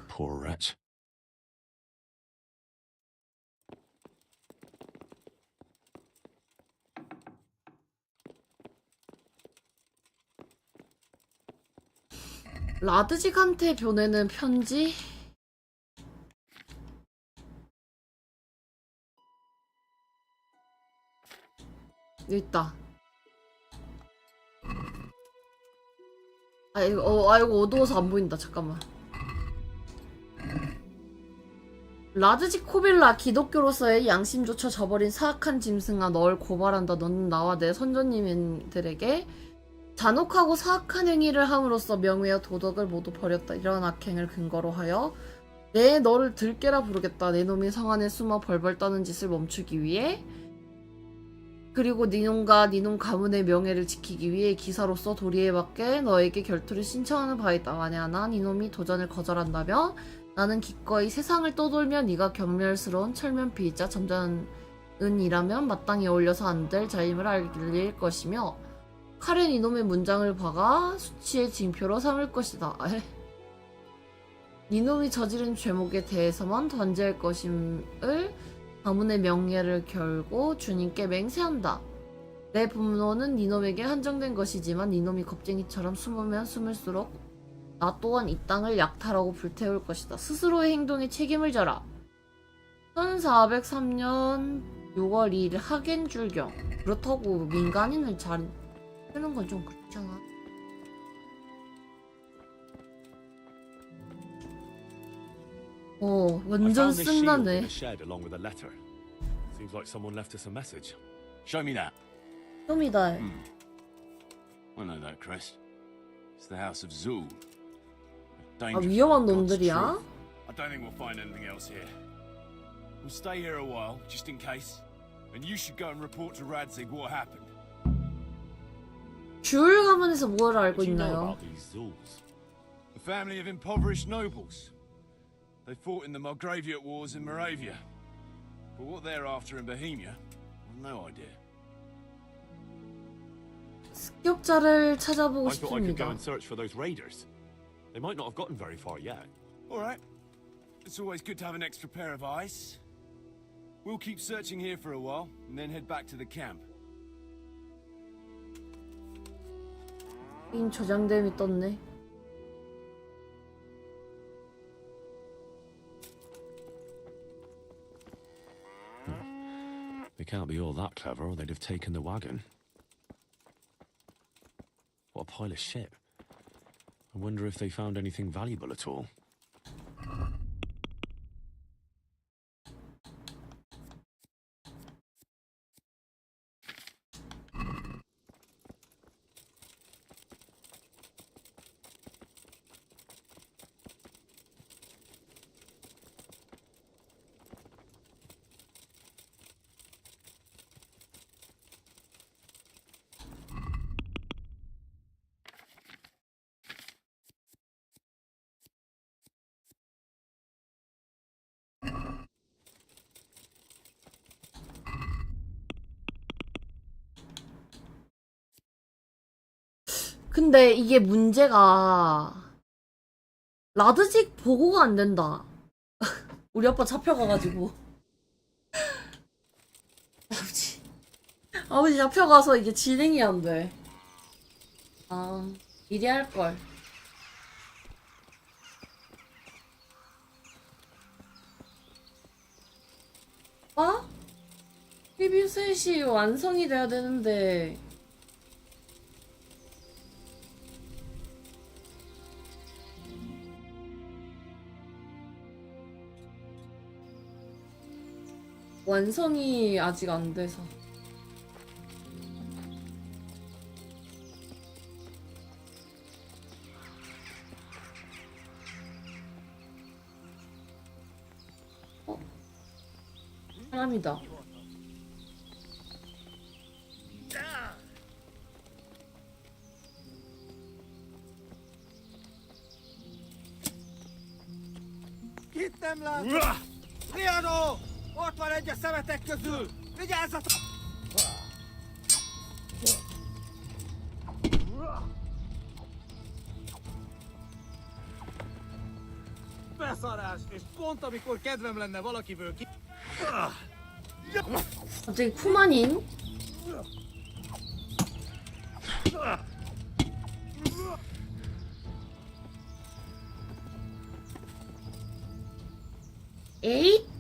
Poor wretch. 라드직한테 보내는 편지? 여기 있다. 아이고 어두워서 안 보인다. 잠깐만. 라드직 코빌라, 기독교로서의 양심조차 저버린 사악한 짐승아, 널 고발한다. 너는 나와 내 선조님들에게 잔혹하고 사악한 행위를 함으로써 명예와 도덕을 모두 버렸다. 이런 악행을 근거로 하여 내 너를 들깨라 부르겠다. 내 놈이 성 안에 숨어 벌벌 떠는 짓을 멈추기 위해, 그리고 니놈과 니놈 가문의 명예를 지키기 위해 기사로서 도리에 맞게 너에게 결투를 신청하는 바이다. 만약나 니놈이 도전을 거절한다면 나는 기꺼이 세상을 떠돌며 네가 경멸스러운 철면 피의자 점잖은이라면 마땅히 어울려서 안 될 자임을 알릴 것이며 칼은 이놈의 문장을 박아 수치의 징표로 삼을 것이다. 이놈이 저지른 죄목에 대해서만 던질 것임을 가문의 명예를 결고 주님께 맹세한다. 내 분노는 이놈에게 한정된 것이지만 이놈이 겁쟁이처럼 숨으면 숨을수록 나 또한 이 땅을 약탈하고 불태울 것이다. 스스로의 행동에 책임을 져라. 1403년 6월 2일 하겐줄경. 그렇다고 민간인을 잘 쓰는 건 좀 그렇잖아. 완전 쓴다네. Along with a letter. Seems like someone left us a message. Show me that. 좀이다. I know that crest. It's the House of Zul. 아, 위험한 놈들이야? I don't think we'll find anything else here. We'll stay here a while, just in case. And you should go and report to Radzig what happened. 귤 가문에서 뭘 알고 있나요? A family of impoverished nobles. They fought in the Margraviate Wars in Moravia. But what they're after in Bohemia, I've no idea. 습격자를 찾아보고 I thought I could go 싶습니다. and search for those raiders. They might not have gotten very far yet. All right. It's always good to have an extra pair of eyes. We'll keep searching here for a while, and then head back to the camp. 인 저장됨이 떴네. can't be all that clever, or they'd have taken the wagon. What a pile of shit. I wonder if they found anything valuable at all. 근데 이게 문제가 라드직 보고가 안 된다. 우리 아빠 잡혀가가지고. 아버지 잡혀가서 이게 진행이 안 돼. 아, 미리 할걸. 어? 리뷰 셋이 완성이 돼야 되는데. 완성이 아직 안 돼서. 어? 사람이다. Kit nem látom! Riano! Ott van egy a szemetek közül! Vigyázzatok! Beszarás! És pont amikor kedvem lenne valakiből ki... 갑자기 쿠마닌? 에잇?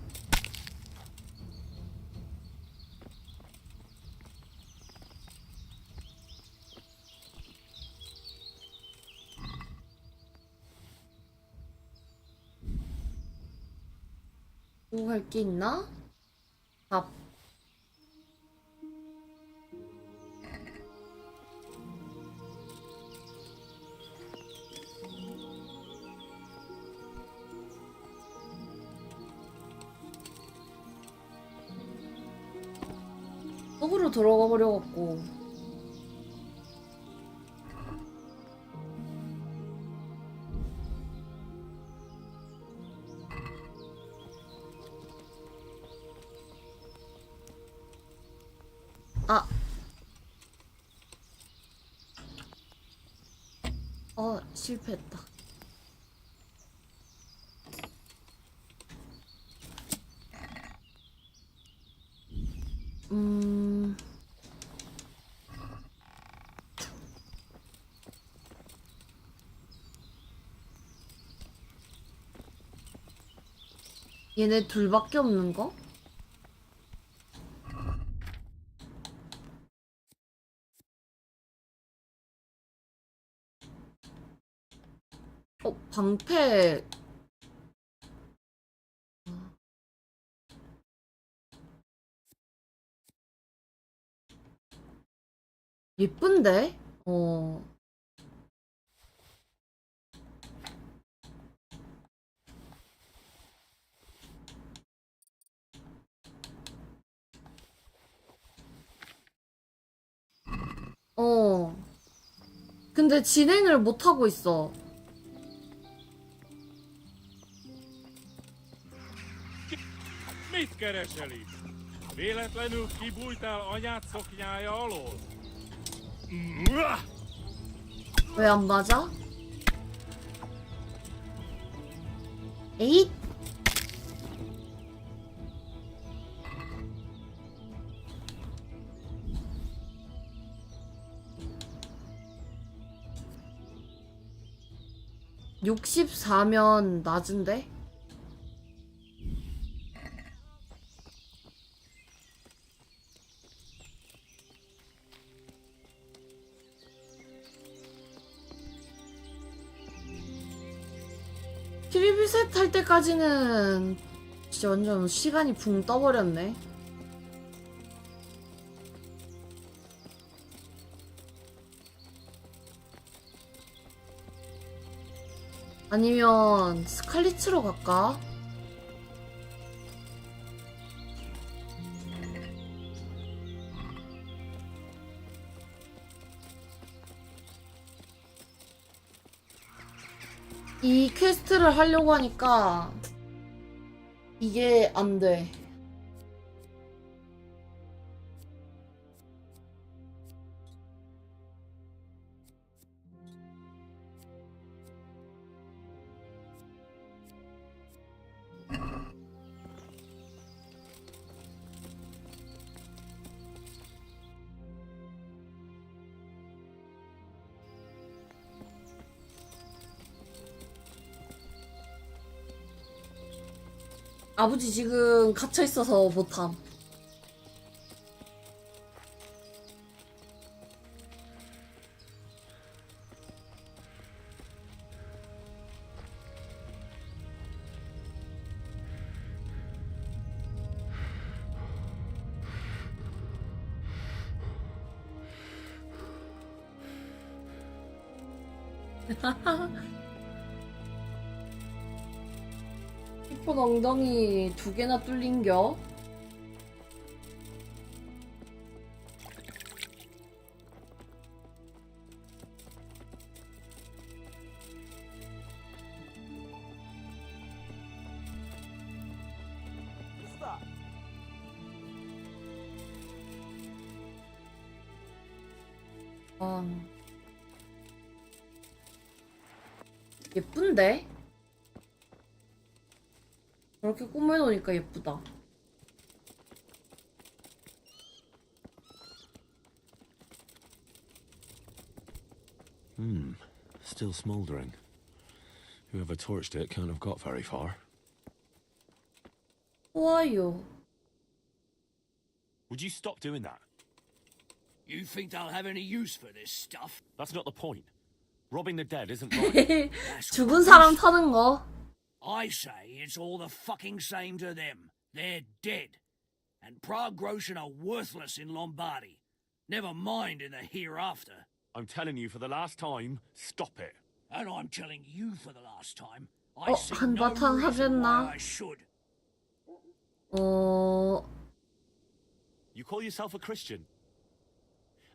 뭐 할 게 있나? 밥. 속으로 들어가 버려갖고. 아. 실패했다. 얘네 둘밖에 없는 거? 방패. 예쁜데? 근데 진행을 못하고 있어. Mit keresel itt? Véletlenül kibújtál anyád szoknyája alól? 왜 안 맞아? 에잇! (64면) 낮은데? 트리비셋 할 때까지는 진짜 완전 시간이 붕 떠버렸네. 아니면 스칼리츠로 갈까? 이 퀘스트를 하려고 하니까 이게 안 돼. 아버지 지금 갇혀 있어서 못함. 폰 엉덩이 2개나 뚫린겨? 예쁜데? 저렇게 꾸며놓으니까 예쁘다. Still smouldering. Whoever torched it can't have got very far. 좋아요. Would you stop doing that? You think they'll have any use for this stuff? That's not the point. Robbing the dead isn't right. 죽은 사람 타는 거. I say it's all the fucking same to them. They're dead. And Prague Groshen are worthless in Lombardy. Never mind in the hereafter. I'm telling you for the last time, stop it. And I'm telling you for the last time, I see no 한바탕 reason why 하겠나? I should. You call yourself a Christian,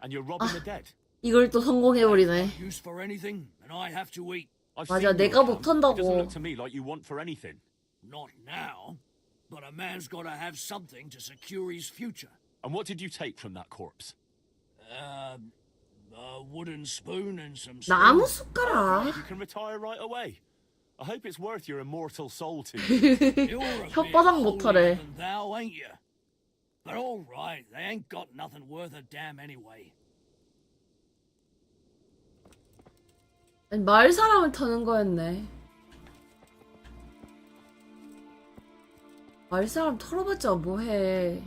and you're robbing the dead. 이걸 또 성공해버리네. Use for anything, and I have to eat. I've 맞아, seen 내가 your account. 못한다고. It doesn't look to me like you want for anything. Not now. But a man's got to have something to secure his future. And what did you take from that corpse? A wooden spoon and some 나무 spoons. 숟가락. You can retire right away. I hope it's worth your immortal soul to you. You're a bit 혓바닥 못하래. holier than thou, ain't you? But all right, they ain't got nothing worth a damn anyway. 아니, 마을 사람을 타는 거였네. 마을 사람 털어봤자 뭐해.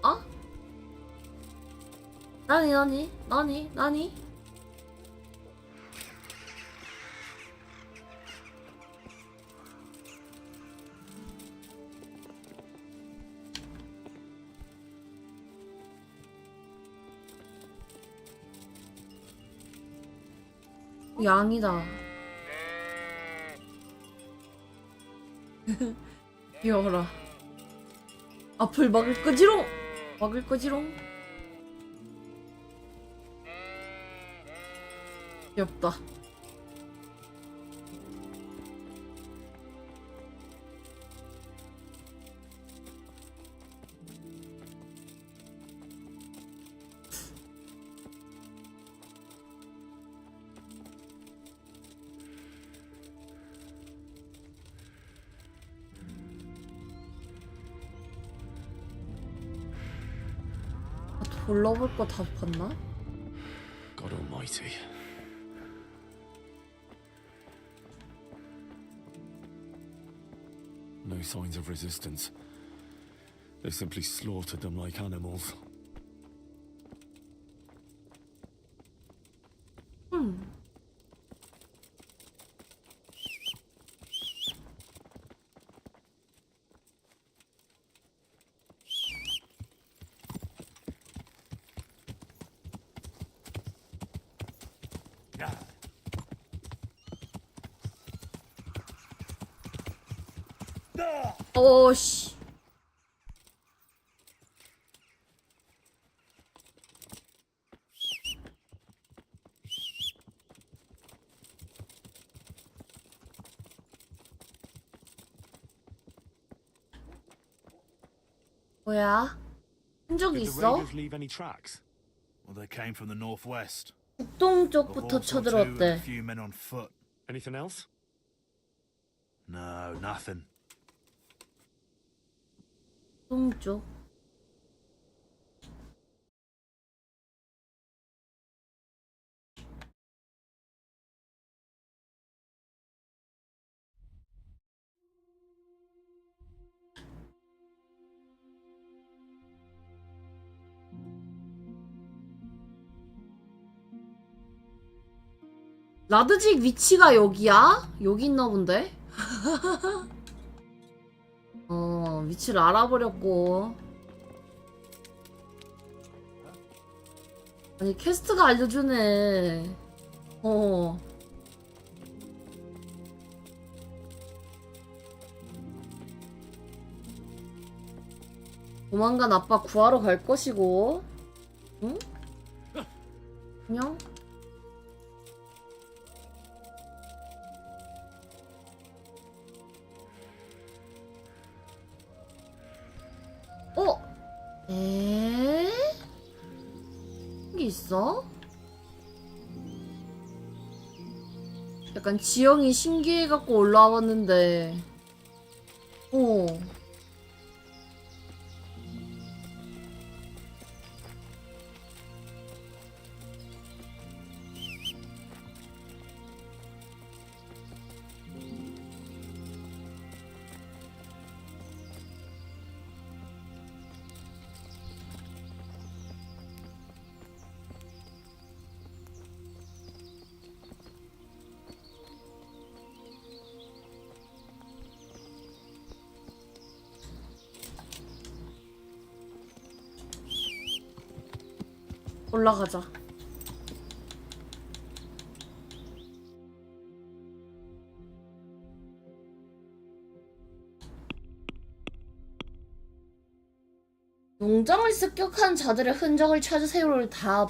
어? 나니? 양이다. 귀여워라. 앞을 막을 거지롱. 귀엽다. 돌려볼 거 다 봤나? God Almighty. no signs of resistance. They simply slaughtered them like animals. 오씨. 뭐야? 흔적이 Did the 있어? raiders leave any tracks? Well, they came from the northwest. 북동쪽부터 A horse or two and 쳐들었대. a few men on foot. Anything else? No, nothing. 동쪽. 라드직 위치가 여기야? 여기 있나 본데? 위치를 알아버렸고. 아니, 퀘스트가 알려주네. 조만간 아빠 구하러 갈 것이고. 응? 그냥? 여기 있어? 약간 지형이 신기해갖고 올라왔는데. 올라가자. 농장을 습격한 자들의 흔적을 찾으세요를 다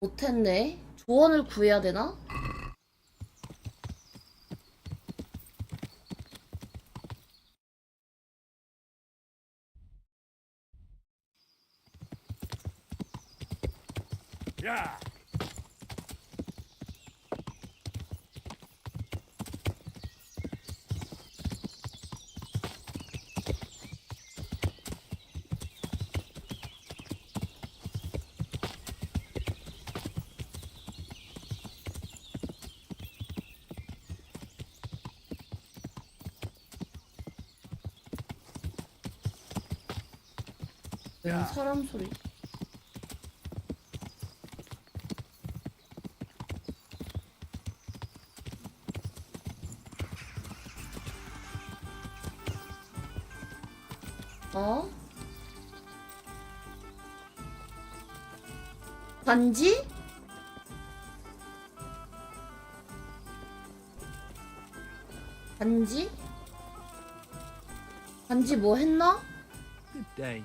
못했네. 조언을 구해야 되나? 야! 사람 소리. 반지? 반지? 반지 뭐 했나? Good day.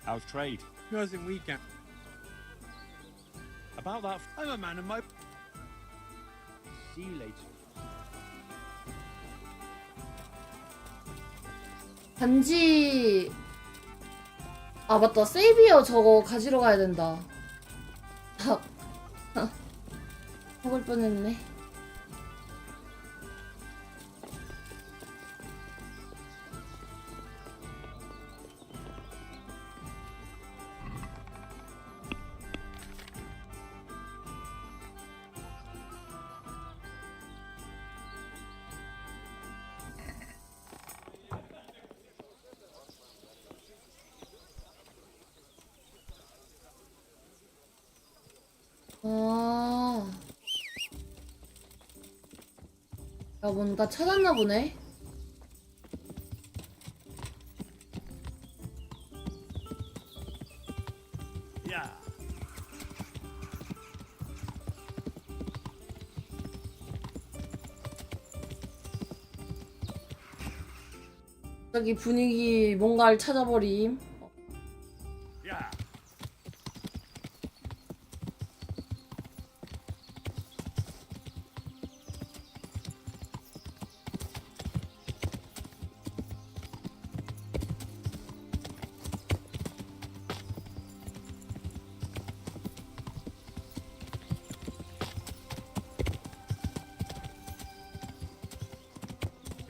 How's trade? Nothing we can. About that. I'm a man of my. See you later. 반지. 아 맞다, 세이비어 저거 가지러 가야 된다. 먹을 뻔했네. 야, 뭔가 찾았나 보네. 야. 갑자기 분위기 뭔가를 찾아버림. 야.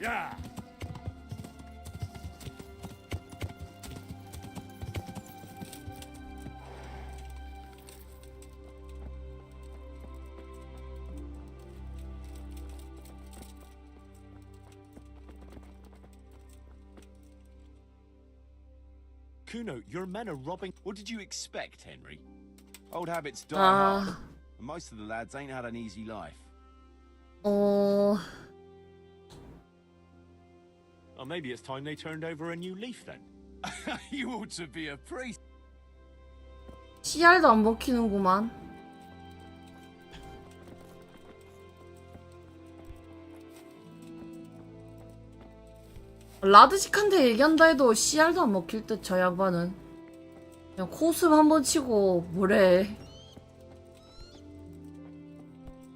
야. Kuno, your men are robbing. What did you expect, Henry? Old habits die Ah. hard. And most of the lads ain't had an easy life. 어, Or maybe it's time they turned over a new leaf then. You ought to be a priest. CR도 안 먹히는구만. 라드식한테 얘기한다 해도 CR도 안 먹힐 듯, 저 양반은. 그냥 코웃음 한번 치고 뭐래.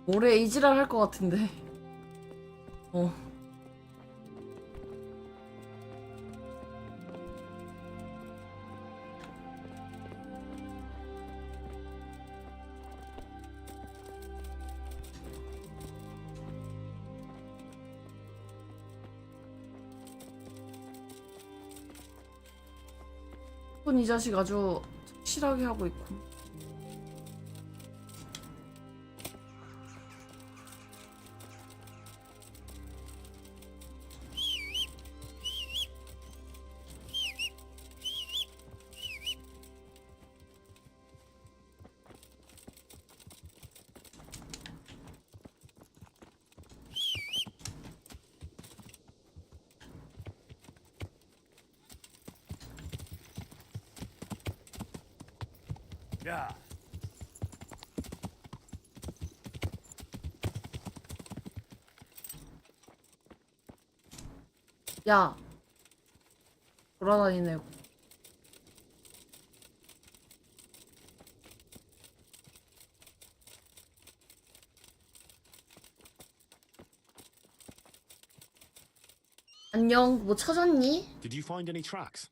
뭐래 이지랄 할 것 같은데. 어. 이 자식 아주 확실하게 하고 있고. 야. 야, 돌아다니네. 안녕, 뭐 찾았니? Did you find any tracks?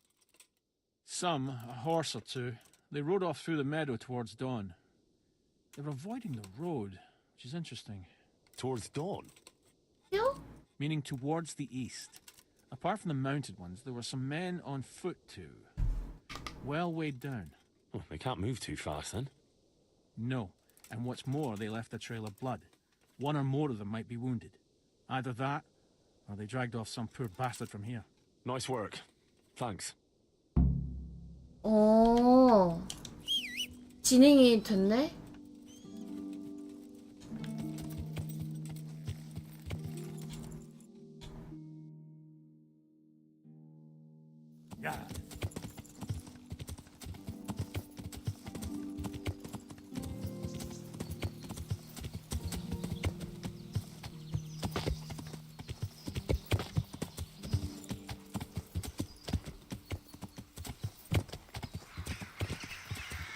Some, a horse or two. They rode off through the meadow towards dawn. They were avoiding the road, which is interesting. Towards dawn? Yeah? Meaning towards the east. Apart from the mounted ones, there were some men on foot too. Well weighed down. Oh, they can't move too fast then. No. And what's more, they left a trail of blood. One or more of them might be wounded. Either that, or they dragged off some poor bastard from here. Nice work. Thanks. 어, 진행이 됐네? 야.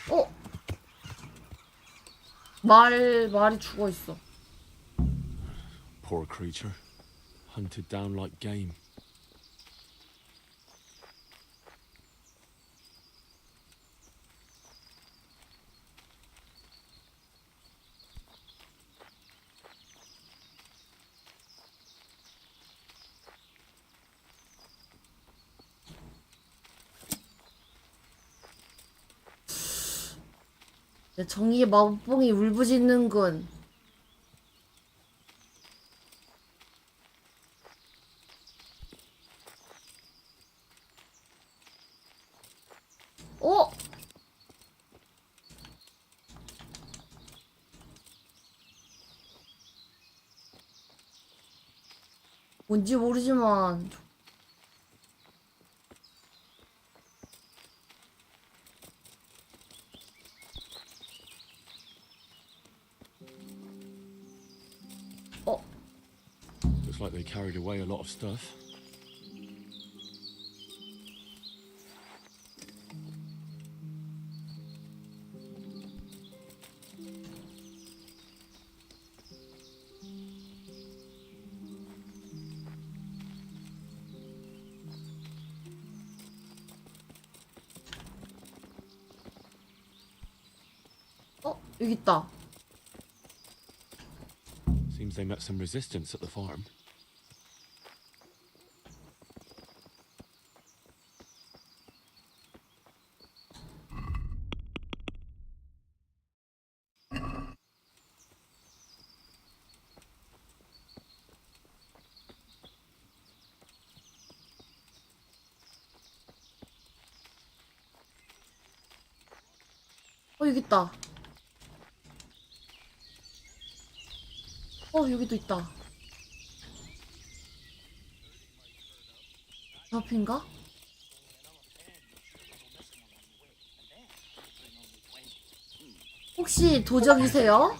어? 말이 죽어 있어. Poor creature. Hunted down like game. 정의의 마법봉이 울부짖는군. 어? 뭔지 모르지만 Looks like they carried away a lot of stuff. 여기 있다. Seems they met some resistance at the farm. 여기 있다. 여기도 있다. 앞인가? 혹시 도적이세요?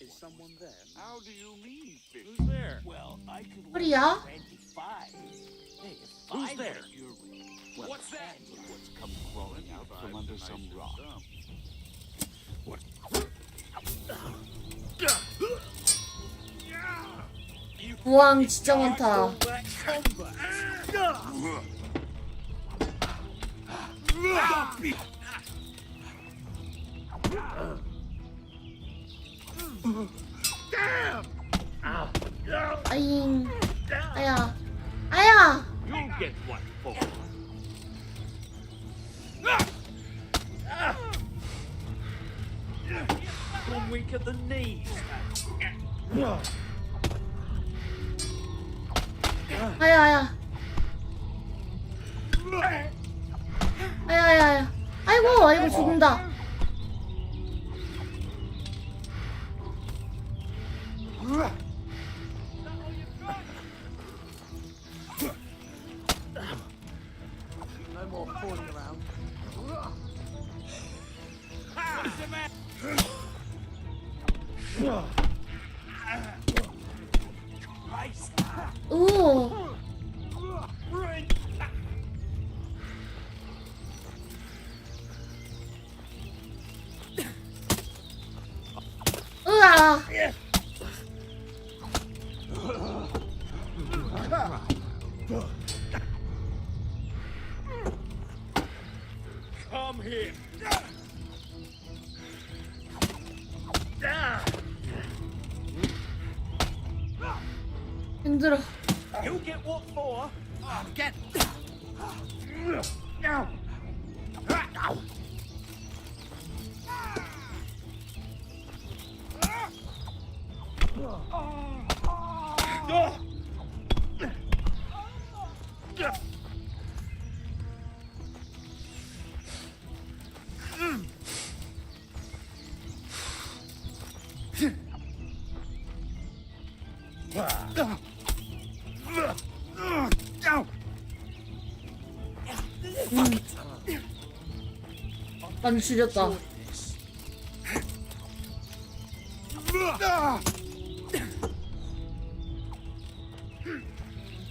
Is someone there? How do you mean, who's there? Well, I could 허리야? 25. Hey, who's there? Well, what's that? What's come crawling out from under some rock? 우왕 진짜 많다. 아잉. 아야. 아야. You'll get what for. You're weak at the knees. 아야 아야. 아야 아야 아야. 아이고 죽는다. No more fooling around. 오. 으아. Come here. 힘들어. You get what for? Get. 많이 줄였다.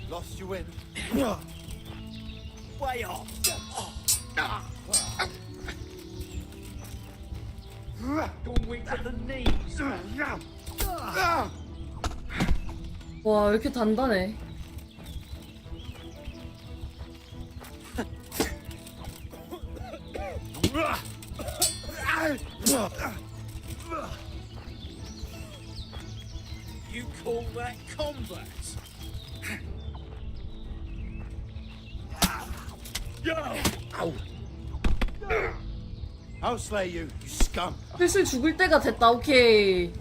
Lost you in. Way off. You're weak at the knees. 와, 왜 이렇게 단단해? You call that combat? I'll slay you, you scum. 슬슬 죽을 때가 됐다. 오케이.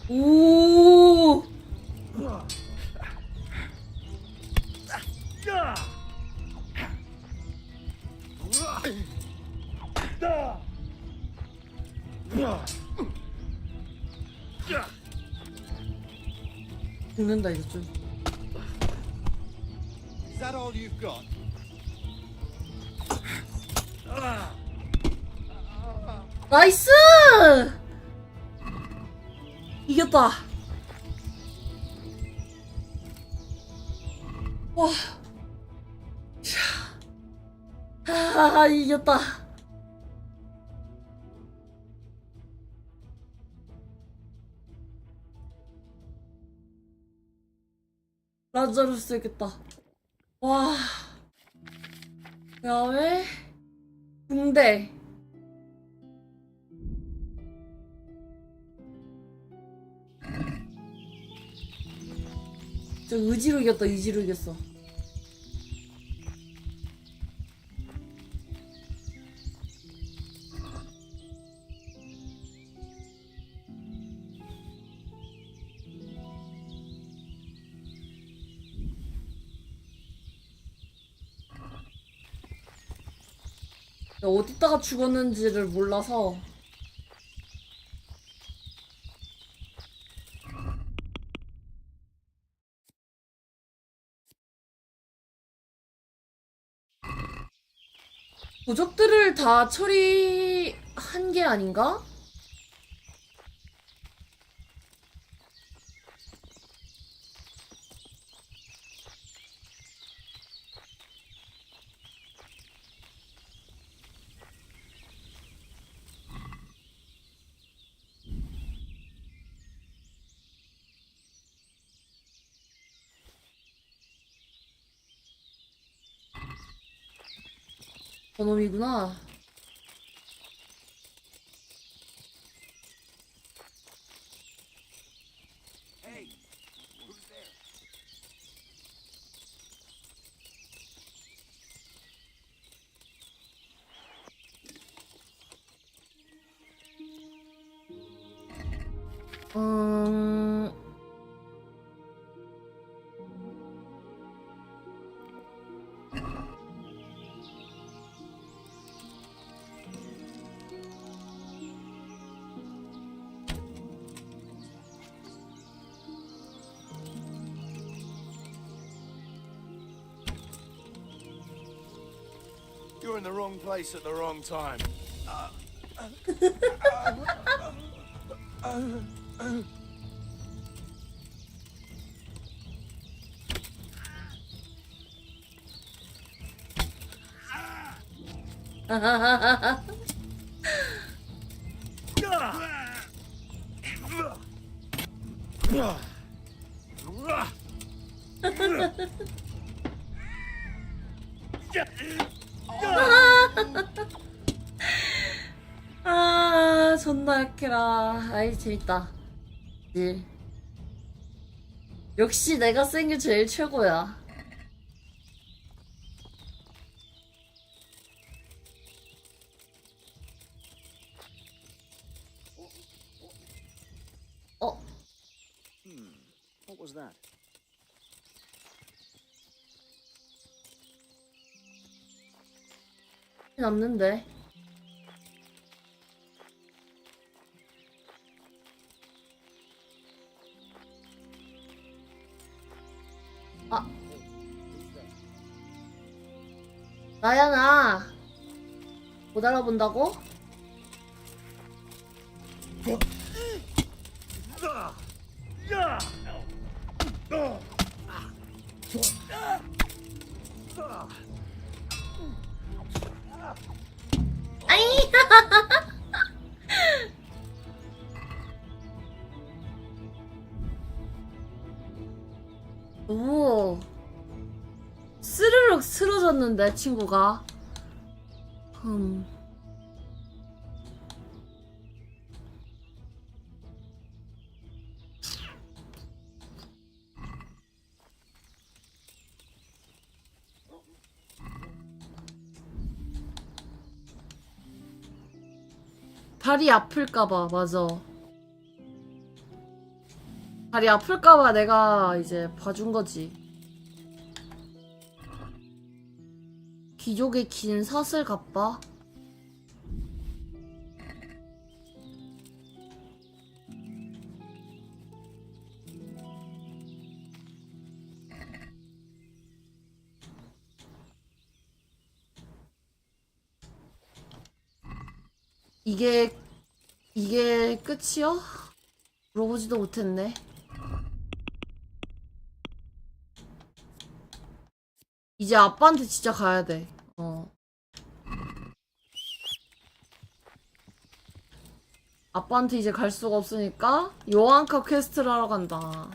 오. 죽는다 이제 좀. Is that all you've got? 나이스! 이겼다. 와. 아, 이겼다. 라자루스 이겼다. 와. 그다음에 붕대. 저 의지로 이겼다. 의지로 이겼어. 어디다가 죽었는지를 몰라서 도적들을 다 처리한 게 아닌가? 저놈이구나. Hey, who's there? You're in the wrong place at the wrong time. 아, 존나 약해라. 아이, 재밌다. 예. 역시 내가 쓴 게 제일 최고야. What was that? 남는데. 아. 나야, 나. 못 알아본다고? 아이. 오. 스르륵 쓰러졌는데 친구가. 다리 아플까봐, 맞아. 다리 아플까봐 내가 이제 봐준 거지. 귀족의 긴 사슬 갑바. 이게 끝이야? 물어보지도 못했네. 이제 아빠한테 진짜 가야 돼. 아빠한테 이제 갈 수가 없으니까 요한카 퀘스트를 하러 간다.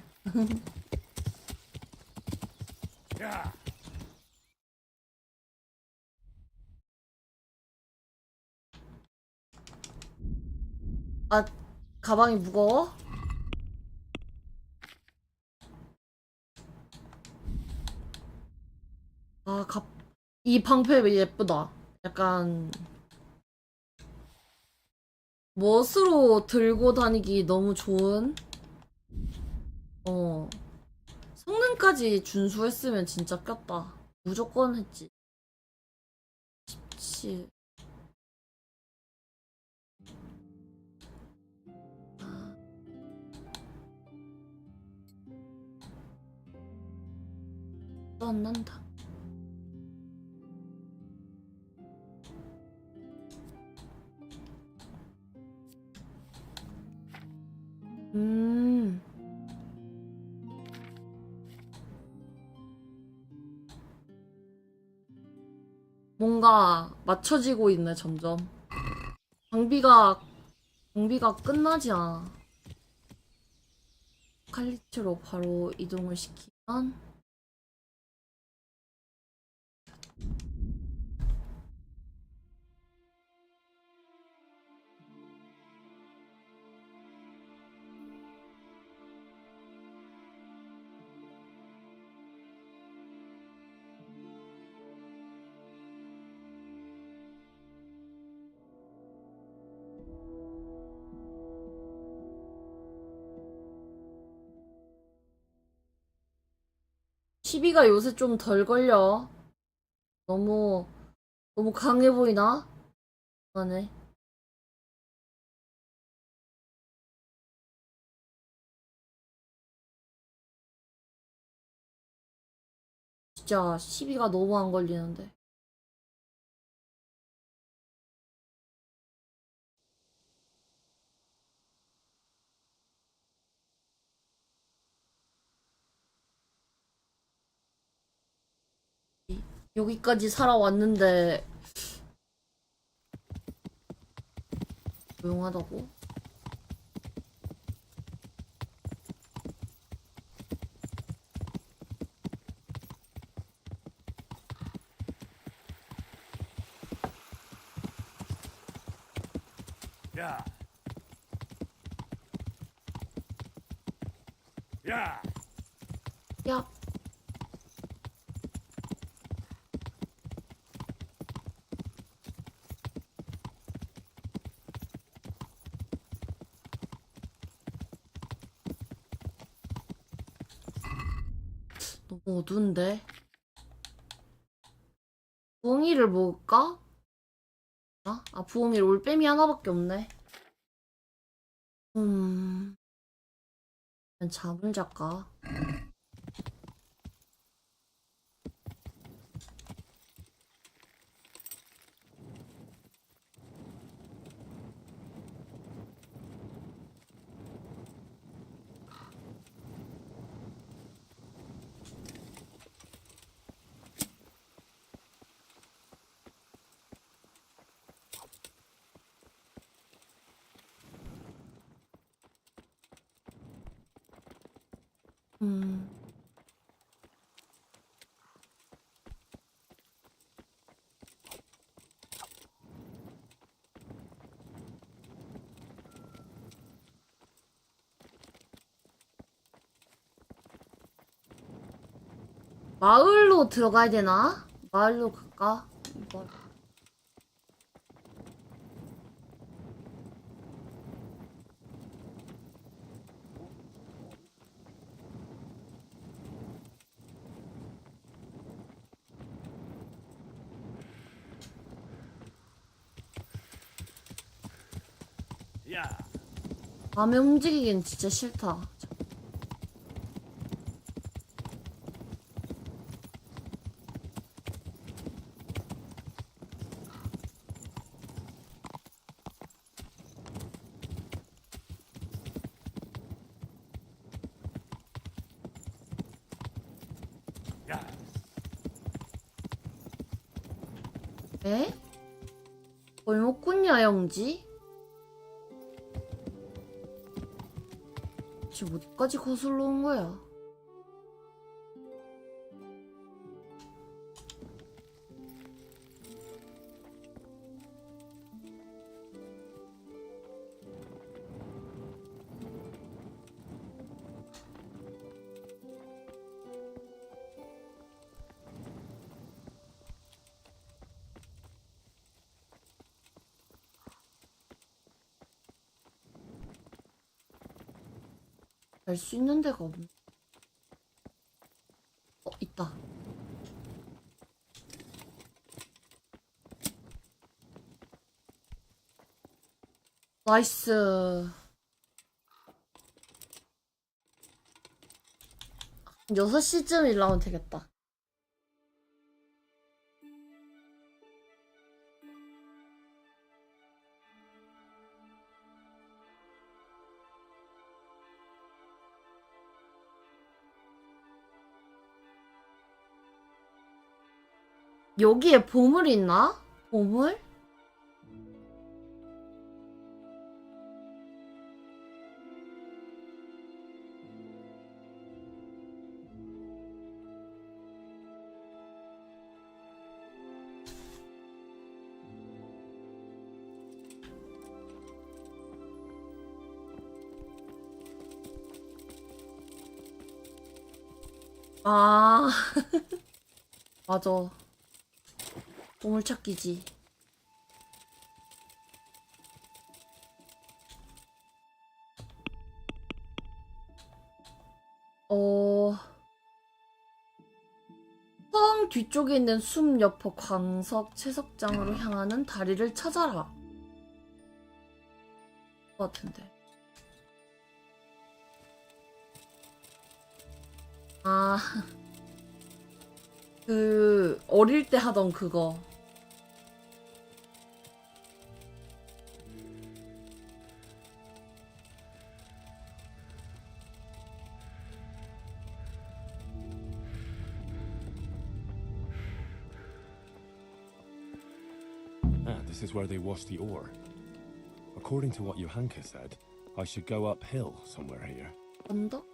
야. 아, 가방이 무거워? 아, 이 방패 예쁘다. 약간 멋으로 들고 다니기 너무 좋은. 성능까지 준수했으면 진짜 꼈다. 무조건 했지. 17. 안 난다. 뭔가 맞춰지고 있네, 점점. 장비가 끝나지 않아. 칼리트로 바로 이동을 시키면 시비가 요새 좀 덜 걸려. 너무 강해 보이나? 안에. 진짜 시비가 너무 안 걸리는데. 여기까지 살아왔는데 조용하다고? 야. 야. 야. 너무 어두운데? 부엉이를 먹을까? 부엉이 올빼미 하나밖에 없네. 그냥 잠을 잘까? 마을로 들어가야 되나? 마을로 갈까? 이거. Yeah. 밤에 움직이긴 진짜 싫다. 에? 골목꾼 여행지? 지금 어디까지 거슬러 온 거야? 갈 수 있는 데가 없네. 있다. 나이스. 6시쯤 일하면 되겠다. 여기에 보물 있나? 보물? 아, 맞아. 보물찾기지. 성 뒤쪽에 있는 숲 옆 광석 채석장으로 향하는 다리를 찾아라. 것 같은데. 아, 그 어릴 때 하던 그거. This is where they wash the ore. According to what Johanka said, I should go uphill somewhere here. 언덕?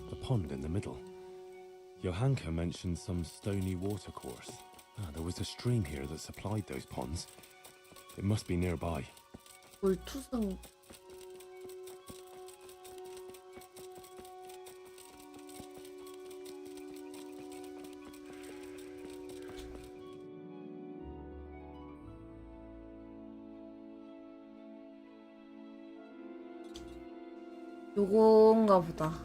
The pond in the middle. Johanka mentioned some stony watercourse. There was a stream here that supplied those ponds. It must be nearby. 물투성. 요건가 보다.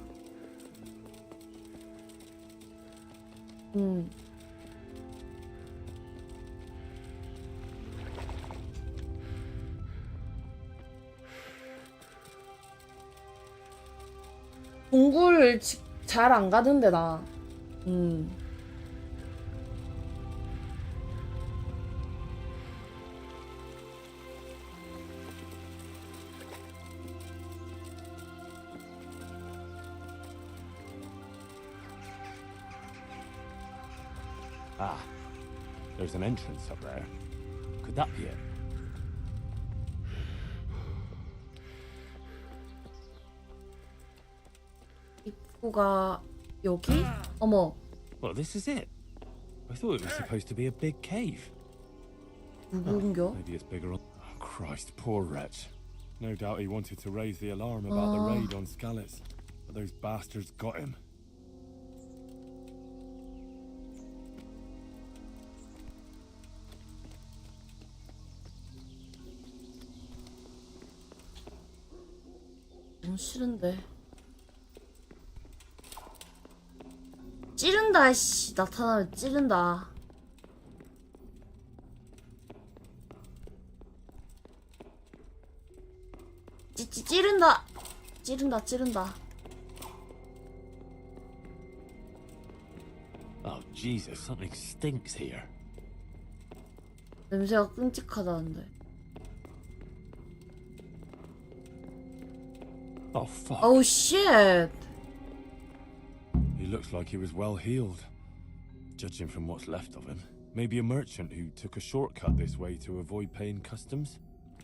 동굴 잘 안 가는데 나. Ah, there's an entrance up there. Could that be it? 입구가 여기? 어머. Well, this is it. I thought it was supposed to be a big cave. 누군겨? Maybe it's bigger on... Oh, Christ, poor wretch. No doubt he wanted to raise the alarm about the raid on Skalitz, but those bastards got him. 너무 싫은데. 찌른다 씨. 나타나면 찌른다. 찌른다. 찌른다. Oh, Jesus, something stinks here. 냄새가 끔찍하다는데. Oh, fuck. Oh shit. He looks like he was well healed. Judging from what's left of him. Maybe a merchant who took a shortcut this way to avoid paying customs?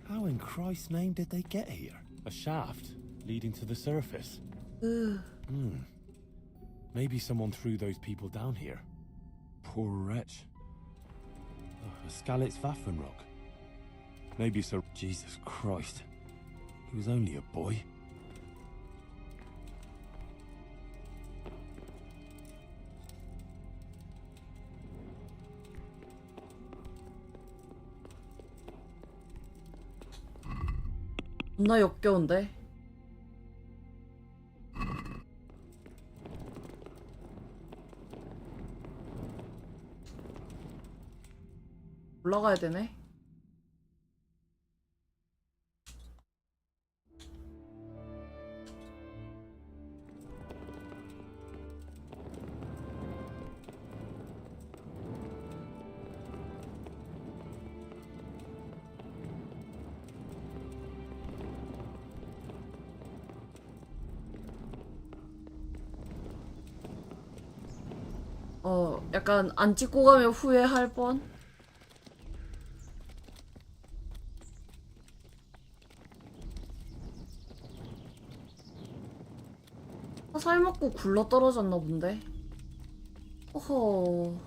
How in Christ's name did they get here? A shaft leading to the surface. Maybe someone threw those people down here. Poor wretch. A Skalitz Vaffenrock. Maybe so. Jesus Christ. He was only a boy. 존나 역겨운데? 올라가야 되네. 약간 안 찍고 가면 후회할 뻔. 화살 맞고 굴러 떨어졌나 본데. 어허.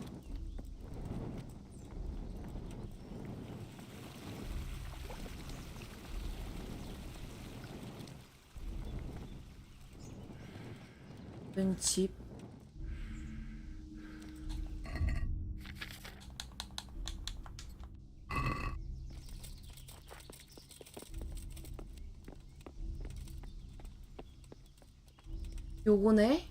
웬 집? 요거네?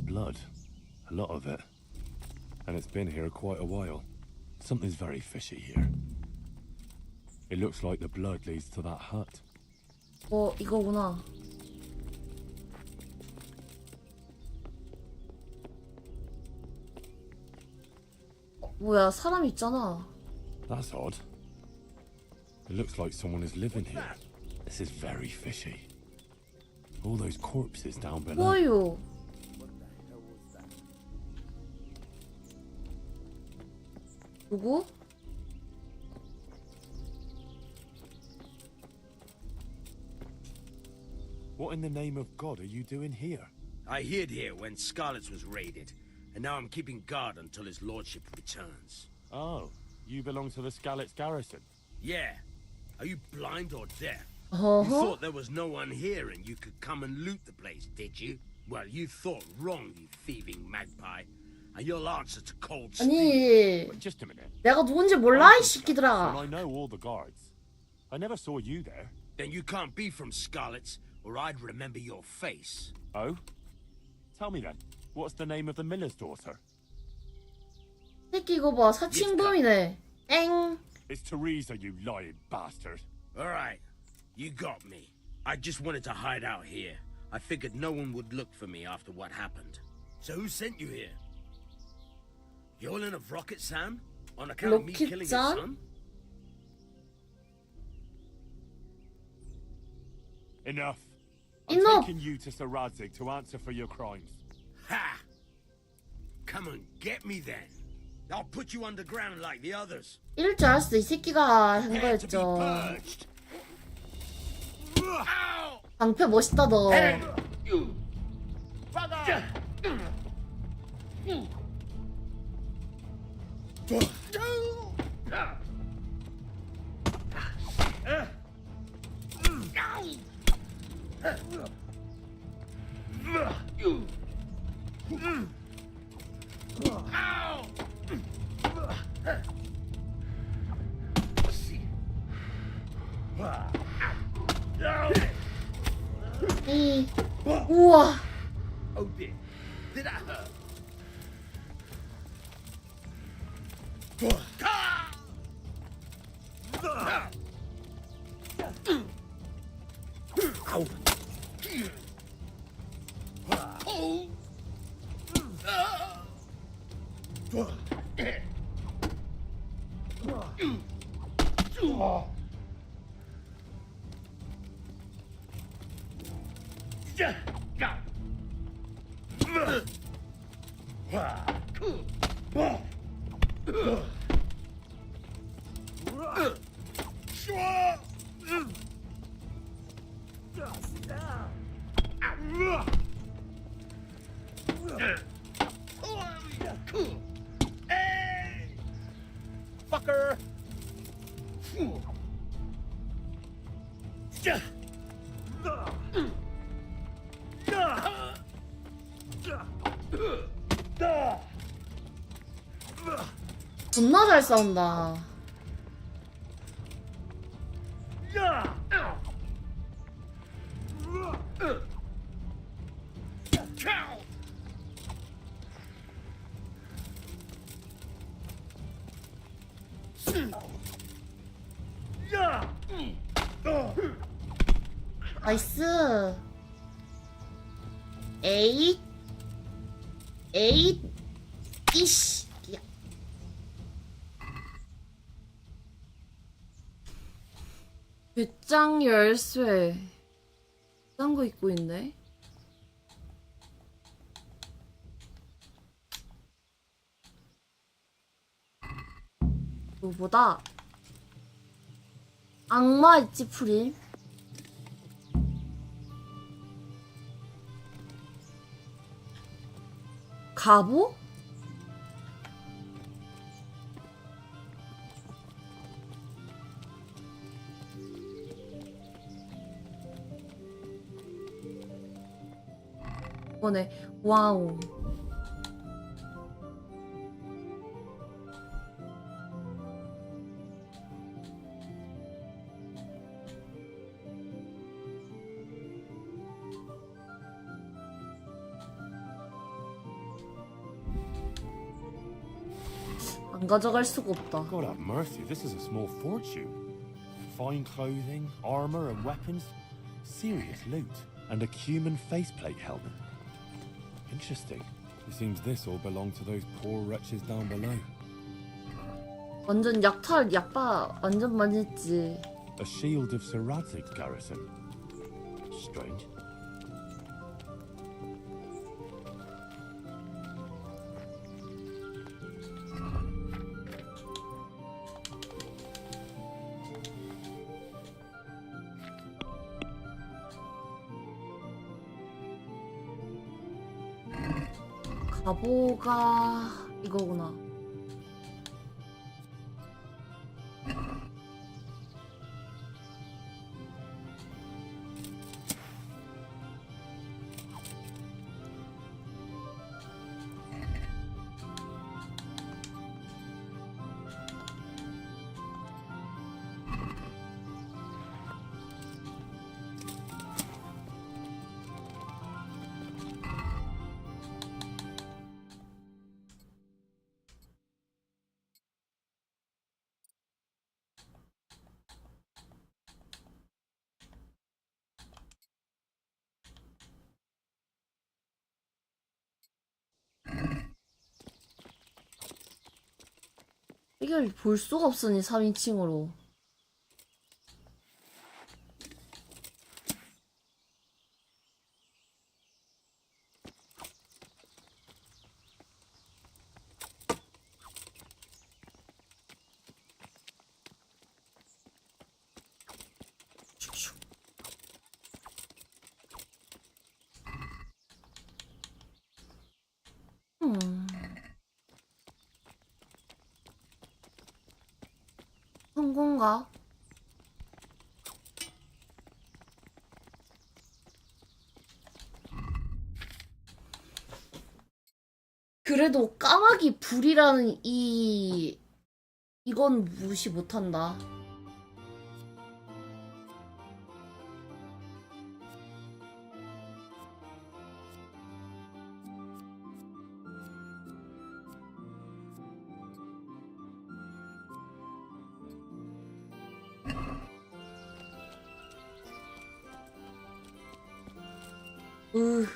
Blood. A lot of it. And it's been here quite a while. Something's very fishy here. It looks like the blood leads to that hut. 이거구나. 뭐야, 사람 있잖아. That's odd. It looks like someone is living here. This is very fishy. All those corpses down below. 뭐요? 누구? What in the name of God are you doing here? I hid here when Scarlet's was raided, and now I'm keeping guard until his lordship returns. Oh, you belong to the Skalitz garrison? Yeah. Are you blind or deaf? Uh-huh. You thought there was no one here and you could come and loot the place, did you? Well, you thought wrong, you thieving magpie. And you'll answer to cold steel. 아니, Wait, just a minute. 내가 누군지 몰라, 이 And 새끼들아. I know all the guards. I never saw you there. Then you can't be from Scarlet's, or I'd remember your face. Oh? Tell me then, what's the name of the miller's daughter? 새끼 이거 봐, 사칭범이네. 땡. It's Teresa, you lying bastard. All right, you got me. I just wanted to hide out here. I figured no one would look for me after what happened. So who sent you here? Yolin of Rocket Sam? On account of me killing his Rocket-san? son? Enough. I'm Enough. taking you to Sir Radzig to answer for your crimes. Ha! Come and get me then. I'll put you underground like the others. 이럴 줄 알았어, 이 새끼가 한 Prepare to be 거였죠. purged. Ow! 방패 멋있다, 너. You bugger! 이 우와. Oh dear. Did that hurt? Fucker! 존나 잘 싸운다. 나이스. 에잇 에잇 이씨. 야. 배짱 열쇠 딴 거 입고 있네. 뭐보다 악마 있지 프림. 가보? 이번에 와우. 안 가져갈 수가 없다. God have mercy, this is a small fortune. Fine clothing, armor, and weapons. Serious loot. And a human faceplate helmet. Interesting. It seems this all belonged to those poor wretches down below. 완전 약탈 약바 완전 많이 했지. A shield of Sir Radzig's garrison. Strange. 가보가 이거구나. 이걸 볼 수가 없으니 3인칭으로. 성공가? 그래도 까마귀 불이라는 이건 무시 못한다. 으.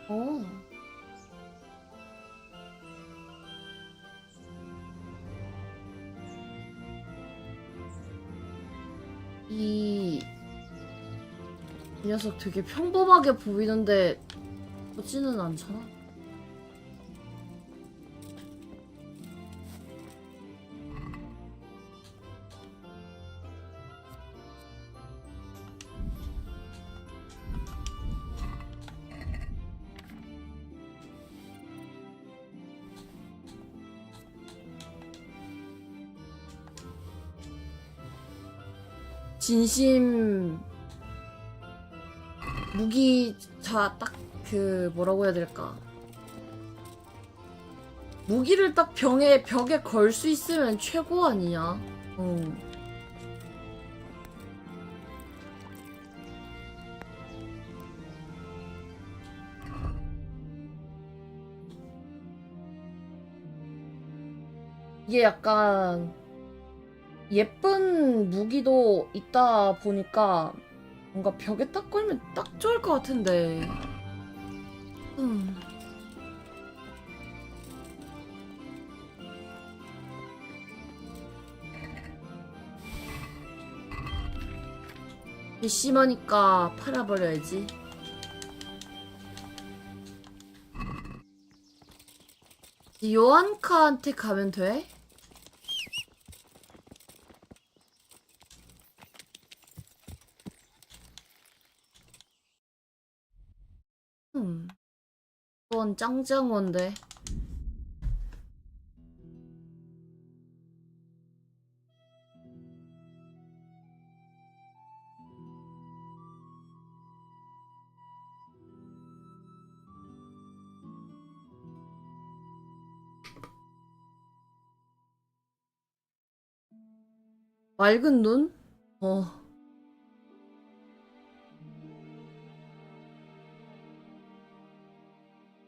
어. 이 녀석 되게 평범하게 보이는데 보지는 않잖아. 진심 무기 딱 그 뭐라고 해야 될까? 무기를 딱 벽에 걸 수 있으면 최고 아니냐? 응. 이게 약간 예쁜 무기도 있다 보니까 뭔가 벽에 딱 걸면 딱 좋을 것 같은데. 심하니까 팔아버려야지. 요한카한테 가면 돼? 그건 짱짱원데. 맑은 눈?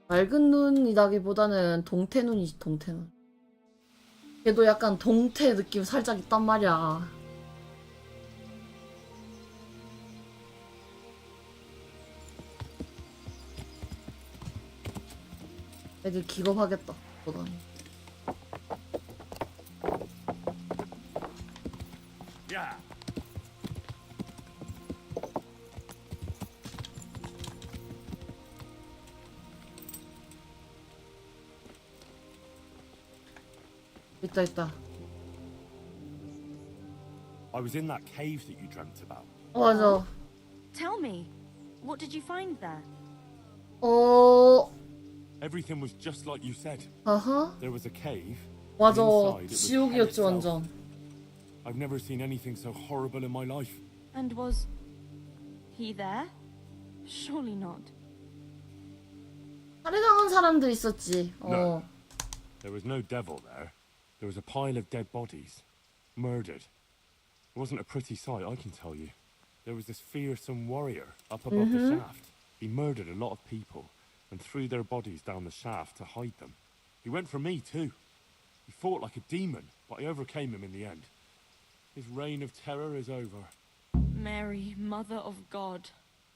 맑은 눈이라기보다는 동태 눈이지, 동태 눈. 걔도 약간 동태 느낌 살짝 있단 말이야. 애들 기겁하겠다, 보다니. 야. 있다. I was in that cave that you dreamt about. 맞아. Tell me, what did you find there? Everything was just like you said. Uh-huh. There was a cave. 맞아. and inside it was hell 지옥이었지, itself. 완전. I've never seen anything so horrible in my life. And was he there? Surely not. 살해당한 사람들 있었지. No. There was no devil there. There was a pile of dead bodies. Murdered. It wasn't a pretty sight, I can tell you. There was this fearsome warrior up above the shaft. He murdered a lot of people and threw their bodies down the shaft to hide them. He went for me too. He fought like a demon, but I overcame him in the end. His reign of terror is over. Mary, Mother of God.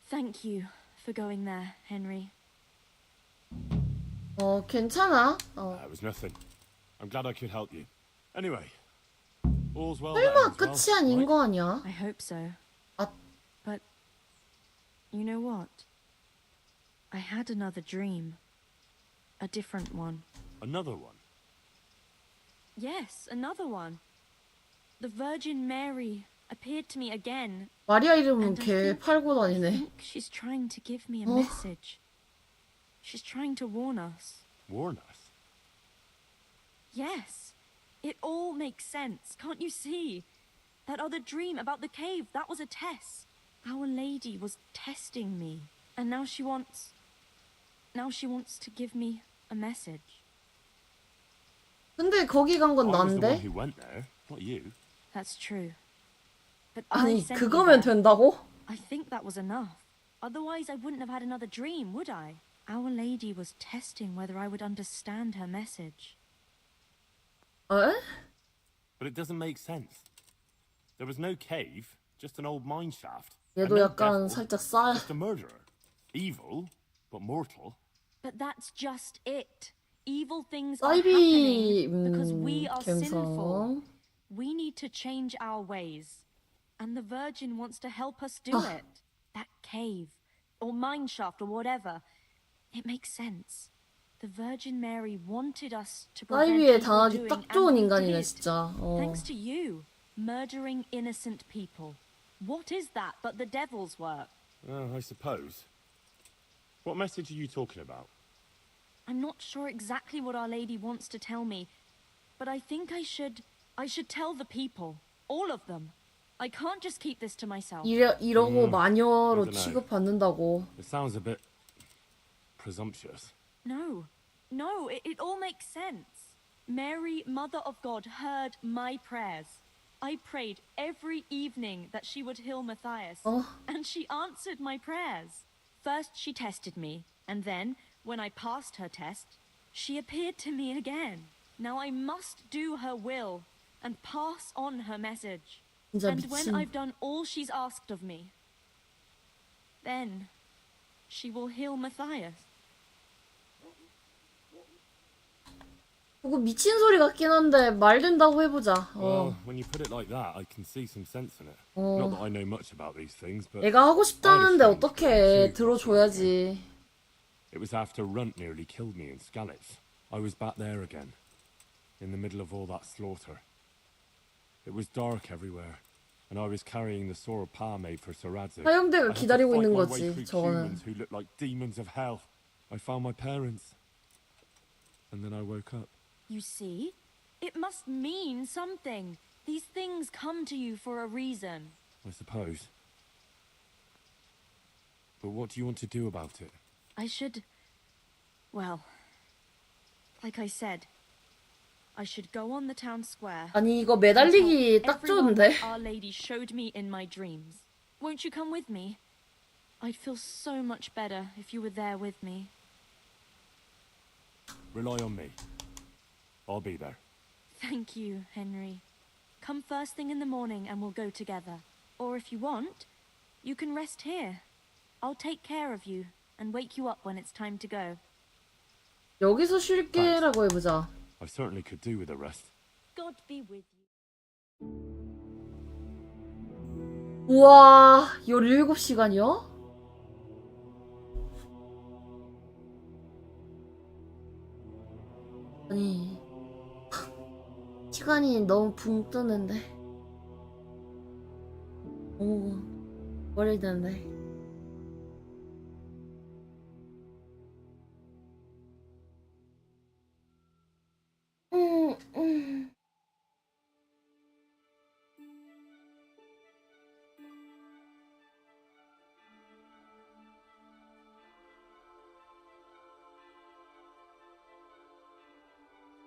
Thank you for going there, Henry. 괜찮아. It was nothing. I'm glad I could help you. Anyway, all's well. 설마 that ends 끝이 well, 아닌 right? 거 아니야? I hope so. But you know what? I had another dream. A different one. Another one? Yes, another one. The Virgin Mary appeared to me again. 마리아 이름은 And I 걔 팔고 I 다니네. think she's trying to give me a message. She's trying to warn us. Warn us? Yes. It all makes sense. Can't you see? That other dream about the cave, that was a test. Our Lady was testing me. And now she wants to give me a message. 근데 거기 간 건 I was the one 난데? who went there, not you. That's true. But I 아니, sent you 그거면 there. 된다고? I think that was enough. Otherwise, I wouldn't have had another dream, would I? Our Lady was testing whether I would understand her message. 에? But it doesn't make sense. There was no cave, just an old mine shaft. 얘도 And no 약간 devil, 살짝 싸. just a murderer. Evil, but mortal. But that's just it. Evil things are 사이비 happening because we are sinful. 감성. We need to change our ways. And the Virgin wants to help us do it. That cave, or mine shaft, or whatever. It makes sense. The Virgin Mary wanted us to prevent 사이비에 people 당하기 doing, 딱 and 좋은 we 인간이네 did. 진짜. Thanks to you, murdering innocent people. What is that but the devil's work? I suppose. What message are you talking about? I'm not sure exactly what Our Lady wants to tell me, but I think I should tell the people, all of them. I can't just keep this to myself. 이러고 마녀로 I dunno. 취급받는다고. It sounds a bit presumptuous. No, it all makes sense. Mary, Mother of God, heard my prayers. I prayed every evening that she would heal Matthias, and she answered my prayers. First she tested me, and then, when I passed her test, she appeared to me again. Now I must do her will and pass on her message. 진짜 And when 미친. I've done all she's asked of me, then she will heal Matthias. 그거 미친 소리 같긴 한데 말 된다고 해보자. Well, when you put it like that, I can see some sense in it. Not that I know much about these things, but 애가 하고 싶다는데 I had a friend 어떻게 who- 들어줘야지. It was after Runt nearly killed me in Skalitz. I was back there again, in the middle of all that slaughter. It was dark everywhere, and I was carrying the sword Pa made for Sir Radzig. 화영대가 I had to 기다리고 fight 있는 my way 거지, through 저거는. humans who looked like demons of hell. I found my parents, and then I woke up. You see? It must mean something. These things come to you for a reason. I suppose. But what do you want to do about it? I should... Well, like I said, I should go on the town square. 아니 이거 매달리기 and 딱 tell everyone 좋은데. what Our Lady showed me in my dreams. Won't you come with me? I'd feel so much better if you were there with me. Rely on me. I'll be there. Thank you, Henry. Come first thing in the morning and we'll go together. Or if you want, you can rest here. I'll take care of you and wake you up when it's time to go. 여기서 쉴게라고 해보자. I certainly could do with a rest. God be with you. 우와 17시간이요? 아니 시간이 너무 붕 뜨는데 너무 머리 드는데.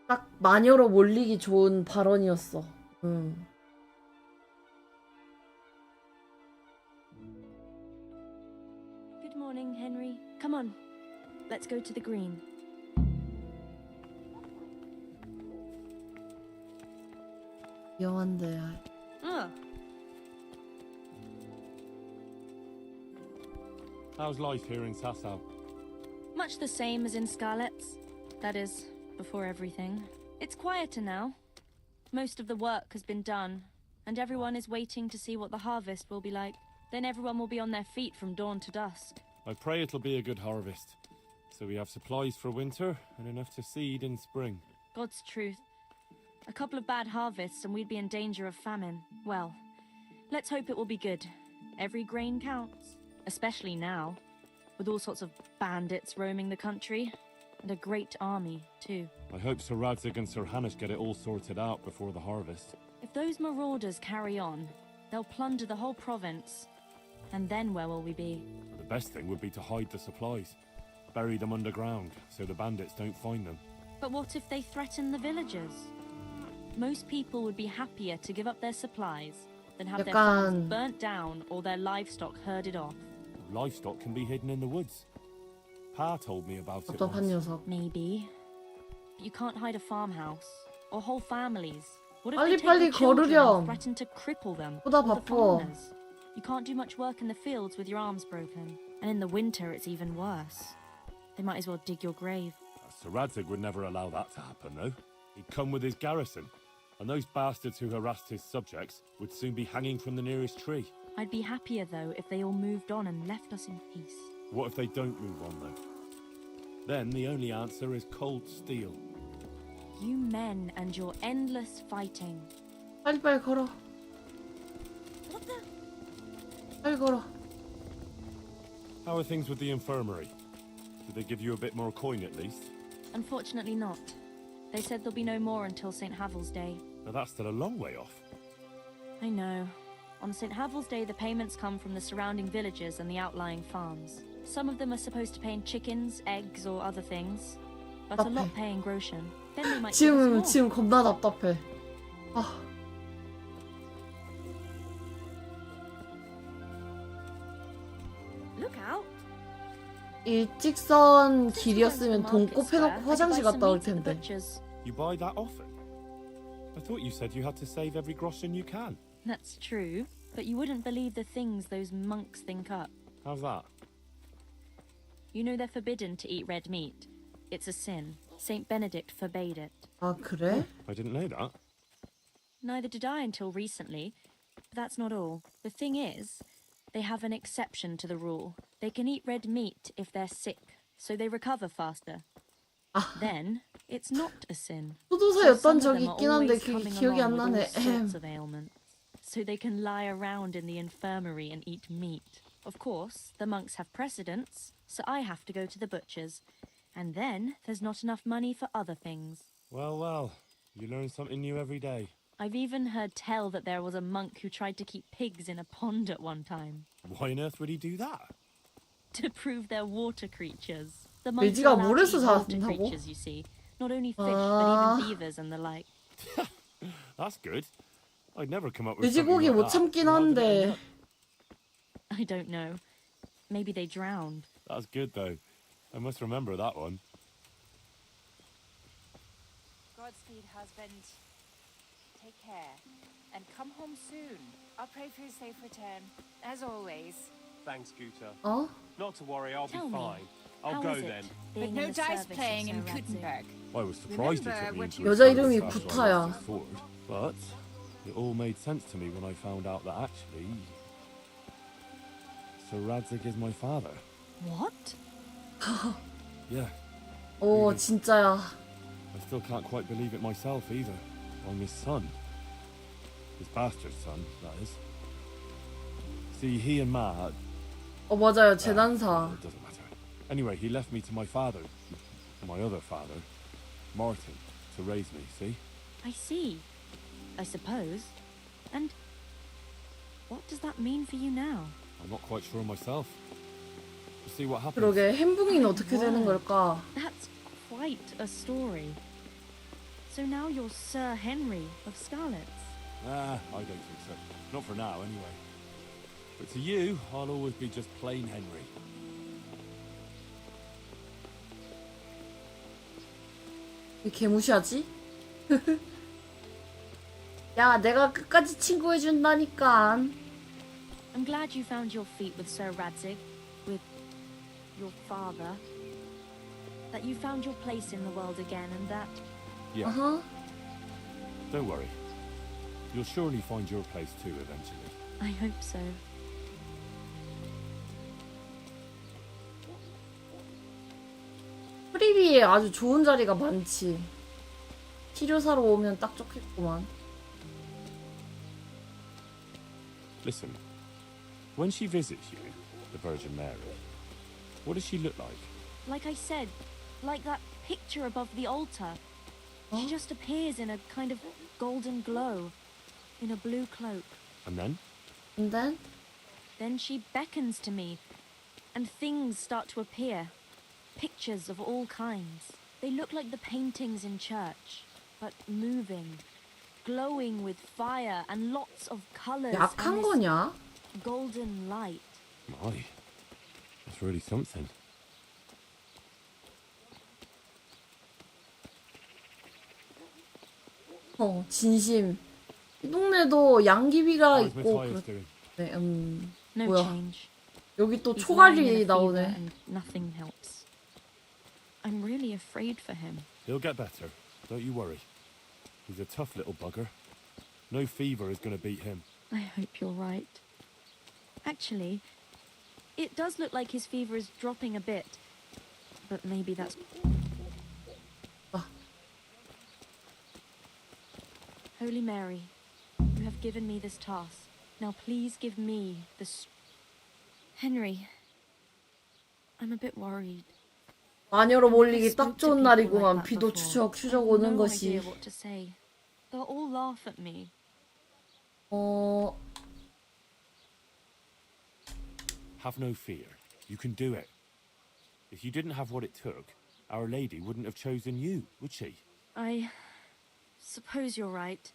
딱 마녀로 몰리기 좋은 발언이었어. Good morning, Henry. Come on. Let's go to the green. 위험한데. How's life here in Sasau? Much the same as in Skalitz. That is, before everything. It's quieter now. Most of the work has been done, and everyone is waiting to see what the harvest will be like. Then everyone will be on their feet from dawn to dusk. I pray it'll be a good harvest, so we have supplies for winter and enough to seed in spring. God's truth. A couple of bad harvests and we'd be in danger of famine. Well, let's hope it will be good. Every grain counts, especially now, with all sorts of bandits roaming the country, and a great army, too. I hope Sir Radzig and Sir Hanush get it all sorted out before the harvest. If those marauders carry on, they'll plunder the whole province. And then where will we be? The best thing would be to hide the supplies. Bury them underground, so the bandits don't find them. But what if they threaten the villagers? Most people would be happier to give up their supplies than have their farms burnt down or their livestock herded off. Livestock can be hidden in the woods. Pa told me about it 답답한 once. 녀석. Maybe. But you can't hide a farmhouse. or whole families? What if 빨리 they take the children 걸으렴. and threaten to cripple them? 보다 Or the 바빠. farmers? You can't do much work in the fields with your arms broken. And in the winter, it's even worse. They might as well dig your grave. Sir Radzig would never allow that to happen, though. He'd come with his garrison, and those bastards who harassed his subjects would soon be hanging from the nearest tree. I'd be happier, though, if they all moved on and left us in peace. What if they don't move on, though? Then the only answer is cold steel. You men and your endless fighting. 빨리 걸어. What the? 빨리 걸어. How are things with the infirmary? Did they give you a bit more coin at least? Unfortunately not. They said there'll be no more until St. Havel's Day. Now that's still a long way off. I know. On St. Havel's Day, the payments come from the surrounding villages and the outlying farms. Some of them are supposed to pay in chickens, eggs, or other things, but a lot pay in groschen. Then they might give us more. 지금 겁나 답답해. 아. Look out! 일직선 길이었으면 돈 꼽해놓고 화장실 갔다 올 텐데. You buy that often? I thought you said you had to save every groschen you can. That's true, but you wouldn't believe the things those monks think up. How's that? You know they're forbidden to eat red meat. It's a sin. Saint Benedict forbade it. 아, 그래? I didn't know that. Neither did I until recently. But that's not all. The thing is, they have an exception to the rule. They can eat red meat if they're sick, so they recover faster. Then, it's not a sin. 수도사였던 So some of 적이 them are 있긴 한데 always 그게 coming 기억이 안 along with 나네. all sorts of ailments. So they can lie around in the infirmary and eat meat. Of course, the monks have precedence, so I have to go to the butcher's. And then, there's not enough money for other things. Well, well, you learn something new every day. I've even heard tell that there was a monk who tried to keep pigs in a pond at one time. Why on earth would he do that? To prove they're water creatures. The monks 돼지가 are allowed 물에서 to eat water 산다고? creatures, you see. Not only fish, 아. but even beavers and the like. That's good. I'd never come up with 돼지고기 something 못 like that. 참긴 한데. I don't know. Maybe they drowned. That's good, though. I must remember that one. Godspeed, husband. Take care. And come home soon. I'll pray for your safe return, as always. Thanks, Guta. 어? Not to worry, I'll Tell be me, fine. I'll how go is it then. But being no in the dice service playing of in Sir Radzig? Kuttenberg. I was surprised it Remember took me what into you- 여자 a 이름이 service after I 구타야. lost the sword, but it all made sense to me when I found out that actually Sir Radzig is my father. What? Yeah, 오, 진짜야. I still can't quite believe it myself either. I'm his son. His bastard son, that is. See, he and Ma... 어, 맞아요. 재단사. It doesn't matter. Anyway, he left me to my father, my other father, Martin, to raise me, see? I see. I suppose. And what does that mean for you now? I'm not quite sure myself. We'll see what happens. 그러게, 햄붕이는 어떻게 되는 걸까? That's quite a story. So now you're Sir Henry of Scarlets. I don't think so. Not for now, anyway. But to you, I'll always be just plain Henry. 왜 개무시하지? 야, 내가 끝까지 친구해준다니까. I'm glad you found your feet with Sir Radzig, with your father. That you found your place in the world again and that... Yeah. Uh-huh. Don't worry. You'll surely find your place too eventually. I hope so. 프리비에 아주 좋은 자리가 많지. 치료사로 오면 딱 좋겠구만. Listen, when she visits you, the Virgin Mary, what does she look like? Like I said, like that picture above the altar. She just appears in a kind of golden glow, in a blue cloak. And then? And then? Then she beckons to me, and things start to appear. Pictures of all kinds. They look like the paintings in church, but moving, glowing with fire and lots of colors. 약한 거냐? Golden light. My, that's really something. 진심. 이 동네도 양귀비가 How's 있고 Matthias doing? 그렇네. No 뭐야. change. 여기 또 He's lying in a 초갈이 fever 나오네. and nothing helps. I'm really afraid for him. He'll get better. Don't you worry. He's a tough little bugger. No fever is going to beat him. I hope you're right. Actually, it does look like his fever is dropping a bit. But maybe that's... Holy Mary, you have given me this task. Now please give me the... Henry, I'm a bit worried. 마녀로 몰리기 딱 좋은 날이구만. 비도 추적추적 오는 No 것이. idea what to say. They'll all laugh at me. Have no fear. You can do it. If you didn't have what it took, Our Lady wouldn't have chosen you, would she? I suppose you're right.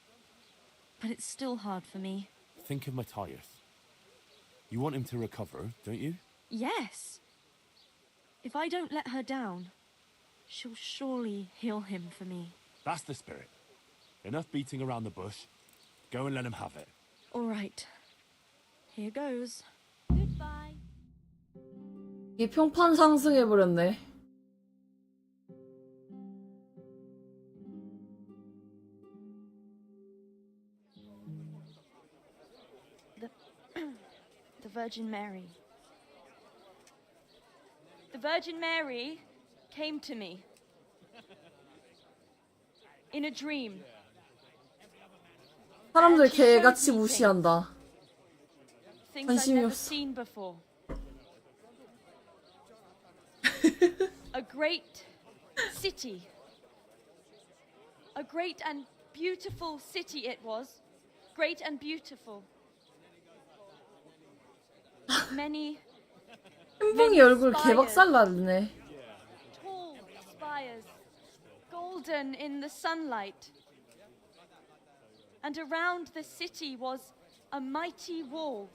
But it's still hard for me. Think of Matthias. You want him to recover, don't you? Yes. If I don't let her down, she'll surely heal him for me. That's the spirit. Enough beating around the bush. Go and let him have it. All right. Here goes. Goodbye. 이게 평판 상승해버렸네. The Virgin Mary. The Virgin Mary came to me in a dream. 사람들 개같이 무시한다. Things I've 관심이 never 없어. seen before. A great city. A great and beautiful city it was. Great and beautiful. Many 햄붕이 얼굴 개박살 났네. tall spires, golden in the sunlight. And around the city was a mighty wall.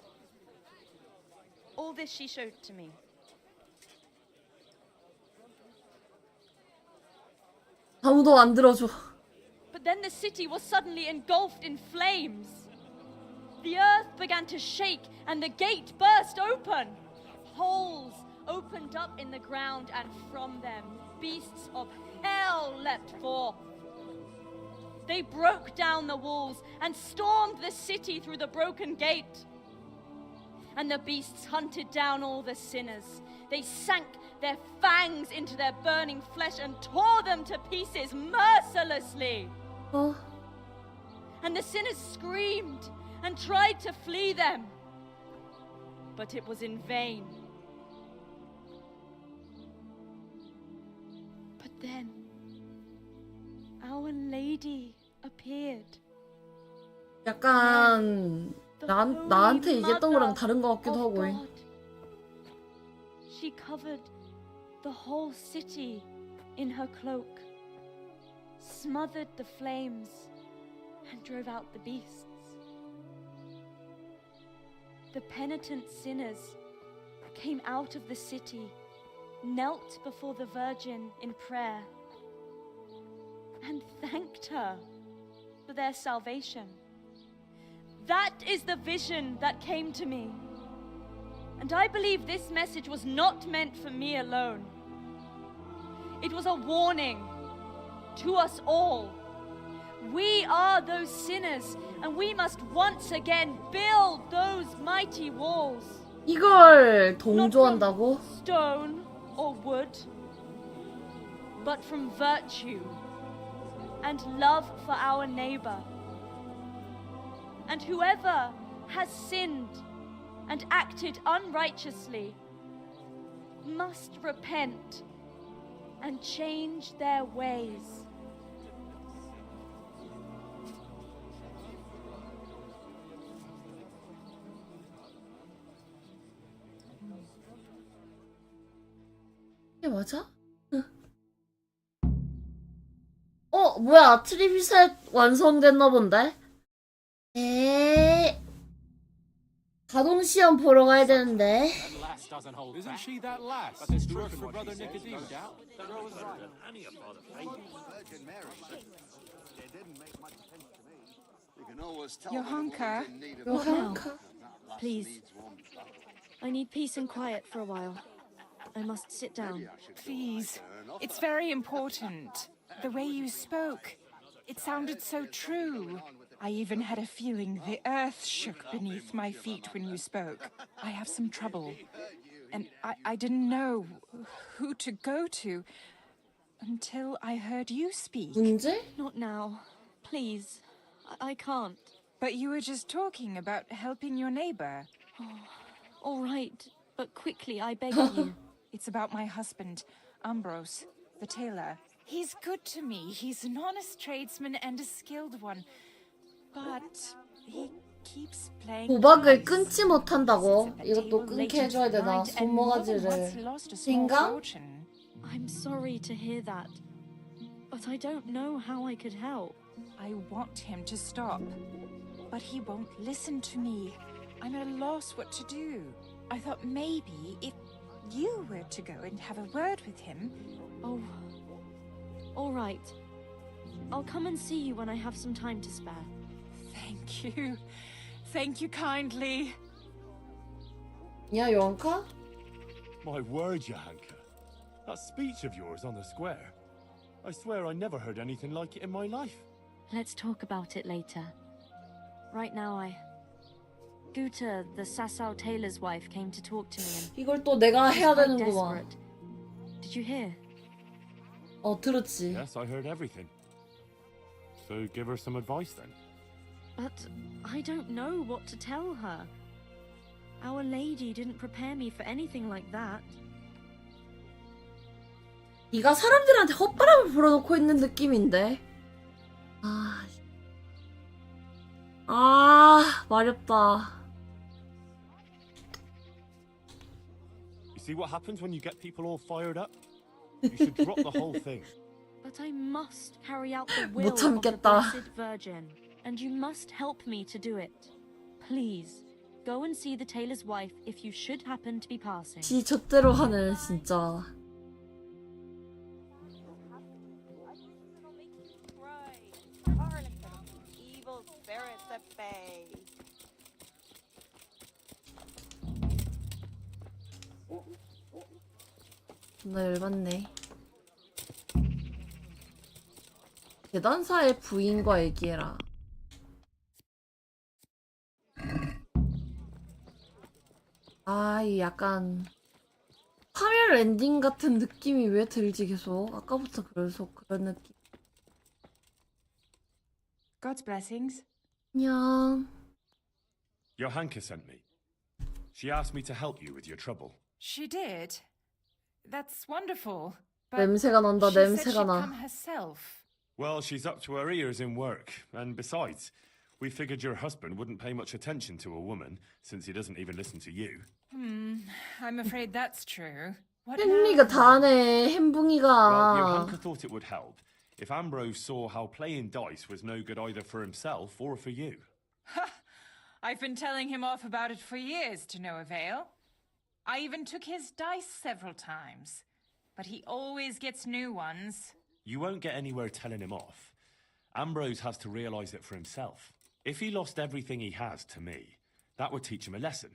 All this she showed to me. 아무도 안 들어줘. But then the city was suddenly engulfed in flames. The earth began to shake and the gate burst open. Holes opened up in the ground and from them beasts of hell leapt forth. They broke down the walls and stormed the city through the broken gate. And the beasts hunted down all the sinners. They sank their fangs into their burning flesh and tore them to pieces mercilessly. And the sinners screamed and tried to flee them. But it was in vain. But then Our Lady appeared. 약간 나한테 얘기했던 거랑 다른 것 같기도 하고. She covered the whole city in her cloak, smothered the flames, and drove out the beasts. The penitent sinners came out of the city, knelt before the Virgin in prayer, and thanked her for their salvation. That is the vision that came to me. And I believe this message was not meant for me alone. It was a warning to us all. We are those sinners, and we must once again build those mighty walls. 이걸 동조한다고? Stone or wood, but from virtue and love for our neighbor. And whoever has sinned and acted unrighteously must repent and change their ways. 이게 맞아? 뭐야, 트리비셋 완성됐나 본데? 가동 시험 보러 가야 되는데. Isn't she that lass? But there's truth for Brother Nicodemus. Johanka. What now? Please. I need peace and quiet for a while. I must sit down. Please. It's very important. The way you spoke. It sounded so true. I even had a feeling the earth shook beneath my feet when you spoke. I have some trouble. And I didn't know who to go to until I heard you speak. 문제? Not now. Please. I can't. But you were just talking about helping your neighbor. All right, but quickly, I beg you. It's about my husband, Ambrose, the tailor. He's good to me. He's an honest tradesman and a skilled one. But he keeps playing. 도박을 끊지 못한다고? 이것도 끊게 해줘야 되나? 손모가지를. 인강? I'm sorry to hear that, but I don't know how I could help. I want him to stop, but he won't listen to me. I'm at a loss what to do. I thought maybe if you were to go and have a word with him. Oh, all right. I'll come and see you when I have some time to spare. Thank you. Thank you kindly. 야, 요한카? My word, Johanka. That speech of yours on the square. I swear I never heard anything like it in my life. Let's talk about it later. Right now, Guta, the Sasau tailor's wife, came to talk to me and... 이걸 또 내가 she's 해야 quite 되는구만. desperate. Did you hear? 들었지. Yes, I heard everything. So give her some advice then. But I don't know what to tell her. Our Lady didn't prepare me for anything like that. 네가 사람들한테 헛바람을 불어넣고 있는 느낌인데. 말이 없다. You see what happens when you get people all fired up? You should drop the whole thing. But I must carry out the will 못 of the 참겠다. Blessed Virgin, and you must help me to do it. Please, go and see the tailor's wife if you should happen to be passing. 지 젖대로 하네 진짜. Evil spirits at bay. 나 열받네. 계단사의 부인과 얘기해라. 이 약간 파멸 엔딩 같은 느낌이 왜 들지 계속? 아까부터 그런 느낌. God's blessings. 안녕. Johanka sent me. She asked me to help you with your trouble. She did. That's wonderful. But 냄새가 난다. she said 냄새가 she'd 나. come herself. Well, she's up to her ears in work, and besides, we figured your husband wouldn't pay much attention to a woman, since he doesn't even listen to you. I'm afraid that's true. What 헨리가 now? 다 하네. Well, 햄붕이가. Johanka thought it would help if Ambrose saw how playing dice was no good either for himself or for you. I've been telling him off about it for years to no avail. I even took his dice several times, but he always gets new ones. You won't get anywhere telling him off. Ambrose has to realize it for himself. If he lost everything he has to me, that would teach him a lesson.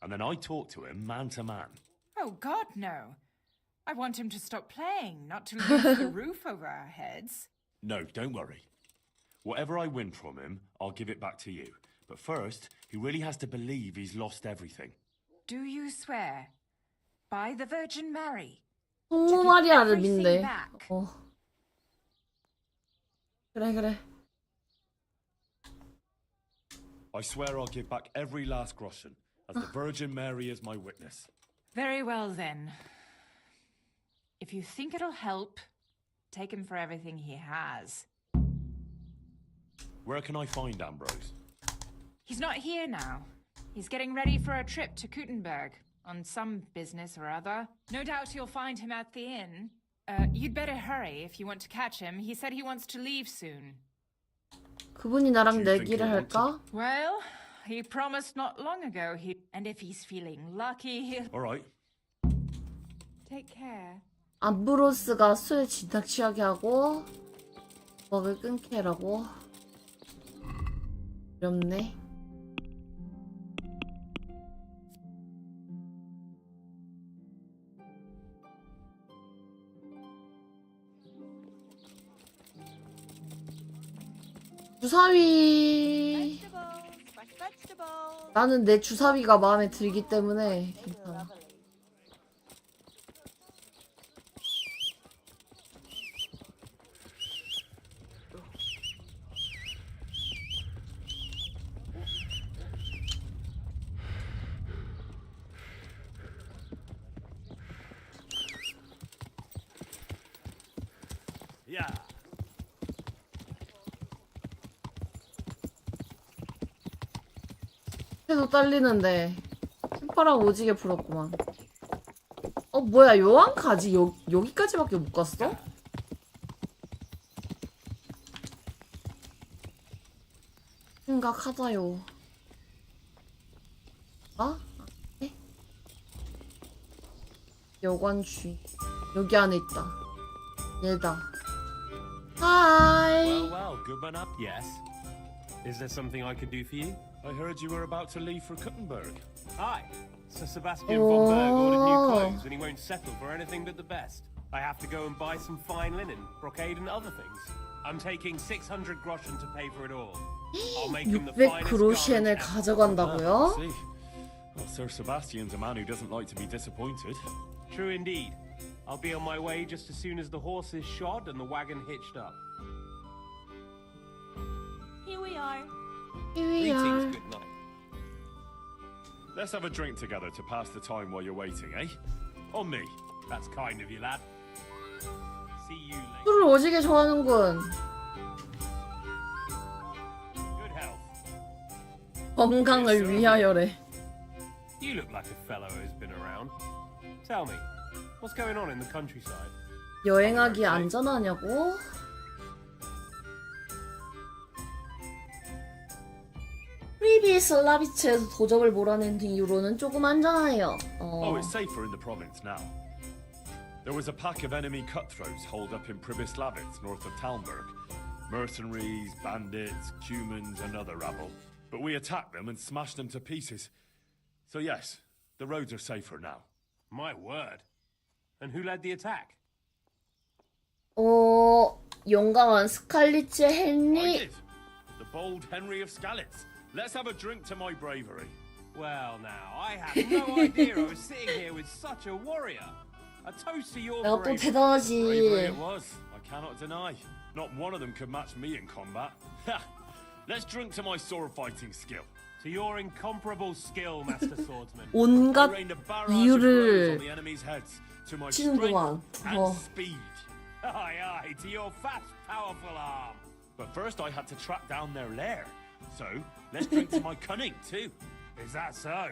And then I talk to him man to man. Oh, God, no. I want him to stop playing, not to lose the roof over our heads. No, don't worry. Whatever I win from him, I'll give it back to you. But first, he really has to believe he's lost everything. Do you swear? By the Virgin Mary? 성모마리아를 everything 믿네. back. 그래. I swear I'll give back every last groschen, as the Virgin Mary is my witness. Very well, then. If you think it'll help, take him for everything he has. Where can I find Ambrose? He's not here now. He's getting ready for a trip to Kuttenberg on some business or other. No doubt you'll find him at the inn. You'd better hurry if you want to catch him. He said he wants to leave soon. 그분이 나랑 내기를 할까? Well, he promised not long ago and if he's feeling lucky, he'll... All right. Take care. 암브로스가 술에 진탕 취하게 하고 먹을 끊게 하라고? 어렵네. 주사위. 나는 내 주사위가 마음에 들기 때문에 괜찮아. 야. 해도 딸리는데 휘파람 오지게 불었구만. 뭐야, 요한까지 여기까지밖에 못 갔어? 생각하자요. 네? 여관 주인 여기 안에 있다. 얘다. 하이. Well, good man up. Yes. Is there something I could do for you? I heard you were about to leave for Kuttenberg. Hi. Sir Sebastian von Berg ordered new clothes and he won't settle for anything but the best. I have to go and buy some fine linen, brocade and other things. I'm taking 600 groschen to pay for it all. I'll make him the 600 finest 그로시엔을 garment 가져간다고요? See. Well, Sir Sebastian's a man who doesn't like to be disappointed. True indeed. I'll be on my way just as soon as the horse is shod and the wagon hitched up. Here we are. Here we are. Greetings, good night. Let's have a drink together to pass the time while you're waiting, eh? On me. That's kind of you, lad. See you later. 술을 오지게 좋아하는군. Good health. 건강을 위하여래. You look like a fellow who's been around. Tell me, what's going on in the countryside? 여행하기 안전하냐고? 프리비스 라비츠에서 도적을 몰아낸 이후로는 조금 안전해요. Oh, it's safer in the province now. There was a pack of enemy cutthroats holed up in Pribyslavitz, north of Talmberg. Mercenaries, bandits, Cumans, and other rabble. But we attacked them and smashed them to pieces. So yes, the roads are safer now. My word. And who led the attack? 용감한 스칼리츠 I 헨리. did. The bold Henry of Skalitz. Let's have a drink to my bravery. Well, now, I had no idea I was sitting here with such a warrior. A toast to your 내가 또 bravery. Bravery it 대단하지. was, I cannot deny. Not one of them could match me in combat. Ha! Let's drink to my sword fighting skill. To your incomparable skill, Master Swordsman. 온갖 I rained a barrage of blows 이유를 on the enemy's heads to my 치는구만. strength and speed. Aye, aye, to your fat, powerful arm. But first I had to track down their lair. So, let's drink to my cunning too. Is that so?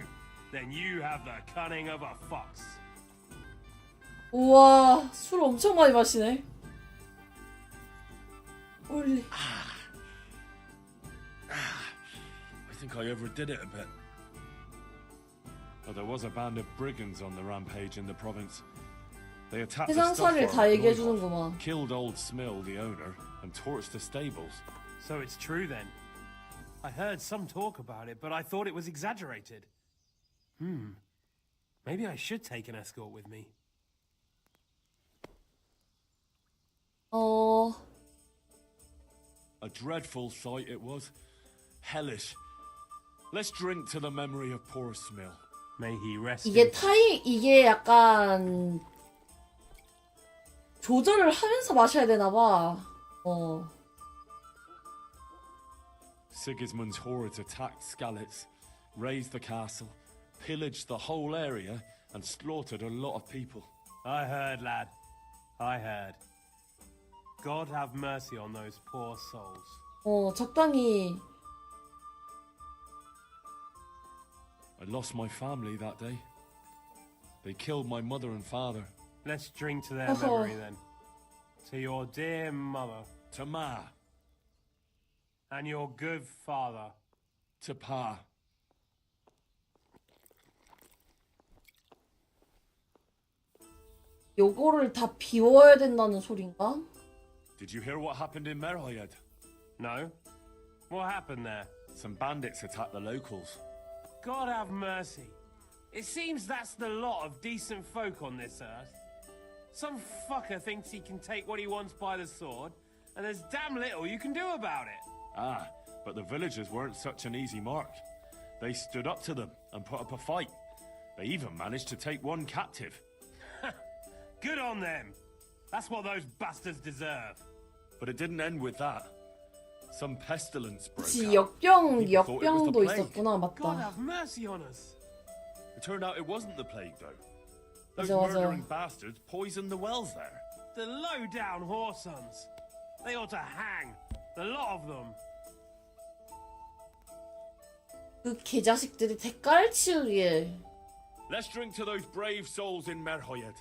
Then you have the cunning of a fox. 우와, 술 엄청 많이 마시네. 올리. I think I overdid it a bit. But there was a band of brigands on the rampage in the province. They attacked the 세상살이를 stuff 다 farm, 얘기해주는구만. killed old Smill, the owner, and torched the stables. So it's true then. I heard some talk about it, but I thought it was exaggerated. Maybe I should take an escort with me. A dreadful sight it was. Hellish. Let's drink to the memory of poor Smill. May he rest. 이게 약간 조절을 하면서 마셔야 되나 봐. Sigismund's hordes attacked Skalitz, razed the castle, pillaged the whole area, and slaughtered a lot of people. I heard, lad. I heard. God have mercy on those poor souls. 적당히. I lost my family that day. They killed my mother and father. Let's drink to their memory then. To your dear mother. To Ma. And your good father. To Pa. 요거를 다 비워야 된다는 소린가? Did you hear what happened in Merhoyed? No? What happened there? Some bandits attacked the locals. God have mercy. It seems that's the lot of decent folk on this earth. Some fucker thinks he can take what he wants by the sword, and there's damn little you can do about it. Ah, but the villagers weren't such an easy mark. They stood up to them and put up a fight. They even managed to take one captive. Good on them. That's what those bastards deserve. But it didn't end with that. Some pestilence broke 그치, out. People thought it was the 역병도 plague. 있었구나, God 맞다. have mercy on us. It turned out it wasn't the plague, though. Those 맞아, 맞아. murdering bastards poisoned the wells there. The low-down whoresons. They ought to hang. The lot of them. 그 개자식들이 대가를 치르게. Let's drink to those brave souls in Merhoyed.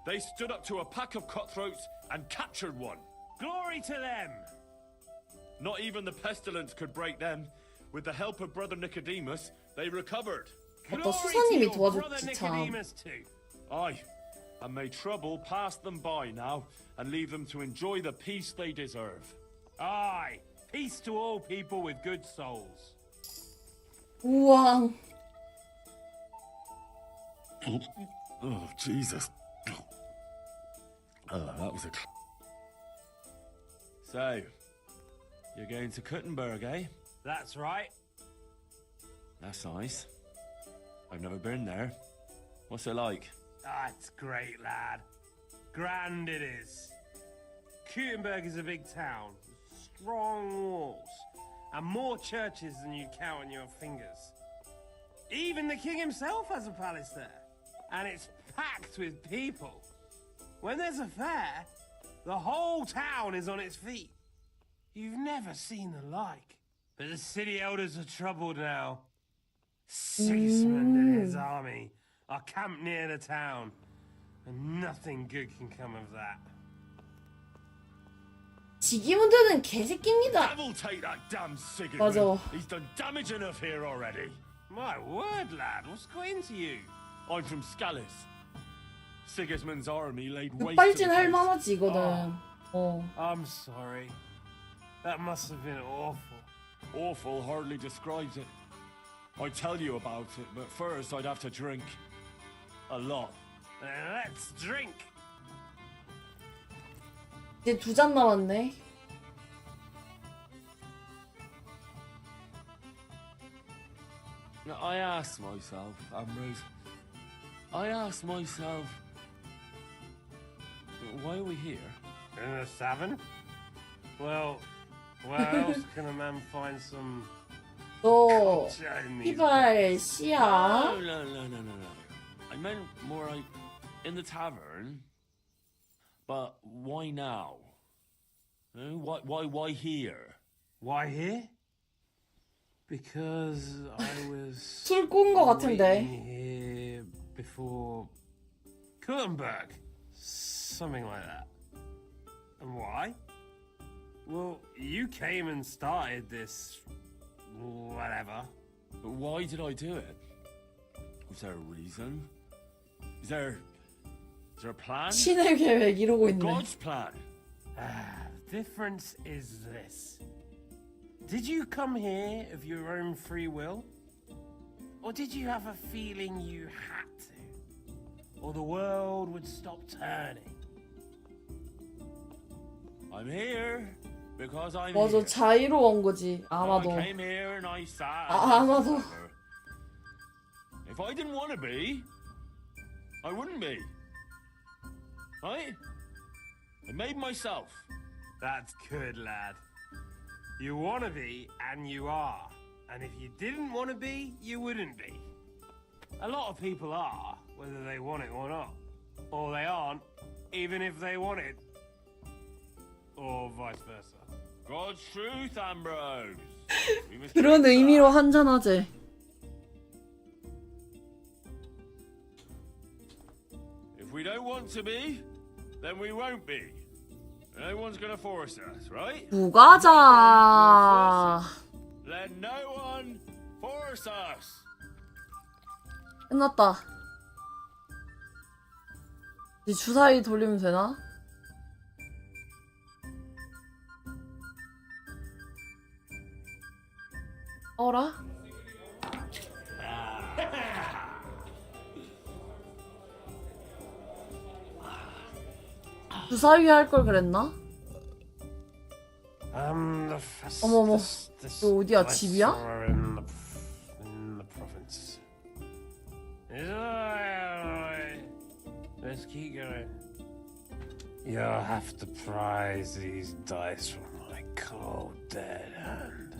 They stood up to a pack of cutthroats and captured one. Glory to them! Not even the pestilence could break them. With the help of Brother Nicodemus, they recovered. 맞다, 수사님이 도와줬지, 참. Nicodemus too. Aye, and may trouble pass them by now and leave them to enjoy the peace they deserve. Aye, peace to all people with good souls. 우왕. Oh, Jesus. Oh, that was a... So, you're going to Kuttenberg, eh? That's right. That's nice. I've never been there. What's it like? Ah, it's great, lad. Grand it is. Kuttenberg is a big town, with strong walls, and more churches than you count on your fingers. Even the king himself has a palace there, and it's packed with people. When there's a fair, the whole town is on its feet. You've never seen the like. But the city elders are troubled now. Sigismund and his army are camped near the town, and nothing good can come of that. 지기문드는 개새끼입니다. Devil take that damn Sigismund. 맞아. He's done damage enough here already. My word, lad, what's got into you? I'm from Scallis. Sigismund's army laid waste to 빨진 the 할 place. 만하지 이거는. 어. I'm sorry. That must have been awful. Awful hardly describes it. I'd tell you about it, but first I'd have to drink. A lot. Let's drink. 이제 2잔 남았네. Now, I asked myself, Ambrose, why are we here? In a tavern? Well, where else can a man find some 너 culture in these 피발 씨야? No. I meant more like in the tavern. But why now? Why here? Why here? Because I was 술 꾼 거 waiting 같은데. here before Kuttenberg. Something like that. And why? Well, you came and started this whatever. But why did I do it? Was there a reason? Is there a plan? 신의 계획 이러고 있네. God's plan. Difference is this. Did you come here of your own free will? Or did you have a feeling you had to? Or the world would stop turning? I'm here because I'm 맞아, here. 자의로 온 거지. 아마도. I came here and I sat. 아마도. If I didn't want to be, I wouldn't be. Right? I made myself. That's good, lad. You want to be, and you are. And if you didn't want to be, you wouldn't be. A lot of people are, whether they want it or not. Or they aren't, even if they want it. Or vice versa. God's truth, Ambrose. We must 그런 drink 의미로 한잔하재. If we don't want to be, then we won't be. No one's gonna force us, right? 무가자. Let no one force us. 끝났다. 이제 주사위 돌리면 되나? 어라? 주사위 할 걸 그랬나? 어머머, 이거 어디야? 집이야? In the province. Let's keep going. You'll have to prize these dice from my cold dead hand.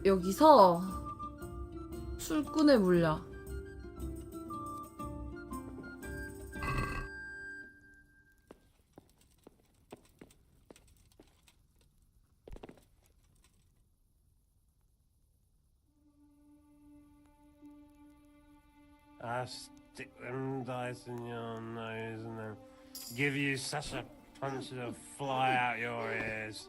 여기서 술꾼의 물약. I stick them dice in your nose and then give you such a punch it'll fly out your ears.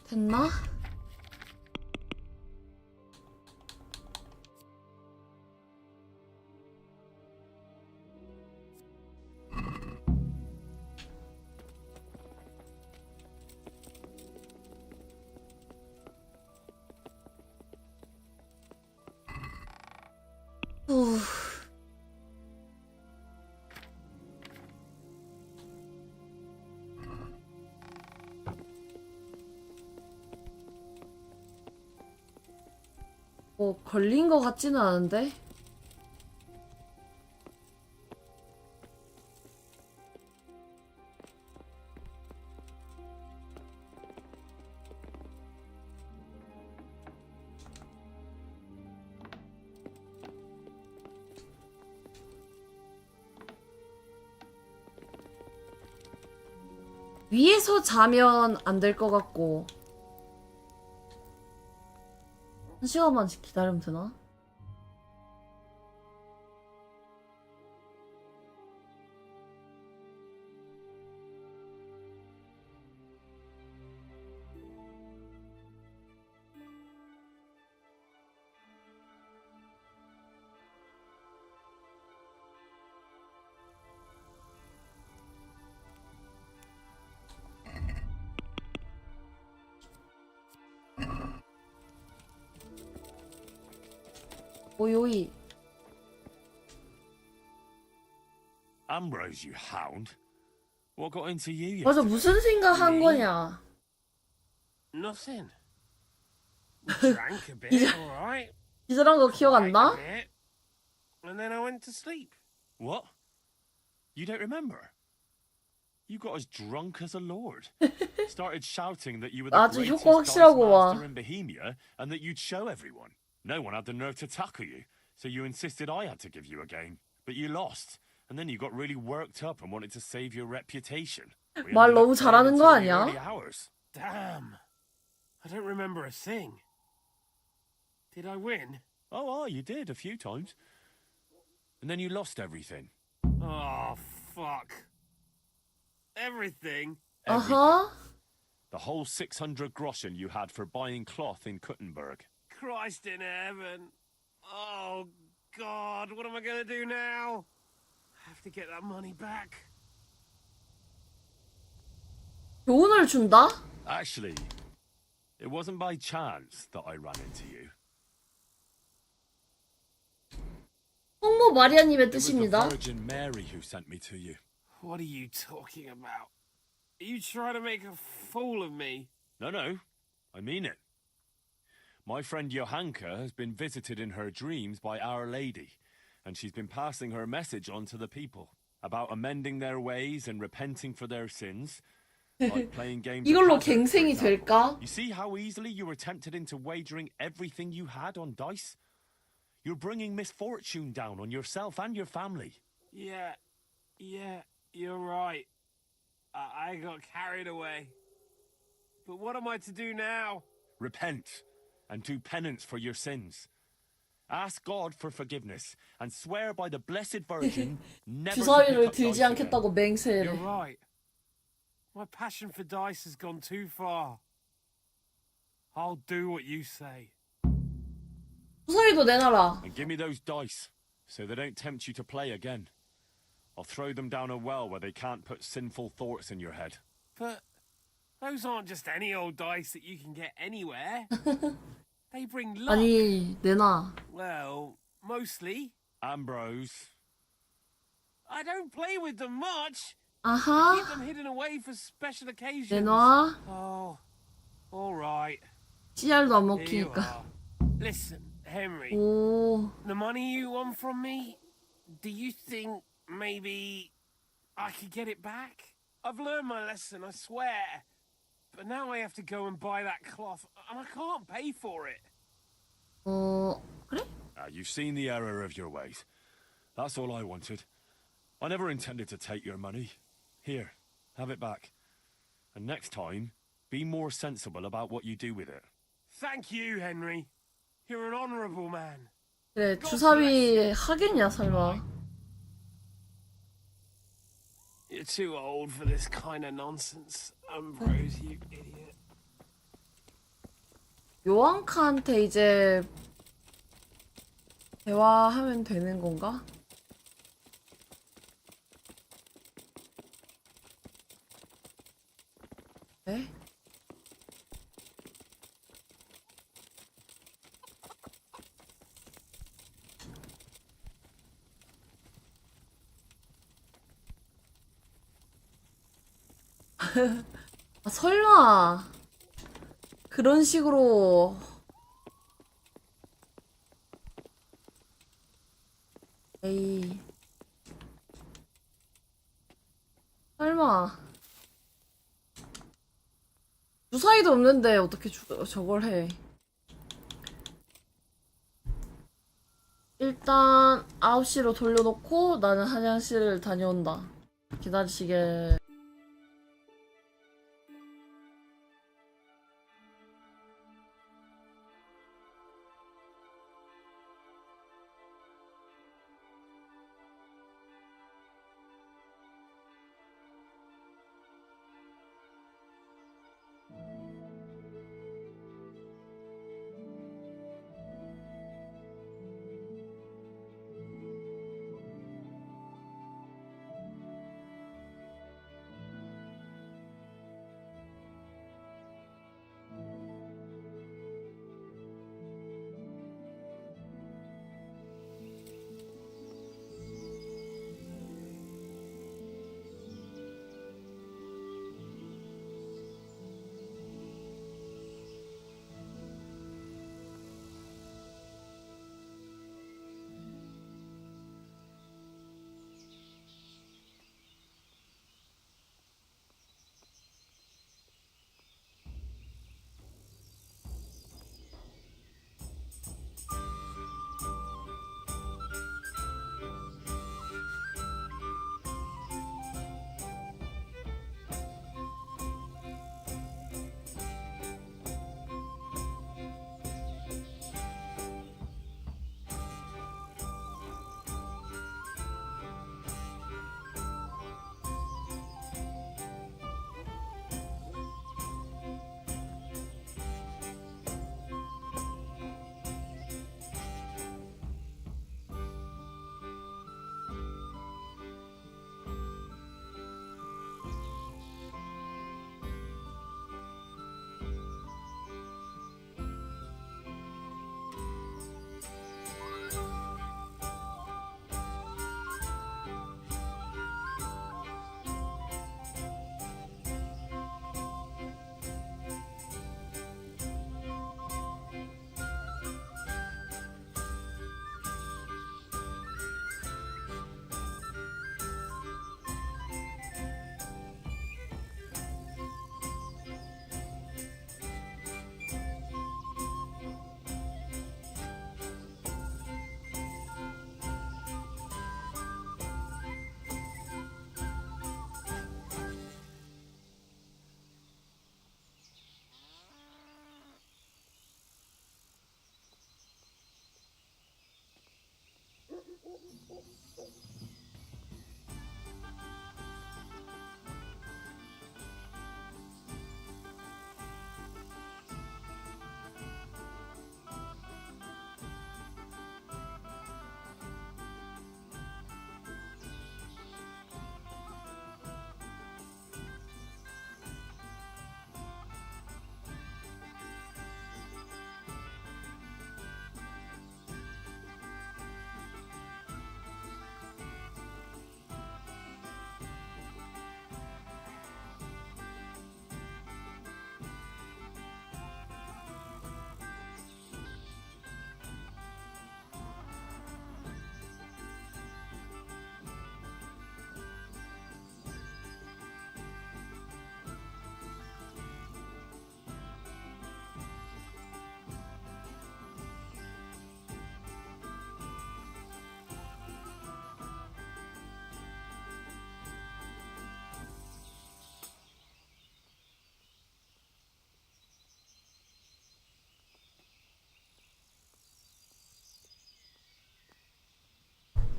됐나? 후. 뭐 걸린 거 같지는 않은데? 위에서 자면 안 될 것 같고 1시간만 기다리면 되나? 오요이. Ambrose, you hound. What got into you? 맞아, 무슨 생각한 거냐? Nothing. We drank a bit, all right. 기절한 거 기억 안 나? And then I went to sleep. What? You don't remember? You got as drunk as a lord. Started shouting that you were the 아주 greatest 효과 dice 확실하고 와. master in Bohemia and that you'd show everyone. No one had the nerve to tackle you, so you insisted I had to give you a game. But you lost, and then you got really worked up and wanted to save your reputation. We 말 ended 너무 up 잘하는 playing 거 until the 아니야? early hours. Damn. I don't remember a thing. Did I win? Oh, you did a few times. And then you lost everything. Oh, fuck. Everything? Uh-huh. The whole 600 groschen you had for buying cloth in Kuttenberg. Christ in heaven. Oh, God, what am I going to do now? I have to get that money back. 교훈을 준다? Actually, it wasn't by chance that I ran into you. 홍모 마리아님의 It was 뜻입니다. the Virgin Mary who sent me to you. What are you talking about? Are you trying to make a fool of me? No, I mean it. My friend Johanka has been visited in her dreams by Our Lady, and she's been passing her message on to the people about amending their ways and repenting for their sins, like playing games of 이걸로 hazard, for 갱생이 example. 될까? You see how easily you were tempted into wagering everything you had on dice? You're bringing misfortune down on yourself and your family. Yeah, you're right. I got carried away. But what am I to do now? Repent and do penance for your sins. Ask God for forgiveness and swear by the Blessed Virgin never to 주사위를 pick up 들지 dice again. 않겠다고 You're 맹세를. right. My passion for dice has gone too far. I'll do what you say. 주사위도 내놔라. And give me those dice, so they don't tempt you to play again. I'll throw them down a well where they can't put sinful thoughts in your head. But those aren't just any old dice that you can get anywhere. They bring luck. 아니, 내놔. Well, mostly. Ambrose. I don't play with them much. 아하. Keep them hidden away for special occasions. 내놔. Oh, all right. 씨알도 안 Here you 먹히니까. are. Listen, Henry. 오. The money you want from me, do you think maybe I could get it back? I've learned my lesson, I swear. But now I have to go and buy that cloth, and I can't pay for it. 그래? You've seen the error of your ways. That's all I wanted. I never intended to take your money. Here, have it back. And next time, be more sensible about what you do with it. Thank you, Henry. You're an honorable man. 그래, 주사위 하겠냐, 설마. You're too old for this kind of nonsense, Ambrose, you idiot. 요한카한테 이제 대화하면 되는 건가? 네? 아, 설마 그런 식으로 에이 설마 주사위도 없는데 어떻게 저걸 해. 일단 9시로 돌려놓고 나는 화장실을 다녀온다. 기다리시게.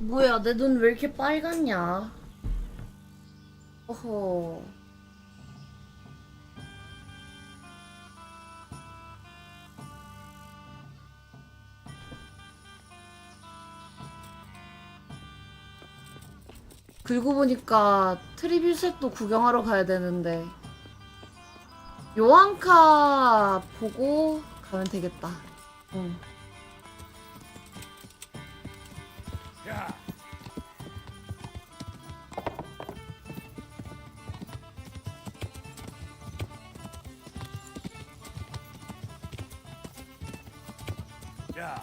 뭐야, 내 눈 왜 이렇게 빨갛냐? 어허. 그리고 보니까 트리뷰셋도 구경하러 가야 되는데 요한카 보고 가면 되겠다. 응. Yeah. Yeah.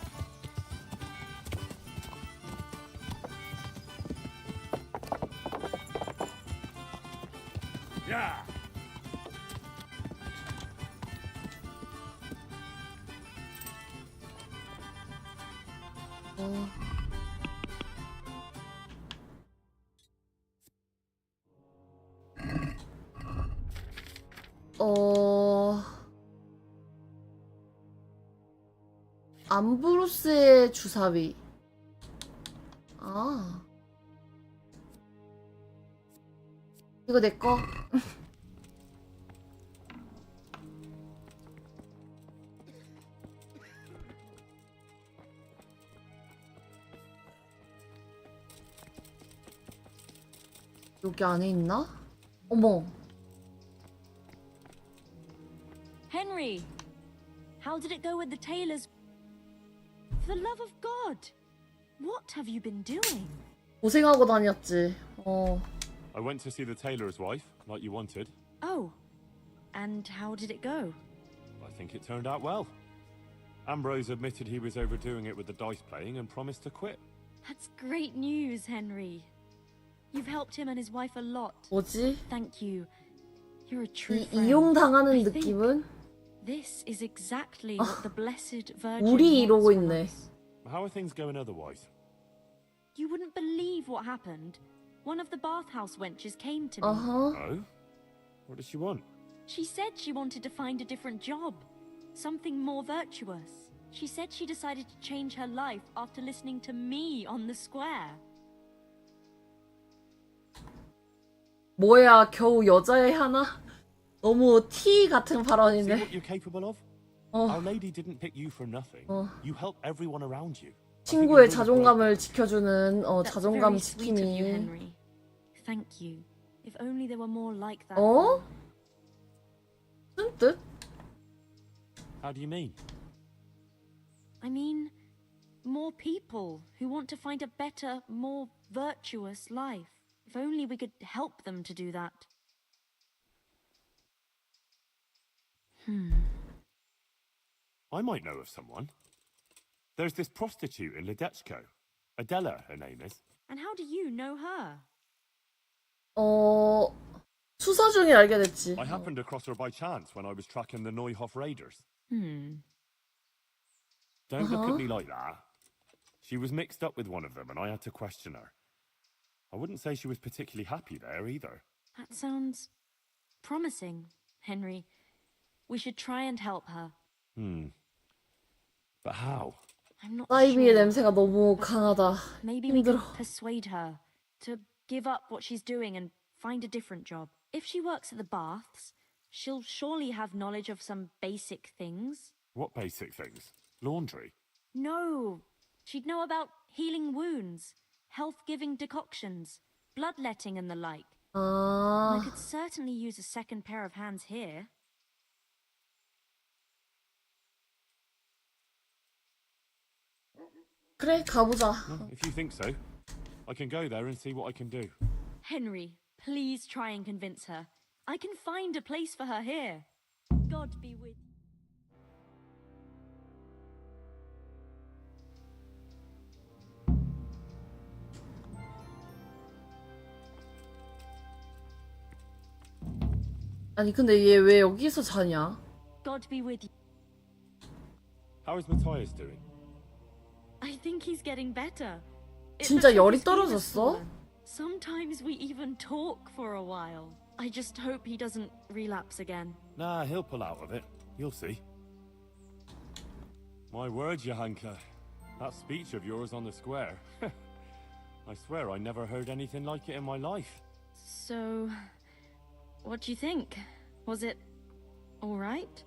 Yeah. 암브로스의 주사위. 아. 이거 내 거. 여기 안에 있나? 어머. Henry, how did it go with the tailors? For the love of God, what have you been doing? 고생하고 다녔지. I went to see the tailor's wife, like you wanted. Oh, and how did it go? I think it turned out well. Ambrose admitted he was overdoing it with the dice playing and promised to quit. That's great news, Henry. You've helped him and his wife a lot. 뭐지? Thank you. You're a true friend. 이용당하는 느낌은? This is exactly what the Blessed Virgin 우리 이러고 wants from 있네. us. How are things going otherwise? You wouldn't believe what happened. One of the bathhouse wenches came to me. Oh? What does she want? She said she wanted to find a different job. Something more virtuous. She said she decided to change her life after listening to me on the square. 뭐야, 겨우 여자애 하나? 너무 티 같은 See 발언이네. what you're capable of? Our lady didn't pick you from nothing. You help everyone around you. 친구의 자존감을 지켜주는 That's 자존감 very sweet of you, 지킴이. Henry. Thank you. If only there were more like that. 어? 무슨 뜻? How do you mean? I mean, more people who want to find a better, more virtuous life. If only we could help them to do that. I might know of someone. There's this prostitute in Ledechko. Adela, her name is. And how do you know her? 수사 중에 알게 됐지. I happened across her by chance when I was tracking the Neuhof raiders. Hmm. Don't look at me like that. She was mixed up with one of them and I had to question her. I wouldn't say she was particularly happy there either. That sounds promising, Henry. We should try and help her. But how? I'm not 사이비의 sure. 냄새가 너무 강하다. Maybe we could 힘들어. persuade her to give up what she's doing and find a different job. If she works at the baths, she'll surely have knowledge of some basic things. What basic things? Laundry? No, she'd know about healing wounds, health-giving decoctions, bloodletting and the like. I 아, could certainly use a second pair of hands here. 그래, 가보자. If you think so, I can go there and see what I can do. Henry, please try and convince her. I can find a place for her here. God be with you. 아니, 근데 얘 왜 여기서 자냐? God be with you. How is Matthias doing? I think he's getting better. It's 진짜 a shock 열이 his fever's 떨어졌어? fallen. Sometimes we even talk for a while. I just hope he doesn't relapse again. Nah, he'll pull out of it. You'll see. My word, Johanka. That speech of yours on the square. I swear I never heard anything like it in my life. So, what do you think? Was it alright?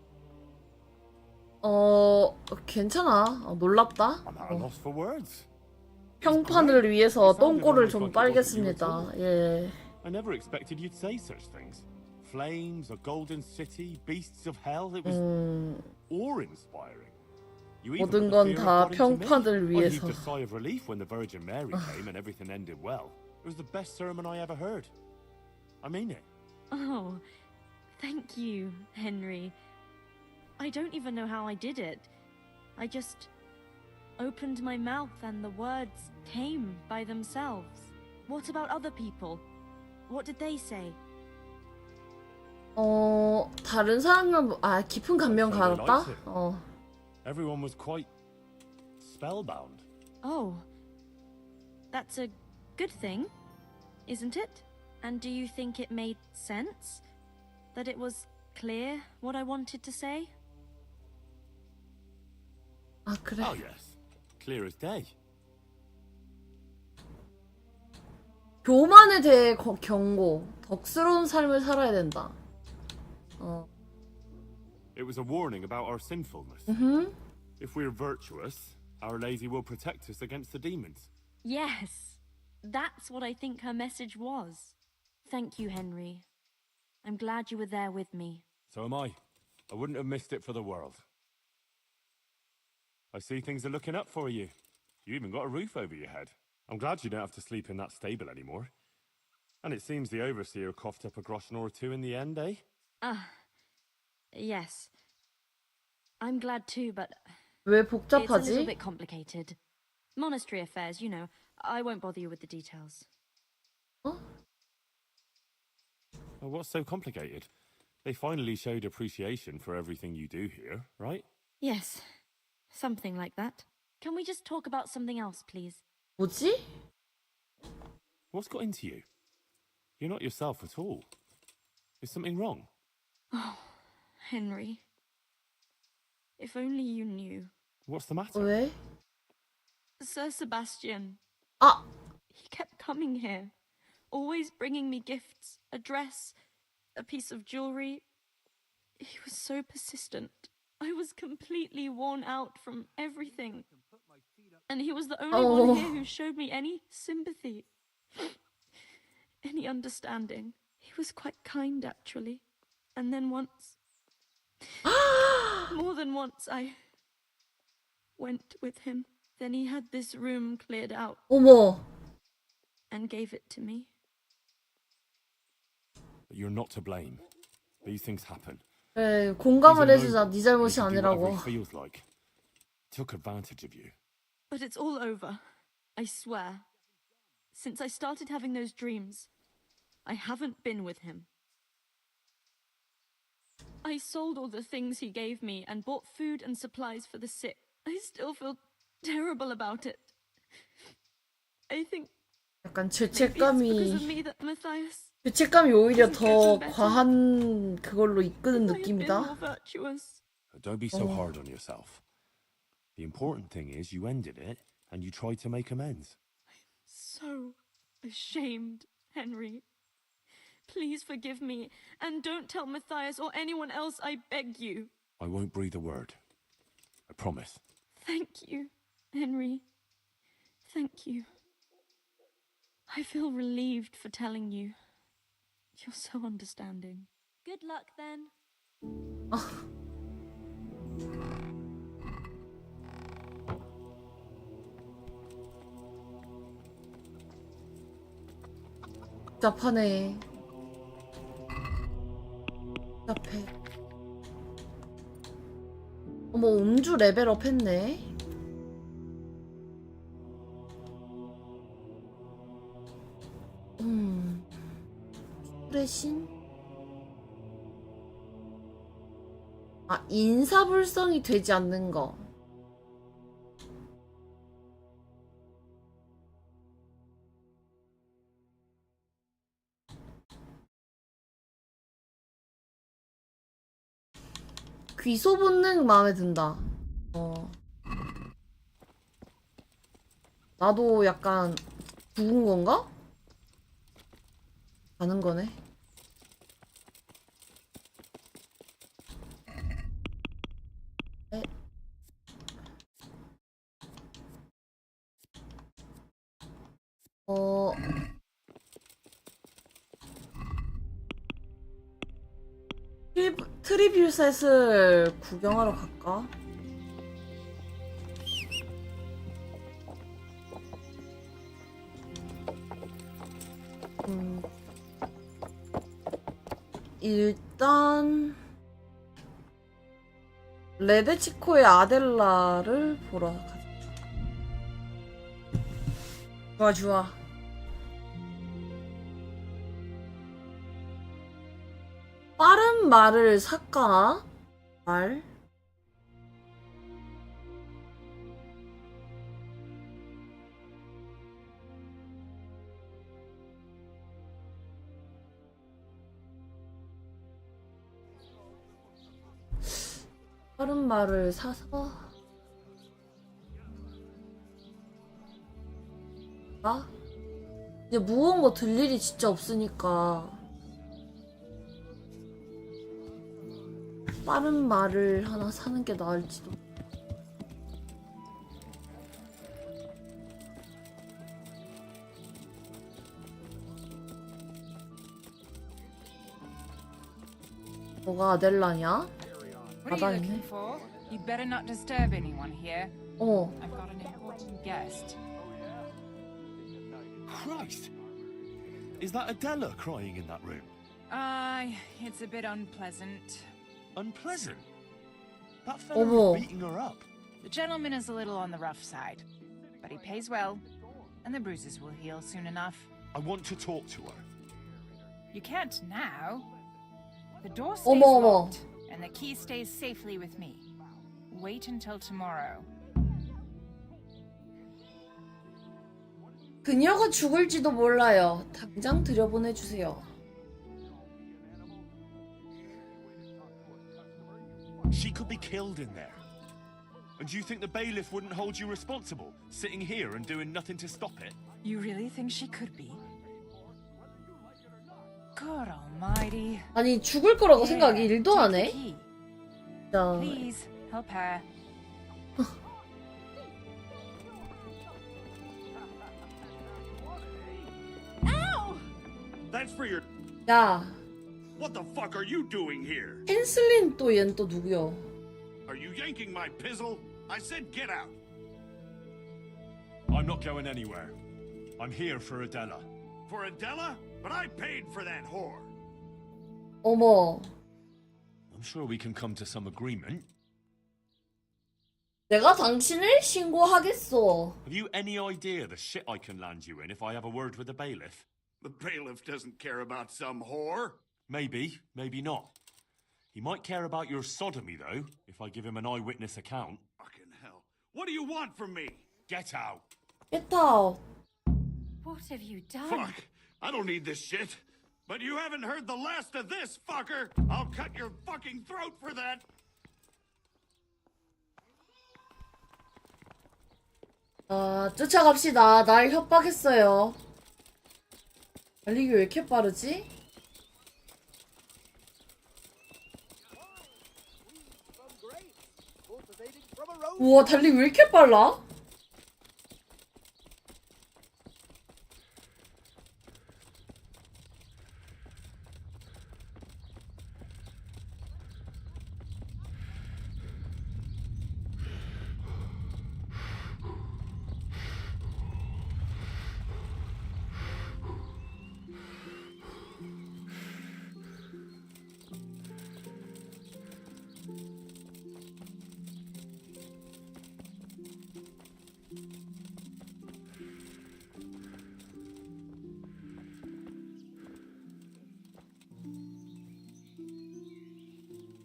괜찮아. 놀랍다. I'm at a loss for words. 평판을 위해서 똥꼬를 좀 빨겠습니다. 예. I never expected you'd say such things. Flames, a golden city, beasts of hell. It was awe-inspiring. You even 모든 put the 건 fear 다 of God into me. 평판을 I 위해서. heaved a sigh of relief when the Virgin Mary came and everything ended well. It was the best sermon I ever heard. I mean it. Oh, thank you, Henry. I don't even know how I did it. I just opened my mouth and the words came by themselves. What about other people? What did they say? 다른 사람은 깊은 감명 받았다. Everyone was quite spellbound. Oh, that's a good thing, isn't it? And do you think it made sense? That it was clear what I wanted to say? 그래. Oh yes, clear as day. 교만에 대해 경고. 덕스러운 삶을 살아야 된다. It was a warning about our sinfulness. If we're virtuous, Our Lady will protect us against the demons. Yes, that's what I think her message was. Thank you, Henry. I'm glad you were there with me. So am I. I wouldn't have missed it for the world. I see things are looking up for you. You even got a roof over your head. I'm glad you don't have to sleep in that stable anymore. And it seems the overseer coughed up a groschen or two in the end, eh? Yes. I'm glad too, but 왜 it's a 복잡하지? little bit complicated. Monastery affairs, you know. I won't bother you with the details. Well, what's so complicated? They finally showed appreciation for everything you do here, right? Yes, something like that. Can we just talk about something else, please? 뭐지? What's got into you? You're not yourself at all. Is something wrong? Oh, Henry. If only you knew. What's the matter? 왜? Sir Sebastian. Ah! He kept coming here. Always bringing me gifts. A dress. A piece of jewelry. He was so persistent. I was completely worn out from everything. And he was the only one here who showed me any sympathy. Any understanding. He was quite kind, actually. And then once... more than once, I went with him. Then he had this room cleared out. 어머. And gave it to me. But you're not to blame. These things happen. 그래, 공감을 He's 해주자. a 네 noble. 잘못이 He can do whatever 아니라고. he feels like. Took advantage of you. But it's all over. I swear. Since I started having those dreams, I haven't been with him. I sold all the things he gave me and bought food and supplies for the sick. I still feel terrible about it. I think 약간 maybe it's because of 죄책감이 me that Matthias 죄책감이 오히려 isn't 더 getting better. 과한 그걸로 이끄는 If I had been more 느낌이다. virtuous. Don't be so hard on yourself. The important thing is you ended it and you tried to make amends. So ashamed, Henry. Please forgive me, and don't tell Matthias or anyone else, I beg you. I won't breathe a word. I promise. Thank you, Henry. Thank you. I feel relieved for telling you. You're so understanding. Good luck, then. 복잡하네. 복잡해. 어머, 음주 레벨업 했네. 술의 신? 인사불성이 되지 않는 거. 귀소 본능 마음에 든다. 나도 약간 죽은 건가? 가는 거네. 에? 트리뷰 셋을 구경하러 갈까? 일단 레데치코의 아델라를 보러 가자. 좋아 좋아. 빠른 말을 살까? 말? 빠른 말을 사서 이제 무거운 거 들 일이 진짜 없으니까 빠른 말을 하나 사는 게 나을지도. 뭐가 아델라냐? What are you looking for? You'd better not disturb anyone here. Oh. I've got an important guest. Christ! Is that Adela crying in that room? It's a bit unpleasant. Unpleasant? That fella was beating her up. The gentleman is a little on the rough side, but he pays well, and the bruises will heal soon enough. I want to talk to her. You can't now. The door stays 어머. locked, and the key stays safely with me. Wait until tomorrow. 그녀가 죽을지도 몰라요. 당장 들여보내주세요. She could be killed in there. And do you think the bailiff wouldn't hold you responsible, sitting here and doing nothing to stop it? You really think she could be? God almighty. 아니 죽을 거라고 생각이 1도 안 해? 진짜. Please, help her. That's for your. 야, What the fuck are you doing here? 헨슬린 또 얜 또 누구요? Are you yanking my pizzle? I said get out. I'm not going anywhere. I'm here for Adela. For Adela? But I paid for that whore. 어머, I'm sure we can come to some agreement. 내가 당신을 신고하겠어. Have you any idea the shit I can land you in if I have a word with the bailiff? The bailiff doesn't care about some whore. Maybe, maybe not. He might care about your sodomy, though, if I give him an eyewitness account. Fucking hell. What do you want from me? Get out. Get out. What have you done? Fuck. I don't need this shit. But you haven't heard the last of this, fucker. I'll cut your fucking throat for that. 쫓아갑시다. 날 협박했어요. 달리기 왜 이렇게 빠르지? 우와, 달리기 왜 이렇게 빨라?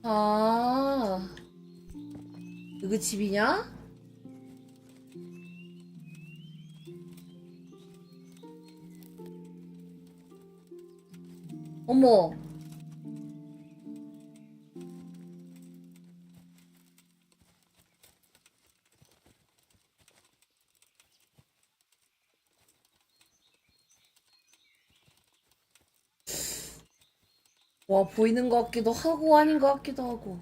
아, 누구 집이냐? 어머. 와, 보이는 것 같기도 하고 아닌 것 같기도 하고.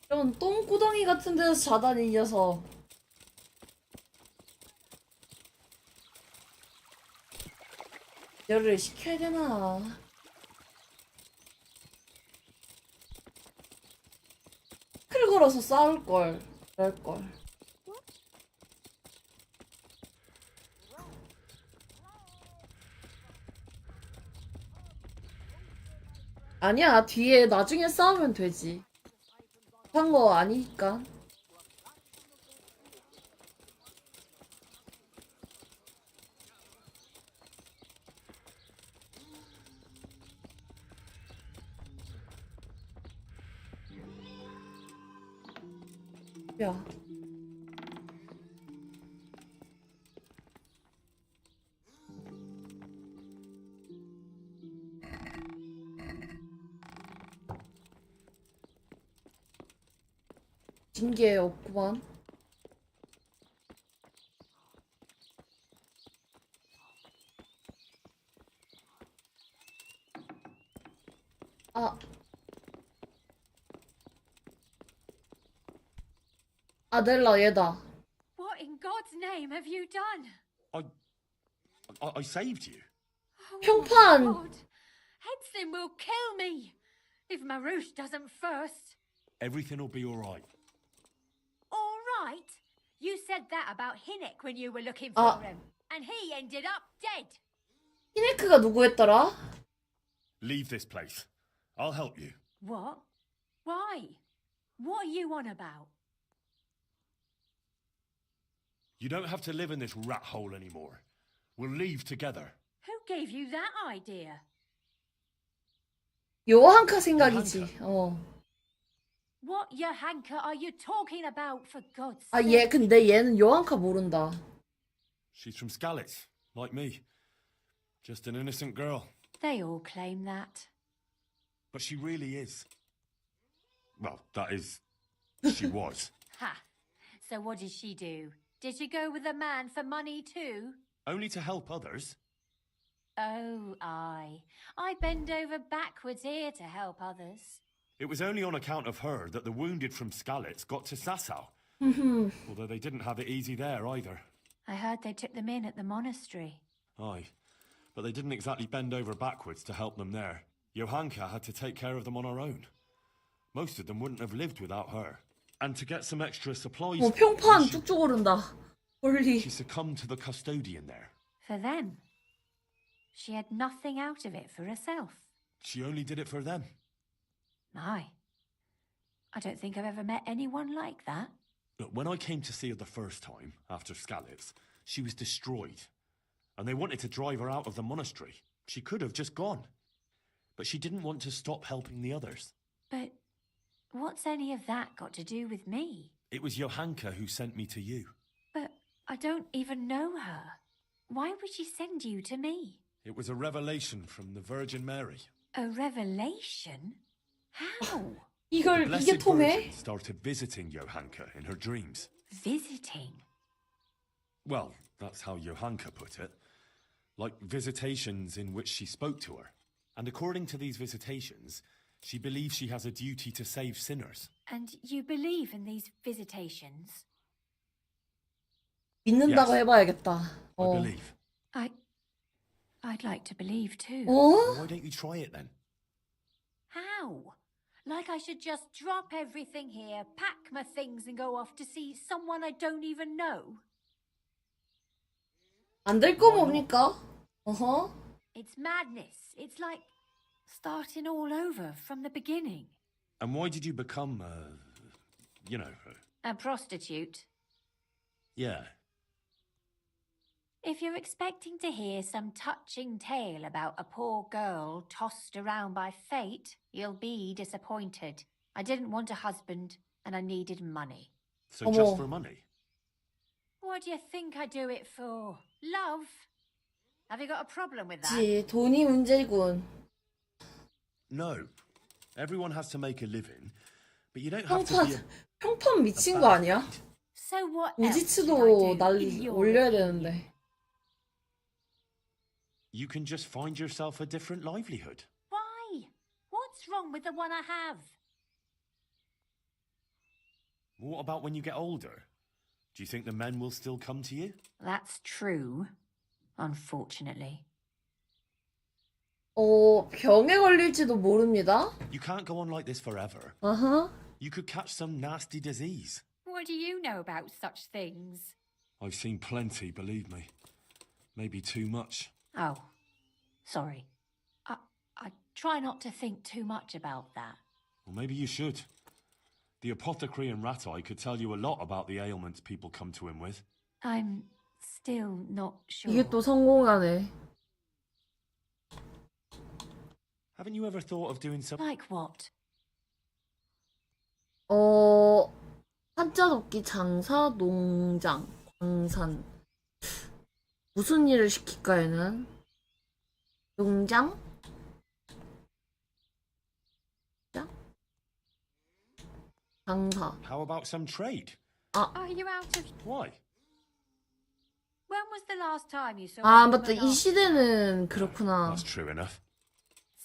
이런 똥구덩이 같은 데서 자다니 이 녀석. 열을 시켜야 되나? 클 걸어서 싸울걸. 그럴걸. 아니야, 뒤에 나중에 싸우면 되지. 한 거 아니니까. 야. 징계 없구만. 아. 아델라 얘다. What in God's name have you done? I saved you. 평판. God, Hedson will kill me if Marouche doesn't first. Everything will be all right. All right? You said that about Hinnick when you were looking Ah. for him, and he ended up dead. 히네크가 누구였더라? Leave this place. I'll help you. What? Why? What are you on about? You don't have to live in this rat hole anymore. We'll leave together. Who gave you that idea? 요한카 생각이지. 어. What Johanka are you talking about, for God's 아, sake? 얘 근데 얘는 요한카 모른다. She's from Skalitz, like me. Just an innocent girl. They all claim that. But she really is. Well, that is... she was. Ha! So what did she do? Did she go with a man for money too? Only to help others. Oh, I bend over backwards here to help others. It was only on account of her that the wounded from Skalitz got to Sasau. Although they didn't have it easy there either. I heard they took them in at the monastery. Aye. But they didn't exactly bend over backwards to help them there. Johanka had to take care of them on her own. Most of them wouldn't have lived without her. And to get some extra supplies... 어, 평판 쭉쭉 오른다. 멀리. She succumbed to the custodian there. For them. She had nothing out of it for herself. She only did it for them. My. I don't think I've ever met anyone like that. Look, when I came to see her the first time, after Skalitz, she was destroyed. And they wanted to drive her out of the monastery. She could have just gone. But she didn't want to stop helping the others. But what's any of that got to do with me? It was Johanka who sent me to you. But I don't even know her. Why would she send you to me? It was a revelation from the Virgin Mary. A revelation? How? The 이게 Blessed 통해? Virgin started visiting Johanka in her dreams. Visiting? Well, that's how Johanka put it. Like visitations in which she spoke to her. And according to these visitations, she believes she has a duty to save sinners. And you believe in these visitations? 믿는다고 Yes. 해봐야겠다. I 어. believe. I'd like to believe too. 어? Why don't you try it then? How? Like I should just drop everything here, pack my things and go off to see someone I don't even know? 안 될 거 뭡니까? 어허. It's madness. It's like starting all over from the beginning. And why did you become, A prostitute. yeah. If you're expecting to hear some touching tale about a poor girl tossed around by fate, you'll be disappointed. I didn't want a husband, and I needed money. So just for money? What do you think I do it for? Love? Have you got a problem with that? 그치, 돈이 문제군. No. Everyone has to make a living, but you don't have to be 평판, 평판 미친 거 아니야? So what else should I 우지츠도 do in your 올려야 opinion? 되는데. You can just find yourself a different livelihood. Why? What's wrong with the one I have? What about when you get older? Do you think the men will still come to you? That's true, unfortunately. 병에 걸릴지도 모릅니다. You can't go on like this forever. Uh-huh. You could catch some nasty disease. What do you know about such things? I've seen plenty, believe me. Maybe too much. Oh, sorry. I try not to think too much about that. Well, maybe you should. The apothecary in Rattay could tell you a lot about the ailments people come to him with. I'm still not sure. 이게 또 성공하네. Haven't you ever thought of doing something? Like what? 한자독기 장사, 농장, 광산. 무슨 일을 시킬까, 얘는? 농장? 장사. How about some trade? Are you out of... Why? When was the last time you saw... 아, anyone 맞다. 이 else? 시대는 그렇구나. That's true enough.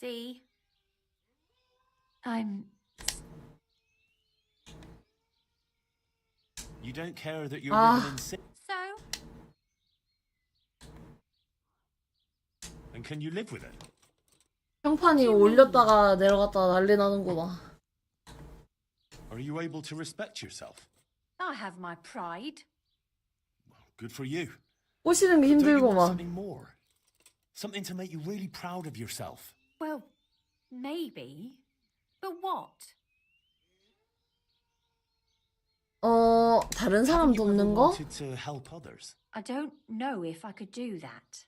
See? I'm... You don't care that you're Ah. living in sin? So? And can you live with it? 평판이 올렸다가 내려갔다가 난리 나는구만. Are you able to respect yourself? I have my pride. Good for you. 꼬시는 게 But don't you want 힘들구만. something more? Something to make you really proud of yourself. Well, maybe. But what? 다른 사람 Haven't you ever 돕는 거? wanted to help others? I don't know if I could do that.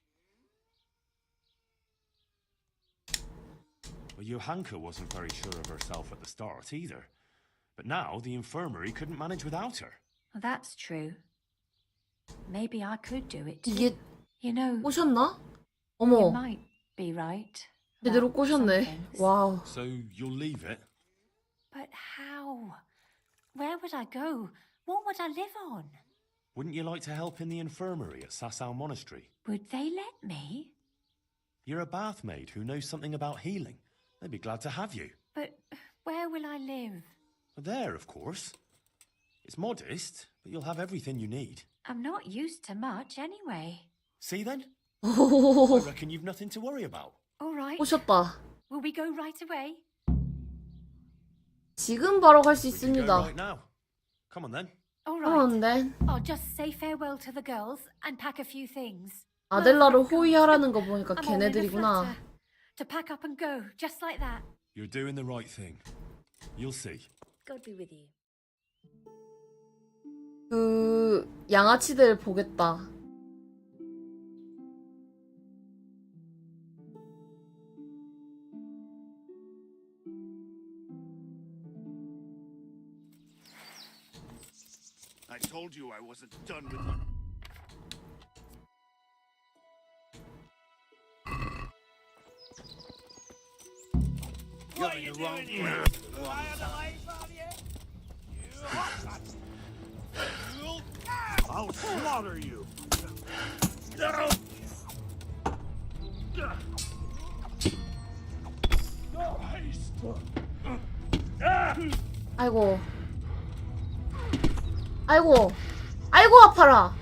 Well, Johanka wasn't very sure of herself at the start either. But now the infirmary couldn't manage without her. That's true. Maybe I could do it too. 이게 You know, 꼬셨나? you 어머, might be right. 제대로 about some 꼬셨네. things. 와우. So you'll leave it? But how? Where would I go? What would I live on? Wouldn't you like to help in the infirmary at Sasau Monastery? Would they let me? You're a bath maid who knows something about healing. They'd be glad to have you. But where will I live? There, of course. It's modest, but you'll have everything you need. I'm not used to much anyway. See then? I 오, reckon you've nothing to worry about. All right. 꼬셨다. Will we go right away? 지금 바로 갈 수 We can go 있습니다. right now. Come on then. All Come on right. then. I'll just say farewell to the girls and pack a few things. 아델라를 호위하라는 거 보니까 I'm all in a 걔네들이구나. flutter. To pack up and go, just like that. You're doing the right thing. You'll see. God be with you. 그 양아치들 보겠다. I told you I wasn't done with you. You're in the wrong place. I'll slaughter you. 아이고. 아이고. 아이고 아파라.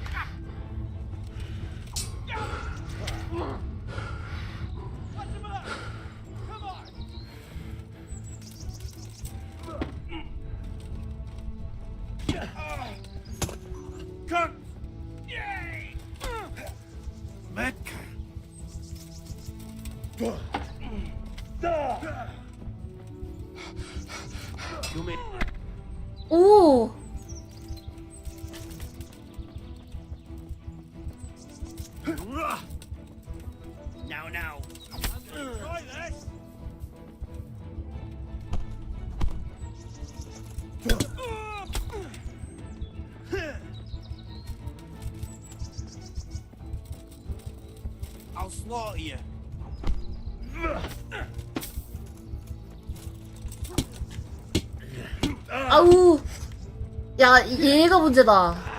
Cut! Mecca. You mean 오. Now. Try this. I'll slaughter you. 아우. 야, 얘가 문제다.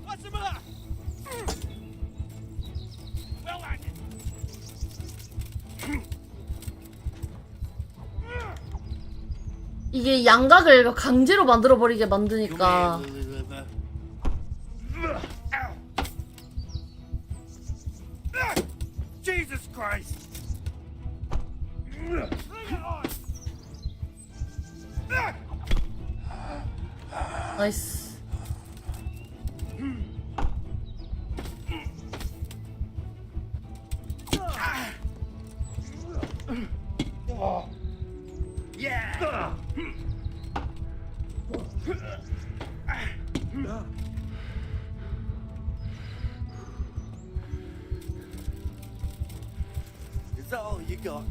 What's the matter? Well, I 이게 양각을 강제로 만들어버리게 만드니까. Jesus Christ! 나이스. Yeah! Is that all you got?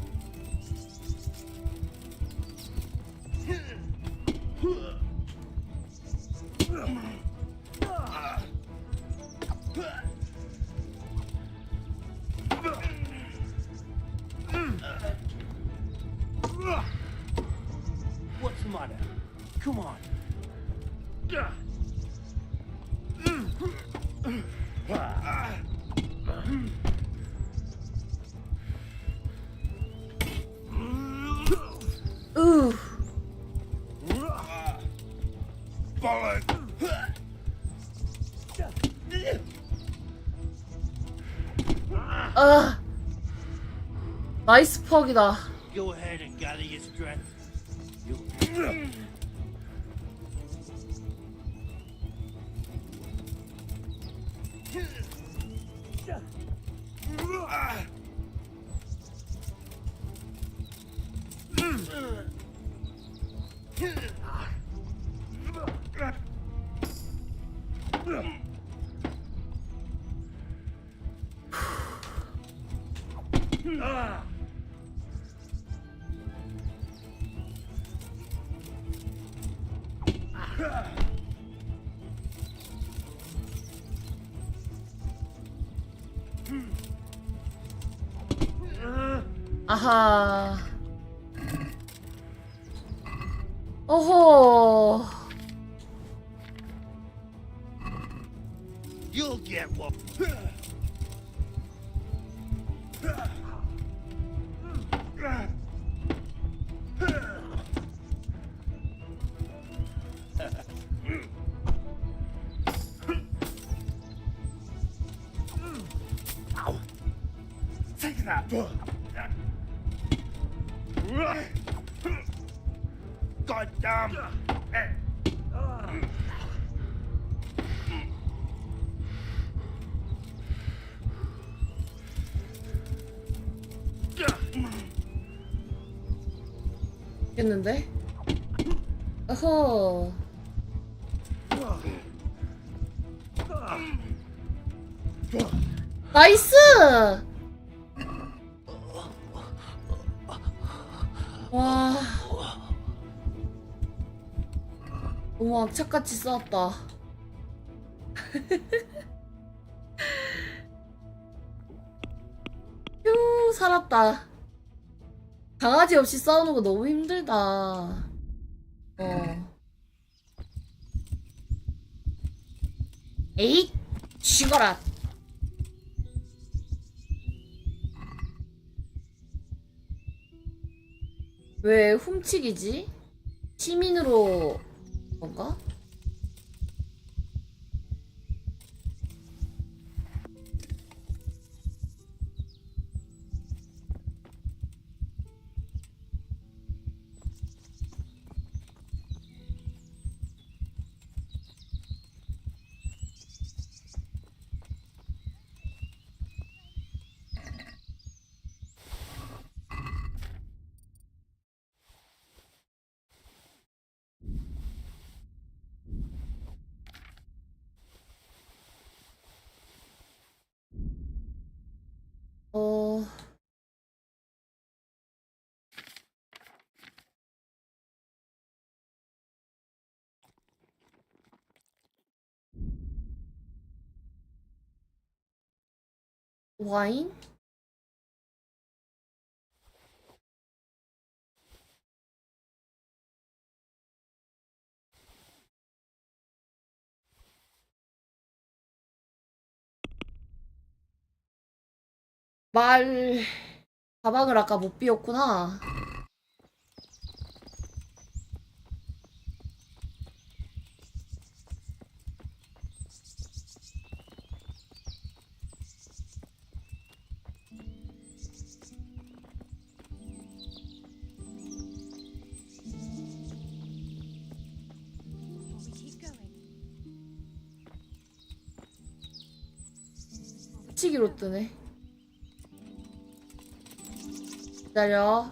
What's the matter? Come on. Ooh. 나이스 퍽이다. Go ahead and gather your strength. 아하. 어허. You'll get one. Take that. God damn. 됐는데? 어허. 나이스! 와. 너무 악착같이 싸웠다. 휴, 살았다. 강아지 없이 싸우는 거 너무 힘들다. 에잇! 죽어라! 왜 훔치기지? 시민으로 뭔가? 와인? 말 가방을 아까 못 비웠구나. 치기로 뜨네. 기다려.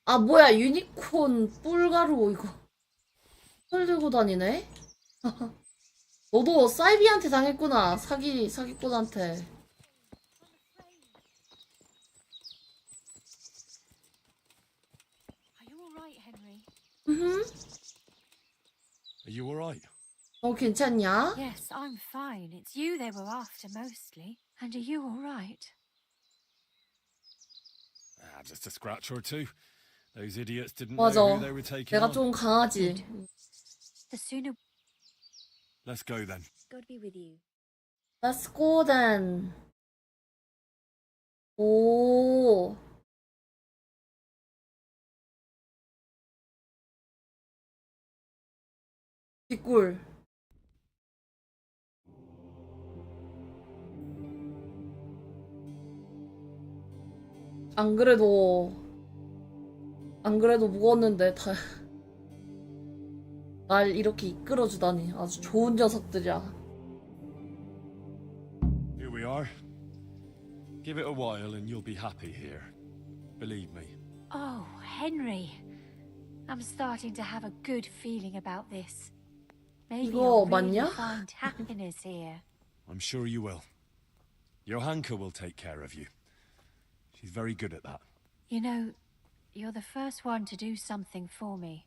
아 뭐야, 유니콘 뿔가루 이거 털 들고 다니네. 너도 사이비한테 당했구나. 사기꾼한테. Are you alright? 너 괜찮냐? Yes, I'm fine. It's you they were after mostly. And are you all right? Ah, just a scratch or two. Those idiots didn't 맞아. know who they were taking 내가 on. 좀 강하지. The sooner. Let's go then. God be with you. Let's go then. 오. 뒷골. 안 그래도 무거웠는데 날 이렇게 이끌어주다니. 아주 좋은 녀석들이야. Here we are. Give it a while and you'll be happy here. Believe me. Oh, Henry. I'm starting to have a good feeling about this. Maybe 이거 I'll really 맞냐? find happiness here. I'm sure you will. Johanka will take care of you. She's very good at that. You know, you're the first one to do something for me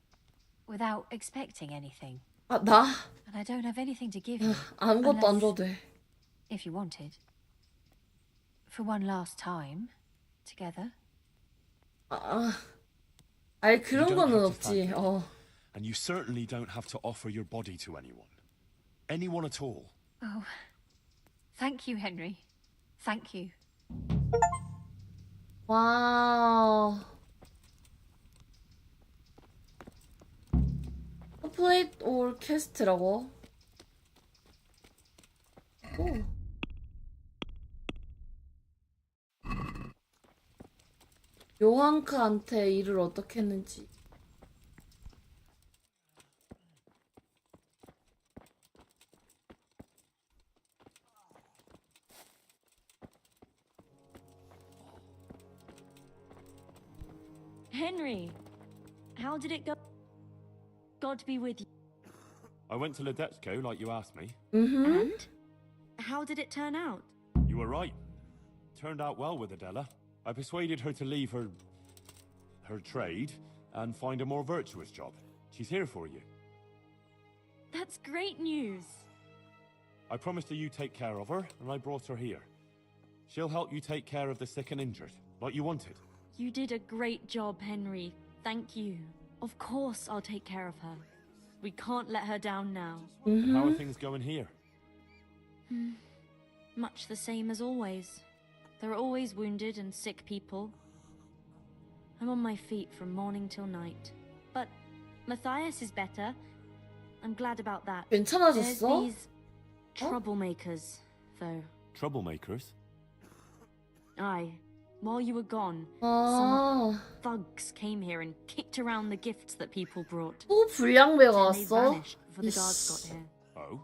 without expecting anything. 아, 나? And I don't have anything to give you. 아무것도 안 unless- 줘도 돼. If you wanted. For one last time, together. 아니 You 그런 don't 거는 have to 없지. thank me. 어. And you certainly don't have to offer your body to anyone. Anyone at all. Oh, thank you, Henry. Thank you. 와우. 플레이트 오케스트라고? 오. 요한카한테 일을 어떻게 했는지. Henry, how did it go? God be with you. I went to Ledetsko like you asked me. And? How did it turn out? You were right. Turned out well with Adela. I persuaded her to leave her trade and find a more virtuous job. She's here for you. That's great news. I promised her you take care of her, and I brought her here. She'll help you take care of the sick and injured, like you wanted. You did a great job, Henry. Thank you. Of course I'll take care of her. We can't let her down now. And how are things going here? Much the same as always. There are always wounded and sick people. I'm on my feet from morning till night. But Matthias is better. I'm glad about that. There's 괜찮아졌어? these troublemakers, though. Troublemakers? Aye. While you were gone, 아, some thugs came here and kicked around the gifts that people brought. 또 불량배가 Then they 왔어? vanished before the guards got here. Oh?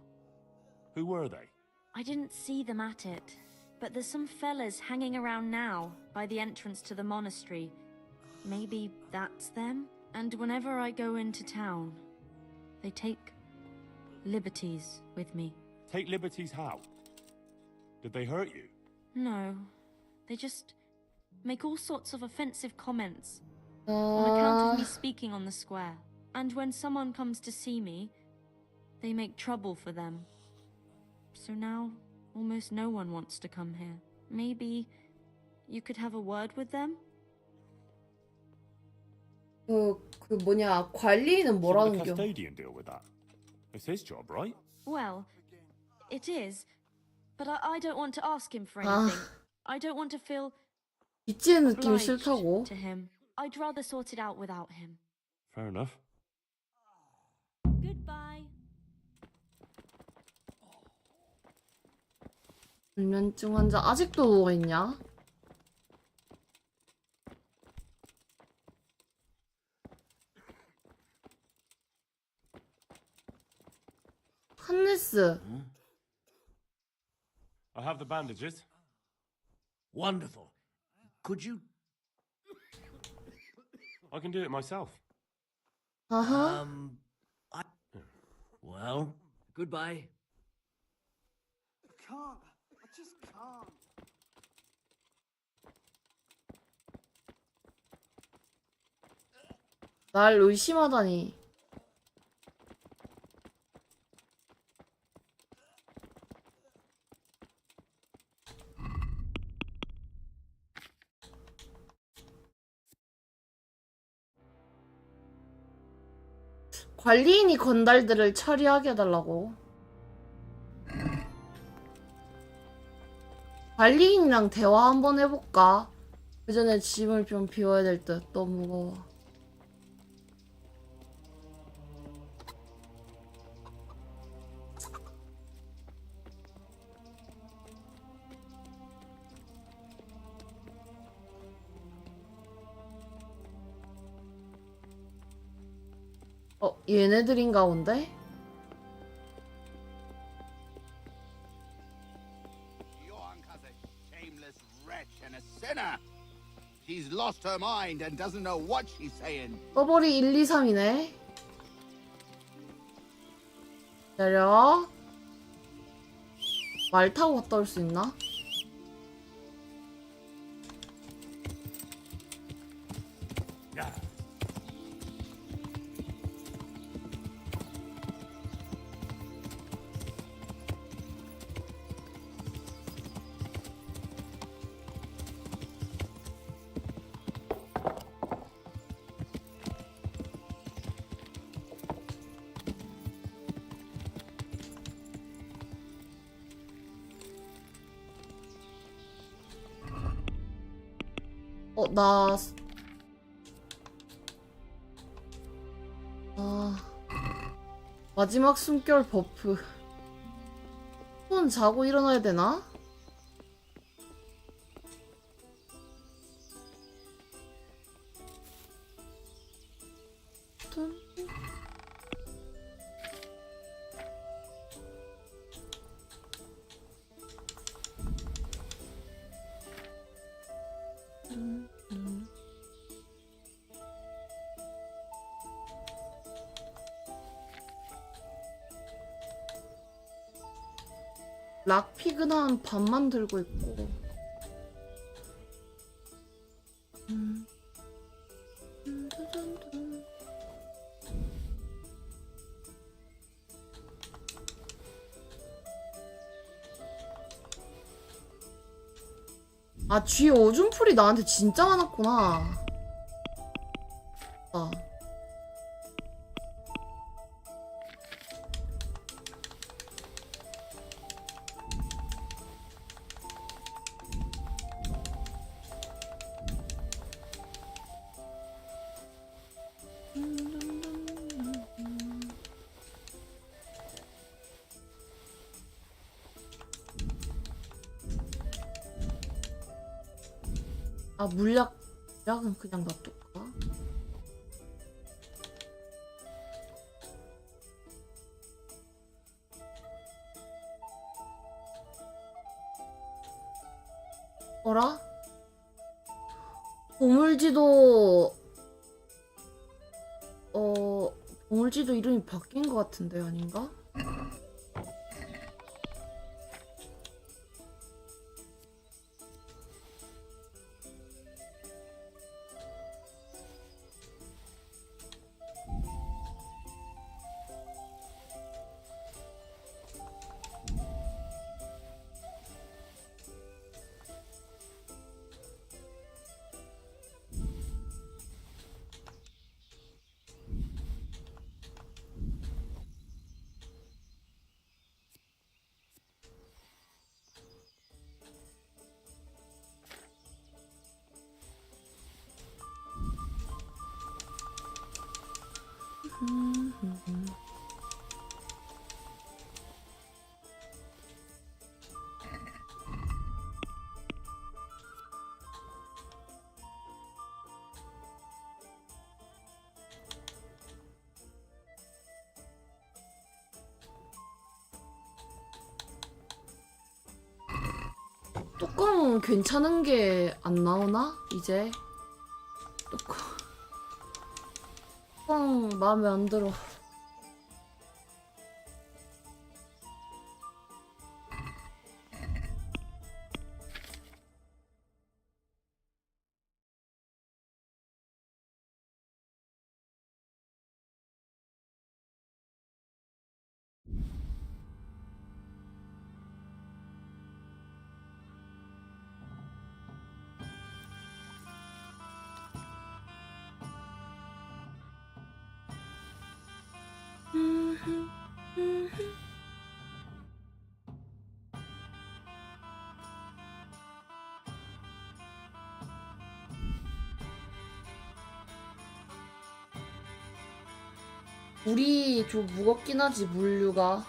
Who were they? I didn't see them at it, but there's some fellas hanging around now by the entrance to the monastery. Maybe that's them? And whenever I go into town, they take liberties with me. Take liberties how? Did they hurt you? No. They just make all sorts of offensive comments on account of me speaking on the square. And when someone comes to see me, they make trouble for them. So now, almost no one wants to come here. Maybe you could have a word with them? 그 뭐냐, 관리인은 Shouldn't 뭐라는 the 겨? custodian deal with that? It's his job, right? Well, it is. But I don't want to ask him for anything. I don't want to feel 빚지는 느낌이 obliged 싫다고. to him. I'd rather sort it out without him. Fair enough. Goodbye. 불면증 환자 아직도 누워있냐? 한네스. I have the bandages. Wonderful. Could you? I can do it myself. 아하. Well, goodbye. I can't. I just can't. 날 의심하다니. 관리인이 건달들을 처리하게 해달라고. 관리인이랑 대화 한번 해볼까? 그 전에 짐을 좀 비워야 될 듯. 너무 무거워. 얘네들인가 본데? Johanka's a shameless wretch and a sinner. She's lost her mind and doesn't know what she's saying. 써버리 1, 2, 3이네. 기다려. 말 타고 갔다 올 수 있나? 마지막 숨결 버프. 손 자고 일어나야 되나? 락픽은 한 반만 들고 있고. 아, 쥐 오줌풀이 나한테 진짜 많았구나. 물약은 그냥 놔둘까? 어라? 보물지도 보물지도 이름이 바뀐 것 같은데, 아닌가? 뚜껑 괜찮은 게 안 나오나? 이제 뚜껑 마음에 안 들어. 물이 좀 무겁긴 하지, 물류가.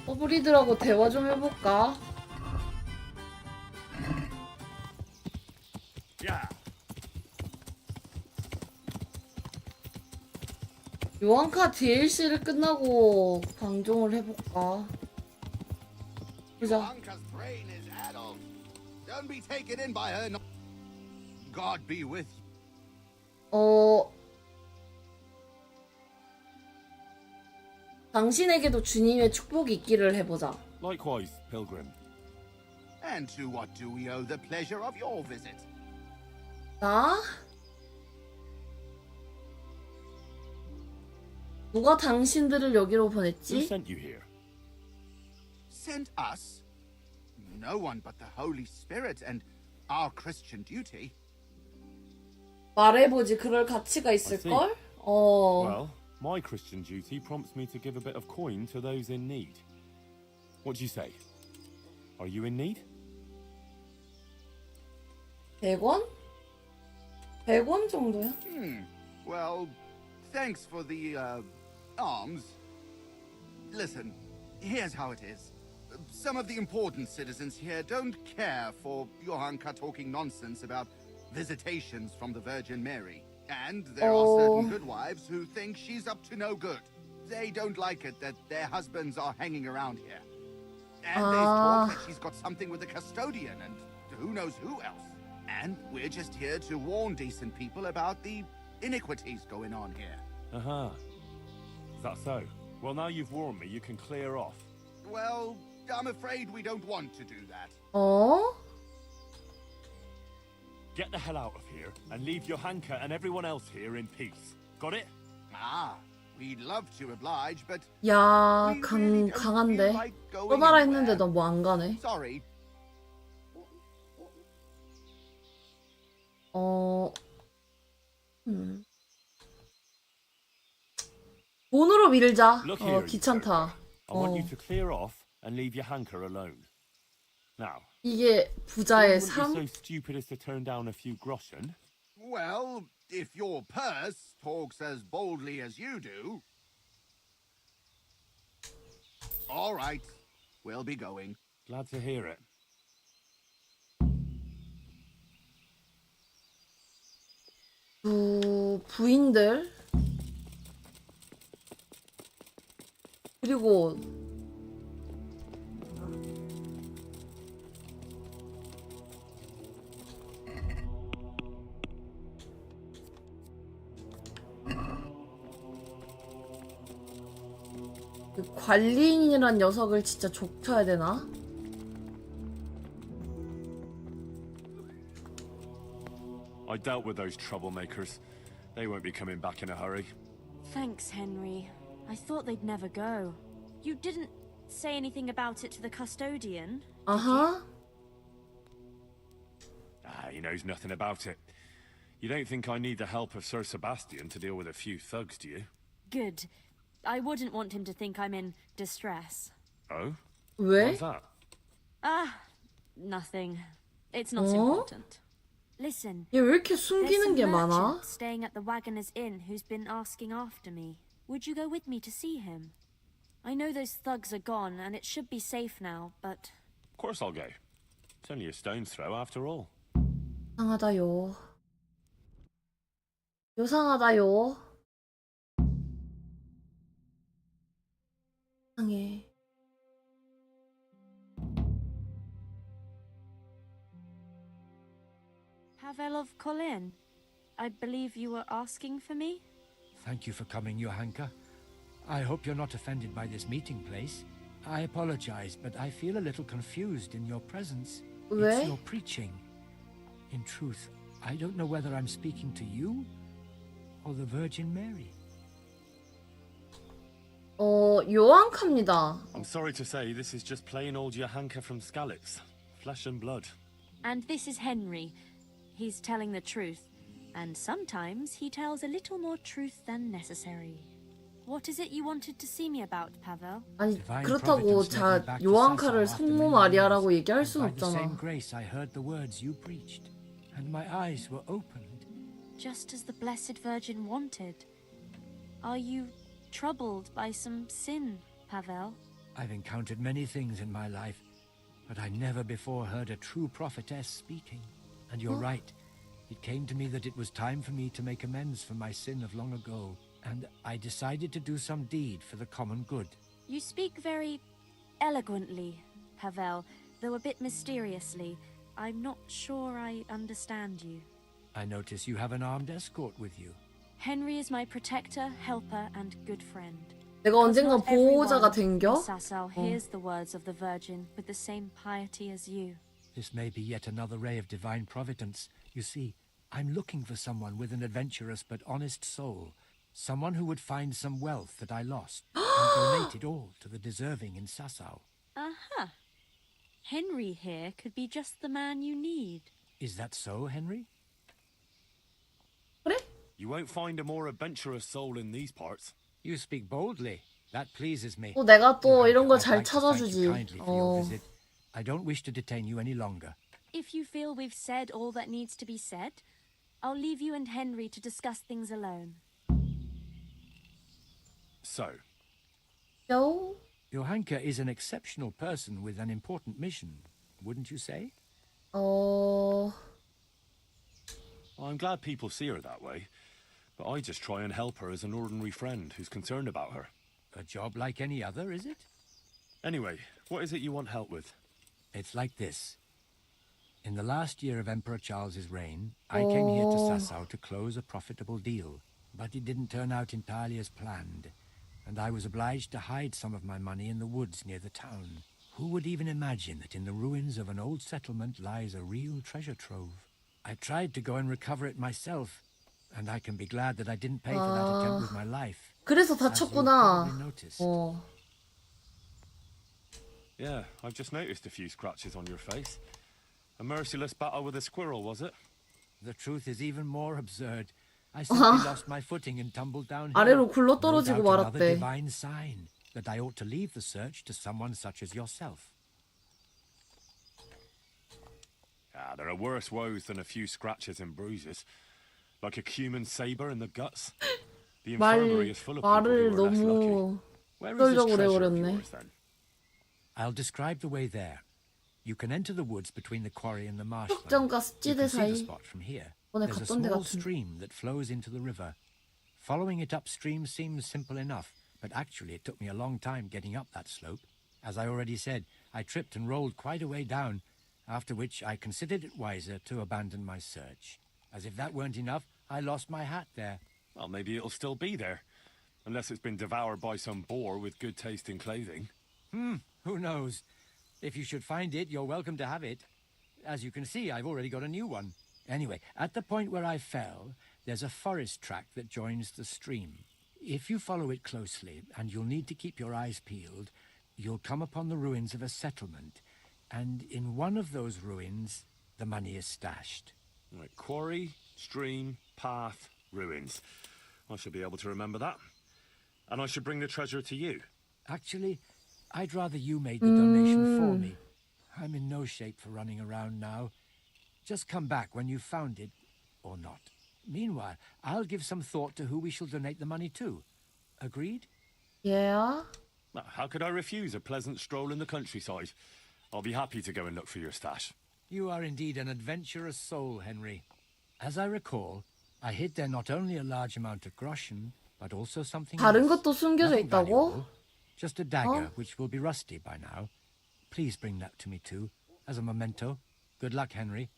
허브리들하고 대화 좀 해볼까? 요한카 DLC를 끝나고 방종을 해볼까? 보자. Anka's brain is addled. Don't be taken in by her. God be with you. 당신에게도 주님의 축복이 있기를 해보자. Likewise, pilgrim. And to what do we owe the pleasure of your visit? 나? 누가 당신들을 여기로 Who 보냈지? sent you here? Sent us? No one but the Holy Spirit and our Christian duty. 말해보지. 그럴 가치가 있을걸? Well, my Christian duty prompts me to give a bit of coin to those in need. What do you say? Are you in need? 100원? 100원 정도야? Well, thanks for the, alms. Listen, here's how it is. Some of the important citizens here don't care for Johanka talking nonsense about visitations from the Virgin Mary. And there are certain good wives who think she's up to no good. They don't like it that their husbands are hanging around here. And there's talk that she's got something with the custodian and who knows who else. And we're just here to warn decent people about the iniquities going on here. Uh-huh. Is that so? Well, now you've warned me, you can clear off. Well, I'm afraid we don't want to do that. Get the hell out of here and leave Johanka and everyone else here in peace. Got it? We'd love to oblige, but 야, 강한데. 떠나라 했는데 너 뭐 안 가네. Sorry. 돈으로 밀자. Look here, 귀찮다. I want you to clear off and leave Johanka alone. Now, 이게 부자의 wouldn't 삶? be so stupid as to turn down a few groschen. Well, if your purse talks as boldly as you do. All right, we'll be going. Glad to hear it. 부인들 그리고 그 관리인이란 녀석을 진짜 족쳐야 되나? I dealt with those troublemakers. They won't be coming back in a hurry. Thanks, Henry. I thought they'd never go. You didn't say anything about it to the custodian? Uh-huh. Ah, he knows nothing about it. You don't think I need the help of Sir Sebastian to deal with a few thugs, do you? Good. I wouldn't want him to think I'm in distress. Oh? 왜? What's that? Ah, nothing. It's not 어? important. Listen. 얘 왜 이렇게 There's 숨기는 some 게 많아? merchant staying at the Wagoner's Inn who's been asking after me. Would you go with me to see him? I know those thugs are gone, and it should be safe now, but... Of course I'll go. It's only a stone's throw after all. 요상하다요. 요상하다요. 이상해. Pavel of Kolin, I believe you were asking for me? Thank you for coming, Johanka. I hope you're not offended by this meeting place. I apologize, but I feel a little confused in your presence. 왜? It's your preaching. In truth, I don't know whether I'm speaking to you or the Virgin Mary. 요한카입니다. I'm sorry to say, this is just plain old Johanka from Skalitz. Flesh and blood. And this is Henry. He's telling the truth. And sometimes he tells a little more truth than necessary. What is it you wanted to see me about, Pavel? 아니 그렇다고 자 요한카를 성모 마리아라고 얘기할 순 By the same 없잖아. grace, I heard the words you preached, and my eyes were opened. Just as the Blessed Virgin wanted. Are you troubled by some sin, Pavel? I've encountered many things in my life, but I never before heard a true prophetess speaking. And you're right. It came to me that it was time for me to make amends for my sin of long ago, and I decided to do some deed for the common good. You speak very eloquently, Pavel, though a bit mysteriously. I'm not sure I understand you. I notice you have an armed escort with you. Henry is my protector, helper, and good friend. 내가 언젠가 보호자가 된겨? Sasau hears the words of the Virgin with the same piety as you. This may be yet another ray of divine providence. You see, I'm looking for someone with an adventurous but honest soul. Someone who would find some wealth that I lost and donate it all to the deserving in Sasau. Uh-huh. Henry here could be just the man you need. Is that so, Henry? You won't find a more adventurous soul in these parts. You speak boldly. That pleases me. 내가 또 이런 거 I'd 잘 like to thank you 찾아주지. kindly for your visit. I don't wish to detain you any longer. If you feel we've said all that needs to be said, I'll leave you and Henry to discuss things alone. So, Johanka is an exceptional person with an important mission, wouldn't you say? I'm glad people see her that way, but I just try and help her as an ordinary friend who's concerned about her. A job like any other, is it? Anyway, what is it you want help with? It's like this. In the last year of Emperor Charles's reign, I came here to Sasau to close a profitable deal, but it didn't turn out entirely as planned, and I was obliged to hide some of my money in the woods near the town. Who would even imagine that in the ruins of an old settlement lies a real treasure trove? I tried to go and recover it myself, and I can be glad that I didn't pay for that attempt with my life. 그래서 as you'll 다쳤구나. probably notice. Yeah, I've just noticed a few scratches on your face. A merciless battle with a squirrel, was it? The truth is even more absurd. I simply lost my footing and tumbled down. 아래로 굴러떨어지고 Another 말았대. divine sign that I ought to leave the search to someone such as yourself. Ah, there are worse woes than a few scratches and bruises. Like a cumin saber in the guts. The infirmary is full of people 말을 who are less lucky. 너무 Where is this 떨려고 treasure of 해버렸네. yours, then? I'll describe the way there. You can enter the woods between the quarry and the marshland. 흑정과 You 습지대 can see the 사이. spot from here. 오늘 There's a 갔던 데 small 같은. stream that flows into the river. Following it upstream seems simple enough, but actually it took me a long time getting up that slope. As I already said, I tripped and rolled quite a way down, after which I considered it wiser to abandon my search. As if that weren't enough, I lost my hat there. Well, maybe it'll still be there. Unless it's been devoured by some boar with good taste in clothing. Who knows? If you should find it, you're welcome to have it. As you can see, I've already got a new one. Anyway, at the point where I fell, there's a forest track that joins the stream. If you follow it closely, and you'll need to keep your eyes peeled, you'll come upon the ruins of a settlement, and in one of those ruins, the money is stashed. Right, quarry, stream, path, ruins. I should be able to remember that. And I should bring the treasure to you. Actually, I'd rather you made the donation for me. I'm in no shape for running around now. Just come back when you've found it, or not. Meanwhile, I'll give some thought to who we shall donate the money to. Agreed? Yeah. Well, how could I refuse a pleasant stroll in the countryside? I'll be happy to go and look for your stash. You are indeed an adventurous soul, Henry. As I recall, I hid there not only a large amount of groschen, but also something 다른 else. 것도 숨겨져 Nothing 있다고? valuable, just a dagger, 어? which will be rusty by now. Please bring that to me too, as a memento. Good luck, Henry.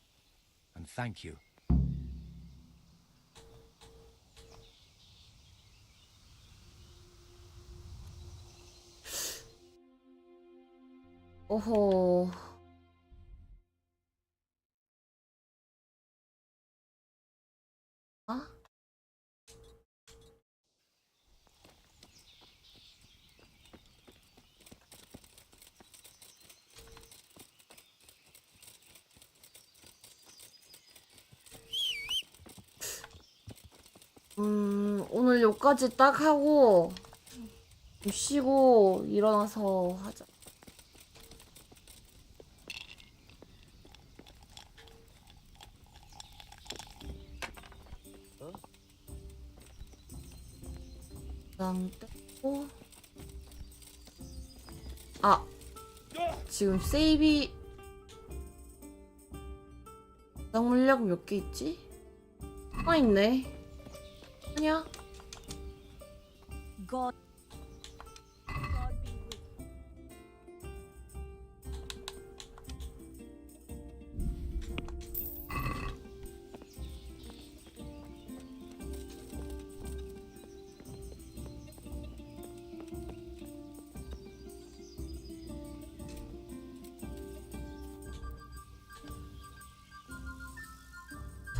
And thank you. 오호. 아? 오늘 여기까지 딱 하고 좀 쉬고 일어나서 하자. 랑 뜯고 아 지금 세이비 당 물약 몇 개 있지? 하나 있네. 아니야? God.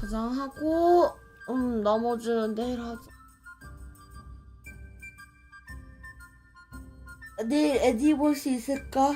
저장하고 나머지는 내일 하자. 내일 에디 볼 수 있을까?